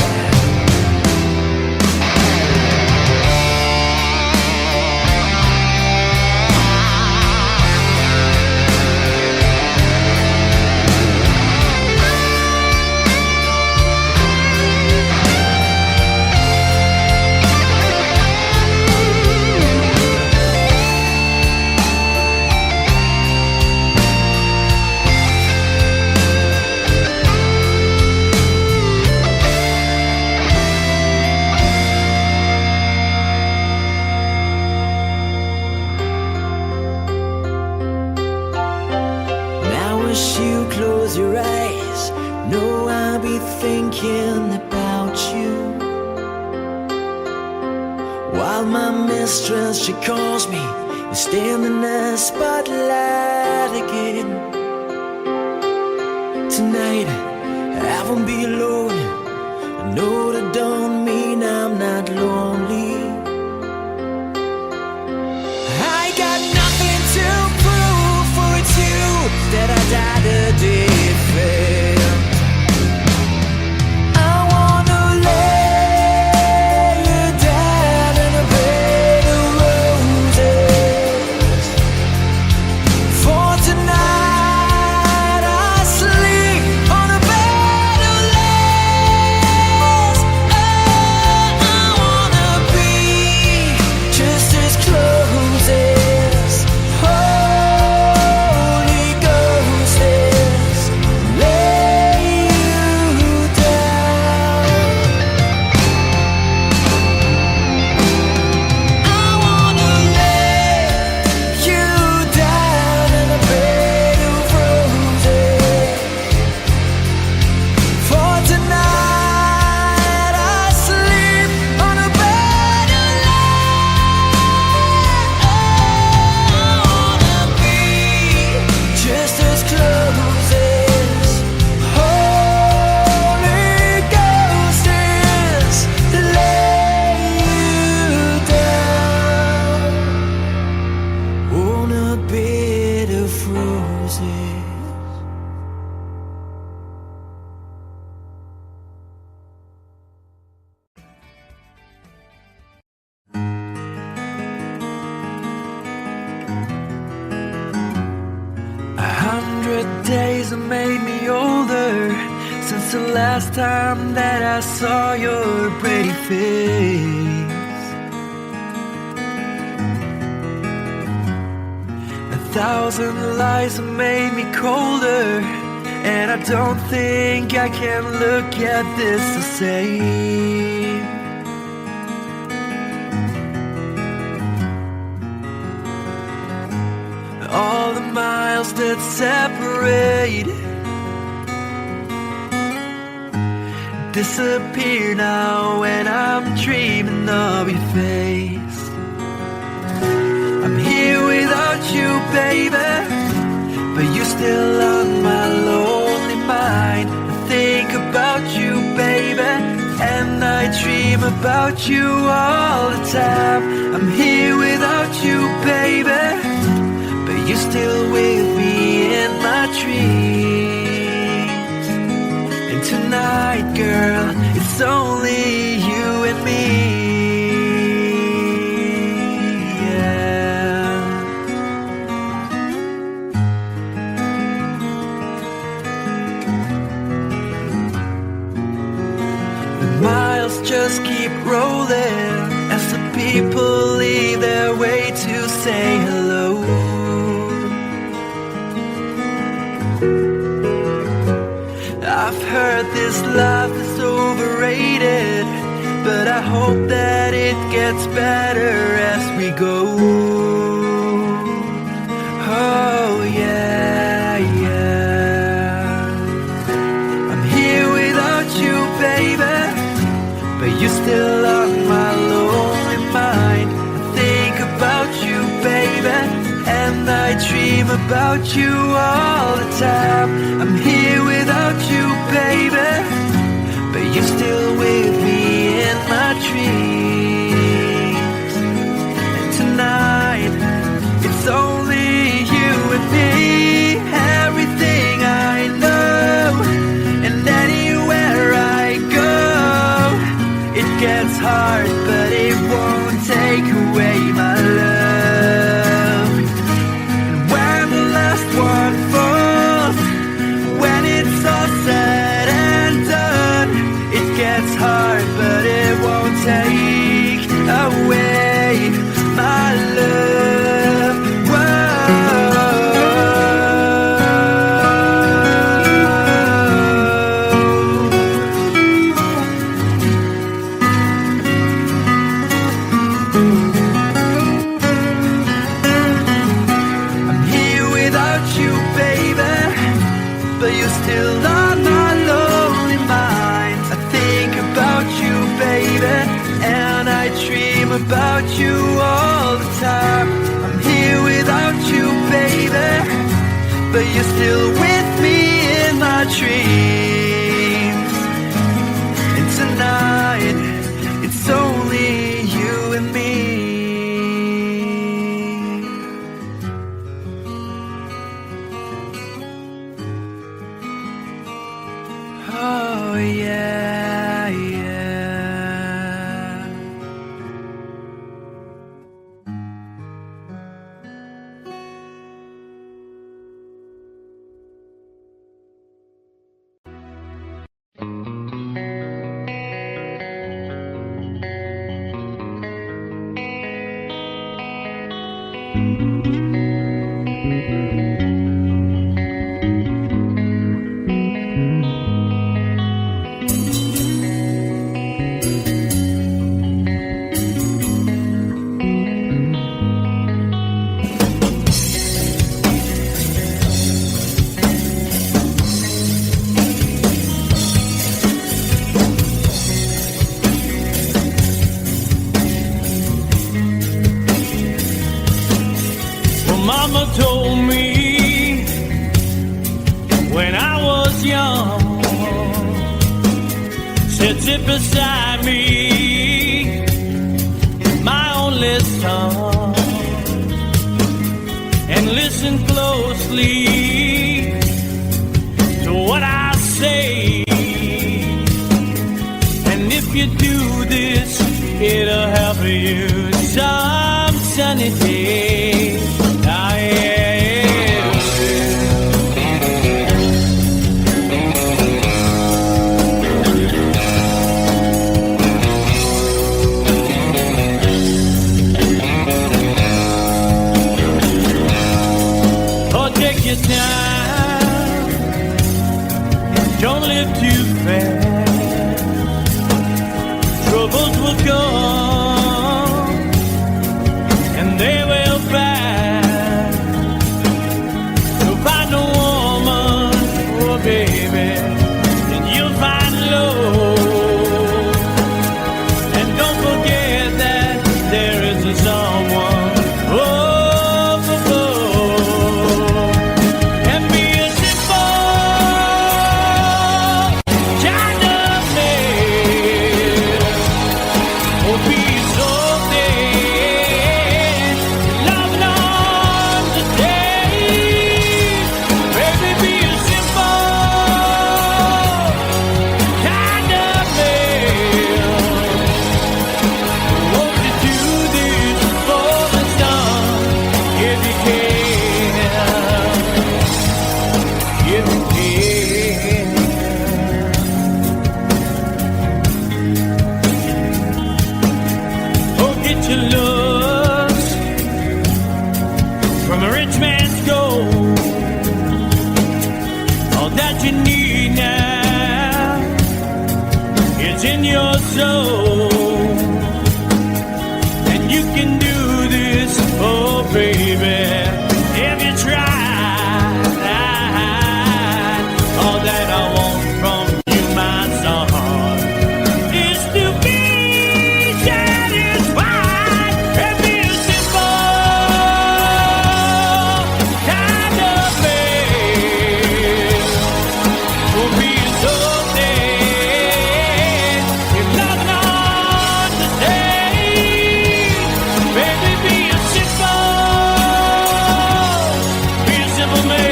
Now as you close your eyes, know I'll be thinking about you. While my mistress, she calls me and stand in the spotlight again. Tonight I won't be alone. I know that don't mean I'm not lonely. I got nothing to prove, for it's you that I died a defend. I wanna lay you down in a bed of roses. For tonight I sleep on a bed of lace. I wanna days have made me older since the last time that I saw your pretty face. 1,000 lies have made me colder, and I don't think I can look at this the same. All the miles that separate disappear now when I'm dreaming of your face. I'm here without you, baby, but you're still on my lonely mind. I think about you, baby, and I dream about you all the time. I'm here without you, baby, but you're still with me in my dreams. And tonight, girl, it's only you and me. Miles just keep rolling as the people leave their way to say hello. I've heard this life is overrated, but I hope that it gets better as we go. Oh yeah, yeah. I'm here without you, baby, but you're still on my lonely mind. I think about you, baby, and I dream about you all the time. I'm here without you, baby, but you're still with me in my dreams. And tonight, it's only you and me. Everything I know, and anywhere I go, it gets hard, but it won't take away my love. And when the last one falls, when it's all said and done, it gets hard, but it won't take away my love. But you're still on my lonely mind. I think about you, baby, and I dream about you all the time. I'm here without you, baby, but you're still with me in my dreams. And tonight, it's only you and me. Oh yeah, yeah. Mama told me when I was young, said sit beside me, my only son, and listen closely to what I say. And if you do this, it'll help you some sunny day. rich man's gold. All that you need now is in your soul. And you can do this, oh baby, if you try. All that I want from you, my son, is to be satisfied and be a simple kind of man. Will be so dead if nothing on the day. Baby, be a simple man.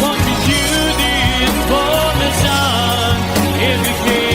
Won't you do this for me, son, if you can?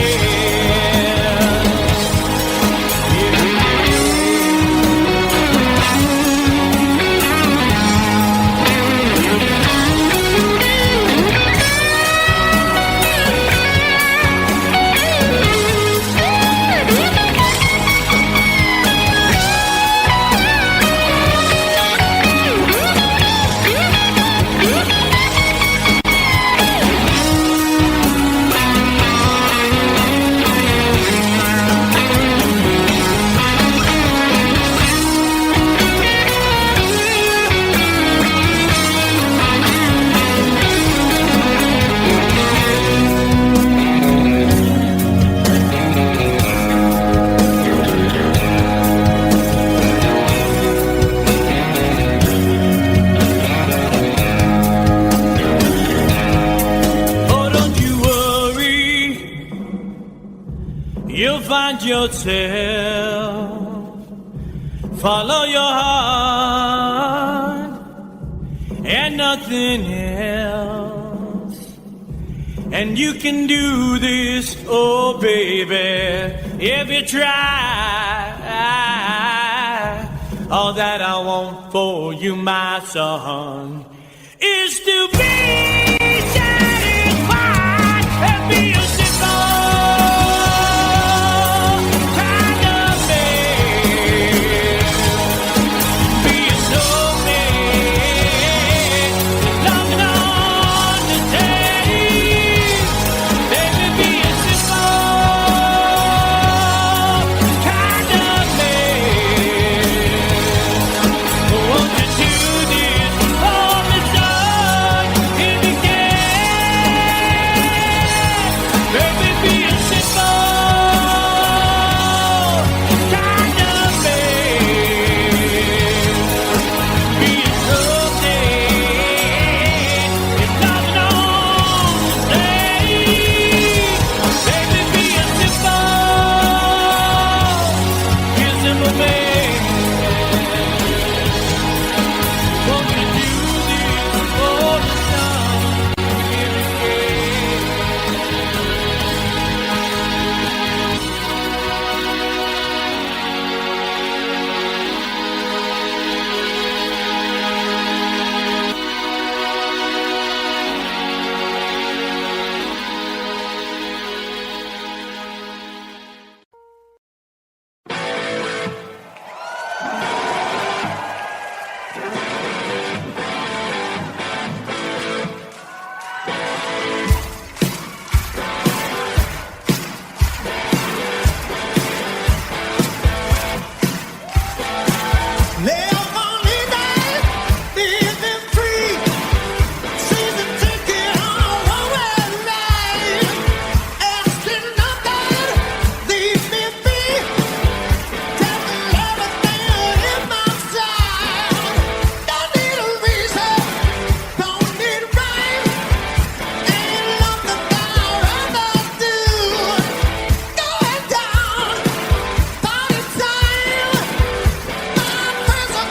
Oh, don't you worry, you'll find yourself. Follow your heart and nothing else. And you can do this, oh baby, if you try. All that I want for you, my son, is to be satisfied and be a simple kind of man. Be a snowman, nothing on the day. Baby, be a simple kind of man. Won't you do this for me, son, if you can? Baby, be a simple kind of man. Be a snowman, if nothing on the day. Baby, be a simple man. Won't you do this for the sun, if you can? Live on in life, living free. Season ticket on a one-way ride. Asking nothing, leave me be. Tell me everything in my side. Don't need a reason, don't need a rhyme. Ain't nothing I'd rather do. Going down, party time. My friends are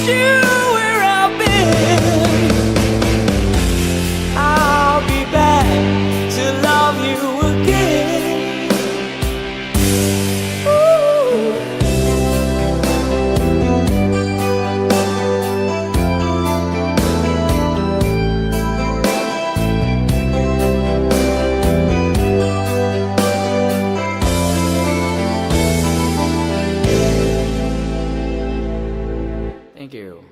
you where I've been. I'll be back to love you again. Ooh. Thank you.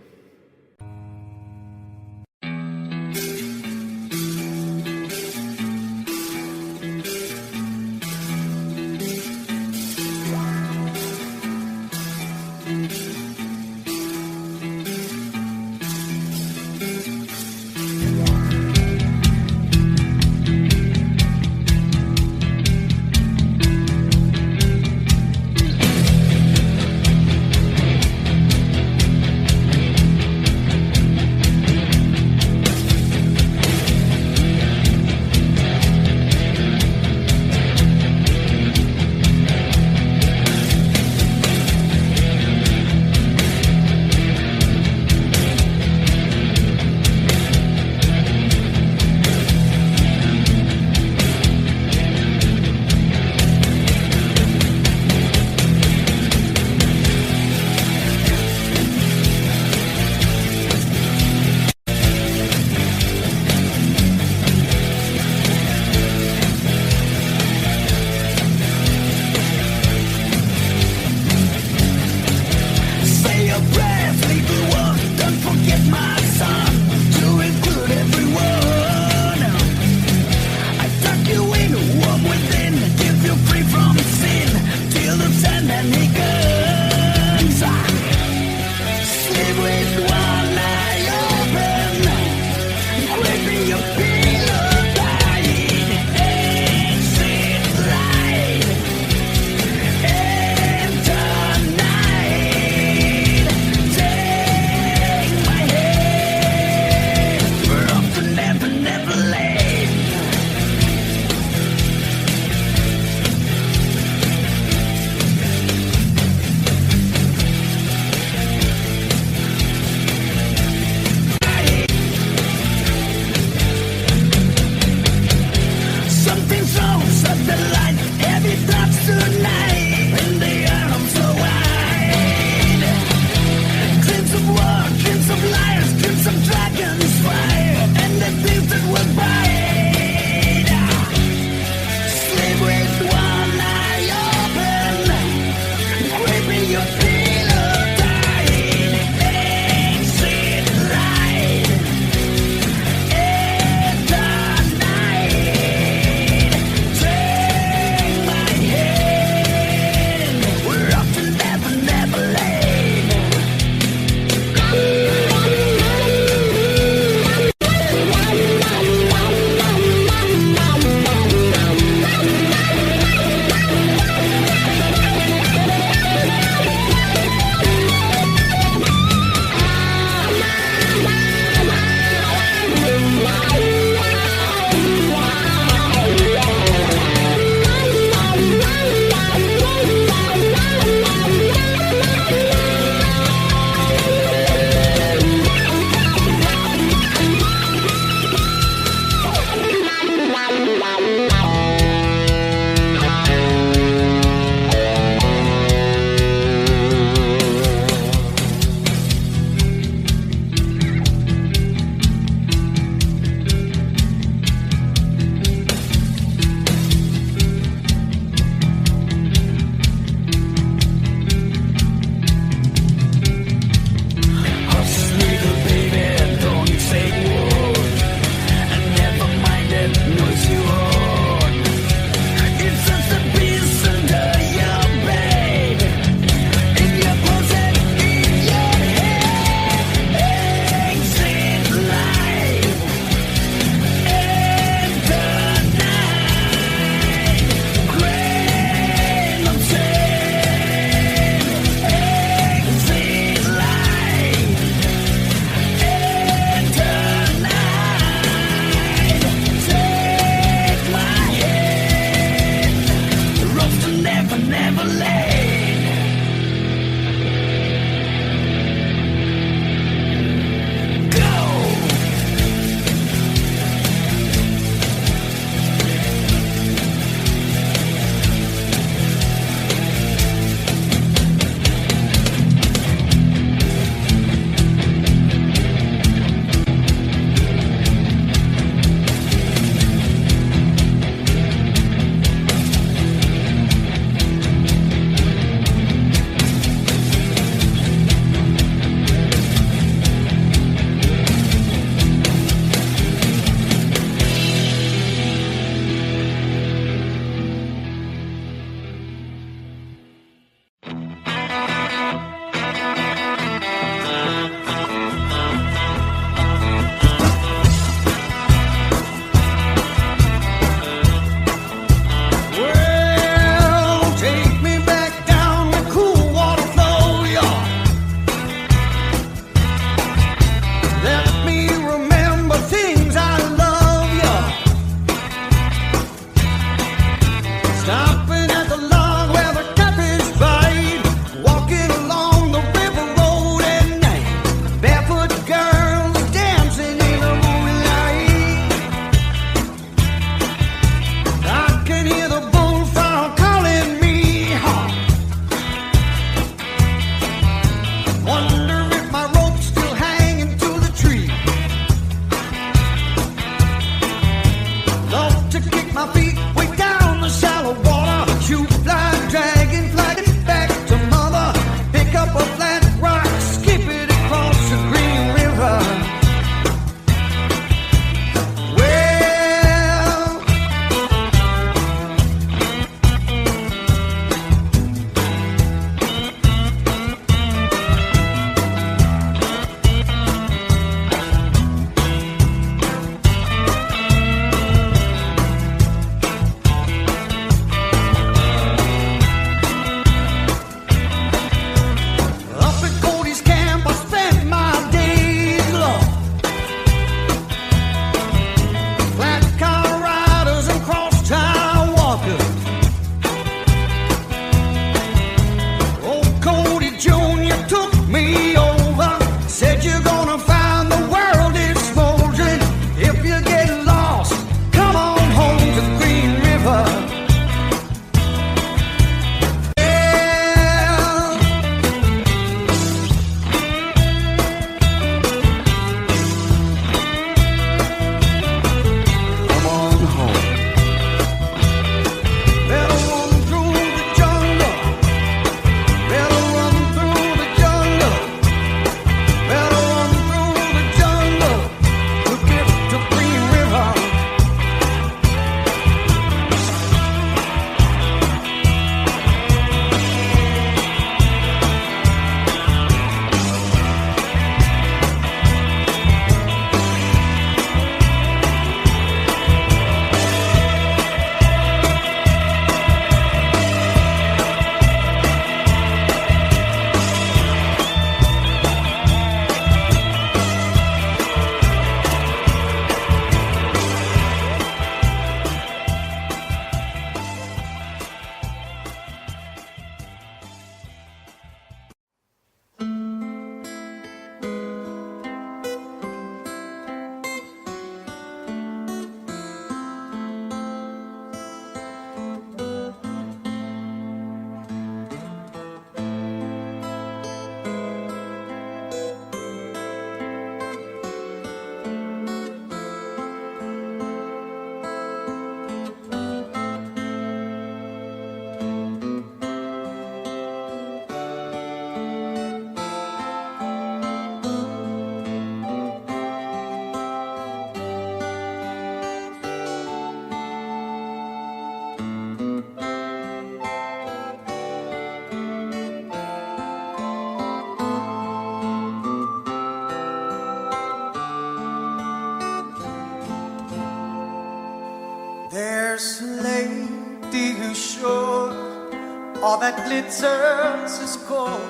all that glitters is gold,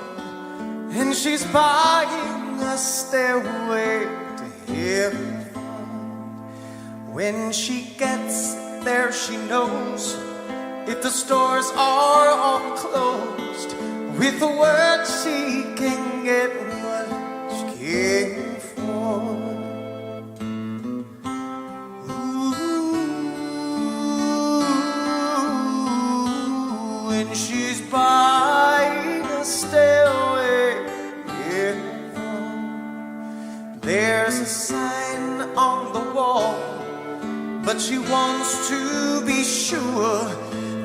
and she's buying a stairway to heaven. When she gets there, she knows if the stores are all closed, with a word she can get what she came for. Ooh, and she's buying a stairway in front. There's a sign on the wall, but she wants to be sure,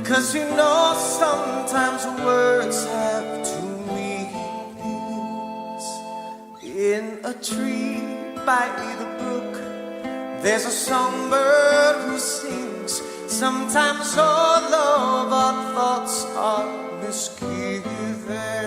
'cause you know sometimes words have two meanings. In a tree by the brook, there's a songbird who sings. Sometimes all of our thoughts are misgiven.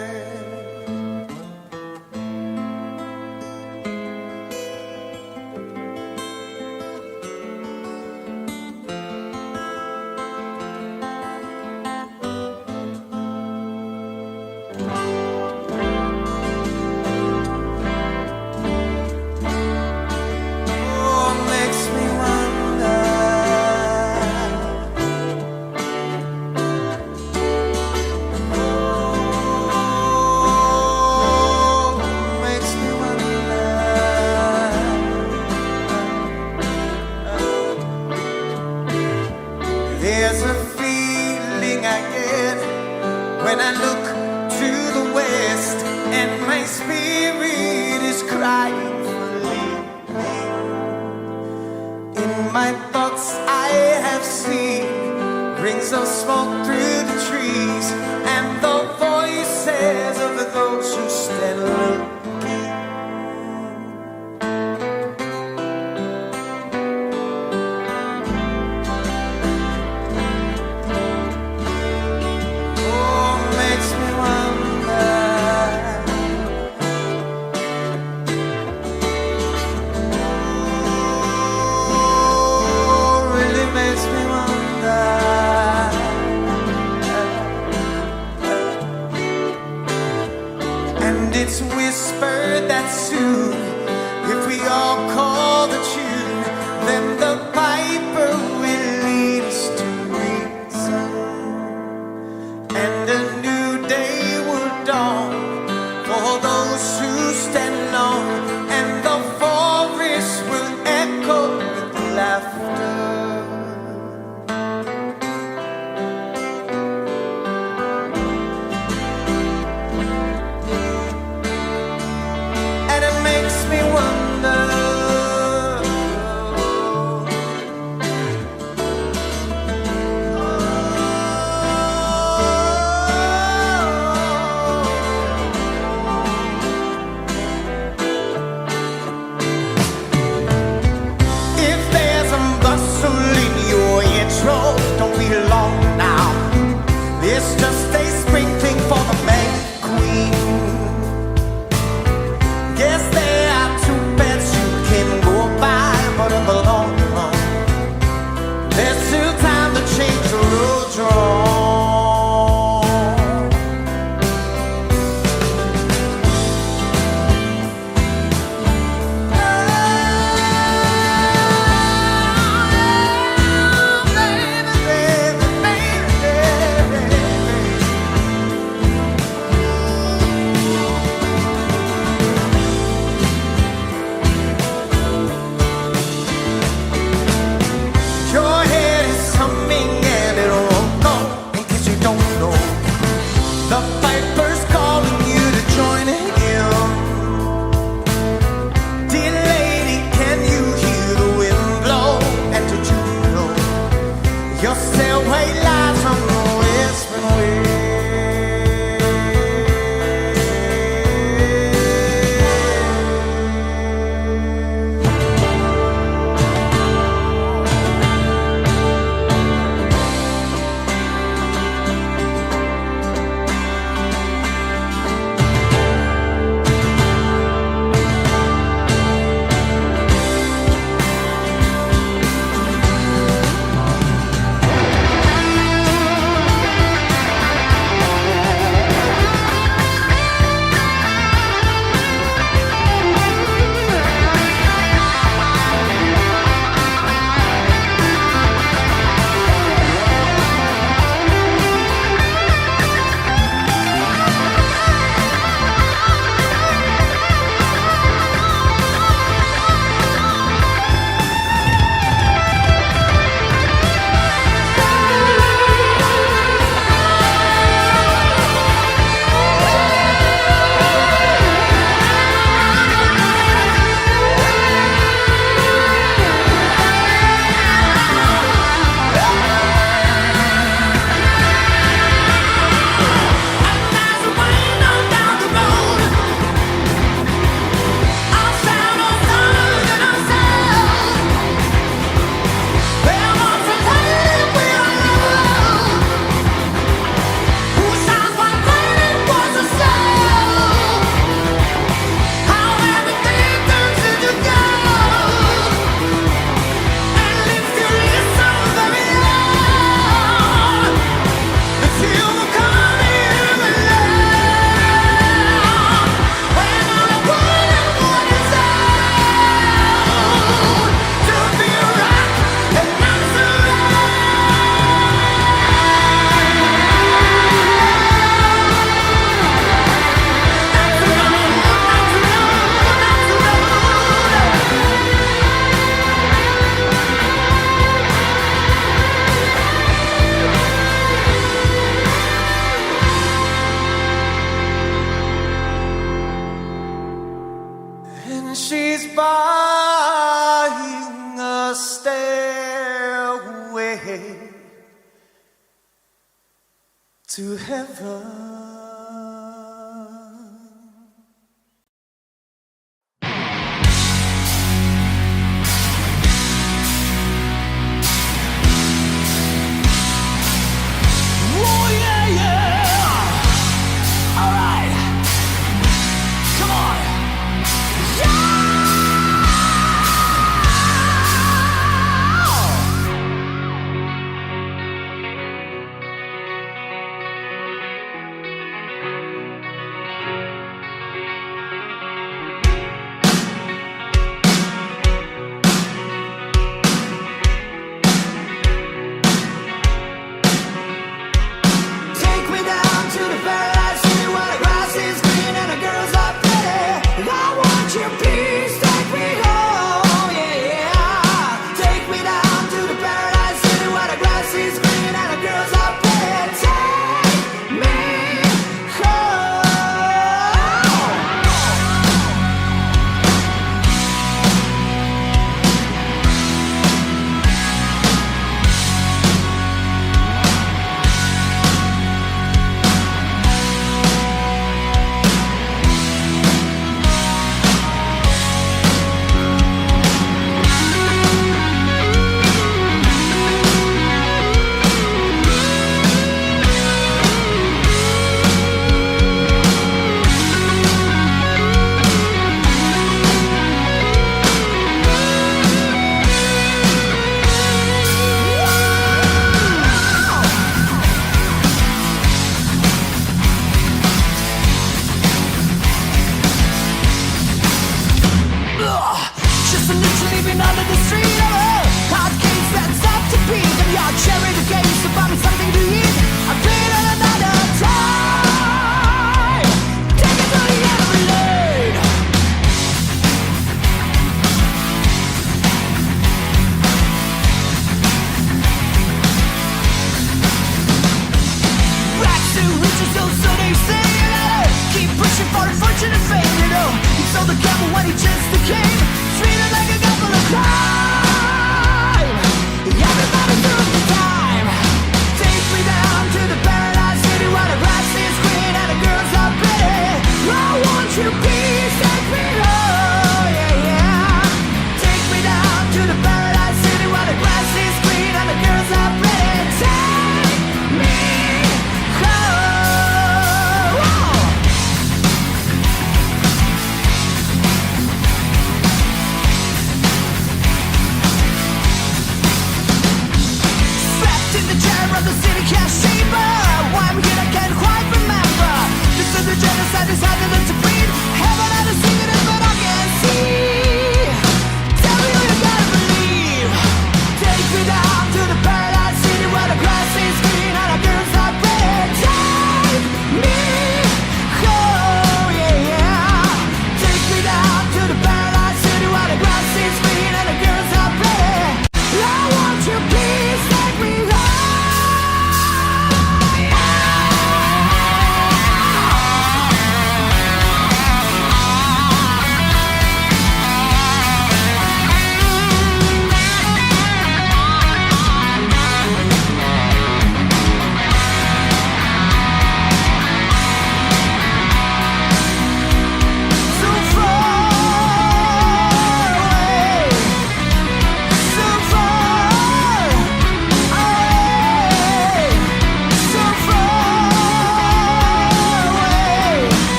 There's a feeling I get when I look to the west, and my spirit is crying for leaving. In my thoughts I have seen rings of smoke through the trees, and the voices of those who stand looking. and she's buying a stairway to heaven. So the devil when he just became treated like a couple of cars.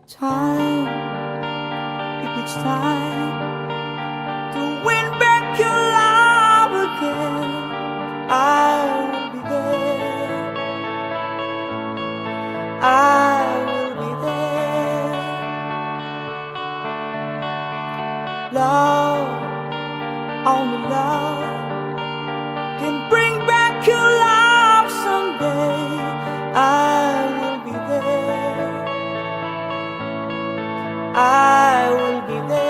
time, if it's time to win back your love again, I will be there. I will be there. Love, only love can bring back your love someday. I will be there. I will be there.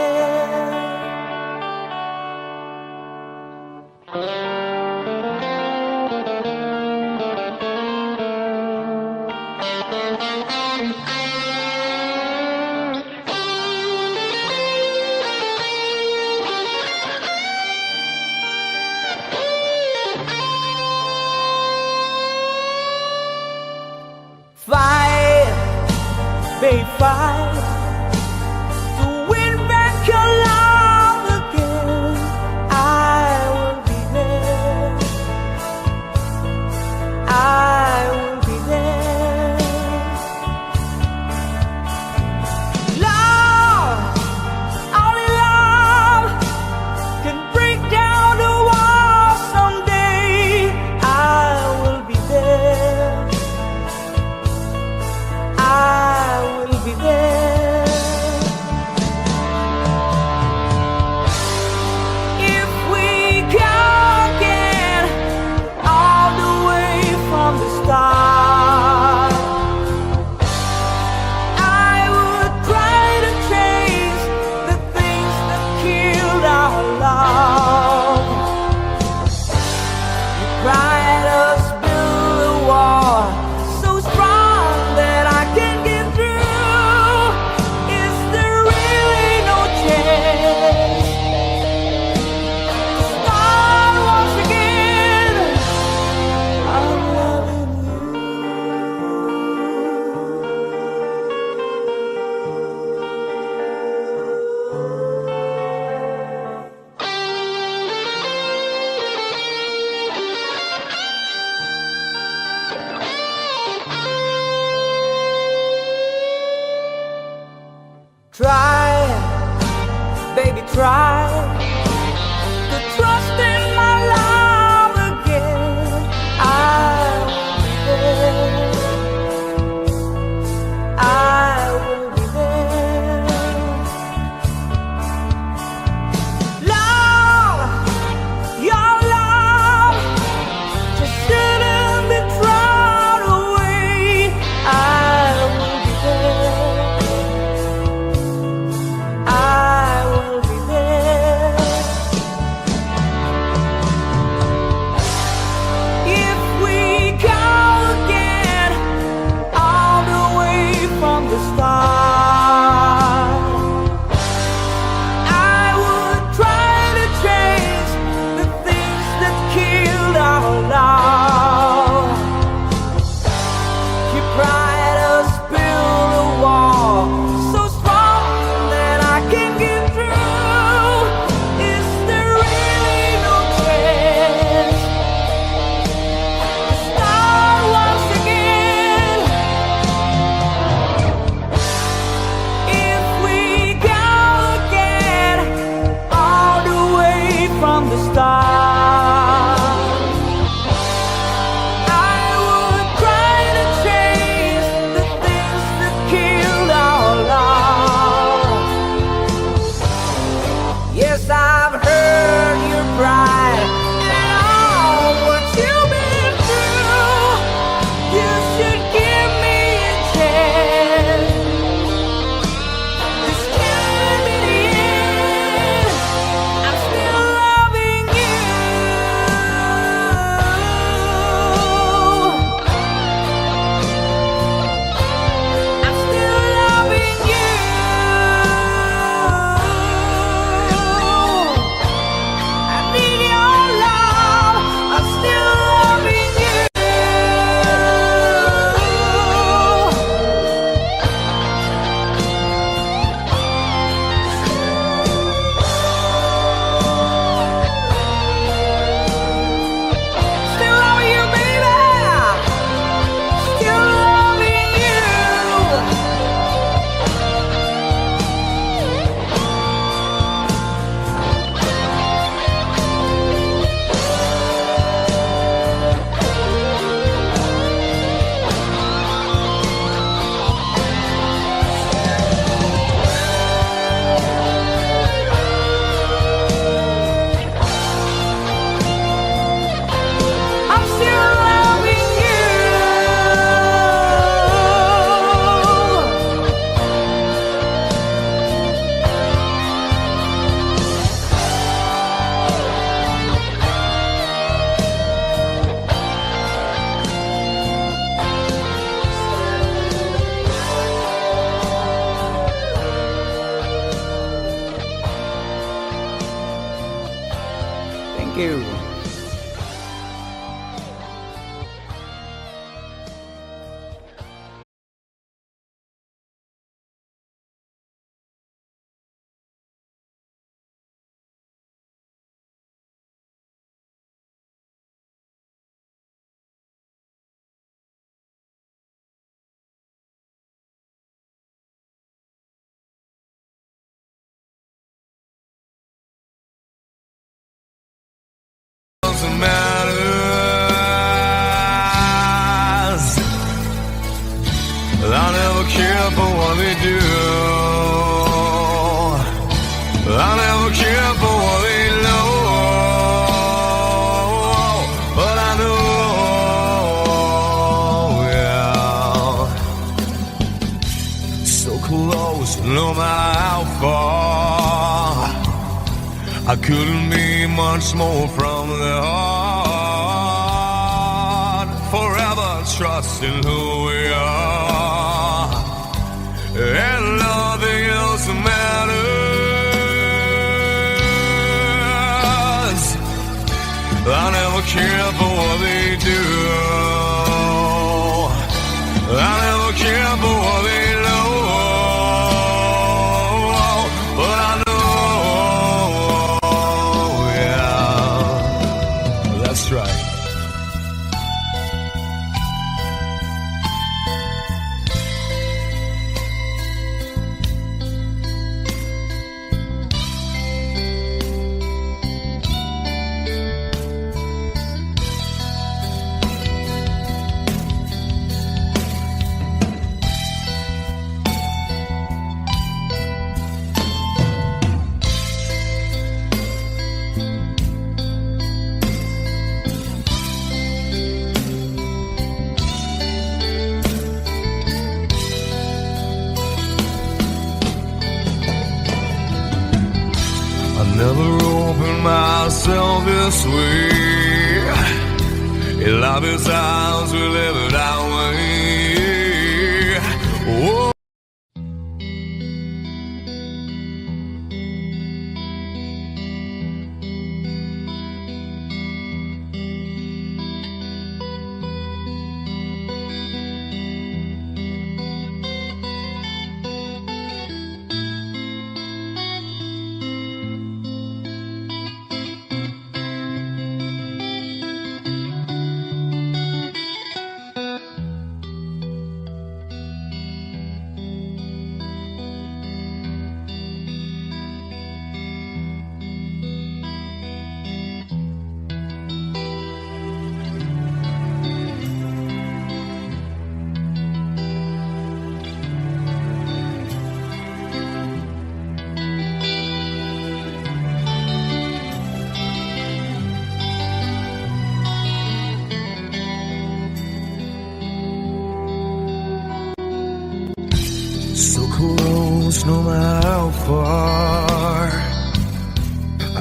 you. matters. I never care for what they do. I never care for what they know. But I know, yeah, so close, no matter how far. I couldn't be much more from the heart. Forever trusting who we are, and nothing else matters. I never care for what they do. I never care for what they know. But I know, that's right. Never opened myself this way. In love is ours, we live it our way. Oh. So close, no matter how far.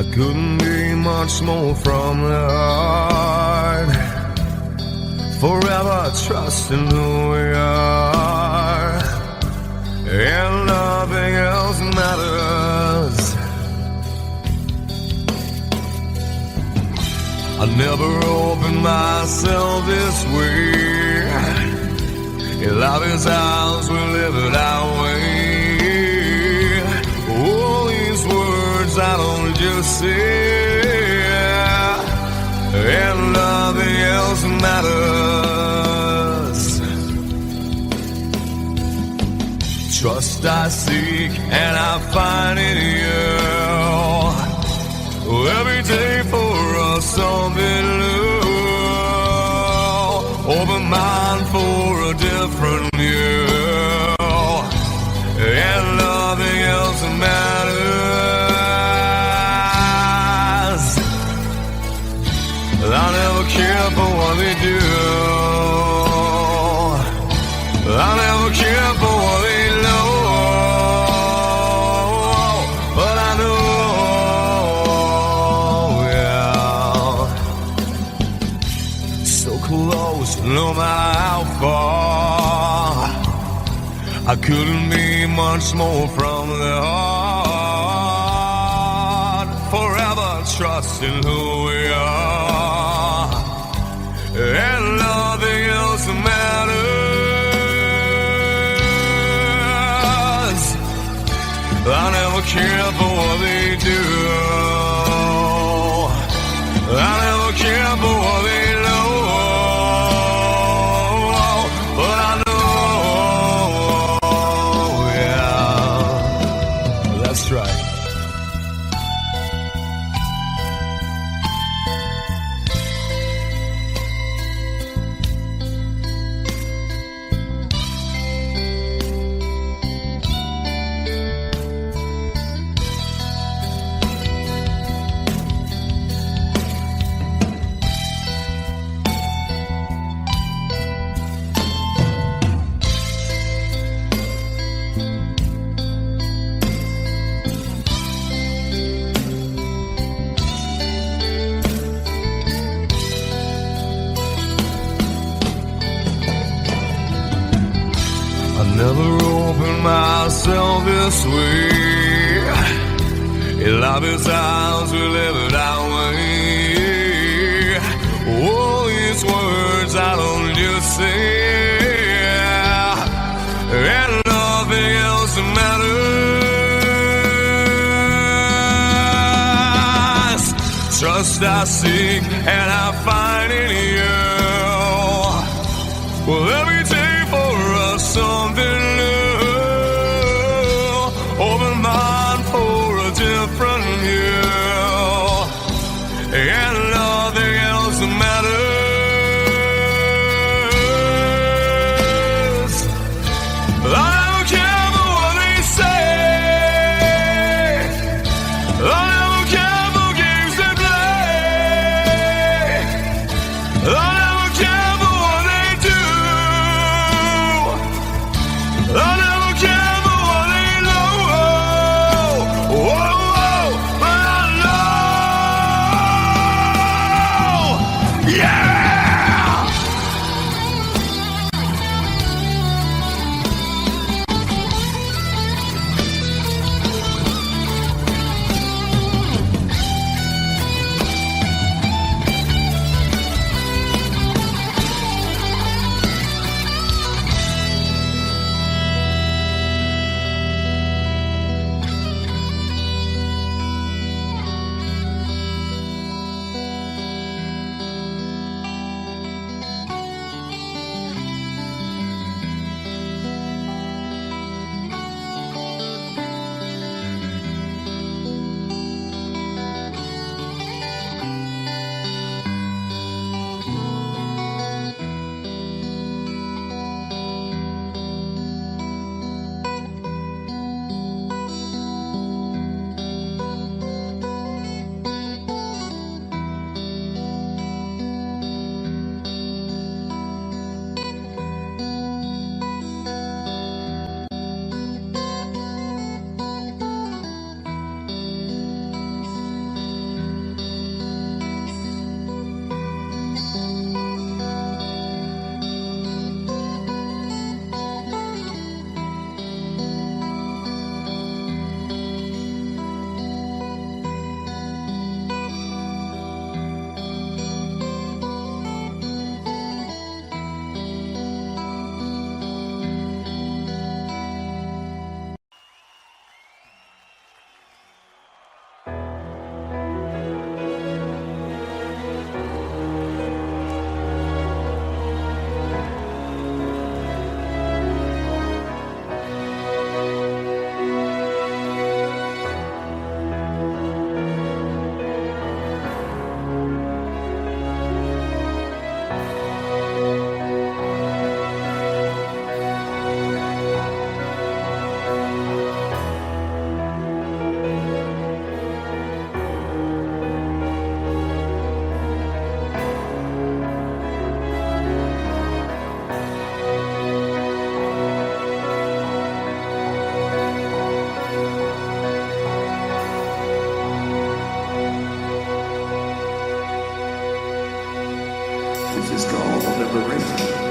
I couldn't be much more from the heart. Forever trusting who we are, and nothing else matters. I never opened myself this way. If love is ours, we live it our way. All these words I don't just say, and nothing else matters. Trust I seek, and I find in you. Every day for us something new. Open mind for a different view, and nothing else matters. I never care for what they do. I never care for what they know. But I know, yeah, so close, no matter how far. I couldn't be much more from the heart. Forever trust in who we are, and nothing else matters. I never care for what they do. I never care for what they know. But I know, yeah, that's right. Never opened myself this way. In life is ours, we live it our way. All these words I don't just say, and nothing else matters. Trust I seek and I find in you. Well, every day for us something new. Open mind for a different view, and nothing else matters. I don't care for what they say. I don't care for games they play. I don't care for what they do. I never care for what they know. Whoa, whoa, but I know. Yeah! This is called Liberation.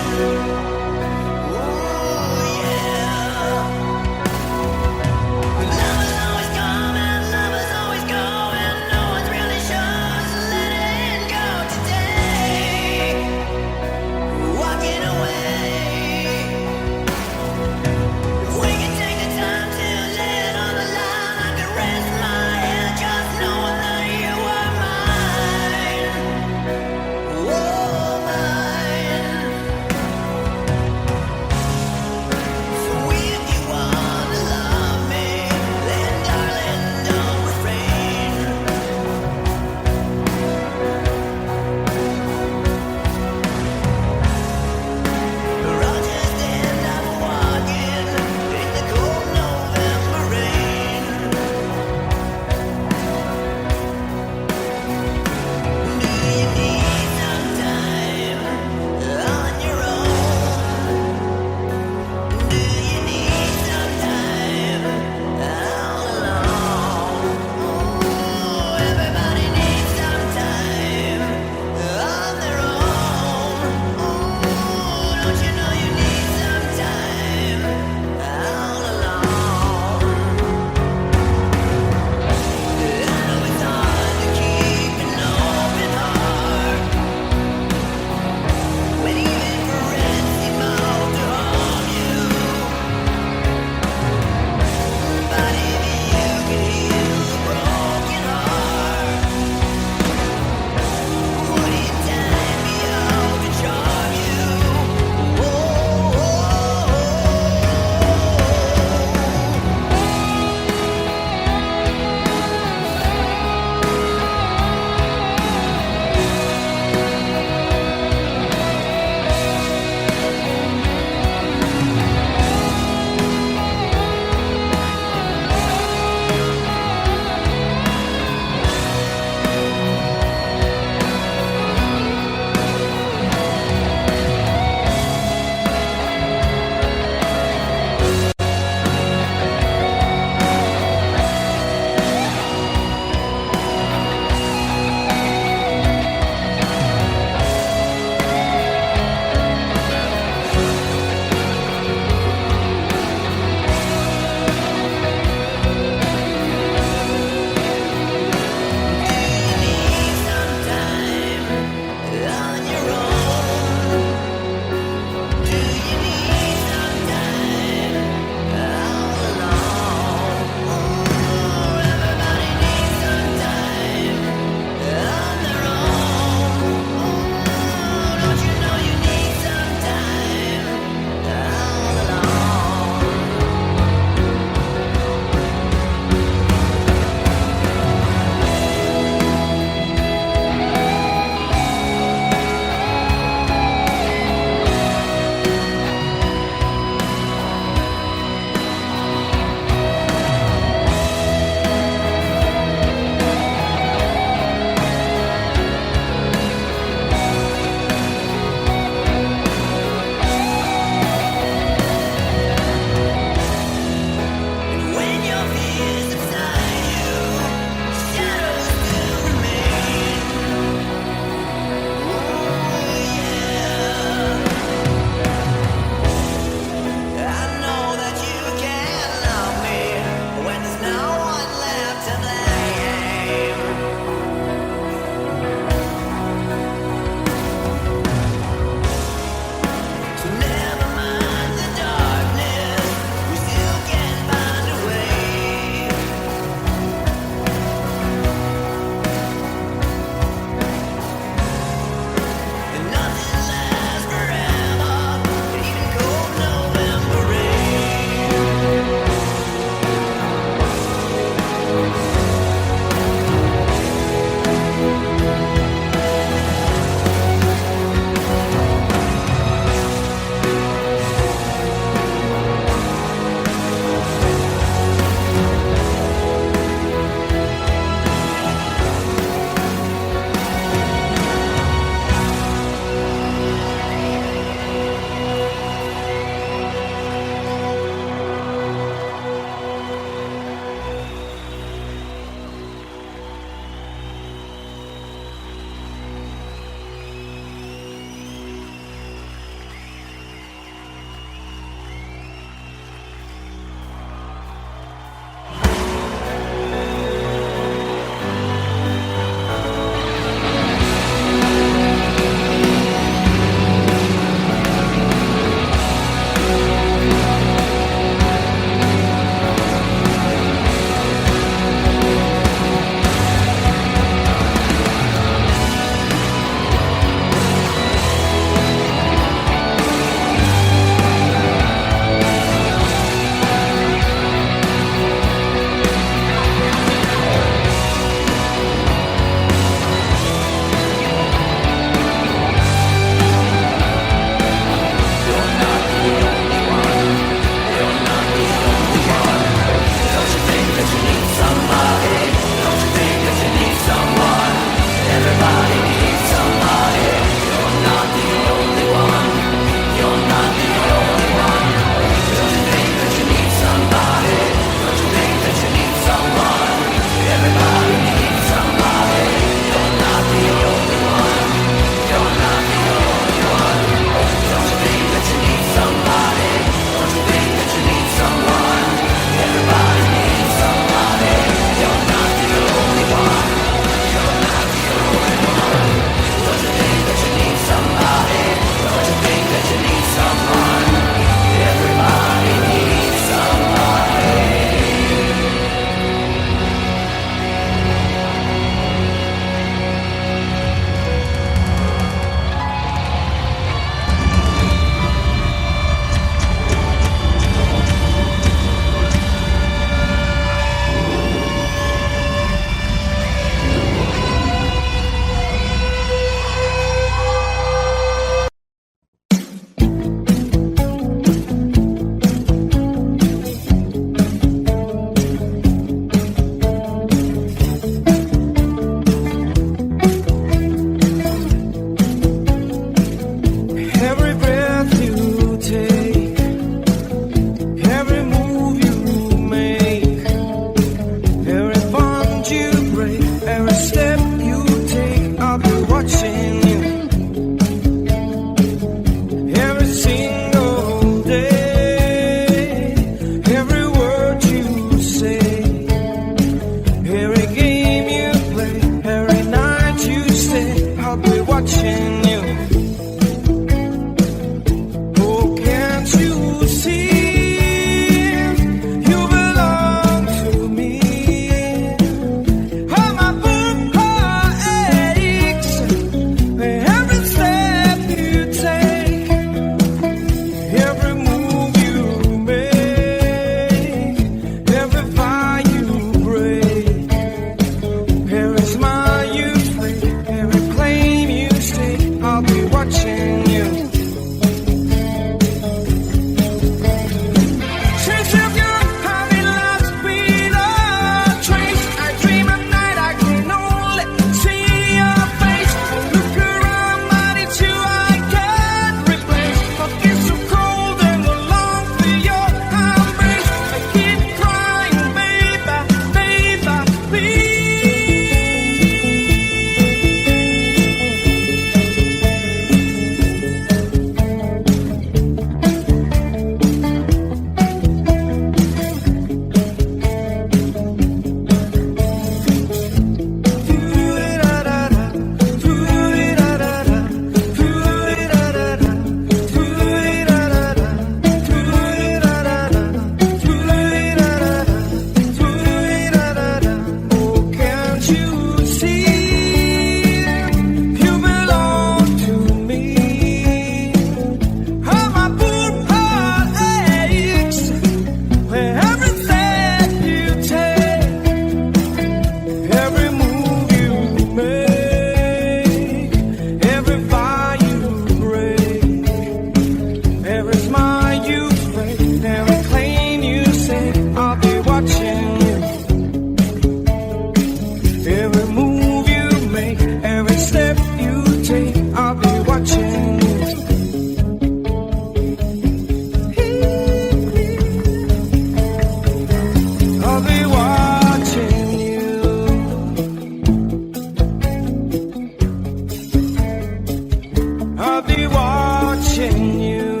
I'll be watching you.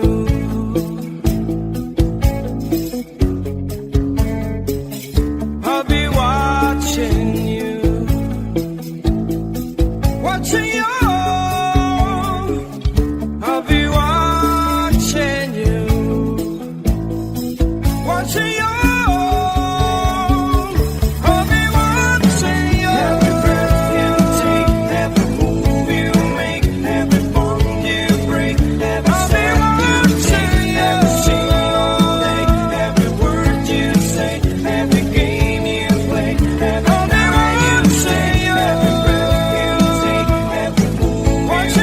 I'll be watching you. Watching you. I'll be watching you. Watching you. I'll be watching you. Every breath you take, every move you make, every bond you break, every step you take, every single day, every word you say, every game you play, every night you say, every breath you take, every move you make,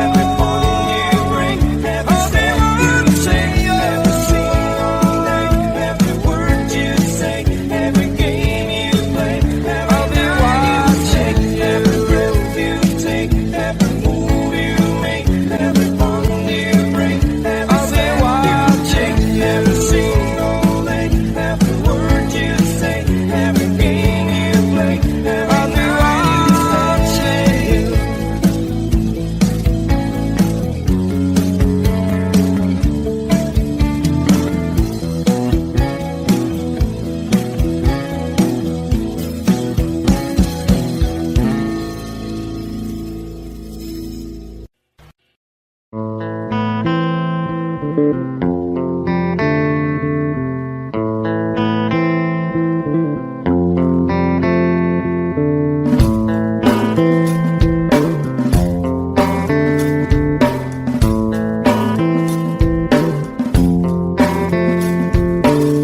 every bond you break, every step you take, every single day, every word you say, every game you play, I'll be watching every breath you take, every move you make, every bond you break, every step you take, every single day, every word you say, every game you play, I'll be watching you.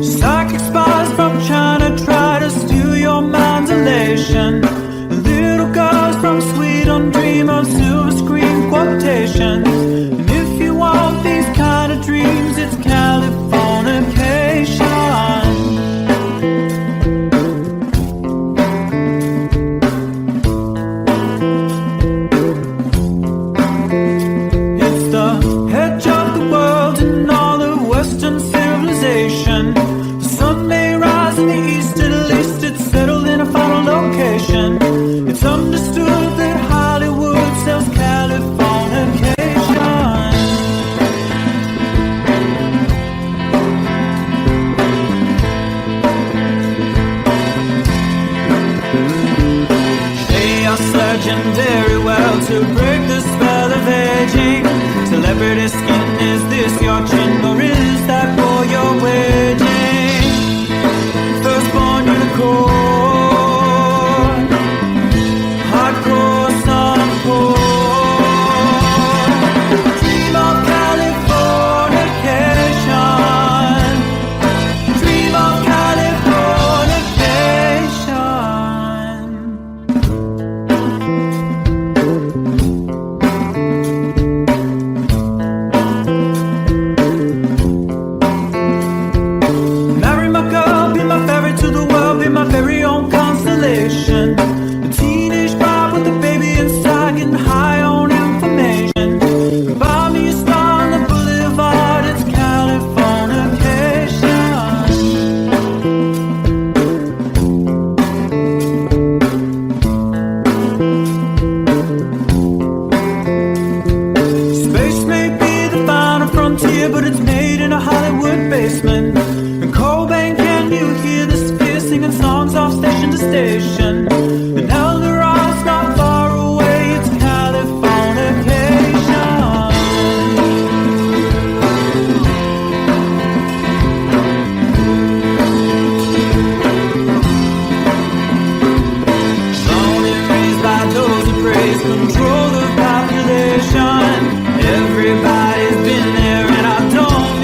Psychic spies from China try to steal your mind's elation. Little girls from Sweden dream of silver screen quotations. And if you want these kind of dreams, it's Californication. It's the edge of the world and all of Western civilization. The sun may rise in the east, at least it's settled in a final location. It's understood that Hollywood sells Californication. They are searching very well to break the spell of aging. Celebrity skin, is this your chin or is that for your waging? Firstborn unicorn, hardcore son of porn. Dream of Californication. Dream of Californication. Marry my girl, be my ferry to the world, be my very own constellation. A teenage bride with a baby inside, getting high on information. Buy me a star on the boulevard, it's Californication. Space may be the final frontier, but it's made in a Hollywood basement. And Cobain, can you hear the sphere singing songs off station to station? And Eldorad's not far away, it's Californication. Born and raised by those who praise control the population. Everybody's been there, and I don't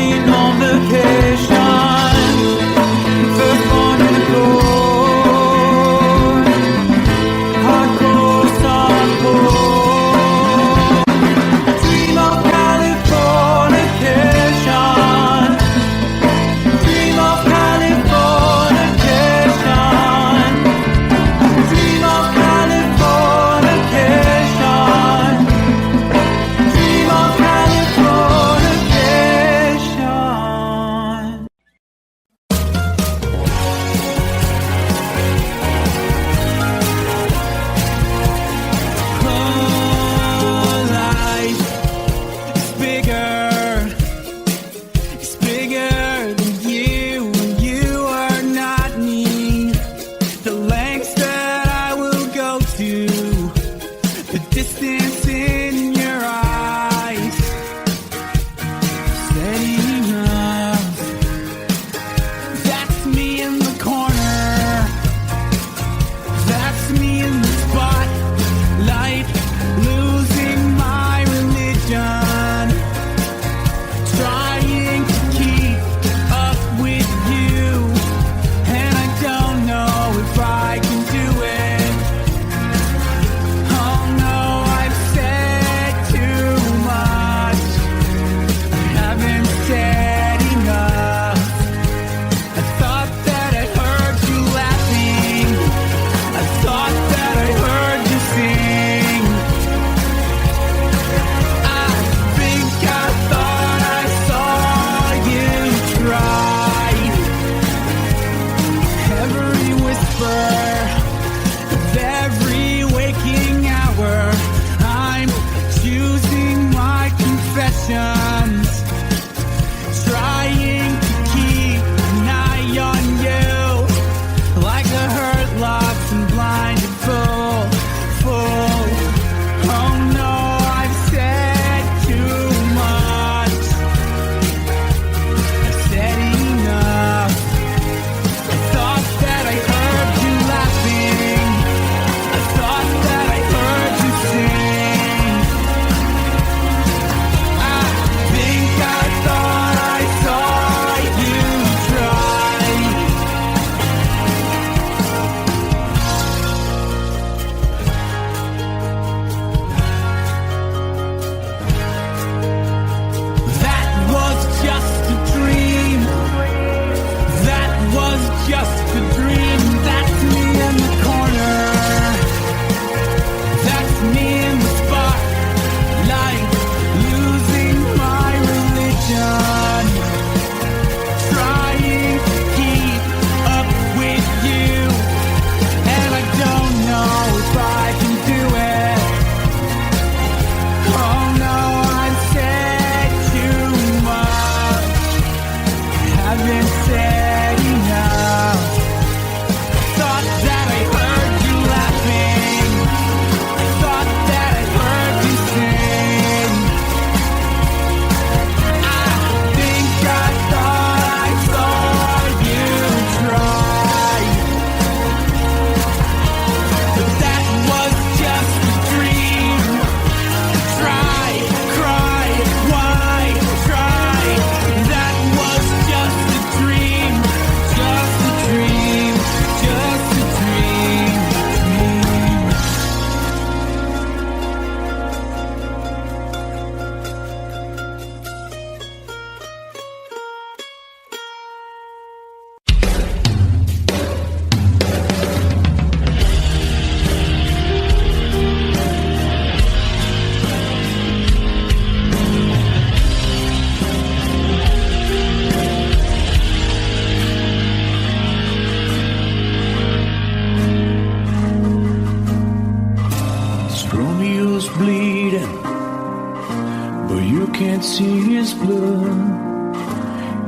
but you can't see his blood.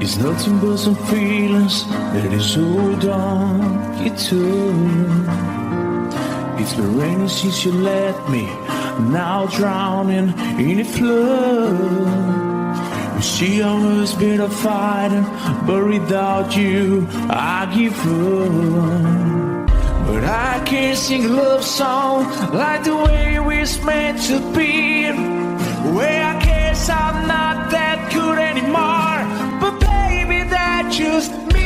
It's nothing but some feelings that is so dark you took. It's been raining since you left me, now drowning in a flood. You see, I was been a fighter, but without you, I give up. But I can't sing a love song like the way we're meant to be. Where I guess I'm not that good anymore, but baby, that's just me.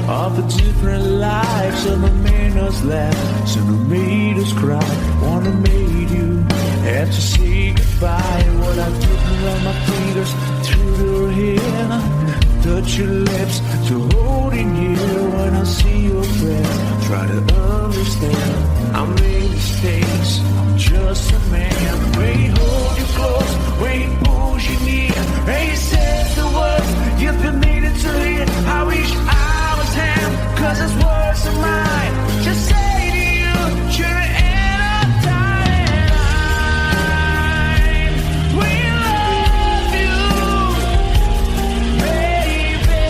Of the different lives, some have made us laugh, some have made us cry. One have made you have to say goodbye. What I took around my fingers through your hair, touch your lips to hold in here. When I see your breath, try to understand. I made mistakes, I'm just a man. When he hold you close, when he pulls you near, and he says the words you've been needing to hear. I wish cause his words are mine. Just say to you, you're the end of time. We love you, baby.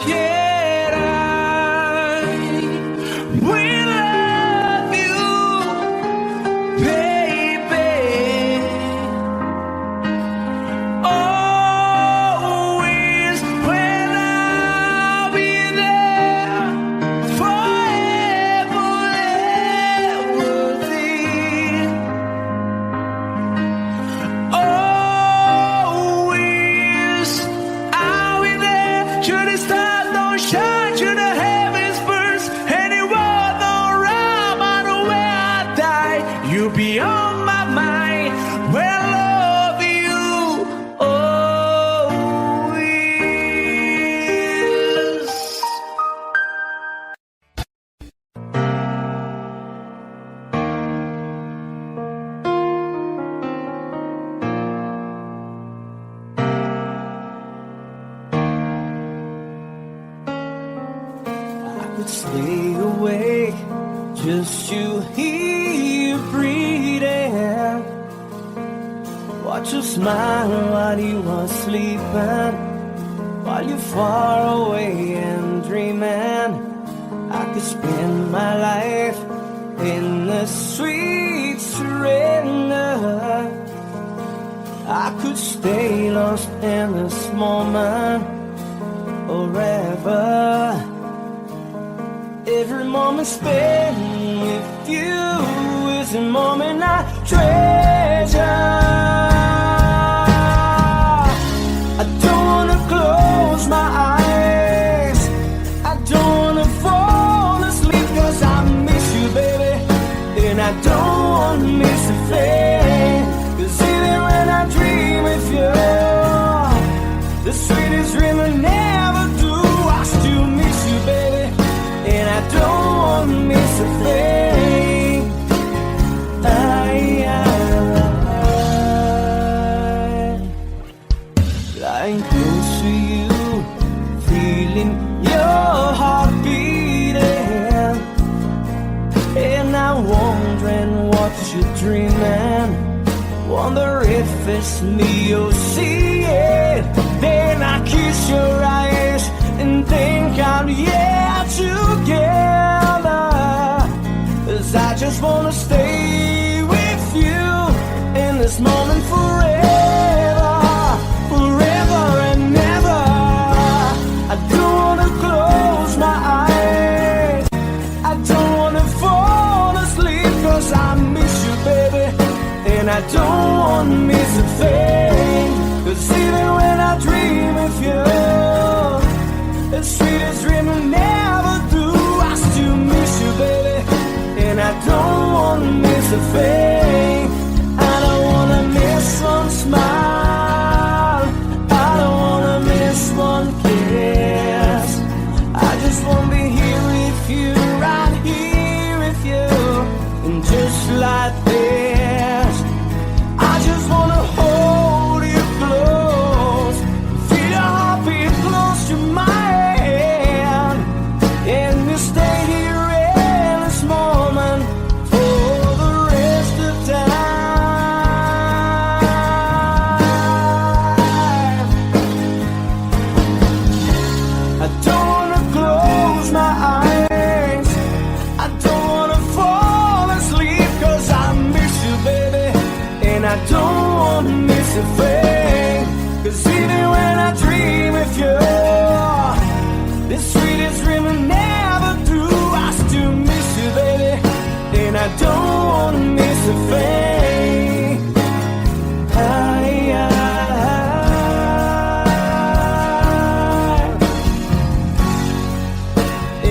Yet I will love you, baby. Always when I'll be there, forever everything. Always I'll be there. Should the stars don't shine, should the heavens burst, any war don't rhyme, I know where I die. You'll be on my mind. Well, love you always. I could stay awake just to hear you breathing. Watch you smile while you are sleeping, while you're far away and dreaming. I could spend my life in the sweet surrender. I could stay lost in this moment forever. Every moment spent with you is a moment I treasure. I don't wanna close my eyes, I don't wanna fall asleep, 'cause I miss you, baby, and I don't wanna miss a thing. 'Cause even when I dream of you, the sweetest dream I never do, I still miss you, baby, and I don't want to miss a thing. Lying close to you, feeling your heart beating, and I'm wondering what you're dreaming. Wonder if it's me you're seeing. Then I kiss your eyes and think I'm together. 'Cause I just wanna stay with you in this moment forever, forever and ever. I don't wanna close my eyes, I don't wanna fall asleep, 'cause I miss you, baby, and I don't wanna miss a thing. 'Cause even when I dream of you, the sweetest dream I never do, I still miss you, baby, and I don't wanna miss a thing. I don't wanna miss one smile, I don't wanna miss one kiss. I just wanna be here with you, right here with you, and just like this, I just wanna hold you close, feel your heartbeat close to mine, and we stay here in this moment for the rest of time. I don't wanna close my eyes, I don't wanna fall asleep, 'cause I miss you, baby, and I don't wanna miss a thing. 'Cause even when I dream of you, the sweetest dream I never do, I still miss you, baby, and I don't wanna miss a thing.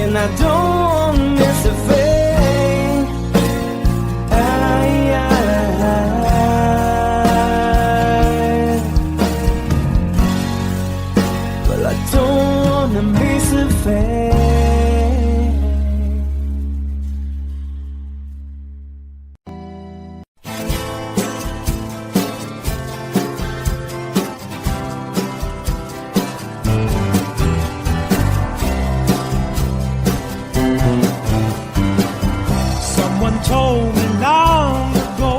And I don't wanna miss a thing. Well, I don't wanna miss a thing. Someone told me long ago,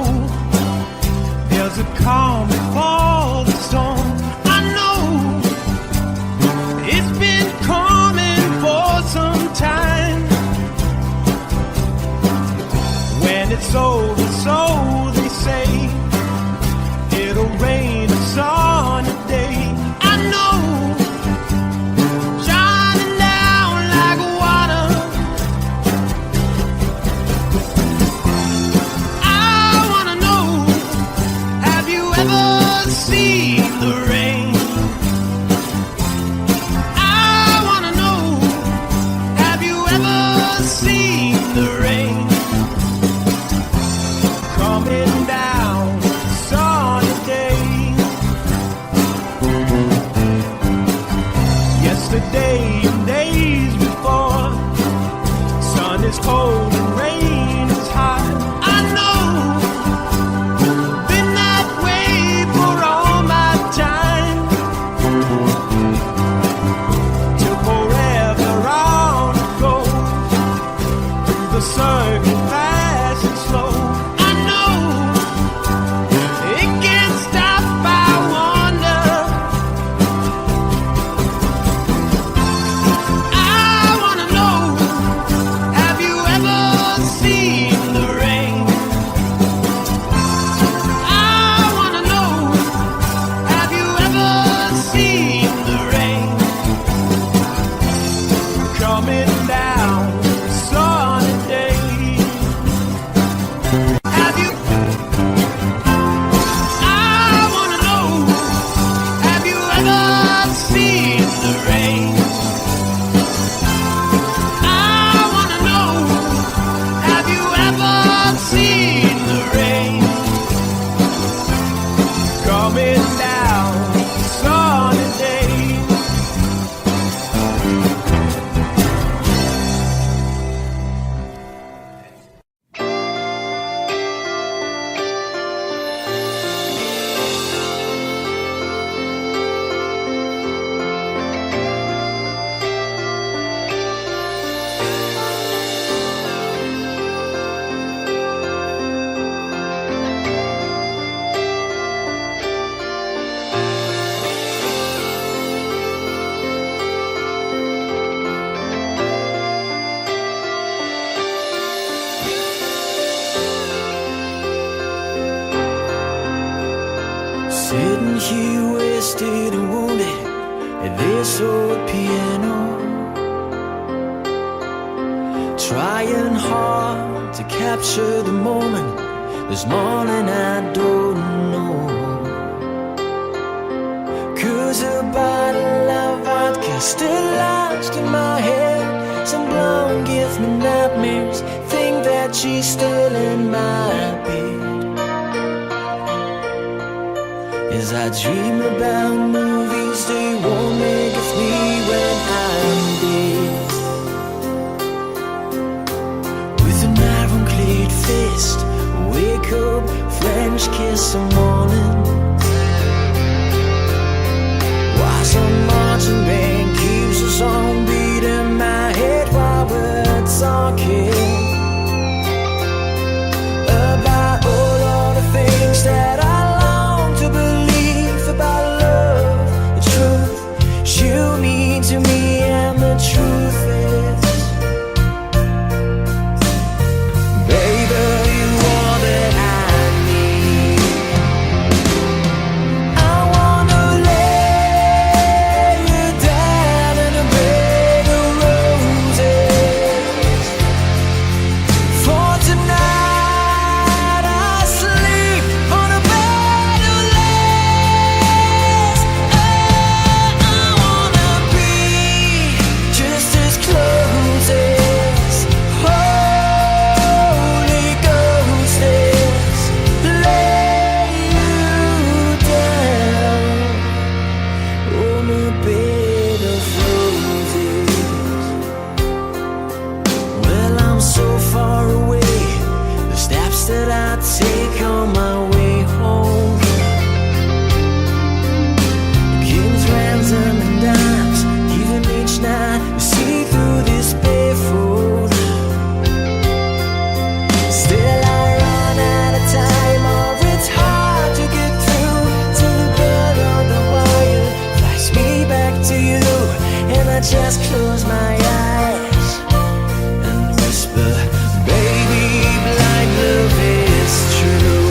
there's a calm before the storm. I know it's been calm way in days before. Sun is cold and rain is hot. I know, been that way for all my time. Till forever on it goes, through the circle fast and slow. I know, it can't stop, I wonder. I wanna know, have you ever seen the rain? I wanna know, have you ever seen the rain? Coming down sunny day. Have you? I wanna know, have you ever seen the rain? I wanna know, have you ever seen the rain? Coming down sunny day. Sitting here wasted and wounded at this old piano, trying hard to capture the moment. This morning I don't know, 'cause a bottle of vodka still lodged in my head. Some blonde gives me nightmares, think that she's still in my bed. As I dream about movies, they won't make of me when I'm dead. With an ironclad fist, wake up, French kiss some morning. Why some marching band keeps us on beat in my head while we're talking about all of the things that I long to believe about love, the truth you mean to me, and the truth is, baby, you are that I need. I wanna lay you down in a bed of roses. For tonight I sleep on a bed of lace. I wanna be just as close as Holy Ghost is. Lay you down on a bed of roses. Well, I'm so far away, the steps that I take on my way home, kings, ransom, and dimes, even each night we see through this barefoot. Still I run out of time, or it's hard to get through to the blood on the wire flies me back to you, and I just close my eyes and whisper, baby, blind love is true.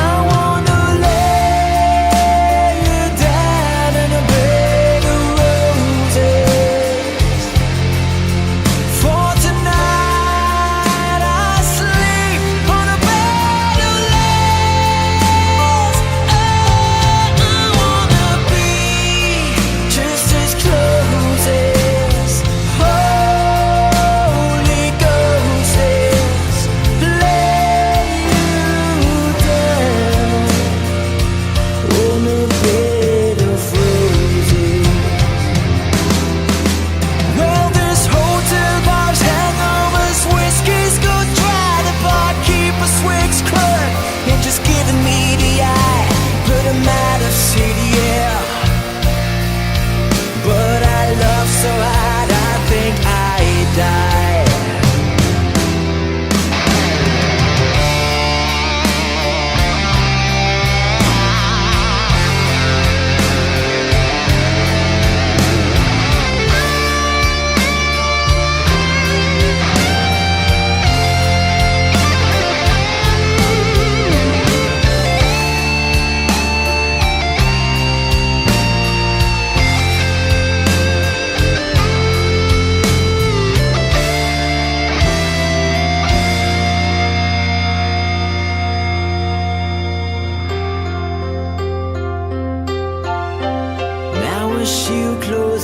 I wanna lay you down in a bed of roses. For tonight I sleep on a bed of lace. I wanna be just as close as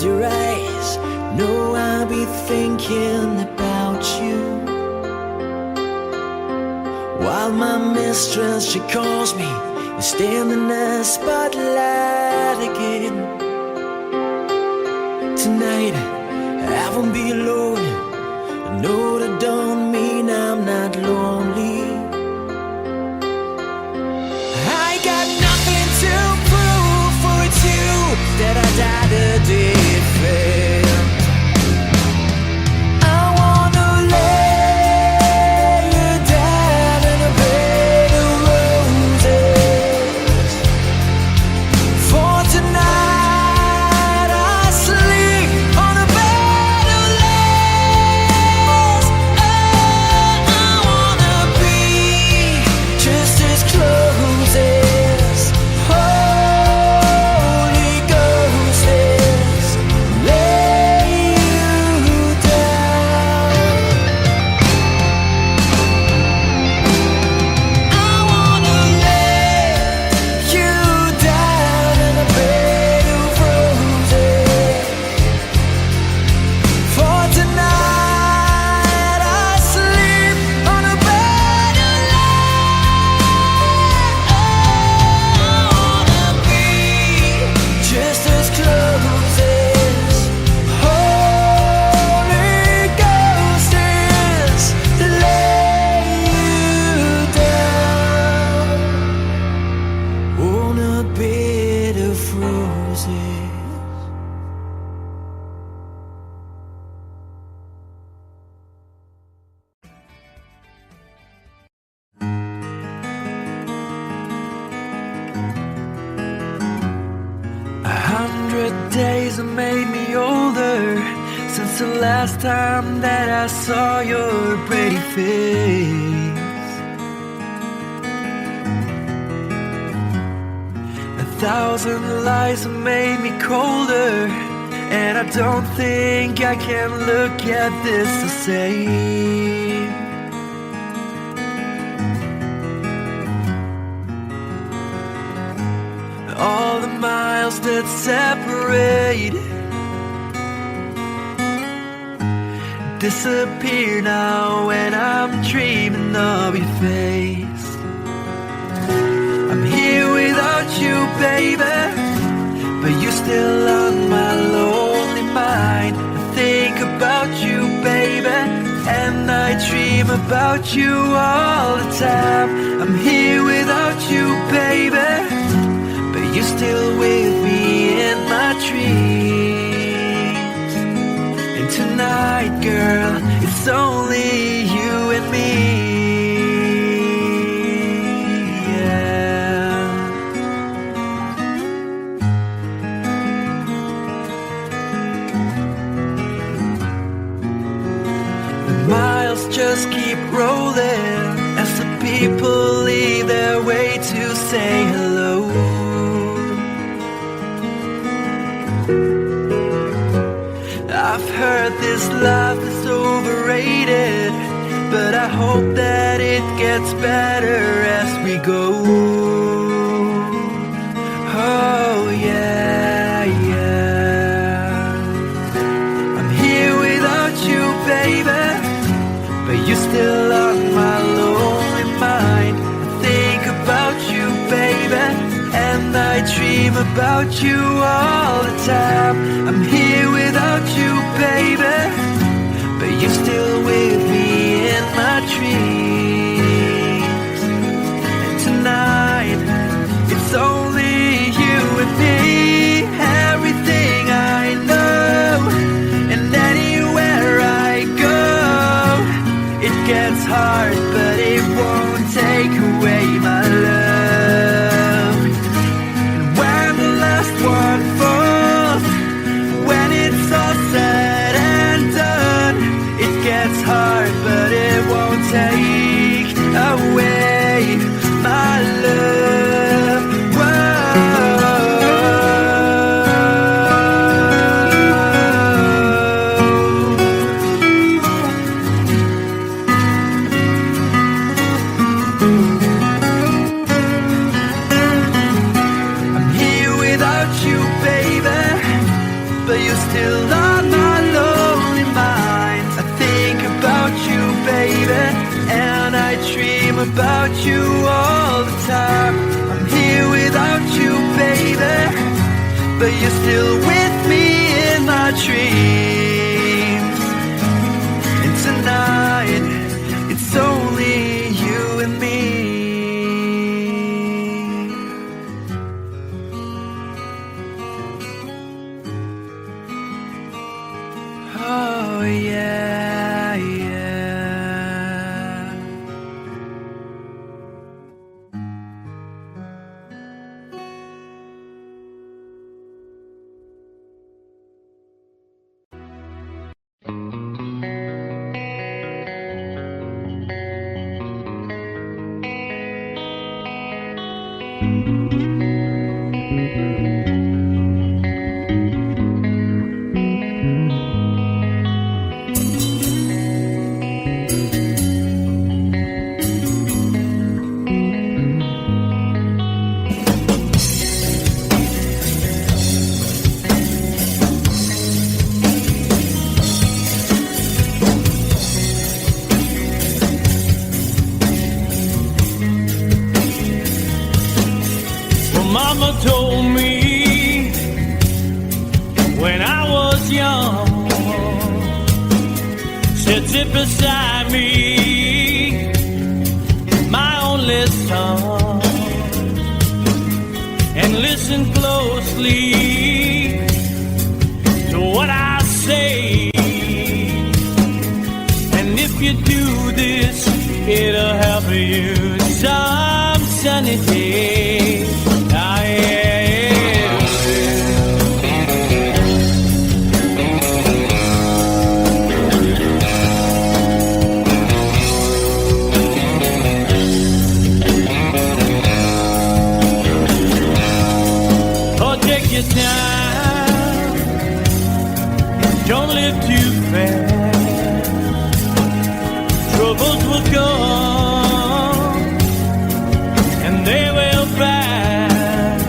close your eyes, know I'll be thinking about you. While my mistress, she calls me, you stand in the spotlight again. Tonight, I won't be alone. I know that don't mean I'm not lonely. I got nothing to prove, for it's you that I died a defend. I wanna lay you down in a bed of roses. For tonight I sleep on a bed of lace. Oh, I wanna be just as close as Holy Ghost is. Lay you down. I wanna lay you down in a bed of roses. For tonight I sleep on a bed of lace. I wanna be just as close as Holy Ghost is. Lay you down on a bed of roses. A 100 days have made me older since the last time that I saw your pretty face. 1,000 lies have made me colder, and I don't think I can look at this the same. All the miles that separate disappear now when I'm dreaming of your face. I'm here without you, baby, but you're still on my lonely mind. I think about you, baby, and I dream about you all the time. I'm here without you, baby, but you're still with me in my dreams. And tonight, girl, it's only you and me. Yeah. The miles just keep rolling as the people leave their way to say hello. I've heard this life is overrated, but I hope that it gets better as we go. Oh yeah, yeah. I'm here without you, baby, but you're still on my lonely mind. I think about you, baby, and I dream about you all the time. I'm here without you, baby, but you're still with me in my dreams. And tonight, it's only you and me. Everything I know, and anywhere I go, it gets hard, but it won't take away my love. And when the last one falls, when it's all said and done, it gets hard, but it won't take you're still on my lonely mind. I think about you, baby, and I dream about you all the time. I'm here without you, baby, but you're still with me in my dreams. And tonight, it's only you and me. Oh yeah, yeah. Mama told me when I was young, said sit beside me, my only son, and listen closely to what I say. And if you do this, it'll help you some sunny day. Time. Don't live too fast. Troubles will come and they will pass.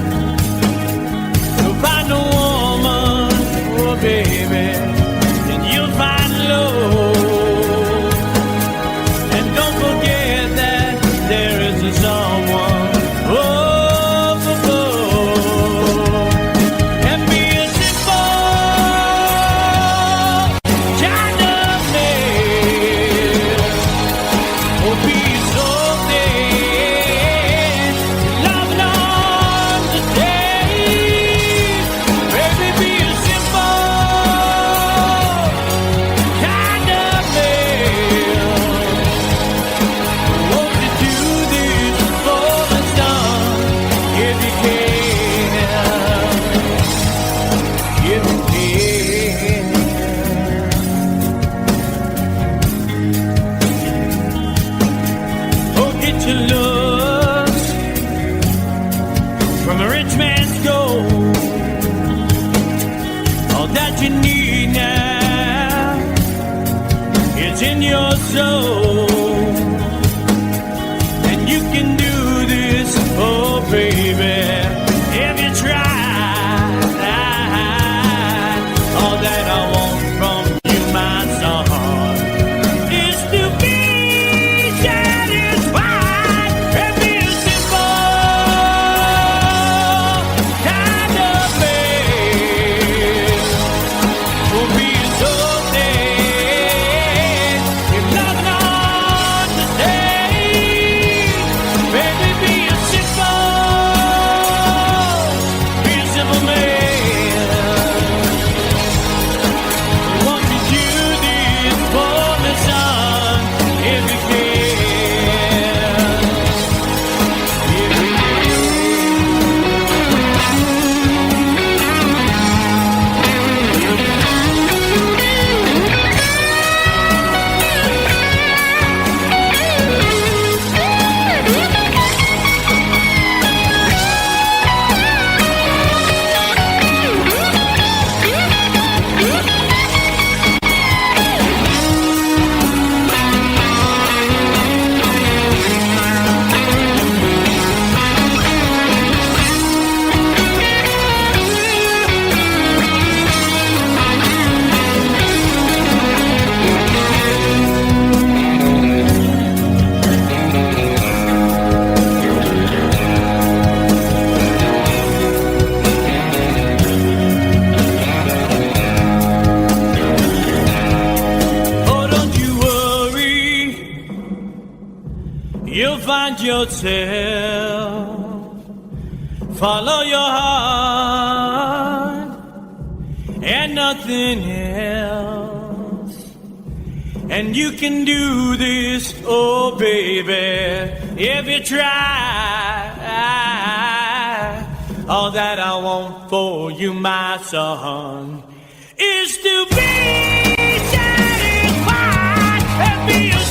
So find a woman, oh baby, and you'll find love. And don't forget that there is a someone. Oh, you need now, it's in your soul, and you can do this, oh baby, if you try. All that I want from you, my son, is to be satisfied and be a simple kind of man. Will be so dead if love not find yourself. Follow your heart and nothing else. And you can do this, oh baby, if you try. All that I want for you, my son, is to be satisfied and be a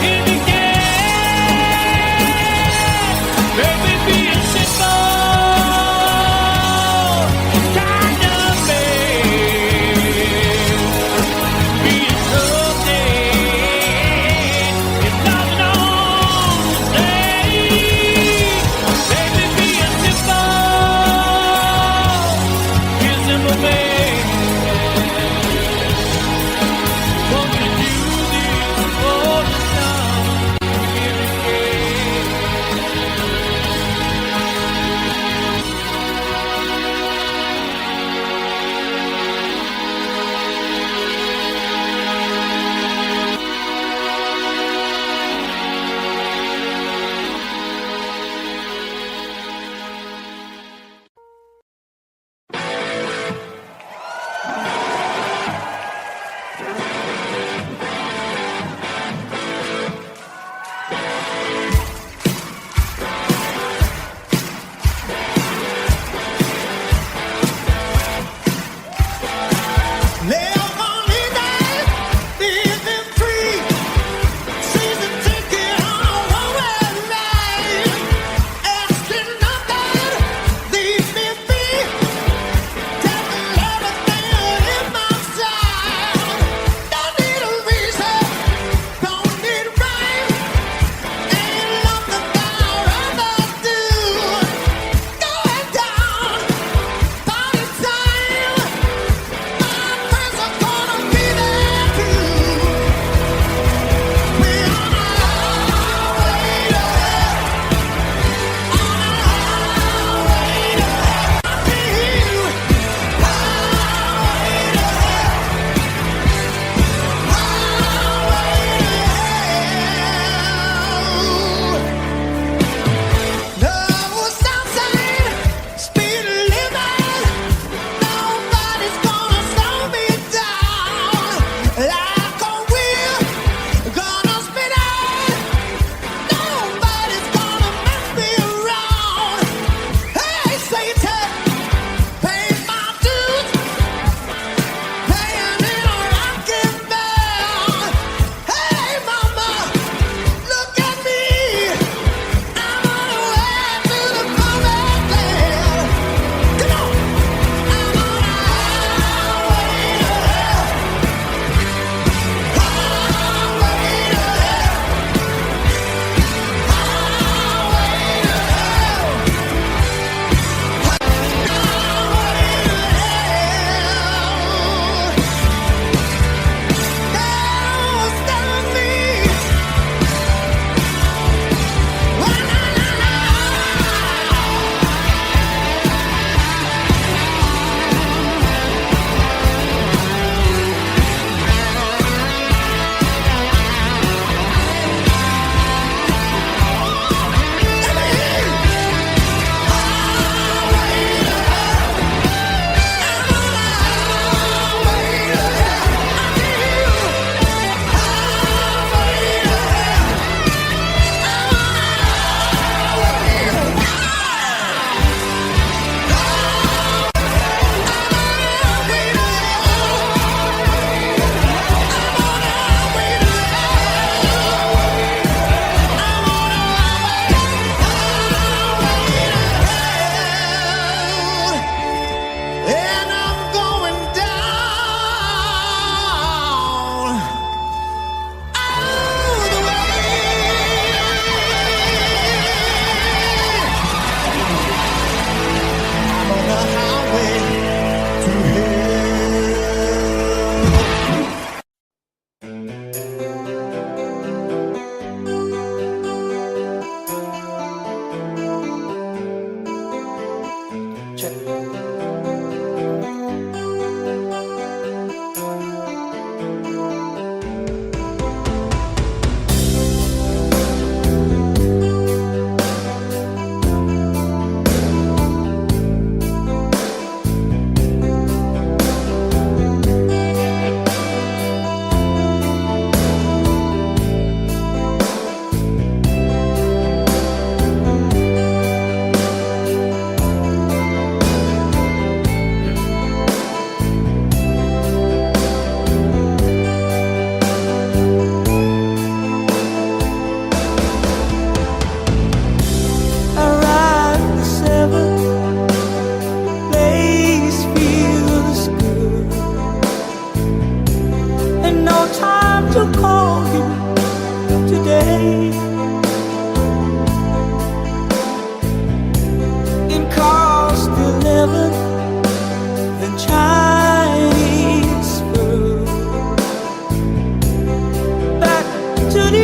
in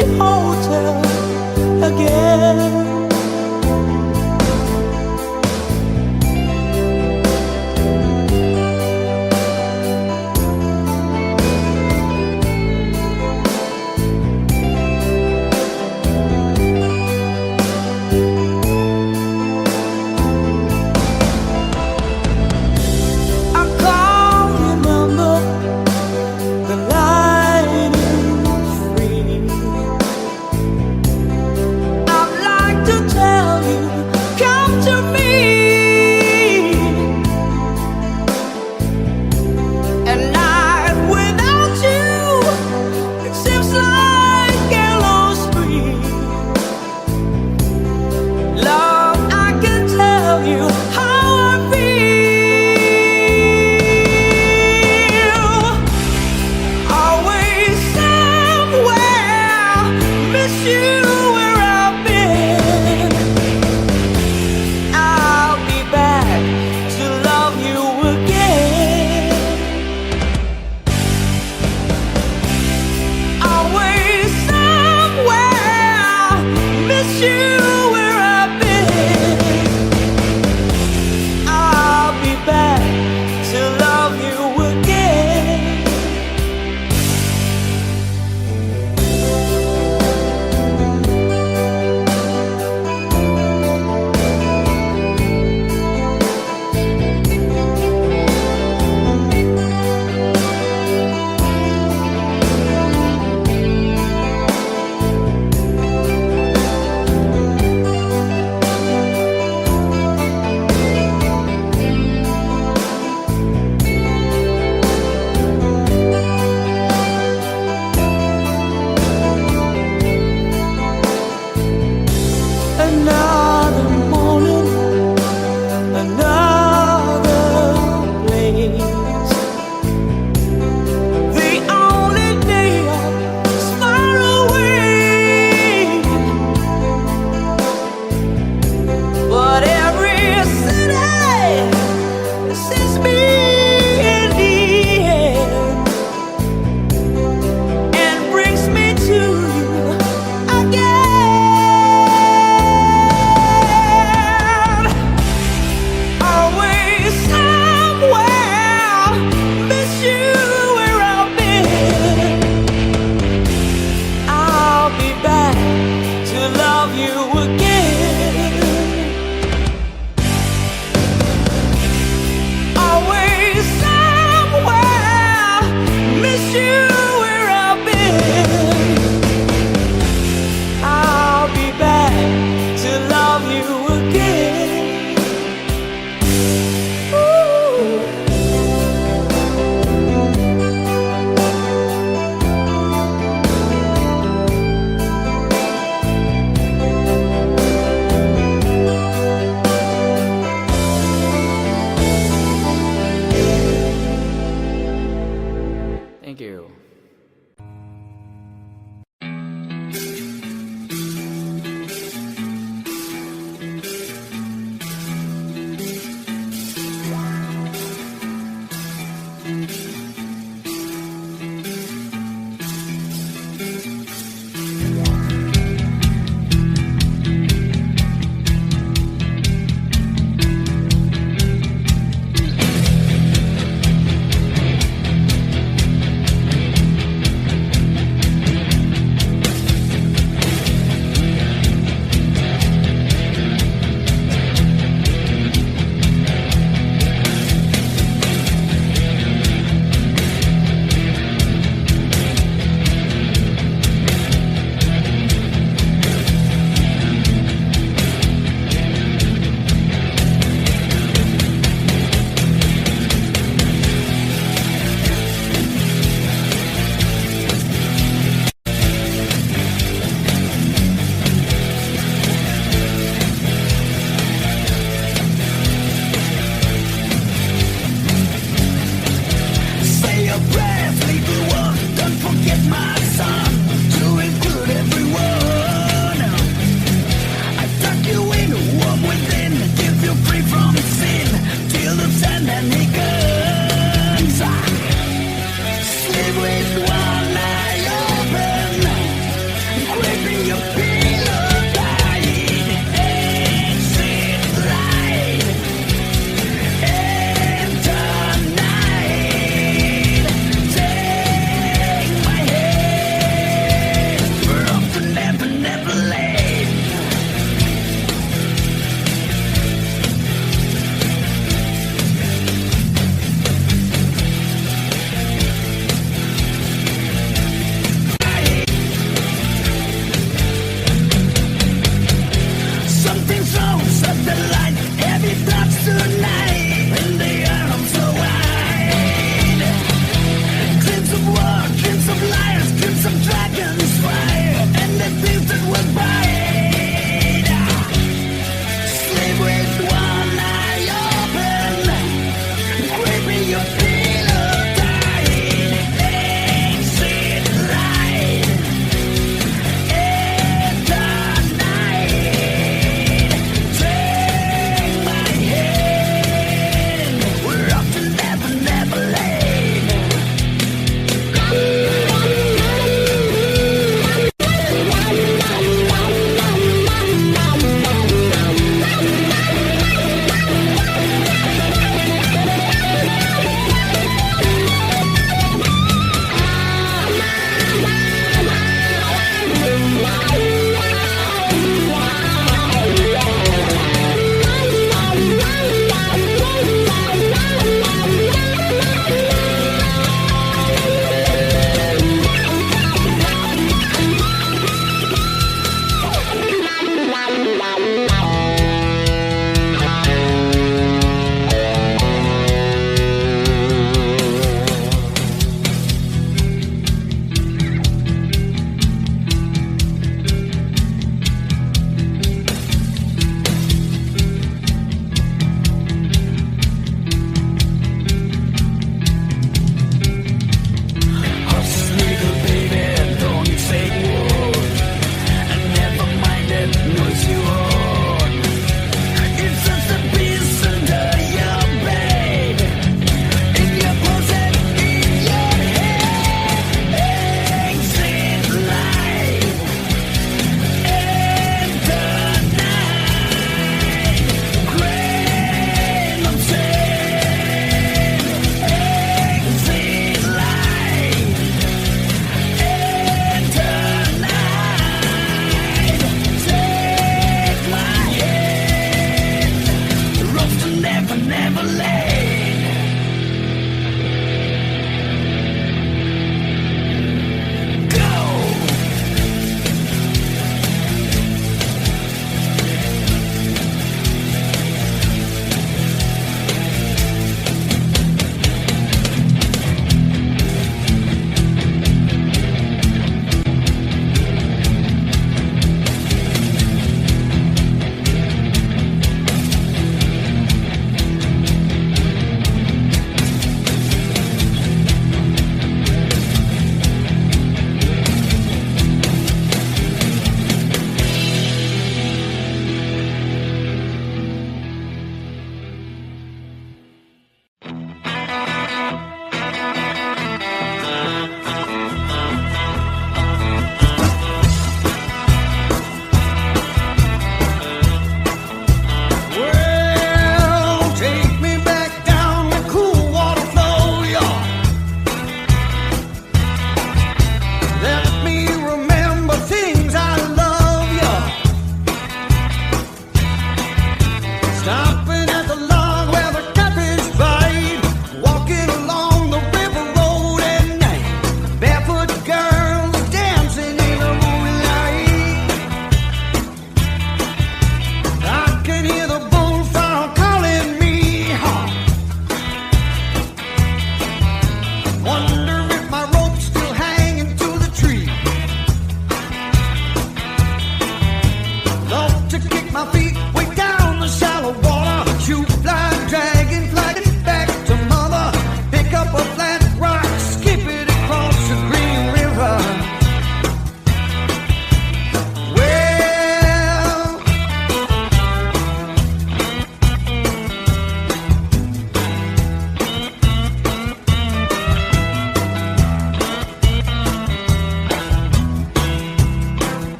sweet hotel again. Like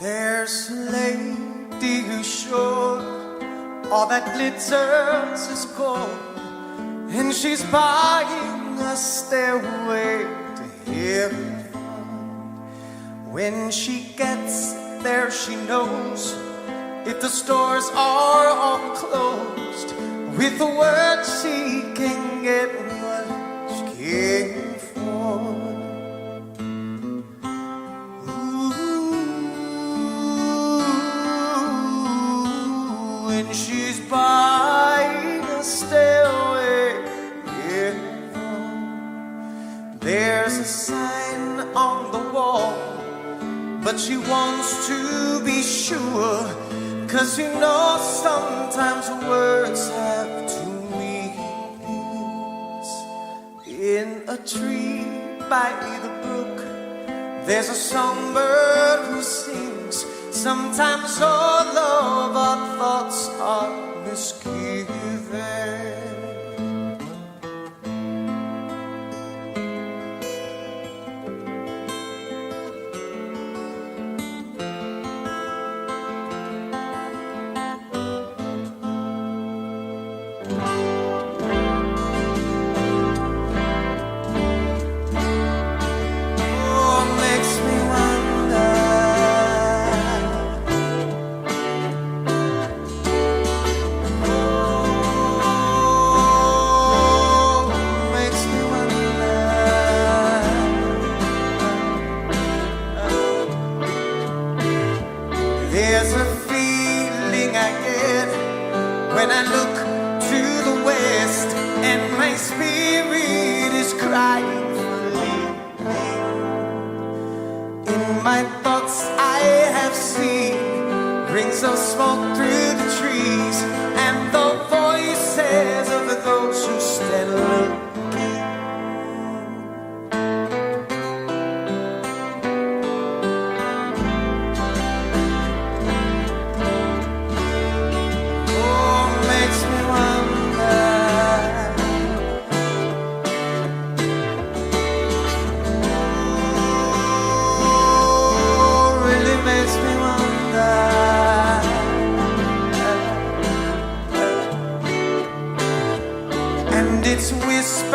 There's a lady who's sure all that glitters is gold, and she's buying a stairway to heaven. When she gets there, she knows if the stores are all closed, with the word she can get what she came for. When she's buying a stairway, yeah. There's a sign on the wall, but she wants to be sure, 'cause you know sometimes words have two meanings. In a tree by the brook, there's a songbird who sings. Sometimes all of our thoughts are misgiven. There's a feeling I get when I look to the west, and my spirit is crying for leaving. In my thoughts I have seen rings of smoke through the trees, and the voices of those who stand looking. It's whisper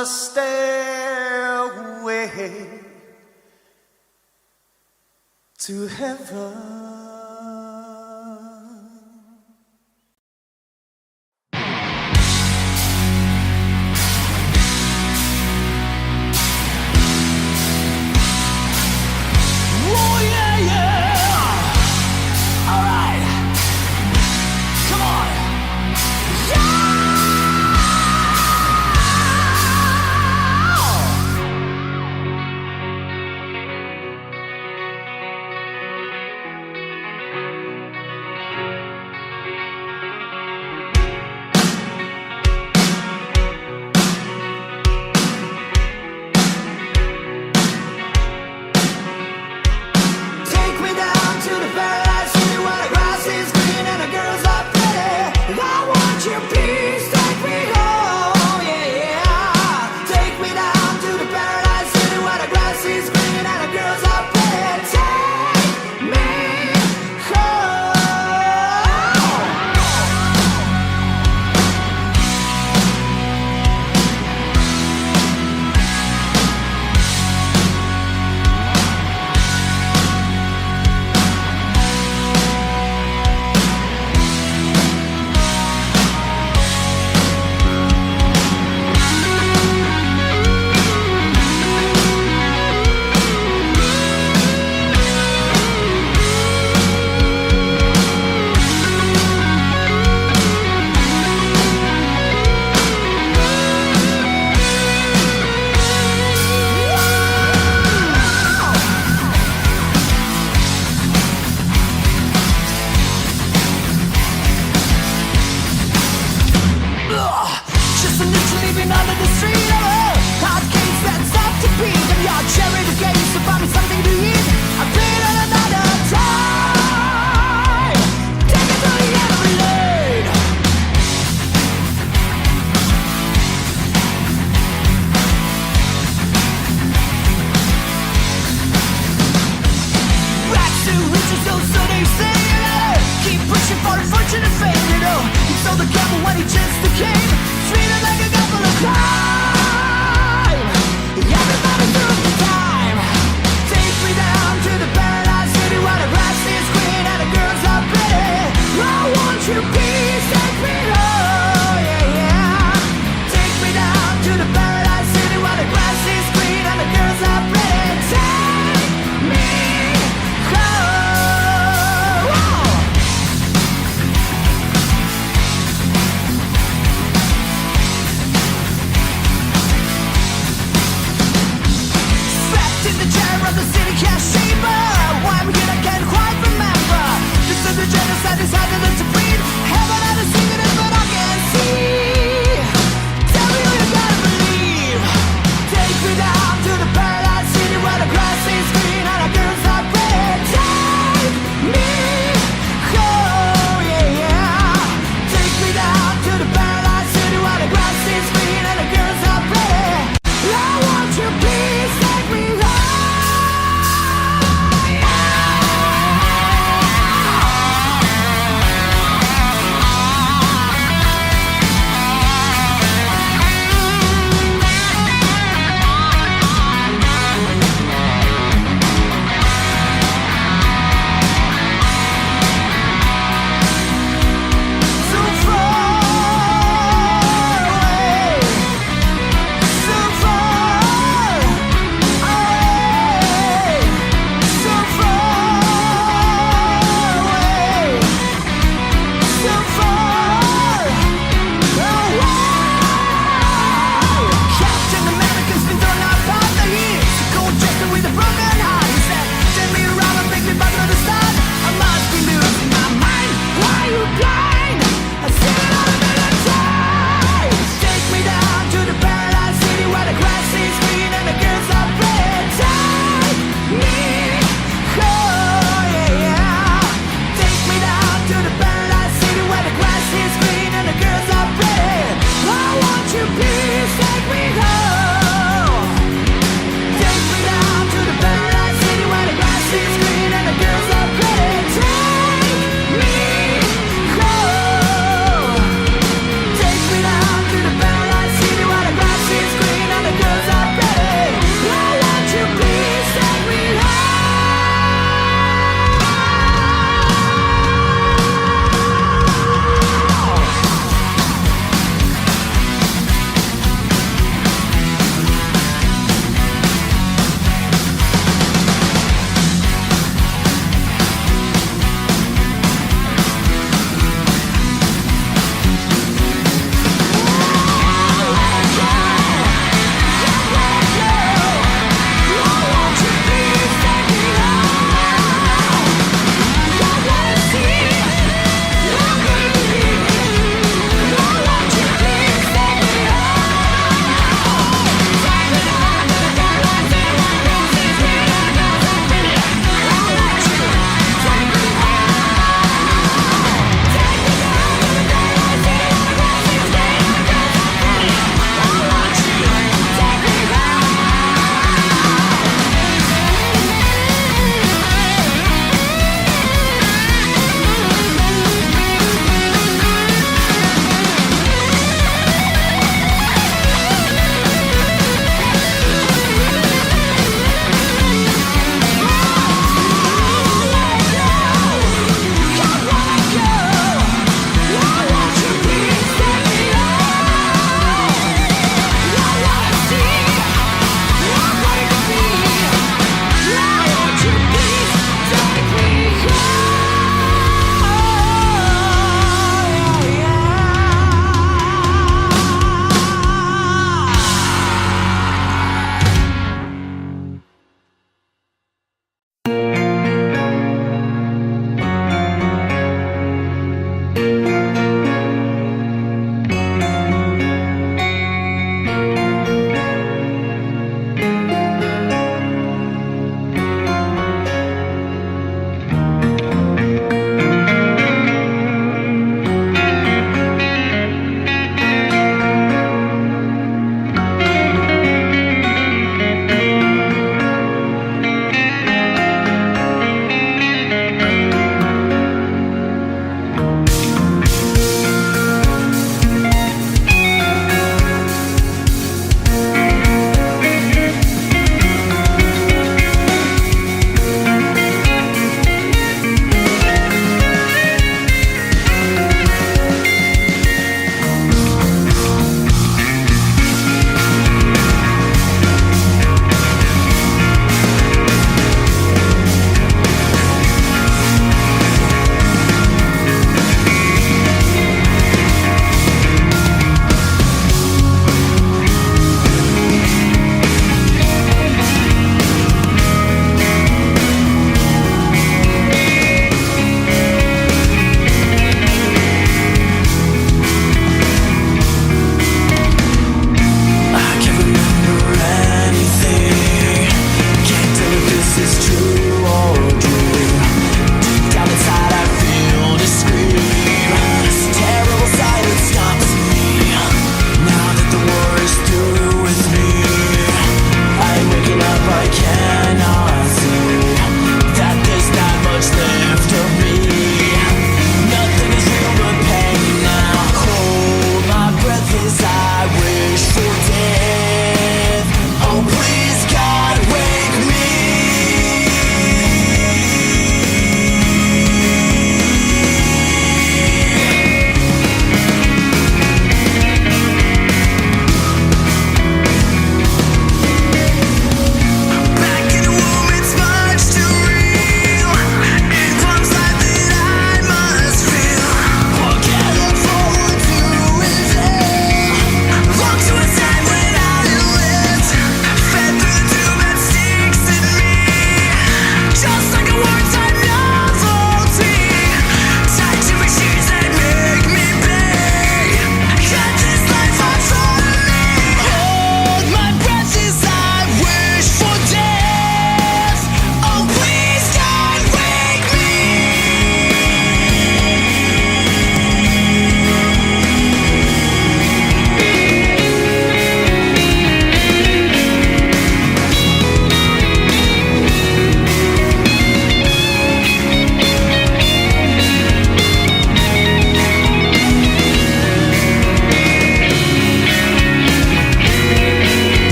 the stairway to heaven.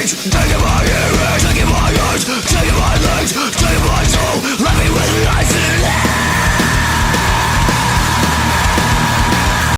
speech, taking my ears, taking my eyes, taking my legs, taking my soul, let me with life in it.